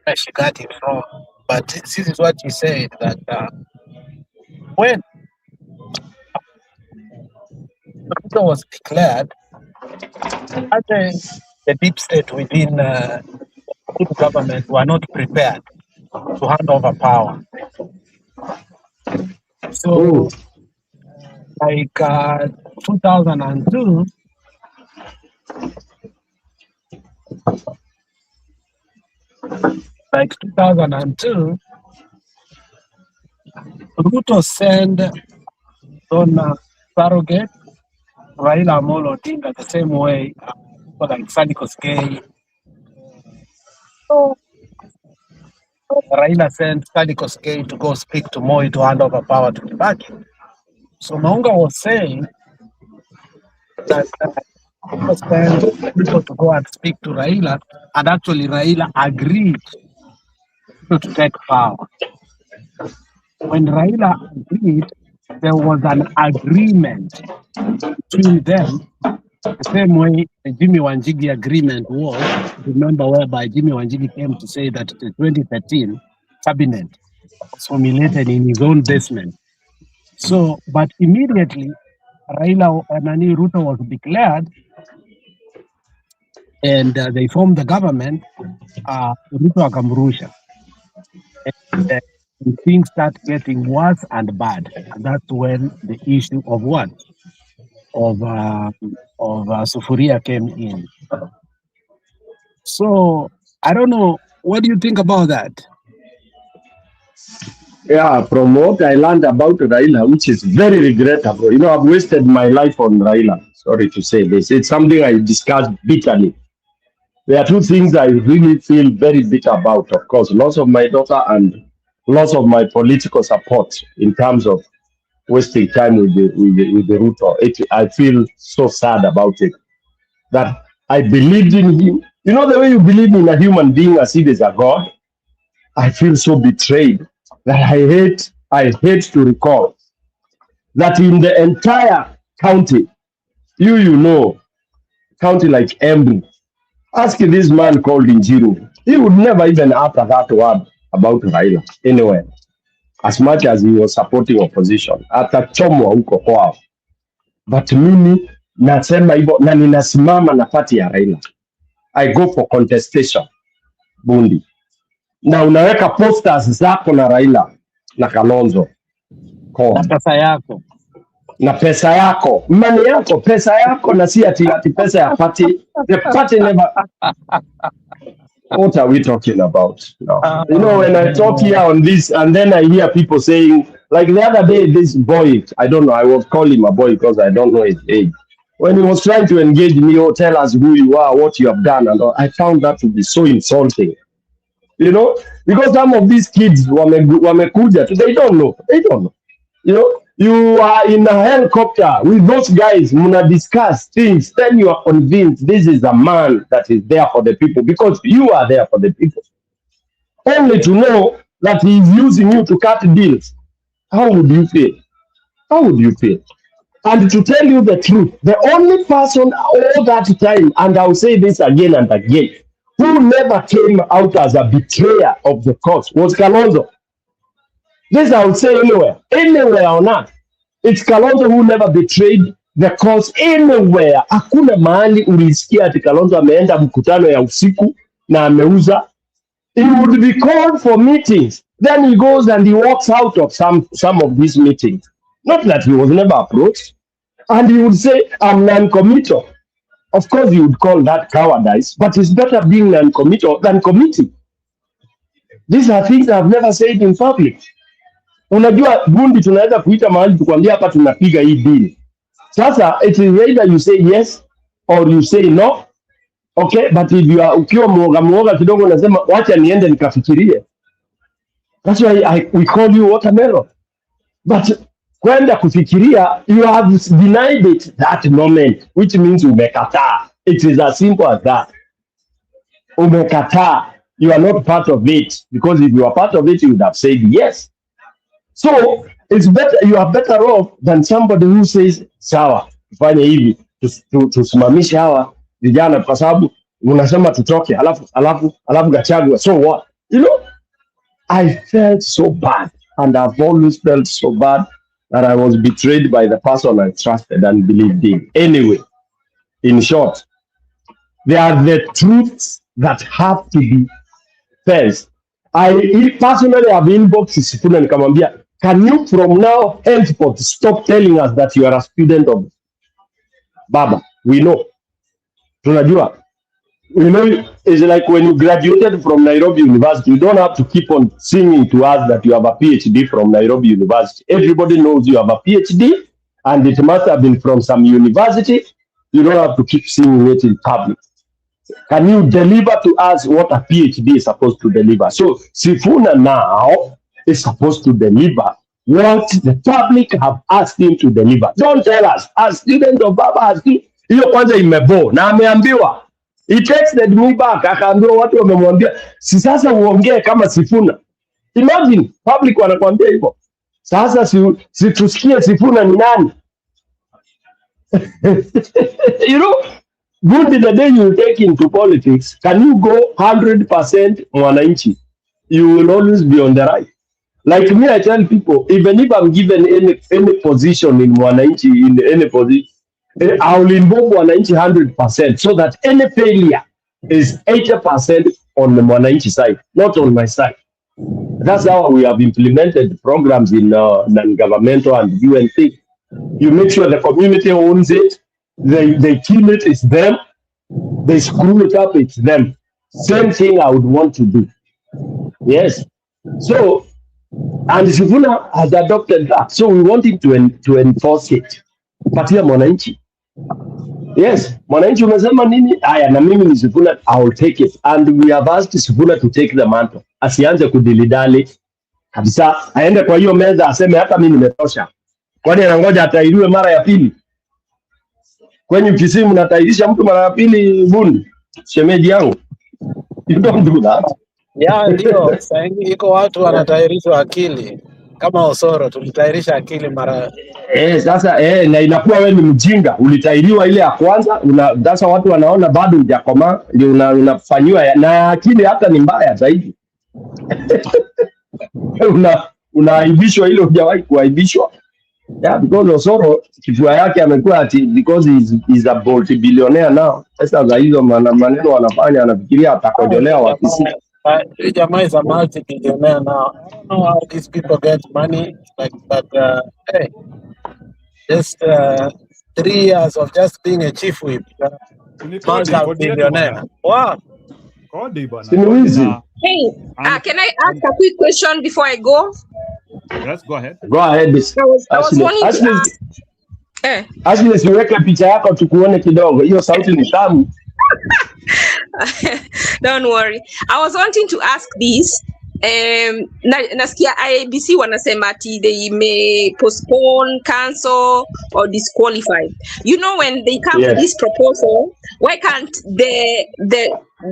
Where she got it from. But this is what she said, that when Ruto was declared, the deep state within the government were not prepared to hand over power. So, like 2002, Ruto sent on surrogate Raila Amolo Odinga the same way, like Sally Koskei. So Raila sent Sally Koskei to go speak to Moi to hand over power to Kibaki. So Maunga was saying that Ruto sent people to go and speak to Raila, and actually Raila agreed to take power. When Raila agreed, there was an agreement between them, the same way the Jimmy Wanjigi agreement was. Remember, whereby Jimmy Wanjigi came to say that the 2013 cabinet was formulated in his own basement. So, but immediately, Ruto was declared, and they formed the government. Ruto akamrusha. And things start getting worse and bad. And that's when the issue of what? Of Sufuria came in. So I don't know. What do you think about that? Yeah, from what I learned about Raila, which is very regrettable. You know, I've wasted my life on Raila. Sorry to say this. It's something I discussed bitterly. There are two things I really feel very bitter about. Of course, loss of my daughter and loss of my political support in terms of wasting time with the Ruto. I feel so sad about it. That I believed in him. You know the way you believe in a human being as if he's a god? I feel so betrayed that I hate to recall that in the entire county, you know, county like Embu, ask this man called Njiru, he would never even utter that word about Raila anywhere, as much as he was supporting opposition. Atachomwa huko kwao. But mimi nasema hivyo na ninasimama na party ya Raila. I go for contestation, Bundi. Na unaweka posters zako na Raila na Kalonzo. Na pesa yako. Na pesa yako. Money yako, pesa yako, na si ati pesa ya party. The party never... What are we talking about? No. You know, when I talk here on this, and then I hear people saying, like the other day, this boy, I don't know, I would call him a boy because I don't know his age. When he was trying to engage me, or tell us who you are, what you have done, and all, I found that to be so insulting. You know, because some of these kids, wamekuja, they don't know. You know, you are in a helicopter with those guys, muna discuss things, then you are convinced this is a man that is there for the people because you are there for the people. Only to know that he is using you to cut deals. How would you feel? How would you feel? And to tell you the truth, the only person all that time, and I'll say this again and again, who never came out as a betrayer of the cause was Kalonzo. This I would say anywhere on earth. It's Kalonzo who never betrayed the cause anywhere. Hakuna mahali ulisikia ati Kalonzo ameenda mkutano ya usiku na ameuza. He would be called for meetings. Then he goes and he walks out of some of these meetings. Not that he was never approached. And he would say, I'm non-committal. Of course, you would call that cowardice, but it's better being non-committal than committing. These are things I've never said in public. Unajua Bundi, tunaweza kuita mahali tukwambia hapa tunapiga hii deal. Sasa it is either you say yes or you say no. Okay, but if you are ukiwa muoga kidogo unasema wacha niende nikafikirie. That's why we call you watermelon. But kwenda kufikiria, you have denied it that moment, which means umekataa. It is as simple as that. Umekataa. You are not part of it, because if you are part of it, you would have said yes. So it's better, you are better off than somebody who says sawa, tufanye hivi, tusimamishe hawa vijana kwa sababu unasema tutoke, alafu Gachagua. So what? You know, I felt so bad, and I've always felt so bad that I was betrayed by the person I trusted and believed in. Anyway, in short, they are the truths that have to be faced. I personally have inboxed Sifuna nikamwambia, can you from now henceforth stop telling us that you are a student of Baba? We know. Tunajua. You know, it's like when you graduated from Nairobi University, you don't have to keep on singing to us that you have a PhD from Nairobi University. Everybody knows you have a PhD, and it must have been from some university. You don't have to keep singing it in public. Can you deliver to us what a PhD is supposed to deliver? So Sifuna now is supposed to deliver what the public have asked him to deliver. Don't tell us, as students of Baba, hiyo kwanza imebo na ameambiwa. He texted me back, akaambiwa watu wamemwambia, si sasa uongee kama Sifuna. Imagine, public wanakuambia hivyo. Sasa si tusikie Sifuna ni nani? You know, good the day you take into politics, can you go 100% mwananchi? You will always be on the right. Like me, I tell people, even if I'm given any position in mwananchi, in any position, I will involve mwananchi 100%, so that any failure is 80% on the mwananchi side, not on my side. That's how we have implemented programs in non-governmental and UN thing. You make sure the community owns it. They kill it, it's them. They screw it up, it's them. Same thing I would want to do. Yes. So, and Sifuna has adopted that. So we want him to enforce it. Patia mwananchi. Yes, mwananchi unasema nini? Aya, na mimi ni Sifuna, I will take it. And we have asked Sifuna to take the mantle. Asianze kudilidali. Kabisa, aende kwa hiyo meza aseme hata mimi nimetosha. Kwani anangoja atairiwe mara ya pili? Kwenye kisimu natairisha mtu mara ya pili bundi. Shemeji yangu. You don't do that. Yeah, ndio. Sasa iko watu wanatairishwa akili. Kama Osoro tulitairisha akili mara. Sasa na inakuwa wewe ni mjinga, ulitairiwa ile ya kwanza, sasa watu wanaona bado hujakoma, ndio unafanywa na akili hata ni mbaya zaidi. Unaaibishwa ile hujawahi kuaibishwa. Yeah, because Osoro kifua yake amekuwa ati because he's a multi-billionaire now. Sasa za hizo maneno wanafanya, anafikiria atakojolea wakisi. Jamaa is a multi-billionaire now. I don't know how these people get money, but hey, just 3 years of just being a chief whip. Multi-billionaire. Wow. Hey, can I ask a quick question before I go? Yes, go ahead. Go ahead, Miss. I was wanting to ask. Ashley, siweke picha yako tukuone kidogo. Hiyo sauti ni tamu. Don't worry. I was wanting to ask this. Nasikia IBC wanasema ati they may postpone, cancel, or disqualify. You know, when they come to this proposal, why can't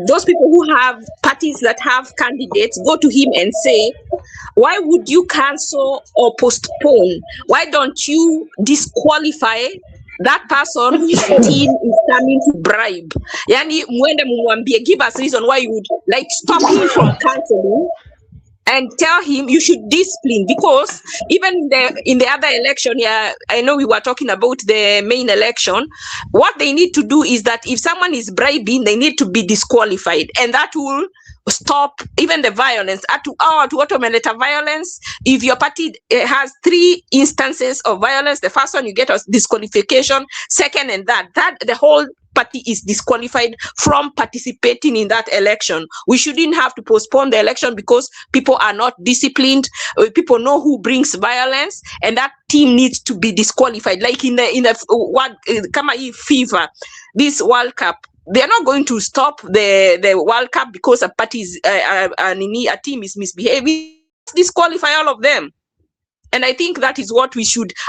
those people who have parties that have candidates go to him and say, why would you cancel or postpone? Why don't you disqualify that person whose team is coming to bribe? Yani mwende mumwambie, give us reason why you would like stop him from canceling and tell him you should discipline, because even in the other election, I know we were talking about the main election. What they need to do is that if someone is bribing, they need to be disqualified, and that will stop even the violence. To automate violence. If your party has 3 instances of violence, the first one you get a disqualification. Second, and that the whole party is disqualified from participating in that election. We shouldn't have to postpone the election because people are not disciplined. People know who brings violence, and that team needs to be disqualified. Like in the kama FIFA, this World Cup, they are not going to stop the World Cup because a party is a team is misbehaving. Disqualify all of them. And I think that is what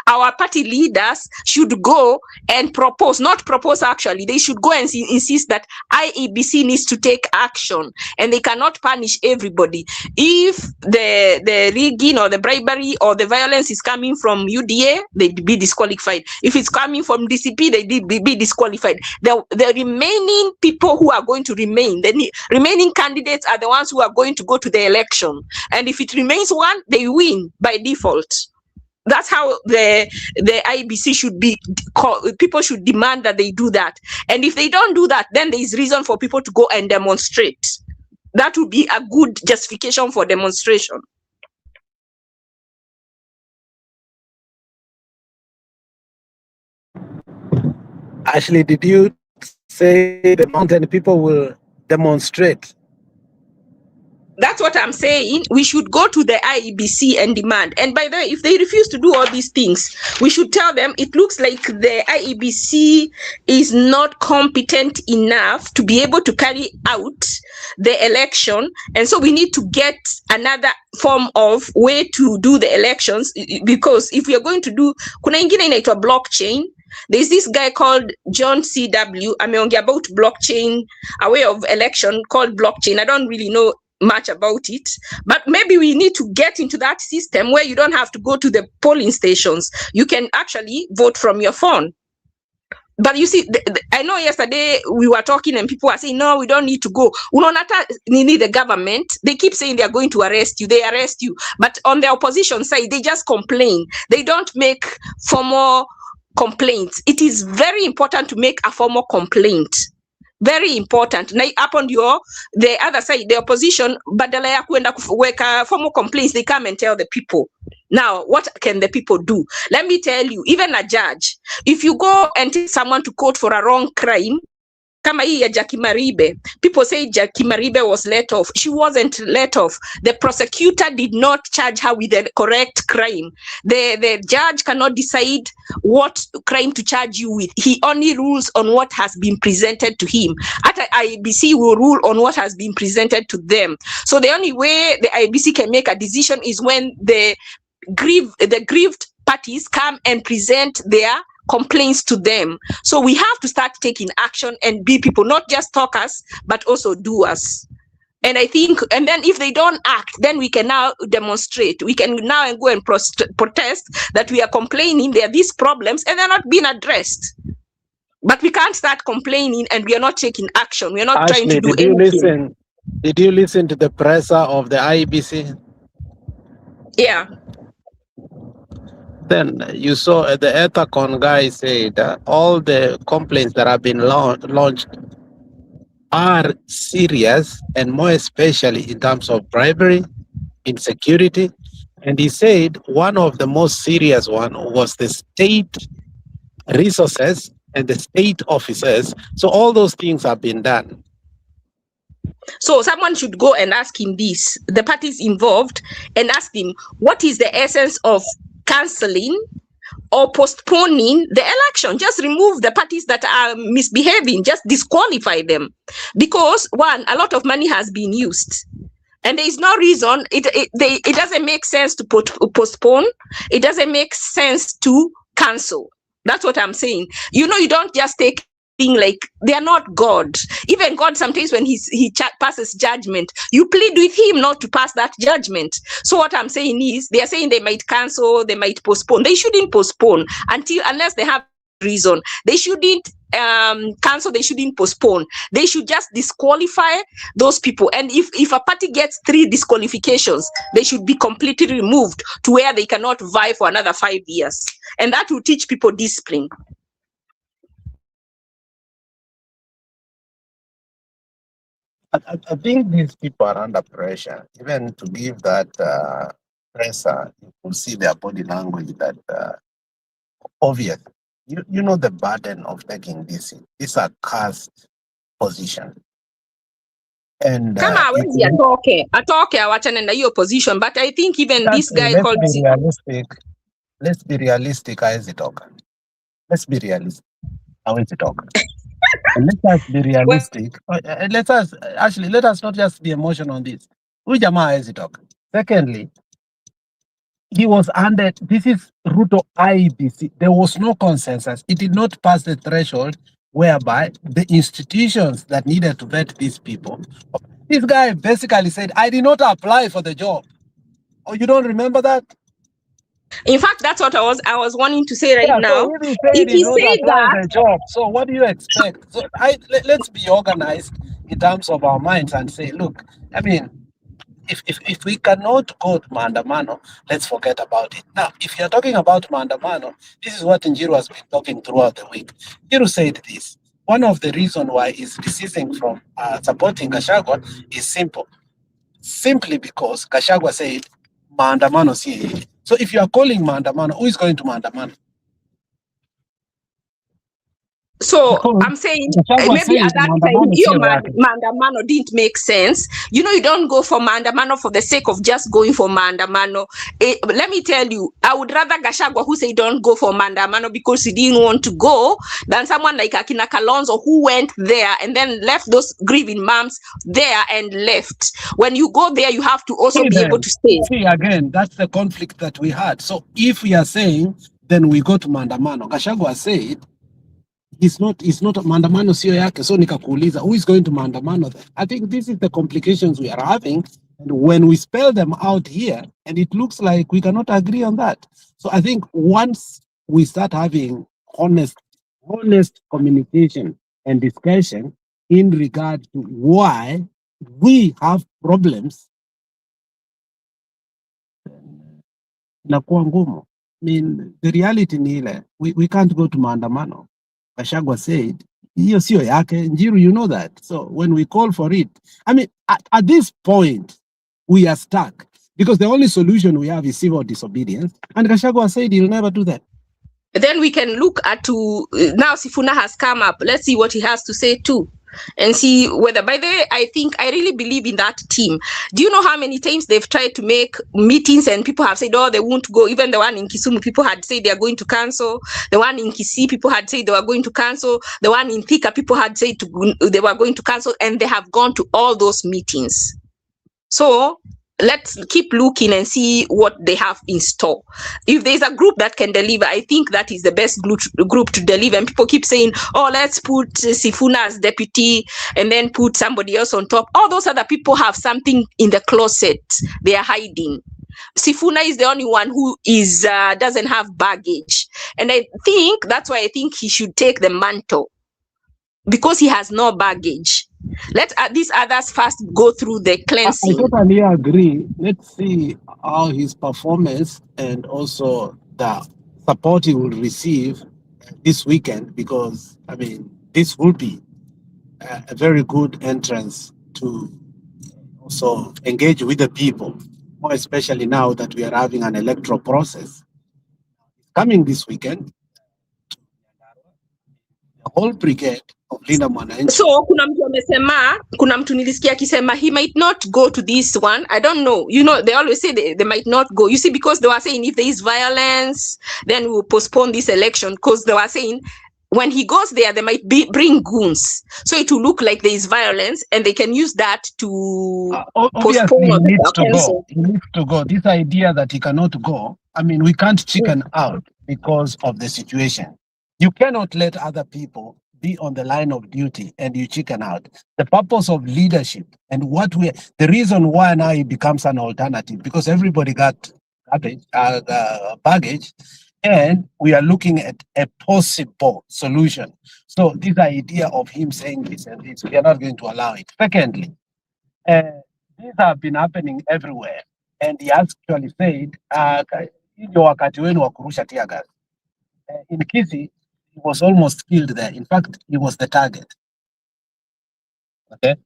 our party leaders should go and propose, not propose actually, they should go and insist that IEBC needs to take action, and they cannot punish everybody. If the rigging or the bribery or the violence is coming from UDA, they'd be disqualified. If it's coming from DCP, they'd be disqualified. The remaining people who are going to remain, the remaining candidates are the ones who are going to go to the election. And if it remains one, they win by default. That's how the IBC should be. People should demand that they do that. And if they don't do that, then there is reason for people to go and demonstrate. That would be a good justification for demonstration. Ashley, did you say the mountain people will demonstrate? That's what I'm saying. We should go to the IEBC and demand. And by the way, if they refuse to do all these things, we should tell them it looks like the IEBC is not competent enough to be able to carry out the election. And so we need to get another form of way to do the elections, because if we are going to do, kuna ingine inaitwa blockchain. There's this guy called John CW. Ameongea about blockchain, a way of election called blockchain. I don't really know much about it, but maybe we need to get into that system where you don't have to go to the polling stations. You can actually vote from your phone. But you see, I know yesterday we were talking and people were saying, no, we don't need to go. The government, they keep saying they are going to arrest you. They arrest you. But on the opposition side, they just complain. They don't make formal complaints. It is very important to make a formal complaint. Very important. Na up on the other side, the opposition, badala ya kuenda kuweka formal complaints, they come and tell the people. Now, what can the people do? Let me tell you, even a judge, if you go and take someone to court for a wrong crime, kama hii ya Jackie Maribe, people say Jackie Maribe was let off. She wasn't let off. The prosecutor did not charge her with the correct crime. The judge cannot decide what crime to charge you with. He only rules on what has been presented to him. At IBC will rule on what has been presented to them. So the only way the IBC can make a decision is when the grieved parties come and present their complaints to them. So we have to start taking action and be people, not just talkers, but also doers. And I think, and then if they don't act, then we can now demonstrate. We can now go and protest that we are complaining there are these problems and they're not being addressed. But we can't start complaining and we are not taking action. We are not Ashley, trying to do anything. Did you listen to the presser of the IEBC? Yeah. Then you saw the Ethacon guy said all the complaints that have been launched are serious, and more especially in terms of bribery, insecurity. And he said one of the most serious one was the state resources and the state officers. So all those things have been done. So someone should go and ask him this, the parties involved, and ask him, what is the essence of cancelling or postponing the election? Just remove the parties that are misbehaving, just disqualify them. Because one, a lot of money has been used. And there is no reason, it doesn't make sense to postpone. It doesn't make sense to cancel. That's what I'm saying. You know, you don't just take thing like they are not God. Even God, sometimes when he passes judgment, you plead with him not to pass that judgment. So what I'm saying is, they are saying they might cancel, they might postpone. They shouldn't postpone unless they have reason. They shouldn't cancel, they shouldn't postpone. They should just disqualify those people. And if a party gets 3 disqualifications, they should be completely removed to where they cannot vie for another 5 years. And that will teach people discipline. I think these people are under pressure, even to give that pressure. You will see their body language that obvious. You know the burden of taking this. These are cast position. And kama hawezi atoke awachane na hiyo position, but I think even this guy called let's be realistic. Hawezi toka. Let's be realistic. Hawezi toka. And let us be realistic. Let us not just be emotional on this. Huyu jamaa hawezi toka. Secondly, he was under, this is Ruto IBC. There was no consensus. It did not pass the threshold whereby the institutions that needed to vet these people, this guy basically said, I did not apply for the job. Oh, you don't remember that? In fact, that's what I was wanting to say right Yeah, now. so if he said If he he did not said apply that, for a job, so what do you expect? So let's be organized in terms of our minds and say, look, I mean, if we cannot go to Maandamano, let's forget about it. Now, if you're talking about Maandamano, this is what Njiru has been talking throughout the week. Njiru said this. One of the reasons why he's desisting from supporting Gachagua is simple. Simply because Gachagua said, Maandamano si. So if you are calling Maandamano, who is going to Maandamano? so I'm saying maybe at that time your Maandamano didn't make sense. You know, you don't go for Maandamano for the sake of just going for Maandamano. Let me tell you, I would rather Gachagua who say don't go for Maandamano because he didn't want to go than someone like Akina Kalonzo who went there and then left those grieving moms there and left. When you go there, you have to also be able to stay. See, again, that's the conflict that we had. So if we are saying, then we go to Maandamano. Gachagua said, it's not Maandamano sio yake. So nikakuuliza, who is going to Maandamano then? I think this is the complications we are having. And when we spell them out here, and it looks like we cannot agree on that. So I think once we start having honest communication and discussion in regard to why we have problems, inakuwa ngumu. I mean, the reality ni ile, we can't go to Maandamano. Gachagua said, hiyo sio yake. Njiru, you know that. So when we call for it, I mean, at this point, we are stuck because the only solution we have is civil disobedience. And Gachagua said he'll never do that. Then we can look at now Sifuna has come up. Let's see what he has to say too. And see whether, by the way, I really believe in that team. Do you know how many times they've tried to make meetings and people have said, oh, they won't go? Even the one in Kisumu, people had said they are going to cancel. The one in Kisii, people had said they were going to cancel. The one in Thika, people had said they were going to cancel, and they have gone to all those meetings. So let's keep looking and see what they have in store. If there's a group that can deliver, I think that is the best group to deliver. And people keep saying, oh, let's put Sifuna as deputy and then put somebody else on top. All those other people have something in the closet they are hiding. Sifuna is the only one who is doesn't have baggage. And I think that's why I think he should take the mantle, because he has no baggage. Let these others first go through the cleansing. I totally agree. Let's see how his performance and also the support he will receive this weekend, because, I mean, this will be a very good entrance to also engage with the people, more especially now that we are having an electoral process coming this weekend. The whole brigade of Linda Mwananchi. So kuna mtu nilisikia akisema he might not go to this one. I don't know. You know, they always say they might not go. You see, because they were saying if there is violence, then we'll postpone this election, because they were saying when he goes there, they might bring goons. So it will look like there is violence and they can use that to postpone or cancel. He needs to go. This idea that he cannot go, I mean, we can't chicken out because of the situation. You cannot let other people be on the line of duty and you chicken out. The purpose of leadership and the reason why now it becomes an alternative, because everybody got baggage, and we are looking at a possible solution. So this idea of him saying this and this, we are not going to allow it. Secondly, these have been happening everywhere. And he actually said, in Kisii, he was almost killed there. In fact, he was the target. Okay.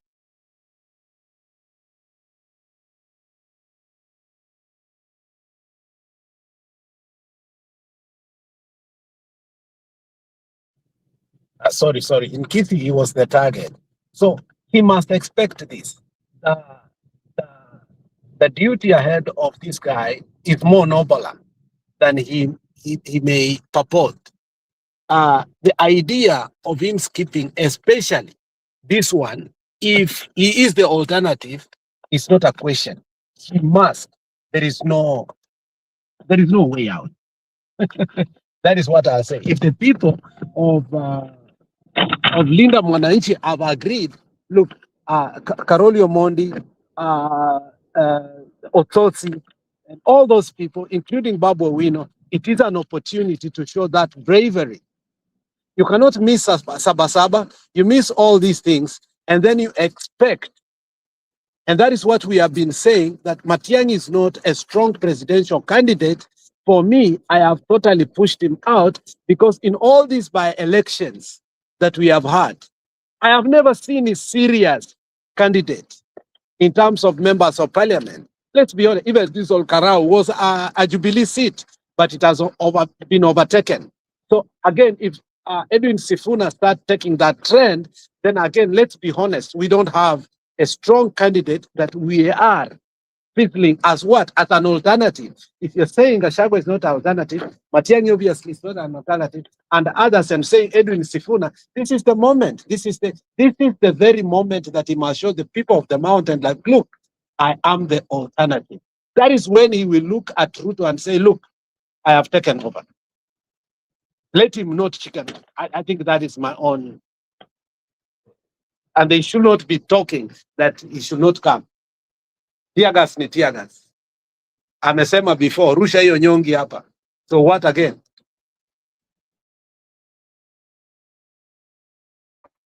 Sorry. In Kisii, he was the target. So he must expect this. The duty ahead of this guy is more nobler than he may purport. The idea of him skipping, especially this one, if he is the alternative, is not a question. He must. There is no There is no way out. That is what I say. If the people of Linda Mwananchi have agreed, look, Karoli Omondi, Otsotsi, and all those people, including Babu Owino, it is an opportunity to show that bravery. You cannot miss Sabasaba, you miss all these things, and then you expect, and that is what we have been saying, that Matiang'i is not a strong presidential candidate. For me, I have totally pushed him out because in all these by-elections that we have had, I have never seen a serious candidate in terms of members of parliament. Let's be honest, even this Olkarau was a Jubilee seat, but it has been overtaken. So again, if Edwin Sifuna start taking that trend, then again, let's be honest, we don't have a strong candidate that we are feeling as what? As an alternative. If you're saying Gachagua is not an alternative, Matiang'i obviously is not an alternative, and others and saying Edwin Sifuna, this is the moment. This is the very moment that he must show the people of the mountain, like, look, I am the alternative. That is when he will look at Ruto and say, look, I have taken over. Let him not chicken. I think that is my own. And they should not be talking that he should not come. Tiagas ni tiagas. Amesema before, rusha hiyo nyongi hapa. So what again?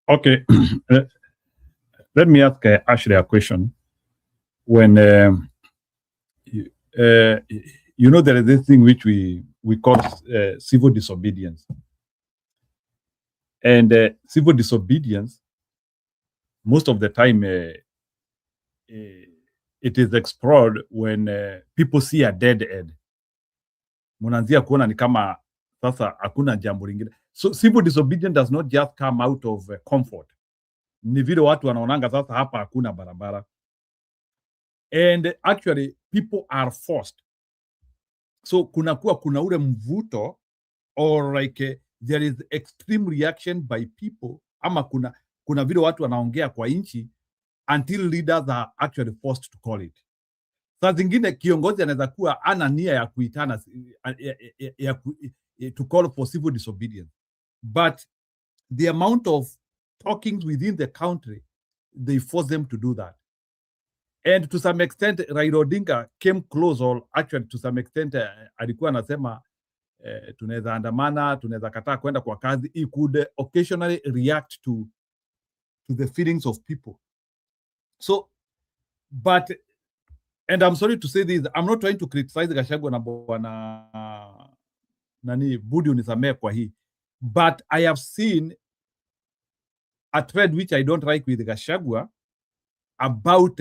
Okay. Let me ask Ashley a question. When you know, there is this thing which we call civil disobedience. And civil disobedience, most of the time, it is explored when people see a dead end. Munanzia kuona ni kama sasa hakuna jambo lingine. So civil disobedience does not just come out of comfort. Ni vile watu wanaonanga sasa hapa hakuna barabara. And actually people are forced. So kuna ule mvuto, or like there is extreme reaction by people, ama kuna vile watu wanaongea kwa inchi until leaders are actually forced to call it. Saa zingine kiongozi anaweza kuwa ana nia ya kuitana to call for civil disobedience, but the amount of talkings within the country, they force them to do that. And to some extent Raila Odinga came close, or actually to some extent alikuwa anasema tunaweza andamana, tunaweza kataa kwenda kwa kazi. He could occasionally react to the feelings of people. So, but, and I'm sorry to say this, I'm not trying to criticize Gachagua na bwana nani Budi unisamee kwa hii, but I have seen a thread which I don't like with Gachagua about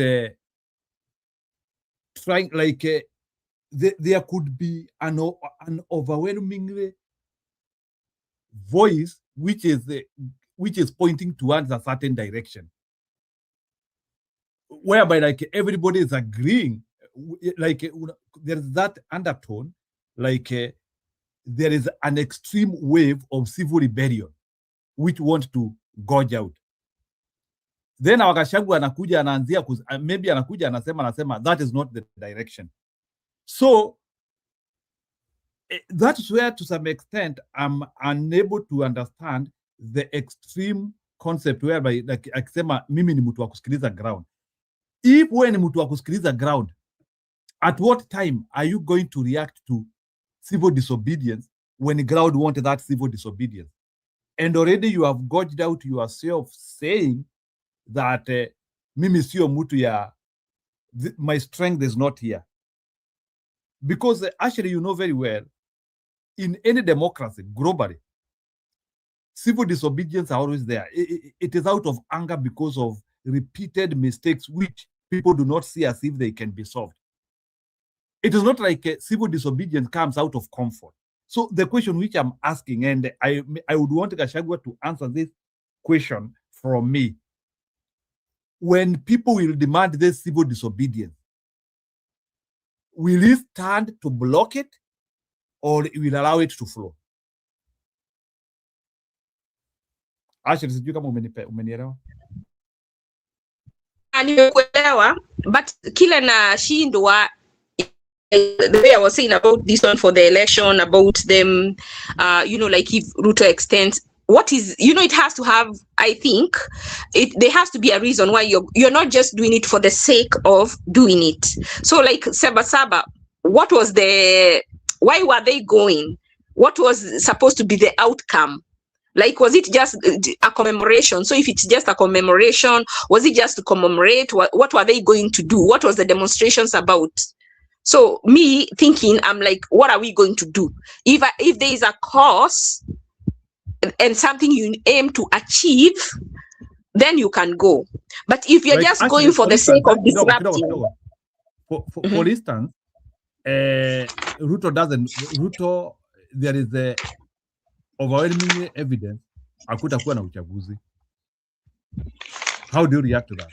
trying, like there could be an overwhelming voice which is pointing towards a certain direction, whereby like everybody is agreeing, like there is that undertone, like there is an extreme wave of civil rebellion which want to gouge out. Then Gachagua anakuja anaanzia maybe anakuja anasema that is not the direction. So that's where to some extent I'm unable to understand the extreme concept whereby like akisema mimi ni mtu wa kusikiliza ground. If wewe ni mtu wa kusikiliza ground, at what time are you going to react to civil disobedience when the ground wanted that civil disobedience? And already you have gouged out yourself saying that mimi sio mtu ya my strength is not here. Because actually you know very well, in any democracy globally, civil disobedience are always there. It is out of anger because of repeated mistakes which people do not see as if they can be solved. It is not like civil disobedience comes out of comfort. So the question which I'm asking, and I would want Gachagua to answer this question from me, when people will demand this civil disobedience, will he stand to block it, or will allow it to flow? Actually, sijui kama umenielewa. Nimekuelewa, but kila na shindwa the way I was saying about this one for the election, about them, like if Ruto extends, what is, it has to have, I think, there has to be a reason why you're not just doing it for the sake of doing it. So like Saba, why were they going? What was supposed to be the outcome? Like, was it just a commemoration? So if it's just a commemoration, was it just to commemorate? What were they going to do? What was the demonstrations about? So me thinking, I'm like, what are we going to do? If there is a cause and something you aim to achieve, then you can go. But if you're just going for the sake of disrupting. For instance, Ruto, there is the overwhelming evidence hakutakuwa na uchaguzi. How do you react to that?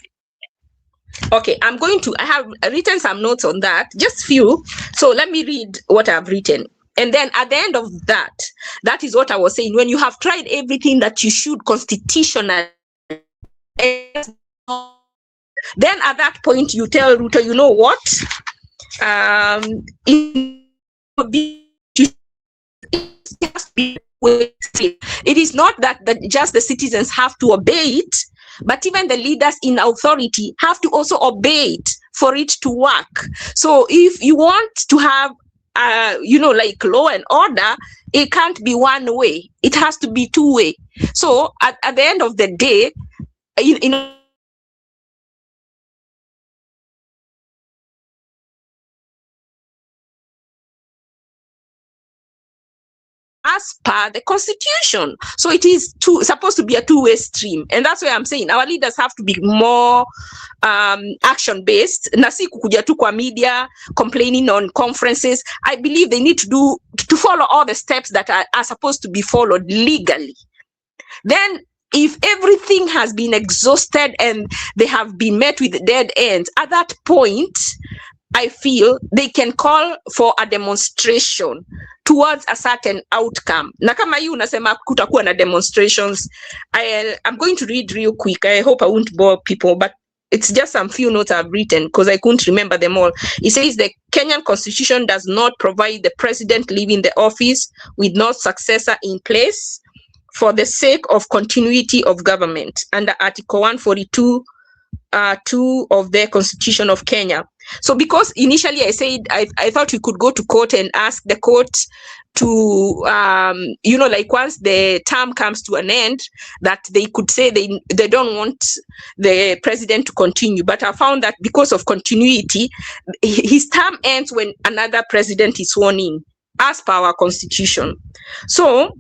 Okay, I have written some notes on that, just few. So let me read what I've written. And then at the end of that is what I was saying. When you have tried everything that you should constitutionally, then at that point you tell Ruto, you know what? It is not that just the citizens have to obey it, but even the leaders in authority have to also obey it for it to work. So if you want to have, like law and order, it can't be one way. It has to be two way. So at the end of the day, as per the constitution. So it is supposed to be a two-way stream. And that's why I'm saying our leaders have to be more action-based. Na si kukuja tu kwa media, complaining on conferences. I believe they need to follow all the steps that are supposed to be followed legally. Then if everything has been exhausted and they have been met with dead ends, at that point, I feel they can call for a demonstration towards a certain outcome. Na kama hii unasema kutakuwa na demonstrations, I'm going to read real quick. I hope I won't bore people, but it's just some few notes I've written because I couldn't remember them all. It says the Kenyan constitution does not provide the president leaving the office with no successor in place for the sake of continuity of government under Article 142 2 of the Constitution of Kenya. So because initially I said I thought we could go to court and ask the court to like once the term comes to an end, that they could say they don't want the president to continue. But I found that because of continuity, his term ends when another president is sworn in, as per our constitution. So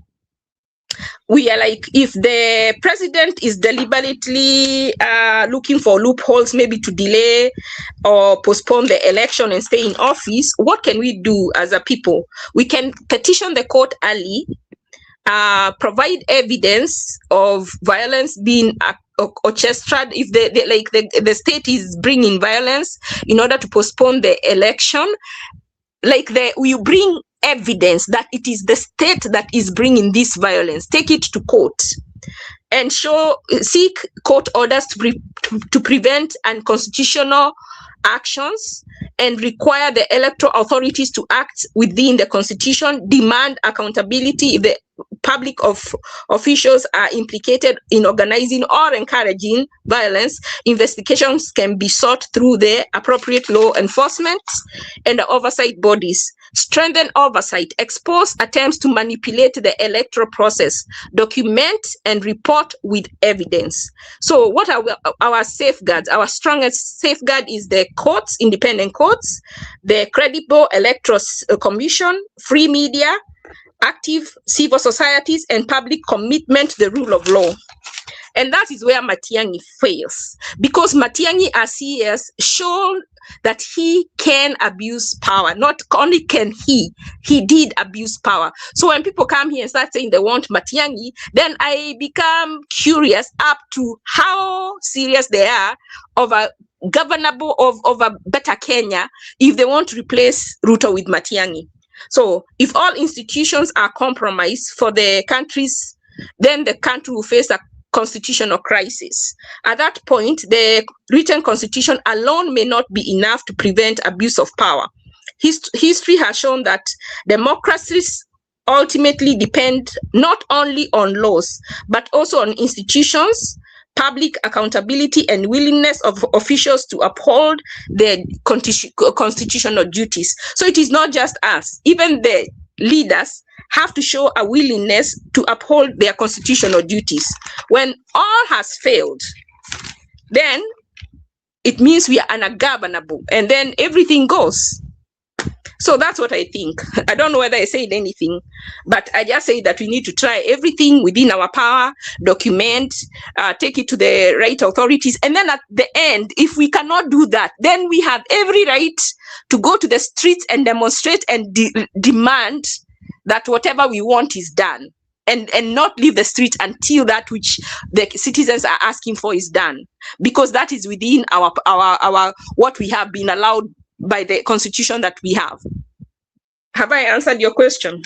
we are like, if the president is deliberately looking for loopholes, maybe to delay or postpone the election and stay in office, what can we do as a people? We can petition the court early, provide evidence of violence being orchestrated if the state is bringing violence in order to postpone the election. We bring evidence that it is the state that is bringing this violence. Take it to court and seek court orders to prevent unconstitutional actions and require the electoral authorities to act within the constitution, demand accountability if the public officials are implicated in organizing or encouraging violence. Investigations can be sought through the appropriate law enforcement and the oversight bodies. Strengthen oversight, expose attempts to manipulate the electoral process, document and report with evidence. So what are our safeguards? Our strongest safeguard is the courts, independent courts, the credible electoral commission, free media, active civil societies, and public commitment to the rule of law. And that is where Matiang'i fails, because Matiang'i, as he has shown that he can abuse power. Not only can he did abuse power. So when people come here and start saying they want Matiang'i, then I become curious up to how serious they are of a governable of a better Kenya if they want to replace Ruto with Matiang'i. So if all institutions are compromised for the countries, then the country will face a constitutional crisis. At that point, the written constitution alone may not be enough to prevent abuse of power. history has shown that democracies ultimately depend not only on laws, but also on institutions, public accountability, and willingness of officials to uphold their constitutional duties. So it is not just us, even the leaders have to show a willingness to uphold their constitutional duties. When all has failed, then it means we are ungovernable, and then everything goes. So that's what I think. I don't know whether I said anything, but I just say that we need to try everything within our power, document, take it to the right authorities. And then at the end, if we cannot do that, then we have every right to go to the streets and demonstrate and demand that whatever we want is done, and not leave the streets until that which the citizens are asking for is done, because that is within our what we have been allowed by the constitution that we have. Have I answered your question?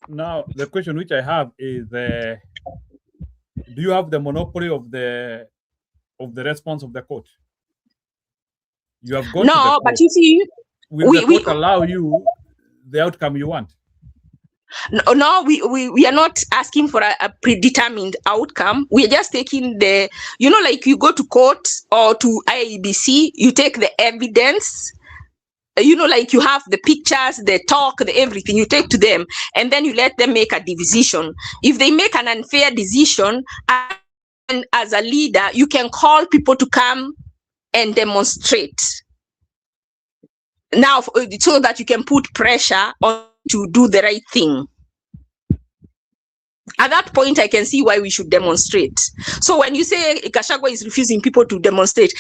Now, the question which I have is, do you have the monopoly of the response of the court? You have got no, to the court. But you see, will the court allow you the outcome you want? No, we are not asking for a predetermined outcome. We are just taking the, like you go to court or to IEBC, you take the evidence, like you have the pictures, the talk, the everything, you take to them, and then you let them make a decision. If they make an unfair decision, and as a leader, you can call people to come and demonstrate. Now, so that you can put pressure on to do the right thing. At that point, I can see why we should demonstrate. So when you say Gachagua is refusing people to demonstrate,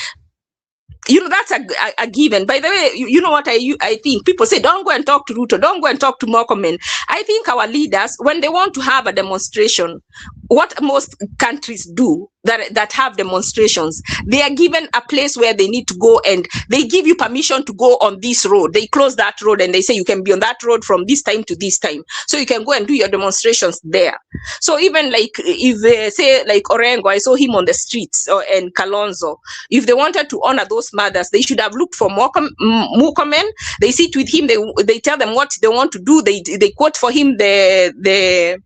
that's a given. By the way, you know what I think? People say, don't go and talk to Ruto, don't go and talk to Murkomen. I think our leaders, when they want to have a demonstration, what most countries do that have demonstrations, they are given a place where they need to go, and they give you permission to go on this road. They close that road and they say you can be on that road from this time to this time. So you can go and do your demonstrations there. So even like if they say like Orengo, I saw him on the streets, and Kalonzo, if they wanted to honor those mothers, they should have looked for Murkomen. They sit with him, they tell them what they want to do, they quote for him the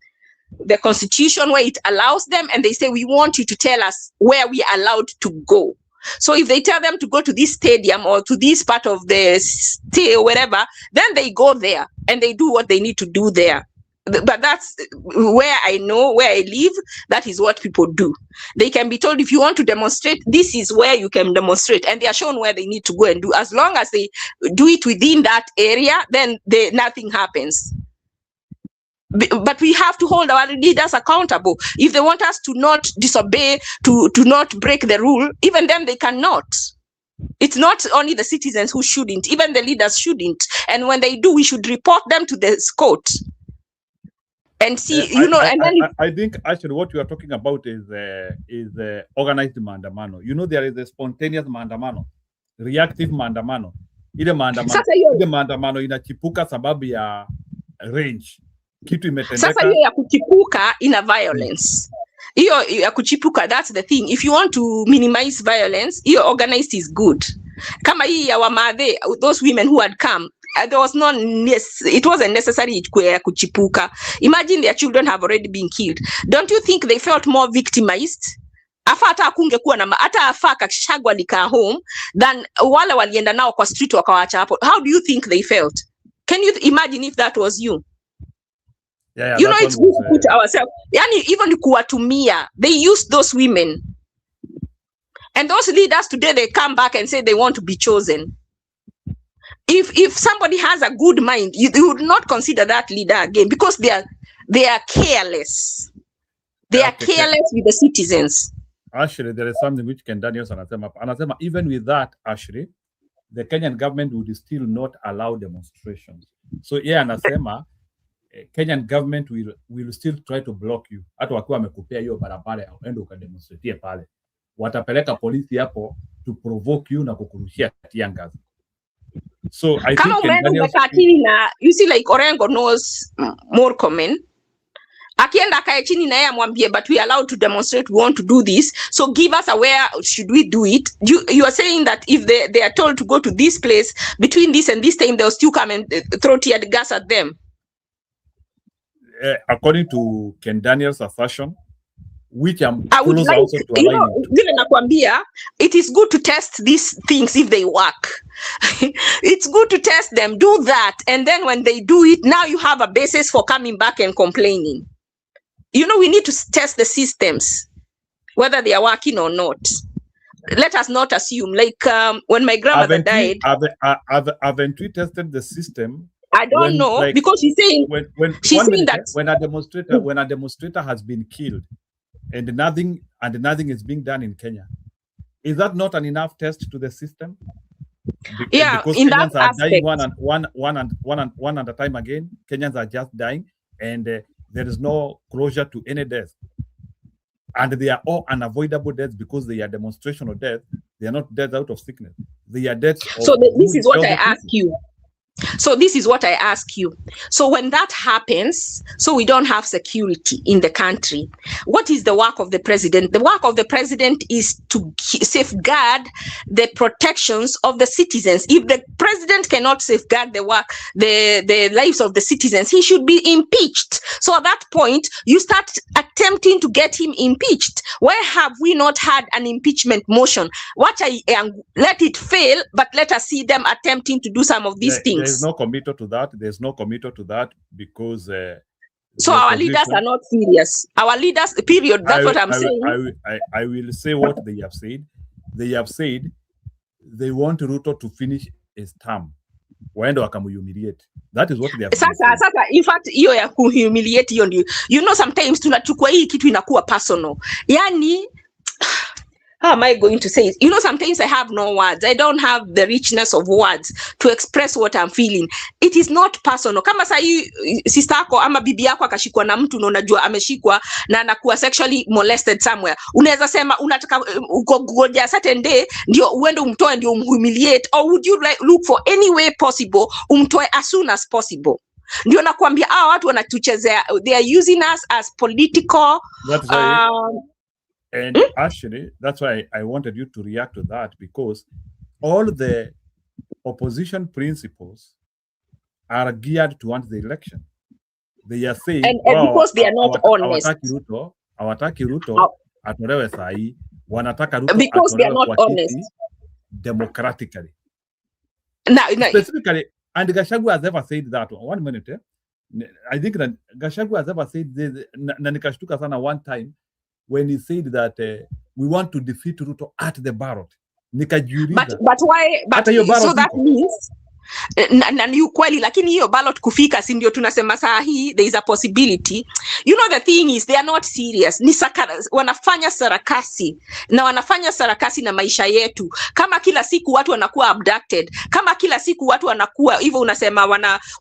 constitution where it allows them, and they say, we want you to tell us where we are allowed to go. So if they tell them to go to this stadium or to this part of the state or wherever, then they go there and they do what they need to do there. But that's where I know, where I live, that is what people do. They can be told, if you want to demonstrate, this is where you can demonstrate, and they are shown where they need to go and do. As long as they do it within that area, then nothing happens. But we have to hold our leaders accountable. If they want us to not disobey, to not break the rule, even them, they cannot. It's not only the citizens who shouldn't, even the leaders shouldn't. And when they do, we should report them to the court. And see, I think actually what you are talking about is organized maandamano. There is a spontaneous maandamano, reactive maandamano. Ile maandamano inachipuka sababu ya range. Kitu imetendeka. Sasa hiyo ya kuchipuka ina violence. Hiyo ya kuchipuka, that's the thing. If you want to minimize violence, hiyo organized is good. Kama hii ya Wamadhe, those women who had come, it wasn't necessary kuchipuka. Imagine their children have already been killed. Don't you think they felt more victimized? Afa hata kungekuwa na hata afa Gachagua likaa home than wale walienda nao kwa street wakawaacha hapo. How do you think they felt? Can you imagine if that was you? Yeah, it's good to put ourselves. Even kuwatumia, they use those women. And those leaders today, they come back and say they want to be chosen. If somebody has a good mind, you would not consider that leader again, because they are careless. They are careless with the citizens. Actually, there is something which Ken Daniels anasema, even with that, actually, the Kenyan government would still not allow demonstrations. So anasema, Kenyan government will still try to block you. Hata wakiwa wamekupea hiyo barabara uende ukademonstrate pale. Watapeleka polisi hapo to provoke you na kukurushia tear gas. So I think you see, like Orengo knows more common. Akienda akae chini na yeye amwambie, but we are allowed to demonstrate, we want to do this, so give us a where should we do it. You are saying that if they are told to go to this place between this and this time, they'll still come and throw tear gas at them. According to Ken Daniel's assertion, which I would like, also to you align know, into. vile nakwambia, it is good to test these things if they work. It's good to test them, do that, and then when they do it, now you have a basis for coming back and complaining. You know, we need to test the systems, whether they are working or not. Let us not assume, like when my grandmother died. Haven't we tested the system? I don't know, like, because she's saying she's saying that when a demonstrator has been killed and nothing is being done in Kenya, is that not an enough test to the system? Yeah, because in Kenyans that are aspect. dying one at a time again. Kenyans are just dying, and there is no closure to any death, and they are all unavoidable deaths because they are demonstrational death. They are not deaths out of sickness. They are deaths. So this is what I ask you. So this is what I ask you. So when that happens, so we don't have security in the country, what is the work of the president? The work of the president is to safeguard the protections of the citizens. If the president cannot safeguard the lives of the citizens, he should be impeached. So at that point, you start attempting to get him impeached. Where have we not had an impeachment motion? Let it fail, but let us see them attempting to do some of these things. There's no committal to that. There's no committal to that because. So our leaders are not serious. Our leaders, period. That's what I'm saying. I will say what they have said. They have said they want Ruto to finish his term. Waende wakamhumiliate. That is what they have said. Sasa, in fact, hiyo ya kuhumiliate hiyo ndio. You know, sometimes tunachukua hii kitu inakuwa personal. Yani, how am I going to say it? You know, sometimes I have no words. I don't have the richness of words to express what I'm feeling. It is not personal. Kama sahi sister yako ama bibi yako akashikwa na mtu na unajua ameshikwa na anakuwa sexually molested somewhere. Unaweza sema unataka ugoja certain day ndio uende umtoe ndio umhumiliate, or would you look for any way possible umtoe as soon as possible? Ndio nakwambia watu wanatuchezea. They are using us as political. That's why, and actually, that's why I wanted you to react to that, because all the opposition principles are geared towards the election. They are saying, and because they are not honest. Hawataki Ruto atolewe sahi, wanataka Ruto because they are not honest. Democratically. No. Specifically, and Gachagua has ever said that. 1 minute. I think that Gachagua has ever said this, na nikashtuka sana one time, when he said that we want to defeat Ruto at the ballot. But why? But so that means na ni ukweli, lakini hiyo ballot kufika si ndio tunasema saa hii there is a possibility. You know, the thing is they are not serious. Ni wanafanya sarakasi na wanafanya sarakasi na maisha yetu. Kama kila siku watu wanakuwa abducted, kama kila siku watu wanakuwa hivyo, unasema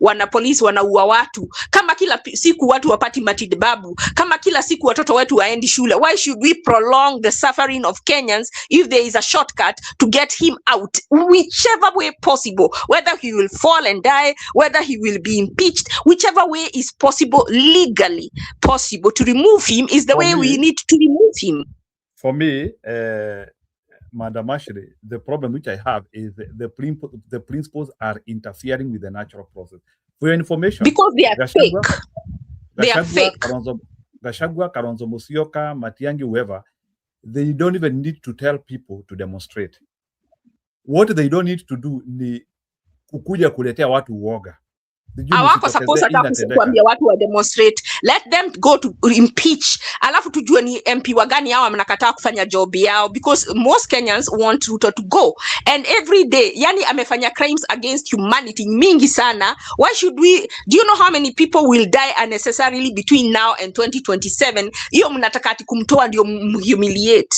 wana polisi wanaua watu, kama kila siku watu wapati matibabu, kama kila siku watoto wetu waendi shule. Why should we prolong the suffering of Kenyans if there is a shortcut to get him out, whichever way possible, whether he will fall and die, whether he will be impeached, whichever way is possible, legally possible to remove him is the way we need to remove him. For me, Madam Ashley, the problem which I have is the principles are interfering with the natural process. For your information, because they are fake. They are fake. Gachagua, Kalonzo Musyoka, Matiang'i, whoever, they don't even need to tell people to demonstrate. What they don't need to do ni kukuja kuletea watu uoga. Hawako supposed to kuambia watu wa demonstrate. Let them go to impeach. Alafu tujue ni MP wagani hao wanakataa kufanya job yao, because most Kenyans want Ruto to go. And every day, yani amefanya crimes against humanity mingi sana. Why should we? Do you know how many people will die unnecessarily between now and 2027? Hiyo mnataka ati kumtoa ndio humiliate.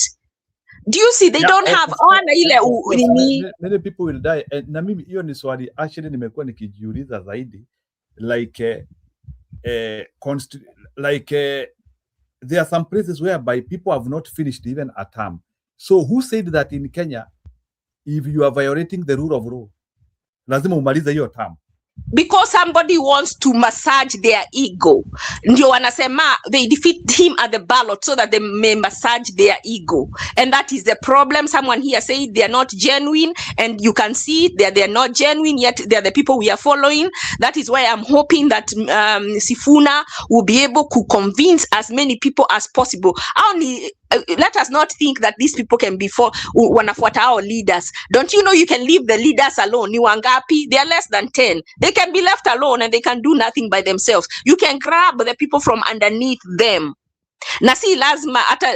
Do you see they don't have many people will die. Na mimi hiyo ni swali actually nimekuwa nikijiuliza zaidi, like there are some places whereby people have not finished even a term. So who said that in Kenya if you are violating the rule of law lazima umalize hiyo term? because somebody wants to massage their ego, ndio wanasema they defeat him at the ballot so that they may massage their ego, and that is the problem. Someone here said they are not genuine, and you can see that they are not genuine, yet they are the people we are following. That is why I'm hoping that Sifuna will be able to convince as many people as possible. Only let us not think that these people can be wanafuata our leaders. Don't you know you can leave the leaders alone? Ni wangapi? They are less than 10. They can be left alone and they can do nothing by themselves. You can grab the people from underneath them. Na si lazima hata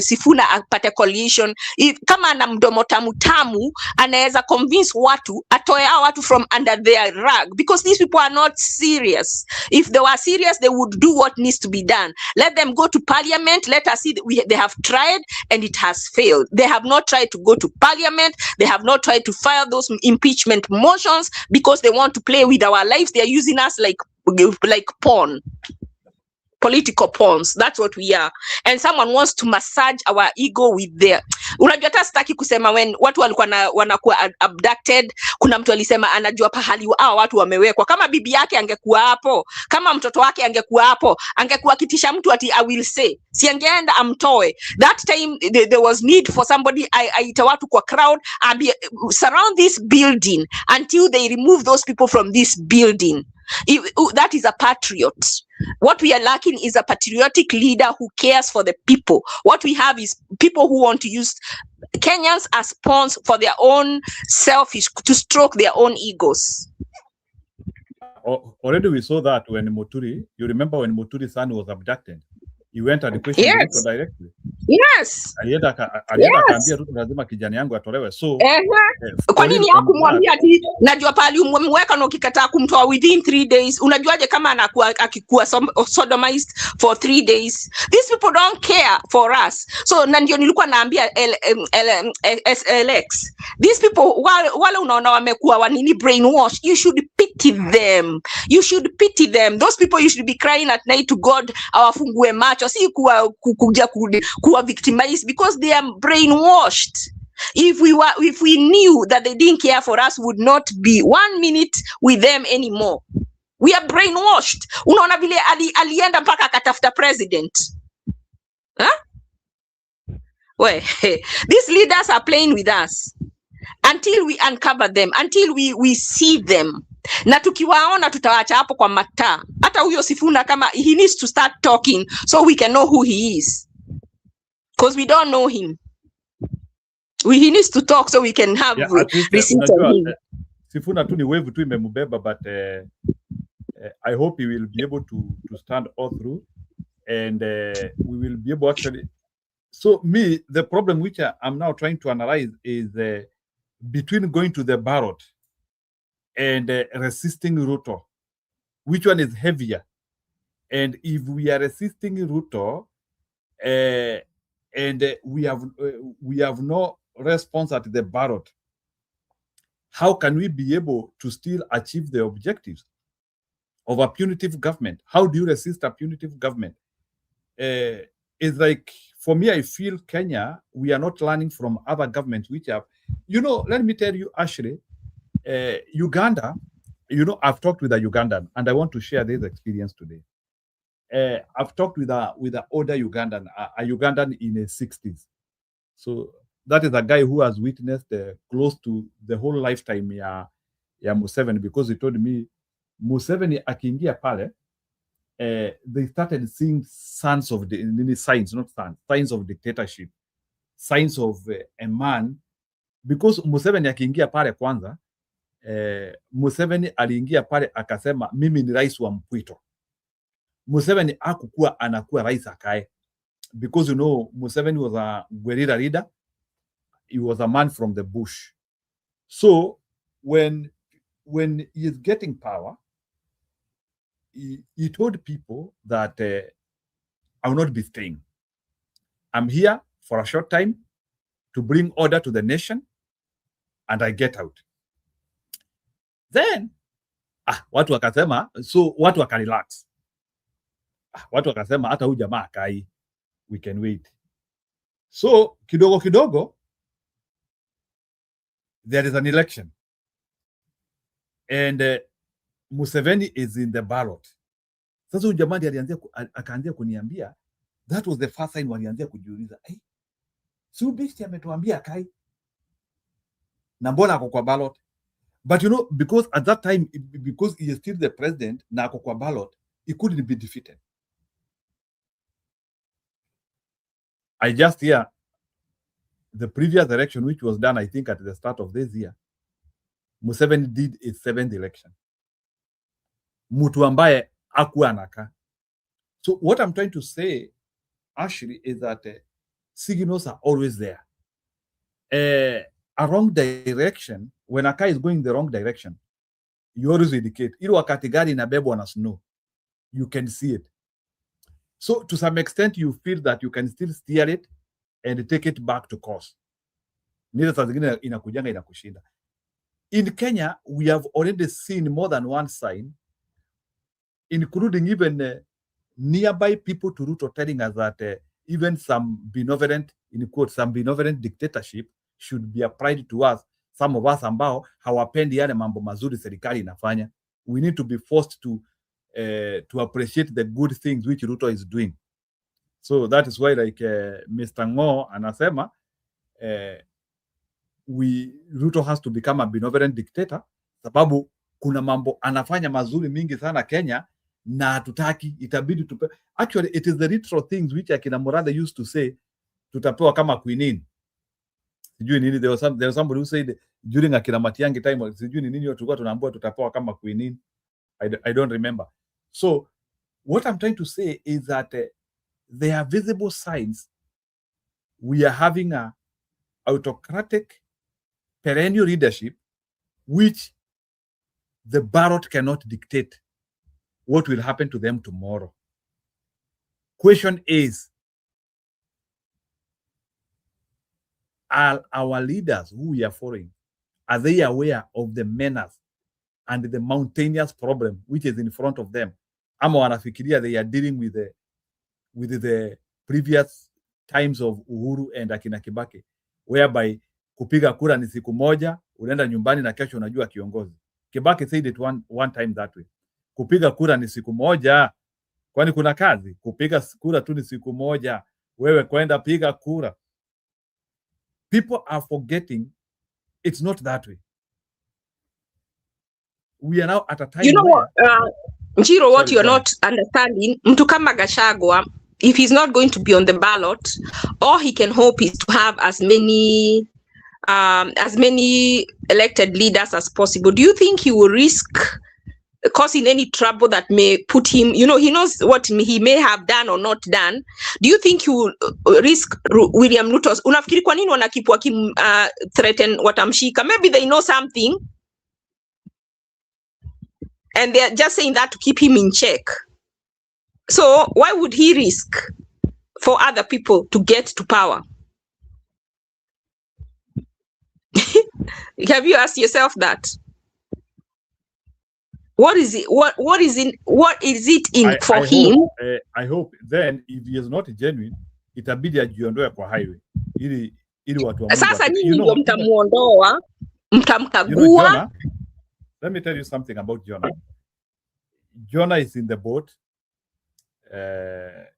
Sifuna apate coalition. Kama ana mdomo tamu anaweza convince watu atoe hao watu from under their rug, because these people are not serious. If they were serious, they would do what needs to be done. Let them go to parliament. Let us see that they have tried and it has failed. They have not tried to go to parliament. They have not tried to file those impeachment motions because they want to play with our lives. They are using us like pawn. Political pawns. That's what we are. And someone wants to massage our ego with their. Unajua hata sitaki kusema when watu walikuwa wanakuwa abducted, kuna mtu alisema anajua pahali hao watu wamewekwa. Kama bibi yake angekuwa hapo, kama mtoto wake angekuwa hapo, angekuwa kitisha mtu ati I will say. Si angeenda amtoe. That time there was need for somebody aita watu kwa crowd, surround this building until they remove those people from this building. That is a patriot. What we are lacking is a patriotic leader who cares for the people. What we have is people who want to use Kenyans as pawns for their own selfish, to stroke their own egos. Already we saw that when Muturi, you remember when Muturi's son was abducted? He went and questioned Ruto directly. Yes. Alienda akaambia Ruto lazima kijana yangu atolewe. So kwa nini hakumwambia ati najua pali umweka na ukikataa kumtoa within 3 days? Unajuaje kama anakuwa akikuwa sodomized for 3 days? These people don't care for us. So na ndio nilikuwa naambia LX. These people wale unaona wamekuwa wanini brainwash, you should pity them. You should pity them. Those people you should be crying at night to God awafungue macho, si kuwa victimized, because they are brainwashed. If we knew that they didn't care for us, we would not be 1 minute with them anymore. We are brainwashed. Unaona vile alienda mpaka akatafuta president. Huh? Well, these leaders are playing with us until we uncover them, until we see them. Na tukiwaona tutawaacha hapo kwa mataa. Hata huyo Sifuna kama he needs to start talking so we can know who he is, because we don't know him. He needs to talk so we can have receipts on him. Sifuna tu ni wave tu imembeba, but I hope he will be able to stand all through, and we will be able actually. So the problem which I'm now trying to analyze is between going to the ballot and resisting Ruto, which one is heavier? And if we are resisting Ruto, and we have no response at the ballot, how can we be able to still achieve the objectives of a punitive government? How do you resist a punitive government? It's like, for me, I feel Kenya, we are not learning from other governments which have, let me tell you, Ashley, Uganda, I've talked with a Ugandan, and I want to share this experience today. I've talked with an older Ugandan, a Ugandan in his 60s. So that is a guy who has witnessed close to the whole lifetime ya Museveni, because he told me Museveni akiingia pale, they started seeing signs of signs of dictatorship, signs of a man, because Museveni akiingia pale kwanza, Museveni aliingia pale akasema mimi ni rais wa mpwito. Museveni hakukuwa anakuwa rais akae, because Museveni was a guerrilla leader. He was a man from the bush. So when he is getting power, he told people that I will not be staying. I'm here for a short time to bring order to the nation, and I get out. Then watu wakasema, so watu wakarelax. Watu wakasema hata huyu jamaa akai, we can wait. So kidogo there is an election, and Museveni is in the ballot. Sasa huyu jamani akaanzia kuniambia, that was the first time walianzia kujiuliza, si Bishop ametuambia kai na mbona ako kwa ballot? But you know, because at that time, because he is still the president na ako kwa ballot, he couldn't be defeated. I just hear the previous election, which was done, I think, at the start of this year, Museveni did his 7th election. Mtu ambaye hakuwa anakaa. So what I'm trying to say, actually, is that signals are always there. A wrong direction, when a car is going the wrong direction, you always indicate. Ili wakati gari inabebwa na snow, you can see it. So to some extent, you feel that you can still steer it and take it back to course. Nila saa zingine inakujanga inakushinda. In Kenya, we have already seen more than one sign, including even nearby people to Ruto telling us that even some benevolent, in quote, some benevolent dictatorship should be applied to us. Some of us ambao hawapendi yale mambo mazuri serikali inafanya. We need to be forced to appreciate the good things which Ruto is doing. So that is why, like Mr. Ngo anasema, Ruto has to become a benevolent dictator, sababu kuna mambo anafanya mazuri mingi sana Kenya na tutaki, itabidi tupe. Actually, it is the retro things which akina Murathe used to say, tutapewa kama queenin. Sijui nini, there was somebody who said during akina Matiang'i time, sijui nini tulikuwa tunaambiwa tutapewa kama queenin. I don't remember. So what I'm trying to say is that there are visible signs we are having a autocratic perennial leadership which the ballot cannot dictate what will happen to them tomorrow. Question is, are our leaders who we are following, are they aware of the menace and the mountainous problem which is in front of them? Ama wanafikiria they are dealing with the previous times of Uhuru and akina Kibaki, whereby kupiga kura ni siku moja, unaenda nyumbani na kesho unajua kiongozi. Kibaki said it one time that way. Kupiga kura ni siku moja, kwani kuna kazi? Kupiga kura tu ni siku moja, wewe kwenda piga kura. People are forgetting it's not that way. We are now at a time, you know what, Njiro, what you're not understanding, mtu kama Gachagua, if he's not going to be on the ballot, all he can hope is to have as many elected leaders as possible. Do you think he will risk causing any trouble that may put him, you know, he knows what he may have done or not done. Do you think he will risk William Ruto? Unafikiri kwa nini wanakeep threaten watamshika? Maybe they know something and they're just saying that to keep him in check. So why would he risk for other people to get to power? Have you asked yourself that? What is it? What is it in for him? I hope then if he is not genuine, itabidi ajiondoe kwa highway. Ili watu wa Mungu. Sasa nyinyi ndio mtamuondoa, mtamkagua. Let me tell you something about Jonah. Jonah is in the boat.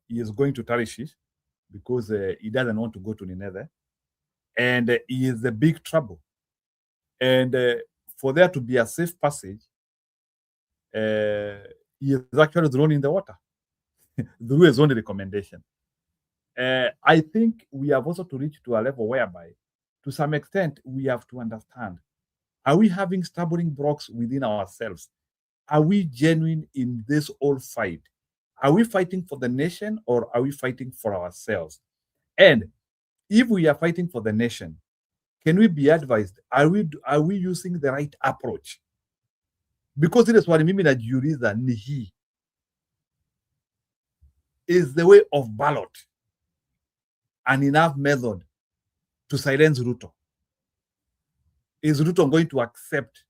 He is going to Tarishish because he doesn't want to go to Nineveh, and he is a big trouble. And for there to be a safe passage, he is actually thrown in the water through his own recommendation. I think we have also to reach to a level whereby, to some extent, we have to understand, are we having stubborn blocks within ourselves? Are we genuine in this whole fight? Are we fighting for the nation or are we fighting for ourselves? And if we are fighting for the nation, can we be advised, are we using the right approach? Because it is what mimi najiuliza ni hii. Is the way of ballot an enough method to silence Ruto? Is Ruto going to accept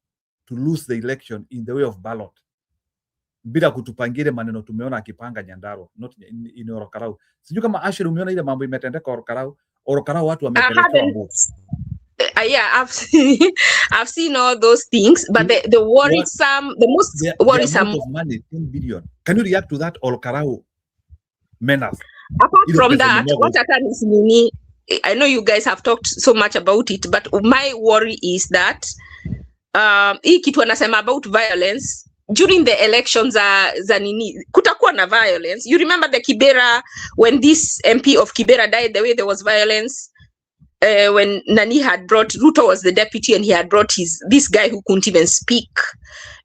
to lose the election in the way of ballot? Bila kutupangire maneno tumeona akipanga Nyandarua, not in Orokarau. Sijui kama Asher umeona ile mambo imetendeka Orokarau. Orokarau watu wamepelekwa mbuku. Yeah, I've seen all those things, but the worrisome, the most the worrisome. amount of money, 10 billion. Can you react to that, or Karau menace? Apart from that, what happened is Nini, I know you guys have talked so much about it, but my worry is that hii kitu anasema about violence during the elections za nini kutakuwa na violence. You remember the Kibera, when this MP of Kibera died, the way there was violence when Nani had brought, Ruto was the deputy and he had brought this guy who couldn't even speak,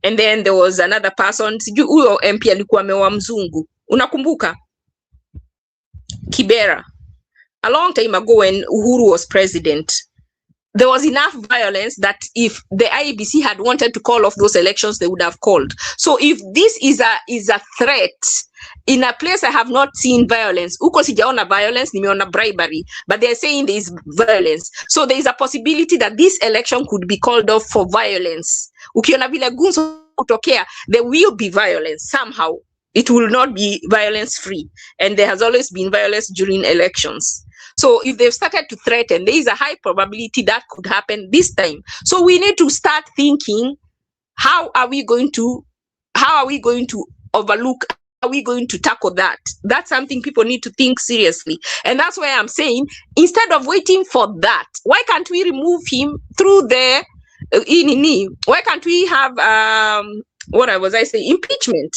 and then there was another person, sijui huyo MP alikuwa amewa mzungu, unakumbuka Kibera? A long time ago when Uhuru was president, there was enough violence that if the IEBC had wanted to call off those elections, they would have called. So if this is a threat in a place I have not seen violence, uko sijaona violence, nimeona bribery, but they're saying there is violence. So there is a possibility that this election could be called off for violence. Ukiona vile gunzo kutokea, there will be violence somehow. It will not be violence free. And there has always been violence during elections. So if they've started to threaten, there is a high probability that could happen this time. So we need to start thinking, how are we going to overlook, how are we going to tackle that? That's something people need to think seriously. And that's why I'm saying, instead of waiting for that, why can't we remove him through the, why can't we have, impeachment?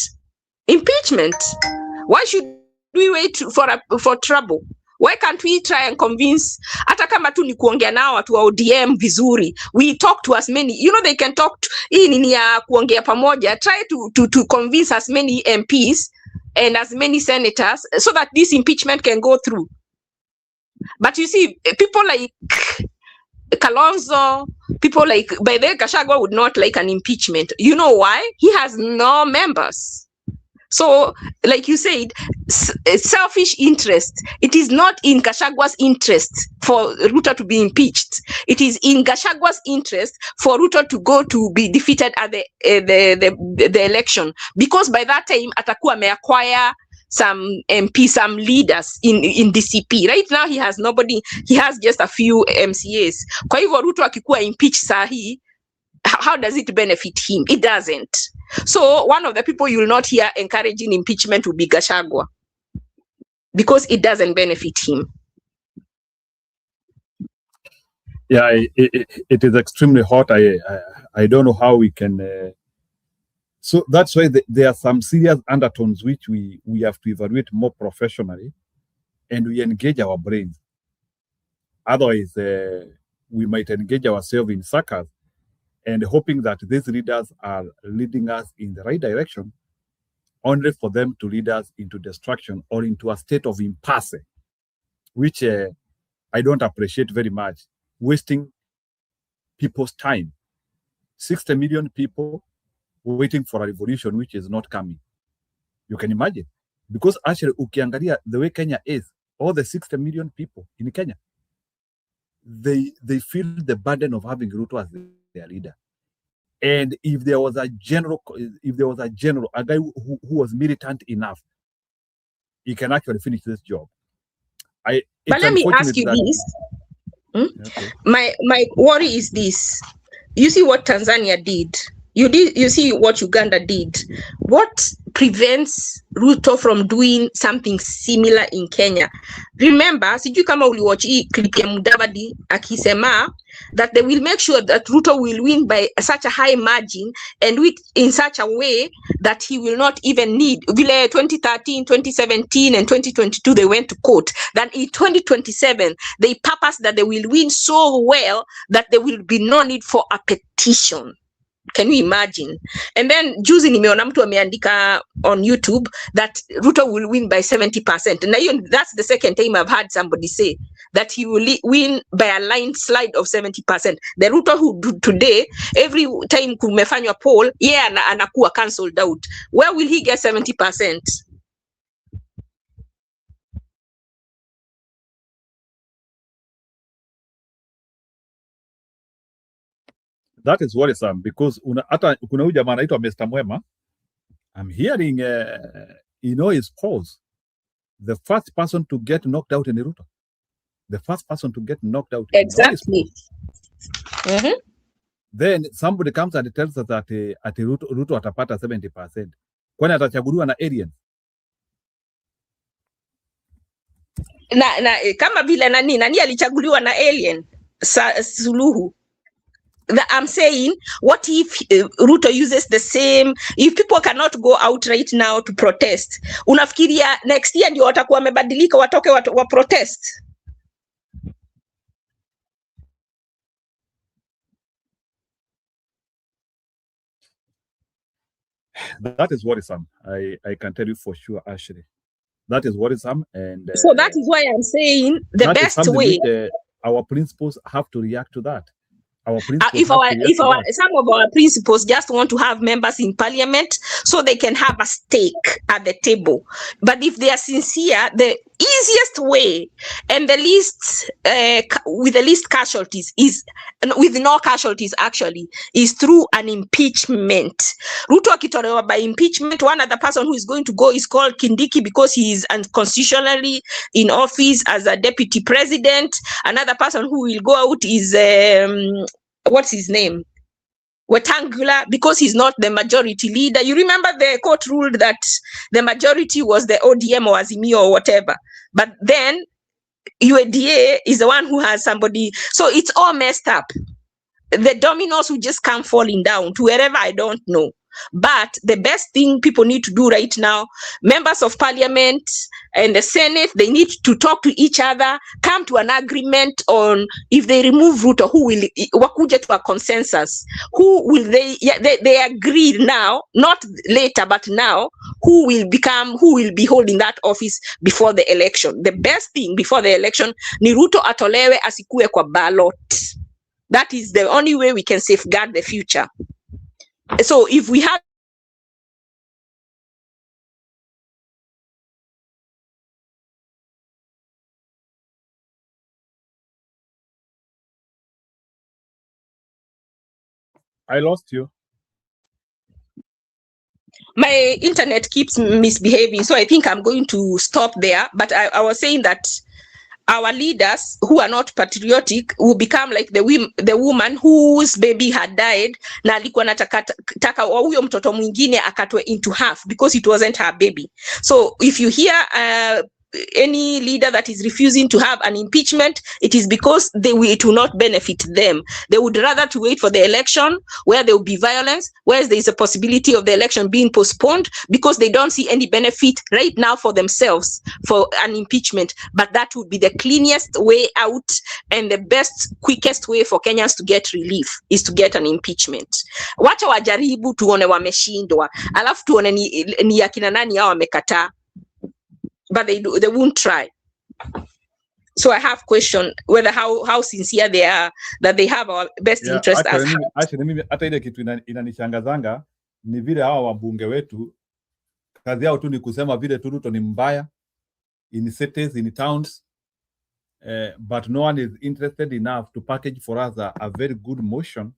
Impeachment. Why should we wait for trouble? Why can't we try and convince, hata kama tu ni kuongea nao watu wa ODM vizuri, we talk to as many, they can talk to, hii nini ya kuongea pamoja, try to convince as many MPs and as many senators so that this impeachment can go through. But you see, people like Kalonzo, people like, by the way, Gachagua would not like an impeachment. You know why? He has no members. So, like you said, selfish interest. It is not in Gashagua's interest for Ruto to be impeached. It is in Gashagua's interest for Ruto to go to be defeated at the election, because by that time atakuwa may acquire some MP, some leaders in DCP. Right now he has nobody. He has just a few MCAs. Kwa hivyo Ruto akikuwa impeached sahi, how does it benefit him? It doesn't. So one of the people you will not hear encouraging impeachment will be Gachagua, because it doesn't benefit him. Yeah, it is extremely hot. I don't know how we can. So that's why there are some serious undertones which we have to evaluate more professionally, and we engage our brains. Otherwise, we might engage ourselves in circles and hoping that these leaders are leading us in the right direction, only for them to lead us into destruction or into a state of impasse, which I don't appreciate very much, wasting people's time. 60 million people waiting for a revolution which is not coming. You can imagine. Because actually, ukiangalia the way Kenya is, all the 60 million people in Kenya, they feel the burden of having Ruto as their leader. And if there was a general, a guy who was militant enough, he can actually finish this job. But let me ask you this. Okay. My worry is this. You see what Tanzania did. You see what Uganda did. What prevents Ruto from doing something similar in Kenya? Remember, sijui kama uliwatch hii clip ya Mudavadi akisema that they will make sure that Ruto will win by such a high margin and in such a way that he will not even need. Vile 2013, 2017, and 2022 they went to court. Then in 2027 they purpose that they will win so well that there will be no need for a petition. Can you imagine? And then juzi nimeona mtu ameandika on YouTube that Ruto will win by 70%. And that's the second time I've heard somebody say that he will win by a landslide of 70%. The Ruto who today, every time kumefanywa poll, anakuwa cancelled out. Where will he get 70%? That is worrisome, because hata kuna huyu jamaa anaitwa Mr. Mwema. I'm hearing his polls. The first person to get knocked out in Ruto. The first person to get knocked out. Exactly. Then somebody comes and tells us that ati Ruto atapata 70%. Kwani atachaguliwa na alien? Kama vile nani alichaguliwa na alien Suluhu. I'm saying, what if Ruto uses the same? If people cannot go out right now to protest, unafikiria next year ndio watakuwa wamebadilika watoke wa protest? That is worrisome. I can tell you for sure, Ashley. That is worrisome, and so that is why I'm saying the best way. Which, our principals have to react to that. If some of our principals just want to have members in parliament so they can have a stake at the table, but if they are sincere, the easiest way and the least with the least casualties is, with no casualties actually, is through an impeachment. Ruto akitolewa by impeachment, one other person who is going to go is called Kindiki because he is unconstitutionally in office as a deputy president. Another person who will go out is what's his name? Wetangula, because he's not the majority leader. You remember the court ruled that the majority was the ODM or Azimio or whatever. But then UADA is the one who has somebody. So it's all messed up. The dominoes will just come falling down to wherever, I don't know. But the best thing people need to do right now, members of parliament and the Senate, they need to talk to each other, come to an agreement on if they remove Ruto, who will wakuje to a consensus. Who will they agree now, not later, but now, who will be holding that office before the election. The best thing before the election ni Ruto atolewe asikue kwa ballot. That is the only way we can safeguard the future. So if we have I lost you. My internet keeps misbehaving, so I think I'm going to stop there. But I was saying that our leaders who are not patriotic will become like the woman whose baby had died na alikuwa nataka huyo mtoto mwingine akatwe into half because it wasn't her baby. So if you hear any leader that is refusing to have an impeachment, it is because it will not benefit them. They would rather to wait for the election where there will be violence, where there is a possibility of the election being postponed because they don't see any benefit right now for themselves for an impeachment. But that would be the cleanest way out and the best, quickest way for Kenyans to get relief is to get an impeachment. Wacha wajaribu tuone wameshindwa, alafu tuone ni akina nani hao wamekataa. But they won't try. So I have question whether how sincere they are that they have our best interest as actually mimi hata ile kitu inanishangazanga ni vile hawa wabunge wetu kazi yao tu ni kusema vile Ruto ni mbaya in cities, in towns, but no one is interested enough to package for us a very good motion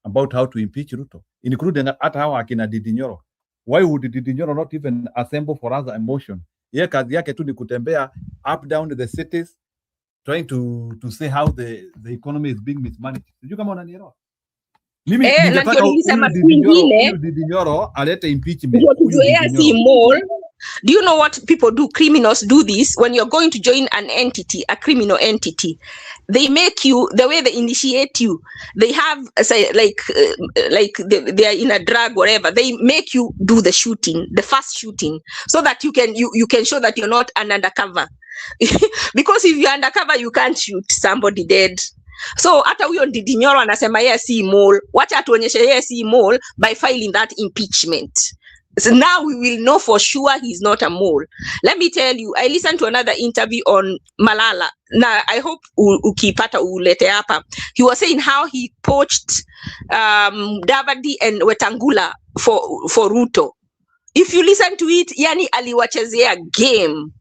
about how to impeach Ruto, including hata hawa akina Didi Nyoro. Why would Didi Nyoro not even assemble for us a motion? Ye kazi yake tu ni kutembea up down the cities trying to say how the economy is being mismanaged. Sijui kama unanielewa. Mimi ningetaka Didi Nyoro alete impeachment. Do you know what people do? Criminals do this when you're going to join an entity, a criminal entity. They make you, the way they initiate you, they have, say, like they are in a drug, whatever. They make you do the shooting, the first shooting, so that you can show that you're not an undercover. Because if you're undercover, you can't shoot somebody dead. So hata huyo Didi Nyoro anasema yeye si mole. Wacha atuonyeshe yeye si mole by filing that impeachment. So now we will know for sure he's not a mole. Let me tell you, I listened to another interview on Malala. Now, I hope ukipata ulete hapa. He was saying how he poached Davadi and Wetangula for Ruto. If you listen to it, yani aliwachezea game.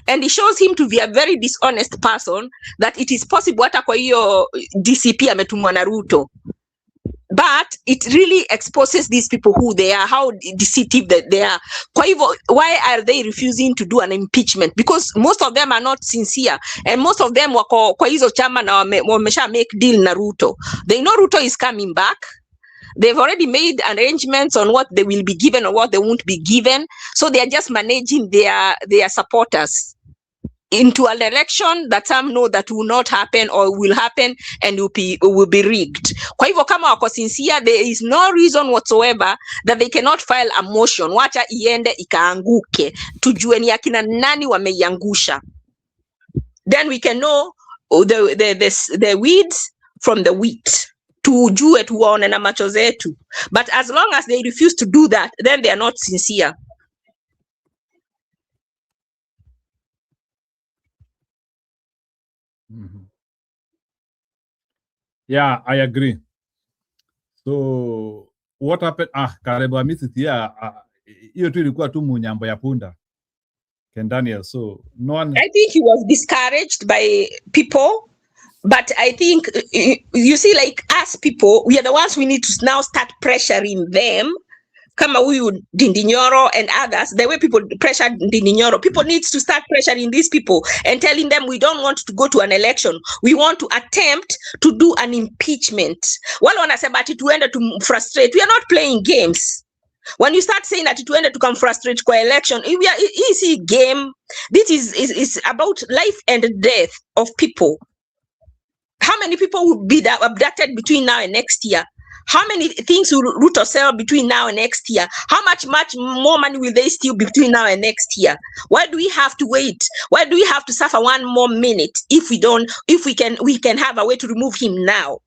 And it shows him to be a very dishonest person, that it is possible hata kwa hiyo DCP ametumwa na Ruto. but it really exposes these people who they are, how deceptive that they are. Kwa hivyo, why are they refusing to do an impeachment? Because most of them are not sincere, and most of them wako kwa hizo chama na wamesha make deal na Ruto. They know Ruto is coming back. They've already made arrangements on what they will be given or what they won't be given. So they are just managing their supporters into an election that some know that will not happen or will happen and will be rigged. Kwa hivyo kama wako sincere, there is no reason whatsoever that they cannot file a motion. Wacha iende ikaanguke. Tujue ni akina nani wameiangusha. Then we can know the weeds from the wheat. Tujue tuone na macho zetu. But as long as they refuse to do that, then they are not sincere. Yeah, I agree. So what happened? Karibu Hamisi hiyo tu ilikuwa tu munyambo ya punda. Ken Daniel, so no one. I think he was discouraged by people, but I think you see, like us people, we are the ones we need to now start pressuring them. Kama huyu Ndindi Nyoro and others, the way people pressure Ndindi Nyoro, people needs to start pressuring these people and telling them we don't want to go to an election. We want to attempt to do an impeachment. Wale wanasema ati tuende to frustrate. We are not playing games. When you start saying that tuende to come frustrate kwa election, we are easy game. This is about life and death of people. How many people will be abducted between now and next year? How many things will Ruto sell between now and next year? How much more money will they steal between now and next year? Why do we have to wait? Why do we have to suffer one more minute if we can have a way to remove him now?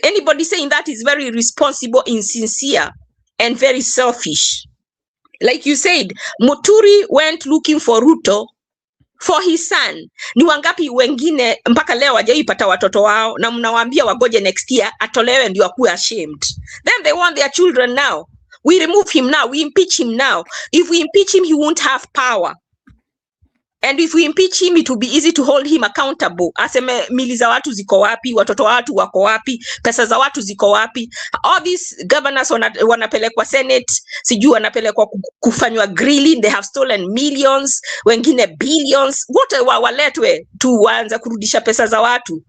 Anybody saying that is very irresponsible, insincere, and very selfish. Like you said, Muturi went looking for Ruto for his son. Ni wangapi wengine mpaka leo hawajaipata watoto wao na mnawaambia wagoje next year atolewe ndio akuwe ashamed. Then they want their children now. We remove him now, we impeach him now. If we impeach him, he won't have power. And if we impeach him, it will be easy to hold him accountable. Aseme mili za watu ziko wapi, watoto wa watu wako wapi, pesa za watu ziko wapi. All these governors wanapelekwa Senate, sijui wanapelekwa kufanywa grilling, they have stolen millions, wengine billions. Wote waletwe tu waanza kurudisha pesa za watu.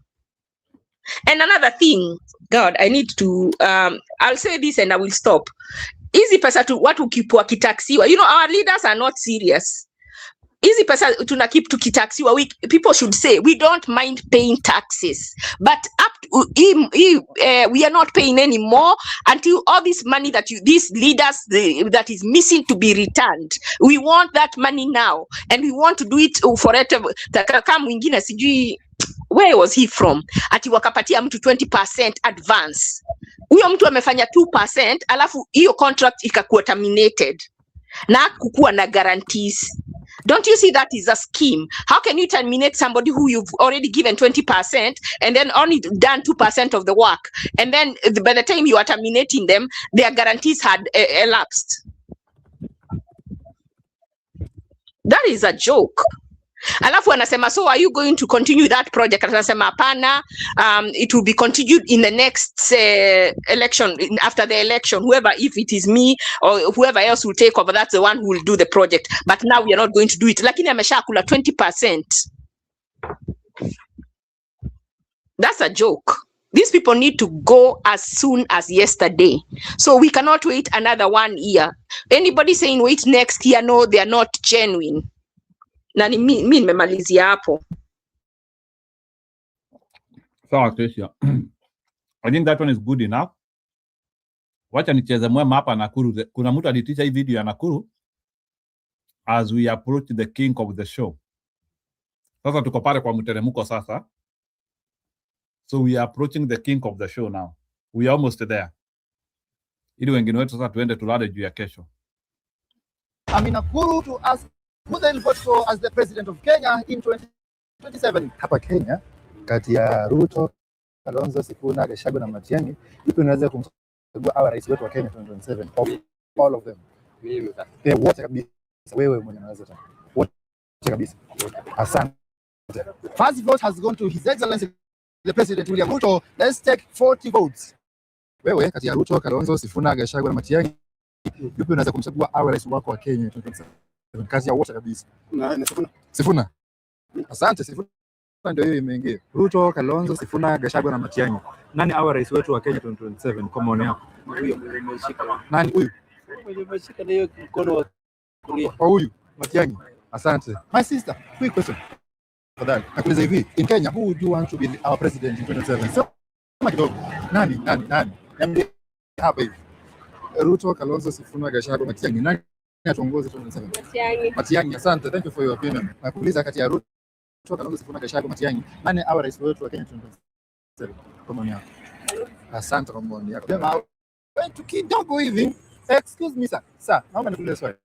And another thing, God, I need to, I'll say this and I will stop. Hizi pesa tu watu kipua kitaksiwa. You know, our leaders are not serious. Easy pesa tuna keep tukitaxiwa. People should say we don't mind paying taxes, but up to, we are not paying anymore until all this money that these leaders that is missing to be returned. We want that money now, and we want to do it forever. Kama mwingine sijui where was he from? Ati wakapatia mtu 20% advance. Huyo mtu amefanya 2%, alafu hiyo contract ikakuwa terminated na kukuwa na guarantees. Don't you see that is a scheme? How can you terminate somebody who you've already given 20% and then only done 2% of the work? And then by the time you are terminating them, their guarantees had elapsed. That is a joke. Alafu anasema, so are you going to continue that project? Anasema hapana, it will be continued in the next election, after the election, whoever, if it is me or whoever else will take over, that's the one who will do the project. But now we are not going to do it. Lakini ameshakula 20%. That's a joke. These people need to go as soon as yesterday. So we cannot wait another 1 year. Anybody saying wait next year, no, they are not genuine. Na mi nimemalizia hapo. Sawa, Tricia. I think that one is good enough. Wacha nicheze mwema hapa Nakuru. Kuna mtu alitisha hii video ya Nakuru as we approach the king of the show. Sasa tuko pale kwa mteremko sasa. So we are approaching the king of the show now. We are almost there. Ili wengine wetu sasa tuende tulale juu ya kesho. I'm in Nakuru to ask who they'll vote for as the president of Kenya in 2027. Hapa Kenya, kati ya Ruto, Kalonzo, Sifuna, Gachagua na Matiang'i, ipi unaweza kumchagua awe rais wetu wa Kenya 2027? Of all of them. Mimi. Wote kabisa. Wewe mwenye unaweza taka. Wote kabisa. Asante. First vote has gone to His Excellency the President William Ruto. Let's take 40 votes. Wewe kati ya Ruto, Kalonzo, Sifuna, Gachagua na Matiang'i, yupi unaweza kumchagua awe rais wako wa Kenya 2027? Kazi ya wote kabisa. Na Sifuna. Sifuna. Asante, Sifuna ndio hiyo imeingia. Ruto, Kalonzo, Sifuna, Gachagua na Matiang'i. Nani awe rais wetu wa Kenya 2027 kwa maoni yako? Nani huyu? Umeshika na hiyo mkono wa kulia. Kwa huyu Matiang'i. Asante. My sister, quick question. Fadhali, nakuuliza hivi, in Kenya who would you want to be our president in 2027? Sema kidogo. Nani? Niambie hapa hivi. Ruto, Kalonzo, Sifuna, Gachagua, Matiang'i. Nani atuongoze 2027? Matiang'i. Asante. Thank you for your opinion. Nakuuliza kati ya Ruto, Kalonzo, Sifuna, Gachagua, Matiang'i, nani awe rais wetu wa Kenya 2027? Kwa maoni yako. Asante kwa maoni yako. Sema wetu kidogo hivi. Excuse me sir. Sir, naomba nikuulize swali.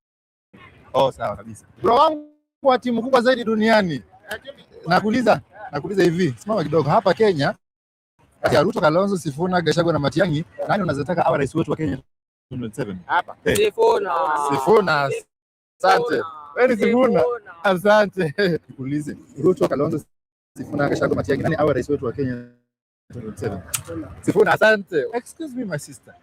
Oh, sawa kabisa. Bro wangu wa timu kubwa zaidi duniani. Nakuuliza hivi. Simama kidogo. Hapa Kenya kati ya Ruto, Kalonzo, Sifuna, Gachagua na Matiang'i, nani unazotaka awe rais wetu wa Kenya 2027? Hapa. Sifuna. Asante. Wewe Sifuna. Asante. Nikuulize. Ruto, Kalonzo, Sifuna, Gachagua, Matiang'i, nani awe rais wetu wa Kenya 2027? Sifuna. Asante. Excuse me my sister.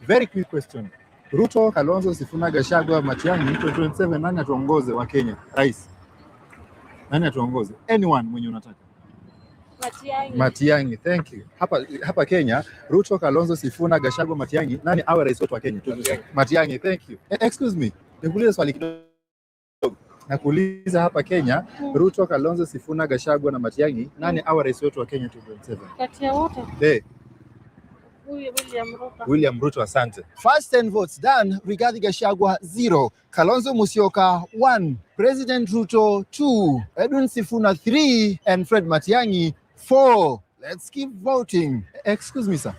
Very quick question. Ruto, Kalonzo, Sifuna, Gachagua, Matiang'i 2027, nani atuongoze wa Kenya? Rais. Nani atuongoze? Anyone mwenye unataka. Matiang'i. Thank you. Hapa Kenya, Ruto, Kalonzo, Sifuna, Gachagua, Matiang'i, nani awe rais wetu wa Kenya? Matiang'i. Thank you. Excuse me. Nikuulize swali kidogo. Nakuuliza hapa Kenya, Ruto, Kalonzo, Sifuna, Gachagua na Matiang'i, nani awe rais wetu wa Kenya 2027? Kati ya wote? William Ruto, asante. First 10 votes done. Rigathi Gachagua 0, Kalonzo Musyoka 1, President Ruto 2, Edwin Sifuna 3, and Fred Matiang'i 4. Let's keep voting. Excuse me sir.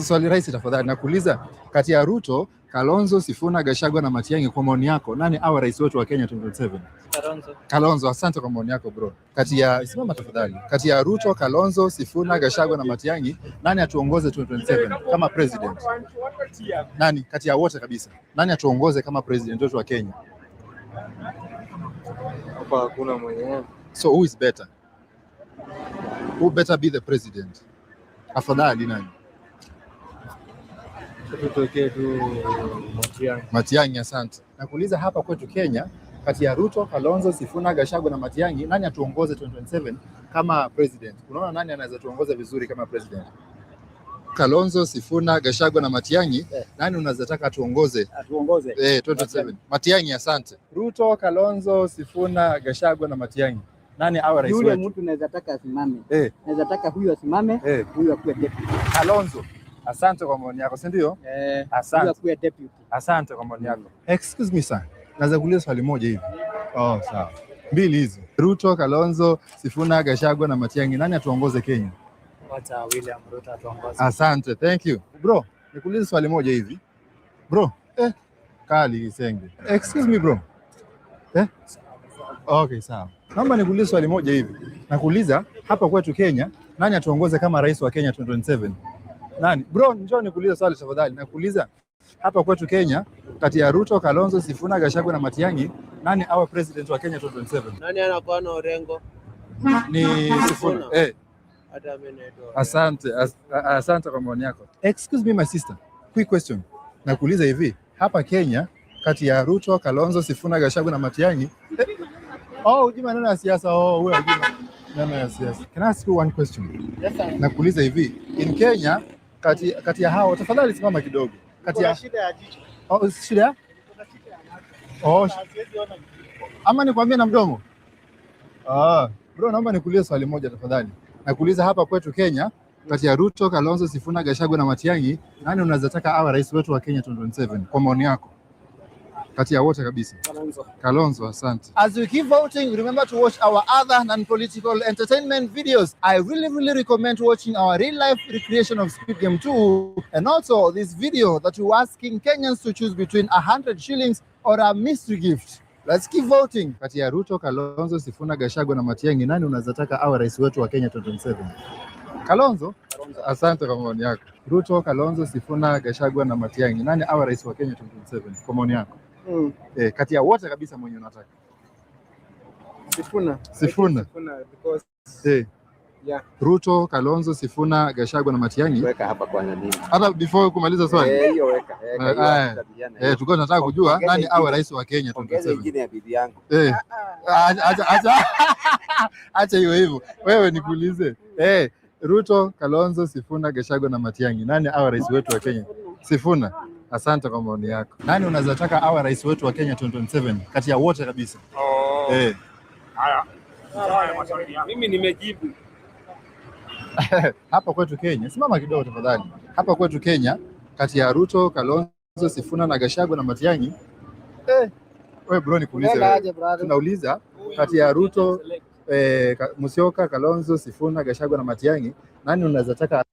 Swali rahisi tafadhali. Nakuuliza kati ya Ruto, Kalonzo, Sifuna, Gachagua na Matiang'i, kwa maoni yako nani awe rais wetu wa Kenya 2027? Kalonzo, asante kwa maoni yako bro. Simama tafadhali. Kati ya Ruto, Kalonzo, Sifuna, Gachagua na Matiang'i, nani atuongoze 2027 kama president? Nani kati ya wote kabisa? Nani atuongoze kama president wetu wa Kenya? Hapa hakuna mwenyewe. So who is better? Who better be the president? Afadhali nani? Tutokee tu Matiang'i, asante. Nakuuliza hapa kwetu Kenya, kati ya Ruto, Kalonzo, Sifuna, Gachagua na Matiang'i, nani atuongoze 2027 kama president? Unaona nani anaweza tuongoza vizuri kama president? Kalonzo, Sifuna, Gachagua na Matiang'i, nani unazotaka tuongoze? 2027. Matiang'i, asante. Ruto, Kalonzo, Sifuna, Gachagua na Matiang'i, nani awe rais wetu? Yule mtu naweza taka asimame. Naweza taka huyu asimame, huyu akuwe deputy. Kalonzo. Asante kwa maoni yako, si ndio? Asante. Asante kwa maoni yako. Excuse me sir. Naweza kuuliza swali moja hivi. Oh, sawa. Mbili hizo. Ruto, Kalonzo, Sifuna, Gachagua na Matiang'i, nani atuongoze Kenya? Wacha William Ruto atuongoze. Asante. Thank you. Bro, nikuuliza swali moja hivi. Bro, kali kisenge. Excuse me bro. Okay, sawa. Naomba nikuulize swali moja hivi. Nakuuliza hapa kwetu Kenya, nani atuongoze kama rais wa Kenya 2027? Nani? Bro, njoo nikuulize swali tafadhali. Nakuuliza hapa kwetu Kenya, kati ya Ruto, Kalonzo, Sifuna, Gachagua na Matiang'i, nani awe president wa Kenya 2027? Nani anakuwa na Orengo? Ni Sifuna. Hata mimi naitwa. Asante. Asante kwa maoni yako. Excuse me my sister. Quick question. Nakuuliza hivi, hapa Kenya, kati ya Ruto, Kalonzo, Sifuna, Gachagua na Matiang'i, hujui maneno ya siasa. Wewe hujui maneno ya siasa. Can I ask you one question? Yes sir. Nakuuliza hivi, in Kenya, kati ya hao, tafadhali simama kidogo. Kati ya shida ya jicho. Shida? Ama nikwambie na mdomo? Bro, naomba nikuulize swali moja tafadhali. Nakuuliza hapa kwetu Kenya, kati ya Ruto, Kalonzo, Sifuna, Gachagua na Matiang'i, nani unazotaka awe rais wetu wa Kenya 2027 kwa maoni yako? Kati ya wote kabisa. Kalonzo, asante. As we keep voting, remember to watch our other non-political entertainment videos. I really recommend watching our real-life recreation of Squid Game 2, and also this video that we're asking Kenyans to choose between 100 shillings or a mystery gift. Let's keep voting. Kati ya Ruto, Kalonzo, Sifuna, Gachagua na Matiang'i, nani unazotaka awe rais wetu wa Kenya 2027? Kalonzo? Asante kwa maoni yako. Ruto, Kalonzo, Sifuna, Gachagua na Matiang'i, nani awe rais wa Kenya 2027 kwa maoni yako? Kati ya wote kabisa mwenye unataka. Sifuna. Sifuna because Ruto, Kalonzo, Sifuna, Gachagua na Matiang'i. Weka hapa kwa nini? Hata before kumaliza swali. Hiyo weka. Tulikuwa tunataka kujua nani awe rais wa Kenya 2027. Ongeza ingine ya bibi yangu. Acha hiyo hivyo. Wewe nikuulize. Ruto, Kalonzo, Sifuna, Gachagua na Matiang'i. Nani awe rais wetu wa Kenya? Sifuna. Asante kwa maoni yako. Nani unaweza taka awe rais wetu wa Kenya 2027 kati ya wote kabisa? Haya. Mimi nimejibu. Hapa kwetu Kenya, simama kidogo tafadhali. Hapa kwetu Kenya kati ya Ruto, Kalonzo, Sifuna na Gachagua na Matiang'i. Wewe bro nikuulize. Tunauliza kati ya Ruto, Musyoka, Kalonzo, Sifuna, Gachagua na Matiang'i, nani unaweza taka?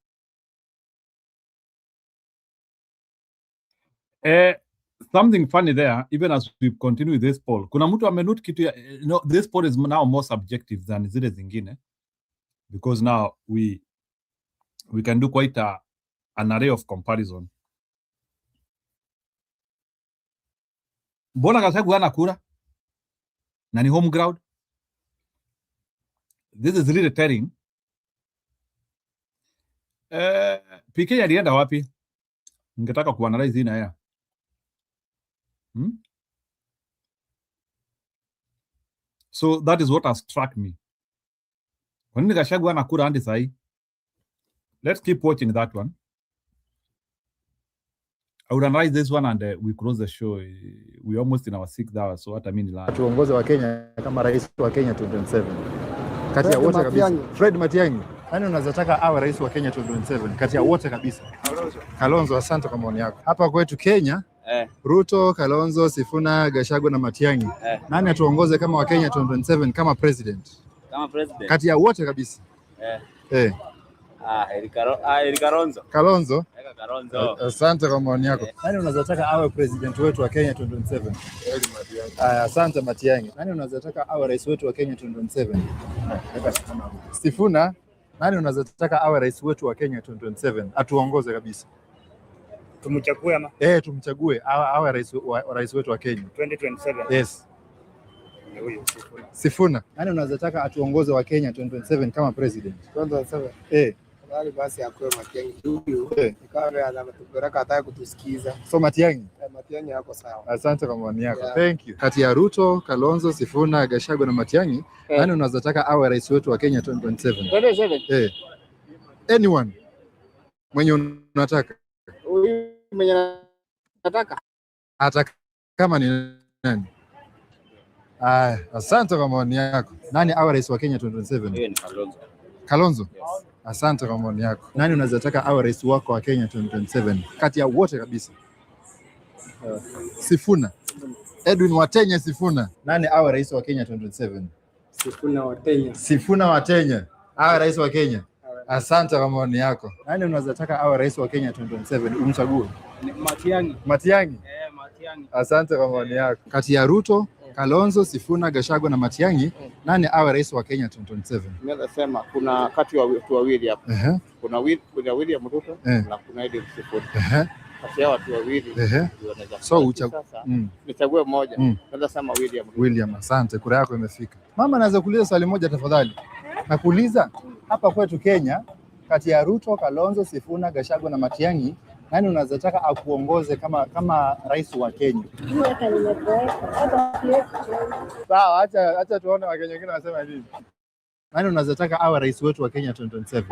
Something funny there, even as we continue with this poll. Kuna mtu amenute kitu, this poll is now more subjective than zile zingine, because now we can do quite an array of comparison. Mbona Gachagua hana kura? Na ni home ground? This is really telling. PK alienda wapi? Ningetaka kuanalyze hii na yeye. So that is what has struck me. Kwa nini Gachagua hana kura hadi sahi? Let's keep watching that one. I would analyze this one and we close the show. We almost in our 6th hour, so what I mean is tuongoze wa Kenya kama rais wa Kenya 2027. Kati ya wote kabisa. Fred Matiang'i. Nani unaweza taka awe rais wa Kenya 2027 kati ya wote kabisa? Kalonzo, asante kwa maoni yako. Hapa kwetu Kenya, Ruto, Kalonzo, Sifuna, Gachagua na Matiang'i. Nani atuongoze kama wa Kenya 2027 kama president? Kama president. Kati ya wote kabisa. Kalonzo. Kalonzo? Kalonzo. Asante kwa maoni yako. Nani unaweza taka awe president wetu wa Kenya 2027? Asante Matiang'i. Nani unaweza taka awe rais wetu wa Kenya 2027? Sifuna. Nani unaweza taka awe rais wetu wa Kenya 2027? Atuongoze kabisa. Tumchague ama? Tumchague awe rais wetu wa Kenya 2027. Yes. Sifuna. Nani unaweza taka atuongoze wa Kenya 2027 kama president? 2027. Basi akwe Matiang'i huyu. Ikawa anatupeleka hata kutusikiza. So Matiang'i? Matiang'i yako sawa. Asante kwa maoni yako. Thank you. Kati ya Ruto, Kalonzo, Sifuna, Gachagua na Matiang'i, nani unaweza taka awe rais wetu wa Kenya 2027? 2027. Anyone mwenye unataka? Huyu mwenye nataka. Hata kama ni nani? Asante kwa maoni yako. Nani awe rais wa Kenya 2027? Ni Kalonzo. Kalonzo? Yes. Asante kwa maoni yako. Nani unaweza taka awe rais wako wa Kenya 2027 kati ya wote kabisa? Sifuna. Edwin Watenya Sifuna. Nani awe rais wa Kenya 2027? Sifuna Watenya. Sifuna Watenya awe rais wa Kenya. Asante kwa maoni yako. Nani unaweza taka awe rais wa Kenya 2027 umchague? Matiang'i. Matiang'i? Matiang'i. Asante kwa maoni yako. Kati ya Ruto, Kalonzo, Sifuna, Gachagua na Matiang'i, nani awe rais wa Kenya 2027? Mimi nasema kuna kati ya watu wawili hapa. Kuna William Ruto na kuna Edwin Sifuna. Kati ya watu wawili. So uchague. Nichague mmoja. Naweza sema William Ruto. William, asante. Kura yako imefika. Mama, naweza kuuliza swali moja tafadhali? Nakuuliza hapa kwetu Kenya kati ya Ruto, Kalonzo, Sifuna, Gachagua na Matiang'i, nani unaweza taka akuongoze kama rais wa Kenya? Sawa, acha tuone Wakenya wengine wanasema nini. Nani unaweza taka awe rais wetu wa Kenya 2027?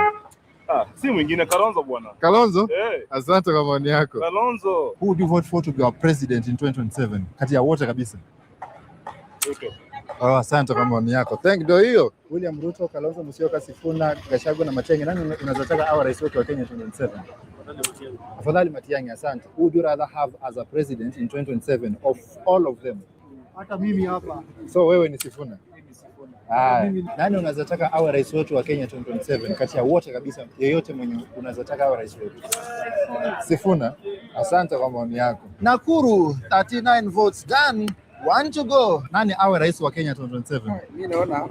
Si mwingine Kalonzo bwana. Kalonzo? Asante kwa maoni yako. Kalonzo. Who would you vote for to be our president in 2027? Kati ya wote kabisa. Ruto. Asante kwa maoni yako. Thank you. Hiyo William Ruto, Kalonzo, Musyoka, Sifuna, Gachagua na Matiang'i, nani unaweza taka awe rais wetu wa Kenya 2027? Afadhali Matiang'i, asante. Who would you rather have as a president in 2027 of all of them? Hata mimi hapa. So wewe ni Sifuna? Nani unaweza taka awe rais wetu wa Kenya 2027 kati ya wote kabisa, yeyote mwenye unaweza taka awe rais wetu? Sifuna. Asante kwa maoni yako. Nakuru 39 votes done. 1 to go. Nani awe rais wa Kenya 2027? Mimi naona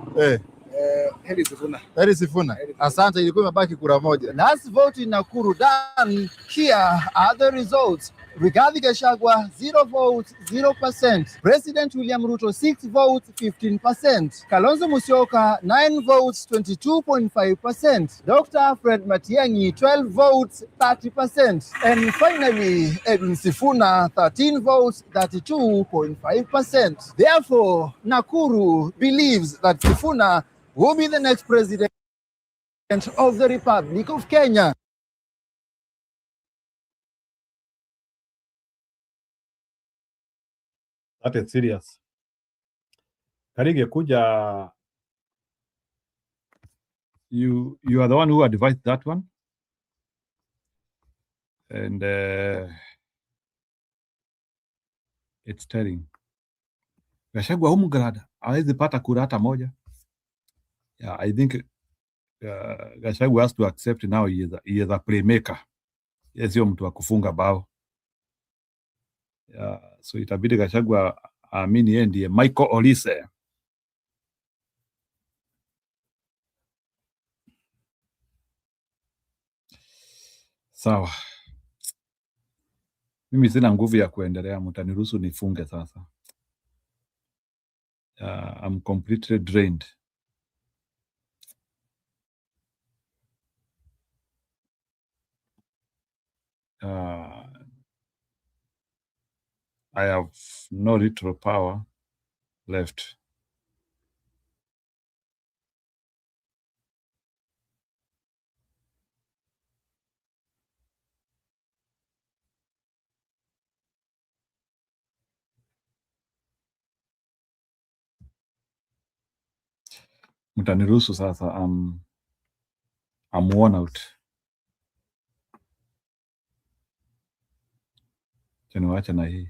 Heri Sifuna. Heri Sifuna. Asante, ilikuwa imebaki kura moja. Last vote in Nakuru done. Here are the results. Rigathi Gachagua, 0 votes, 0%. President William Ruto, 6 votes, 15%. Kalonzo Musyoka, 9 votes, 22.5%. Dr. Fred Matiang'i, 12 votes, 30%. And finally, Edwin Sifuna, 13 votes, 32.5%. Therefore, Nakuru believes that Sifuna will be the next president of the Republic of Kenya. That is serious. Karige kuja, you are the one who advised that one. And it's telling. Gachagua humgrad, hawezi pata kura hata moja. Yeah, I think Gachagua has to accept now he is a playmaker. Yes, sio mtu wa kufunga bao. Yeah, so itabidi Gachagua aamini yeye ndiye Michael Olise. Sawa. Mimi sina nguvu ya kuendelea, mtaniruhusu nifunge sasa. I'm completely drained. I have no little power left. Mtaniruhusu sasa, I'm worn out. Niwache na hii.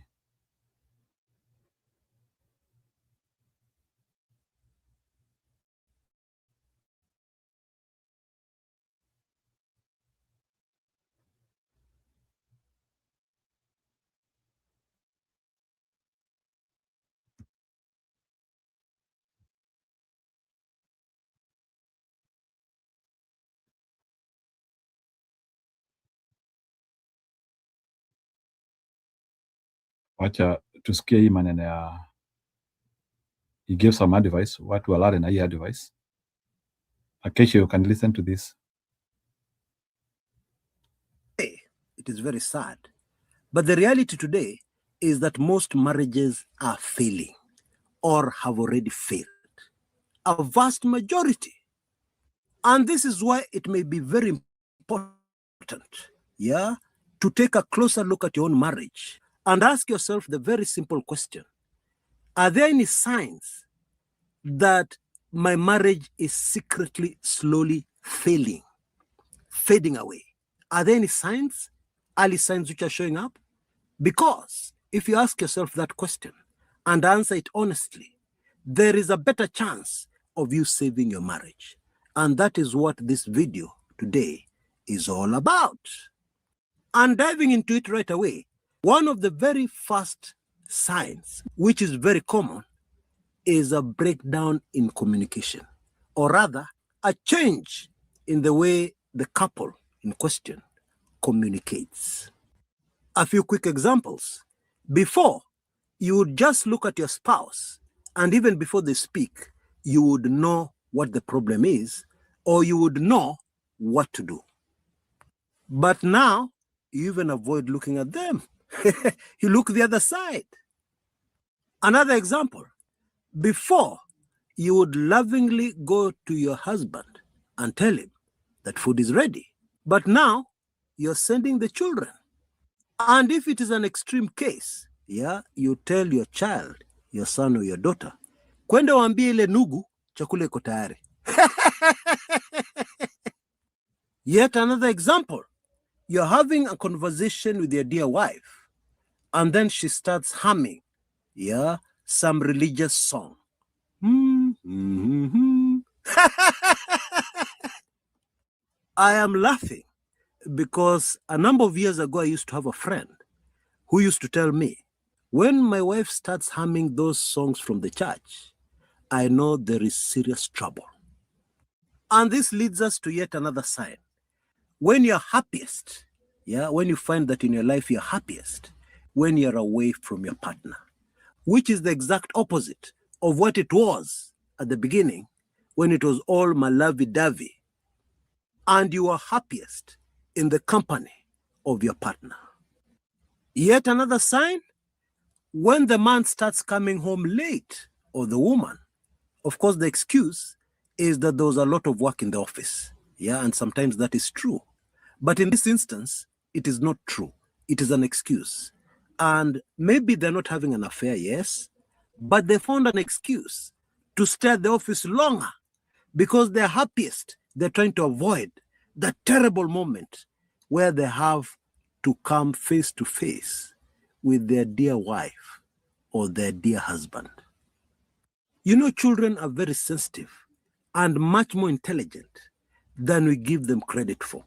Wacha tusikie hii maneno ya he gave some advice, watu walale na hii advice. Akesha, you can listen to this. It is very sad. But the reality today is that most marriages are failing or have already failed. A vast majority. And this is why it may be very important, to take a closer look at your own marriage and ask yourself the very simple question. Are there any signs that my marriage is secretly, slowly failing, fading away? Are there any signs, early signs which are showing up? Because if you ask yourself that question and answer it honestly, there is a better chance of you saving your marriage. And that is what this video today is all about. And diving into it right away, one of the very first signs, which is very common, is a breakdown in communication, or rather, a change in the way the couple in question communicates. A few quick examples. Before, you would just look at your spouse, and even before they speak, you would know what the problem is, or you would know what to do. But now, you even avoid looking at them. You look the other side. Another example. Before, you would lovingly go to your husband and tell him that food is ready. But now, you're sending the children. And if it is an extreme case, you tell your child, your son or your daughter, kwenda waambie ile nugu, chakula iko tayari. Yet another example. You're having a conversation with your dear wife, and then she starts humming, some religious song. I am laughing because a number of years ago, I used to have a friend who used to tell me, when my wife starts humming those songs from the church, I know there is serious trouble. And this leads us to yet another sign. When you're happiest, Yeah, when you find that in your life you're happiest when you're away from your partner, which is the exact opposite of what it was at the beginning when it was all malavi-davi, and you are happiest in the company of your partner. Yet another sign, when the man starts coming home late, or the woman, of course, the excuse is that there was a lot of work in the office. Yeah, and sometimes that is true. But in this instance, it is not true. It is an excuse. And maybe they're not having an affair, yes, but they found an excuse to stay at the office longer because they're happiest. They're trying to avoid that terrible moment where they have to come face to face with their dear wife or their dear husband. You know, children are very sensitive and much more intelligent than we give them credit for.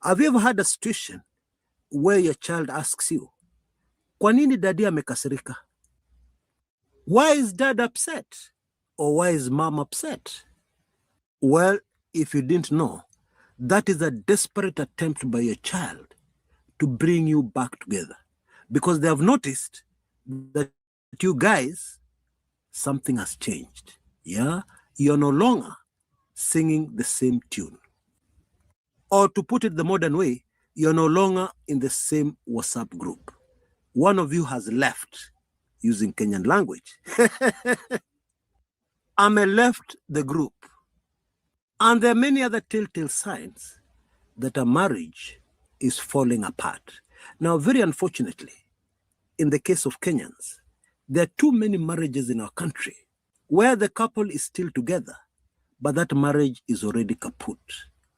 Have you ever had a situation where your child asks you, "Kwa nini dadi amekasirika?" Why is dad upset? Or why is mom upset? Well, if you didn't know, that is a desperate attempt by your child to bring you back together, because they have noticed that you guys, something has changed. Yeah, you're no longer singing the same tune. Or to put it the modern way, you're no longer in the same WhatsApp group. One of you has left, using Kenyan language. Ame left the group. And there are many other telltale signs that a marriage is falling apart. Now, very unfortunately, in the case of Kenyans, there are too many marriages in our country where the couple is still together, but that marriage is already kaput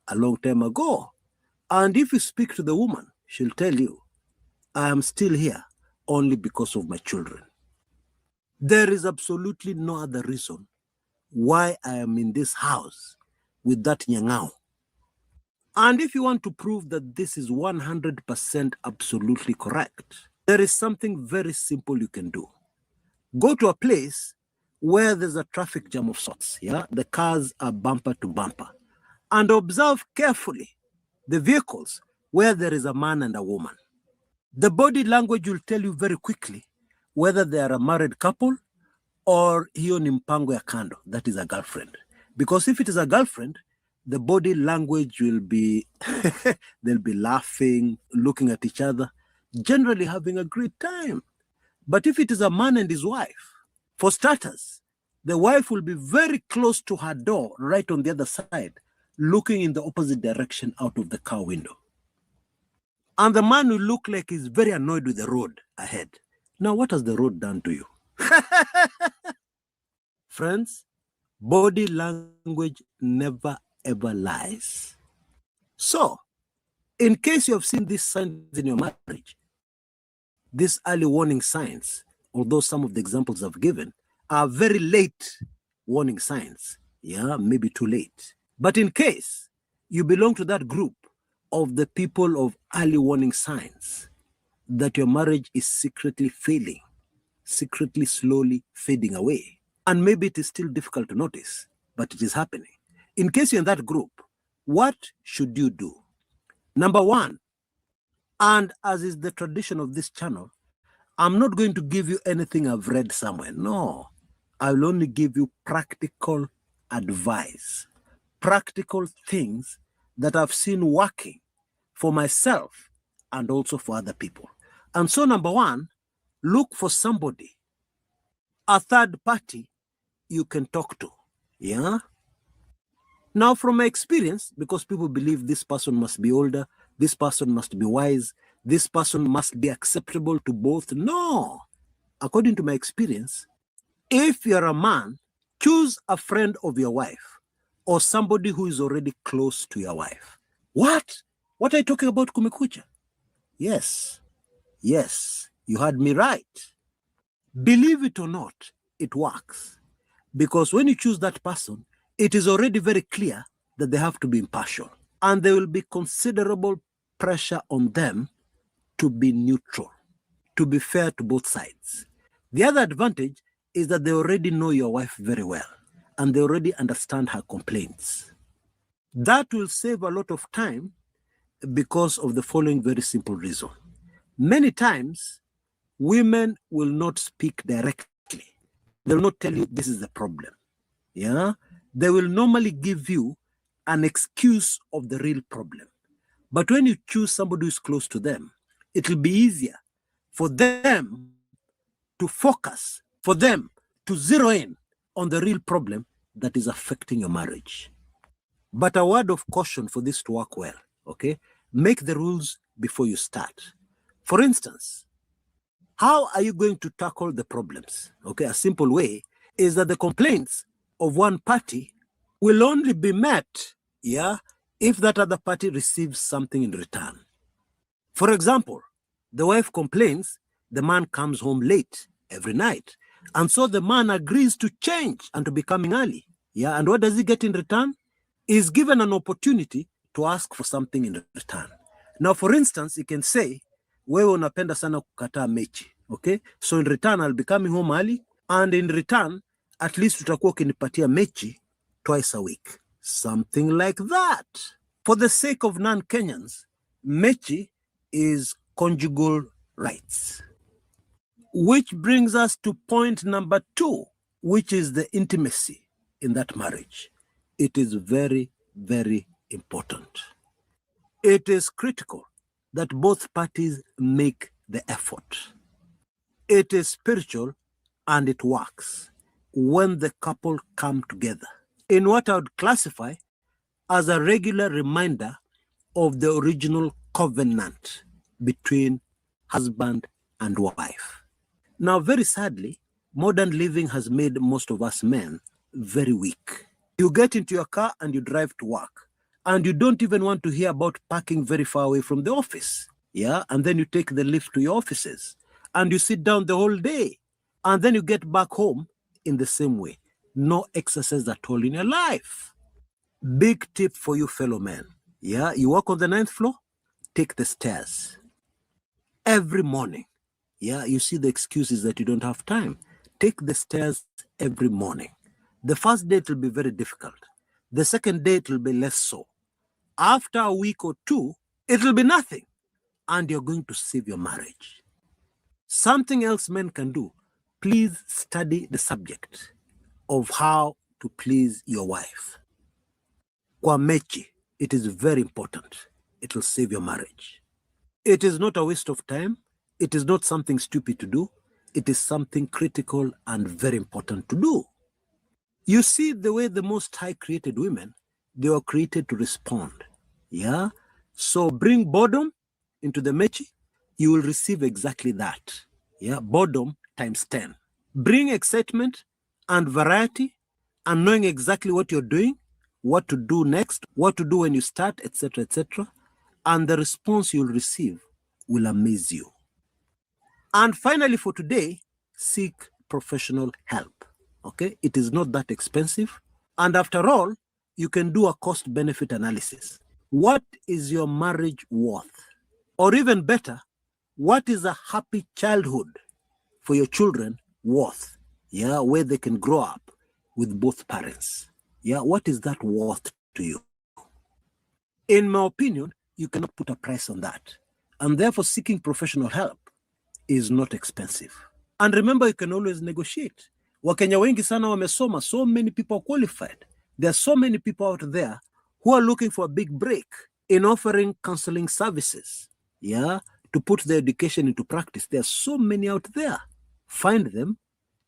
a long time ago. And if you speak to the woman, she'll tell you, "I am still here only because of my children." There is absolutely no other reason why I am in this house with that nyangao. And if you want to prove that this is 100% absolutely correct, there is something very simple you can do. Go to a place where there's a traffic jam of sorts, yeah? The cars are bumper to bumper, and observe carefully the vehicles where there is a man and a woman. The body language will tell you very quickly whether they are a married couple or hiyo ni mpango ya kando, that is a girlfriend. Because if it is a girlfriend, the body language will be, they'll be laughing, looking at each other, generally having a great time. But if it is a man and his wife, for starters, the wife will be very close to her door, right on the other side, looking in the opposite direction out of the car window. And the man will look like he's very annoyed with the road ahead. Now, what has the road done to you? Friends, body language never ever lies. So, in case you have seen these signs in your marriage, these early warning signs, although some of the examples I've given are very late warning signs, yeah, maybe too late. But in case you belong to that group of the people of early warning signs that your marriage is secretly failing, secretly slowly fading away, and maybe it is still difficult to notice, but it is happening. In case you're in that group, what should you do? Number one, and as is the tradition of this channel, I'm not going to give you anything I've read somewhere. No, I will only give you practical advice, practical things that I've seen working for myself and also for other people. And so number one, look for somebody, a third party you can talk to. Yeah. Now, from my experience, because people believe this person must be older, this person must be wise, this person must be acceptable to both. No. According to my experience, if you're a man, choose a friend of your wife or somebody who is already close to your wife. What? What are you talking about, Kumekucha? Yes. Yes, you heard me right. Believe it or not, it works. Because when you choose that person, it is already very clear that they have to be impartial. And there will be considerable pressure on them to be neutral, to be fair to both sides. The other advantage is that they already know your wife very well, and they already understand her complaints. That will save a lot of time because of the following very simple reason. Many times, women will not speak directly. They will not tell you this is the problem. Yeah, they will normally give you an excuse of the real problem. But when you choose somebody who is close to them, it will be easier for them to focus, for them to zero in on the real problem that is affecting your marriage. But a word of caution for this to work well, okay? Make the rules before you start. For instance, how are you going to tackle the problems? Okay, a simple way is that the complaints of one party will only be met, yeah, if that other party receives something in return. For example, the wife complains the man comes home late every night. And so the man agrees to change and to be coming early. Yeah, and what does he get in return? He's given an opportunity to ask for something in return. Now, for instance, he can say, wewe unapenda sana kukataa mechi. Okay? So in return, I'll be coming home early. And in return, at least utakuwa ukinipatia mechi twice a week. Something like that. For the sake of non-Kenyans, mechi is conjugal rights. Which brings us to point number 2, which is the intimacy in that marriage. It is very, very important. It is critical that both parties make the effort. It is spiritual and it works when the couple come together in what I would classify as a regular reminder of the original covenant between husband and wife. Now, very sadly, modern living has made most of us men very weak. You get into your car and you drive to work, and you don't even want to hear about parking very far away from the office. Yeah, and then you take the lift to your offices, and you sit down the whole day, and then you get back home in the same way. No exercise at all in your life. Big tip for you fellow men. Yeah, you walk on the 9th floor, take the stairs. Every morning. Yeah, you see the excuses that you don't have time. Take the stairs every morning. The first day it will be very difficult. The second day it will be less so. After a week or 2, it will be nothing. And you're going to save your marriage. Something else men can do. Please study the subject of how to please your wife. Kwa mechi, it is very important. It will save your marriage. It is not a waste of time. It is not something stupid to do. It is something critical and very important to do. You see the way the Most High created women, they were created to respond. Yeah? So bring boredom into the mechi, you will receive exactly that. Yeah? Boredom times 10. Bring excitement and variety and knowing exactly what you're doing, what to do next, what to do when you start, etc., etc. And the response you'll receive will amaze you. And finally, for today, seek professional help. Okay? It is not that expensive. And after all, you can do a cost-benefit analysis. What is your marriage worth? Or even better, what is a happy childhood for your children worth? Yeah, where they can grow up with both parents. Yeah, what is that worth to you? In my opinion, you cannot put a price on that. And therefore, seeking professional help is not expensive. And remember, you can always negotiate. Wakenya wengi sana wamesoma, so many people are qualified. There are so many people out there who are looking for a big break in offering counseling services, yeah, to put their education into practice. There are so many out there. Find them,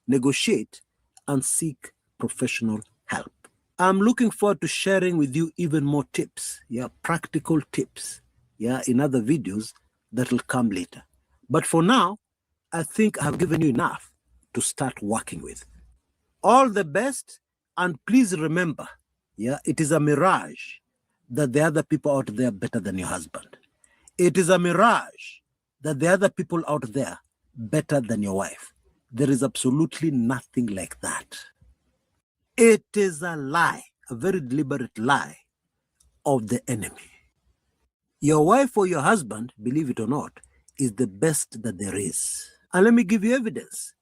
negotiate, and seek professional help. I'm looking forward to sharing with you even more tips, yeah, practical tips, yeah, in other videos that will come later. But for now, I think I've given you enough to start working with. All the best, and please remember, yeah, it is a mirage that the other people out there are better than your husband. It is a mirage that the other people out there better than your wife. There is absolutely nothing like that. It is a lie, a very deliberate lie of the enemy. Your wife or your husband, believe it or not, is the best that there is. And let me give you evidence.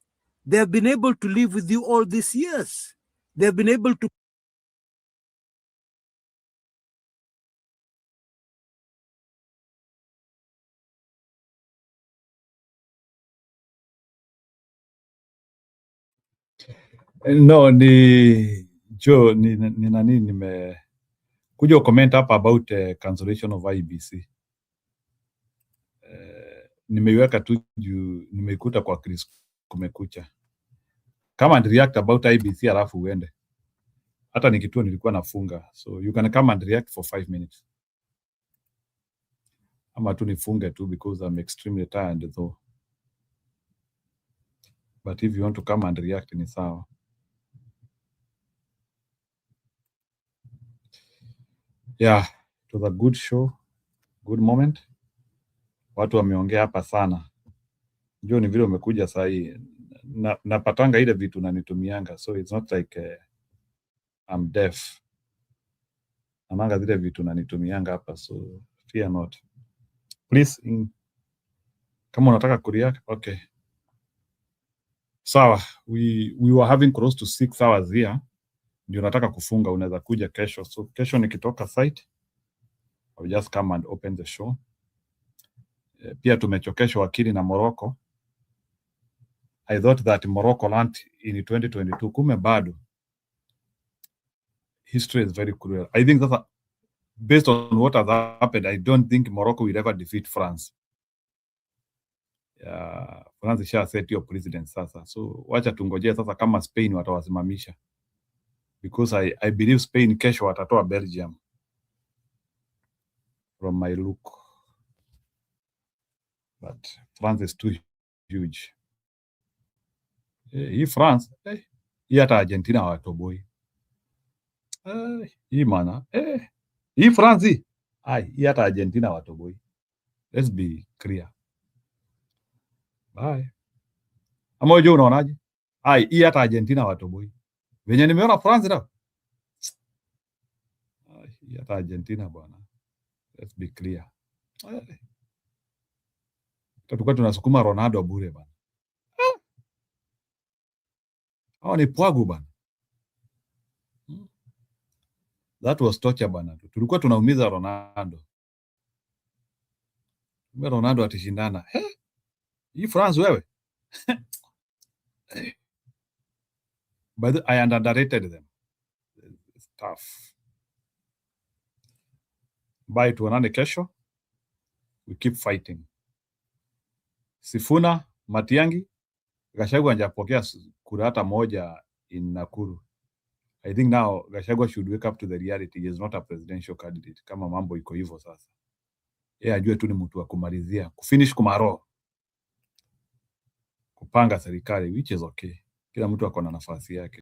They have been able to live with you all these years. They have been able to No, ni Joe, ni nani nimekuja comment hapa about cancellation of IBC. Nimeiweka tu juu nimeikuta kwa Chris kumekucha. Come and react about IBC alafu uende. Hata nikituo nilikuwa nafunga. So you can come and react for 5 minutes. Ama tu nifunge tu because I'm extremely tired though. But if you want to come and react ni sawa. Yeah, it was a good show, good moment. Watu wameongea hapa sana. Njoo ni vile umekuja saa hii. Napatanga ile vitu nanitumianga, so it's not like I'm deaf. Namanga zile vitu nanitumianga hapa, so fear not. Please, kama unataka kureact, okay. Sawa, we were having close to 6 hours here. Ndio nataka kufunga, unaweza kuja kesho. So kesho nikitoka site, I'll just come and open the show. Pia tumechokeshwa wakili na Morocco. I thought that Morocco learned in 2022. Kume bado. History is very cruel. I think that based on what has happened, I don't think Morocco will ever defeat France. France isha set your president sasa. So wacha tungojea sasa kama Spain watawasimamisha. Because I believe Spain kesho watatoa Belgium. From my look. But France is too huge. Hii France, hii hata Argentina hawatoboi. Hii mana, hii France, hii hata Argentina hawatoboi. Let's be clear. Bye. Ama wewe unaonaje? Hii hata Argentina hawatoboi. Venye nimeona France na. Hii hata Argentina bwana. Let's be clear. Tutakuwa tunasukuma Ronaldo bure bwana. Hao ni pwagu bwana. That was torture bwana. Tulikuwa tunaumiza Ronaldo. Ronaldo atishindana. Hii France wewe. But I underrated them. It's tough. Bye, tuonane kesho. We keep fighting. Sifuna, Matiangi, Gachagua hajapokea kura hata moja in Nakuru. I think now Gachagua should wake up to the reality. He is not a presidential candidate. Kama mambo iko hivyo sasa. Yeye ajue tu ni mtu wa kumalizia, kufinish kumaro. Kupanga serikali, which is okay. Kila mtu ako na nafasi yake.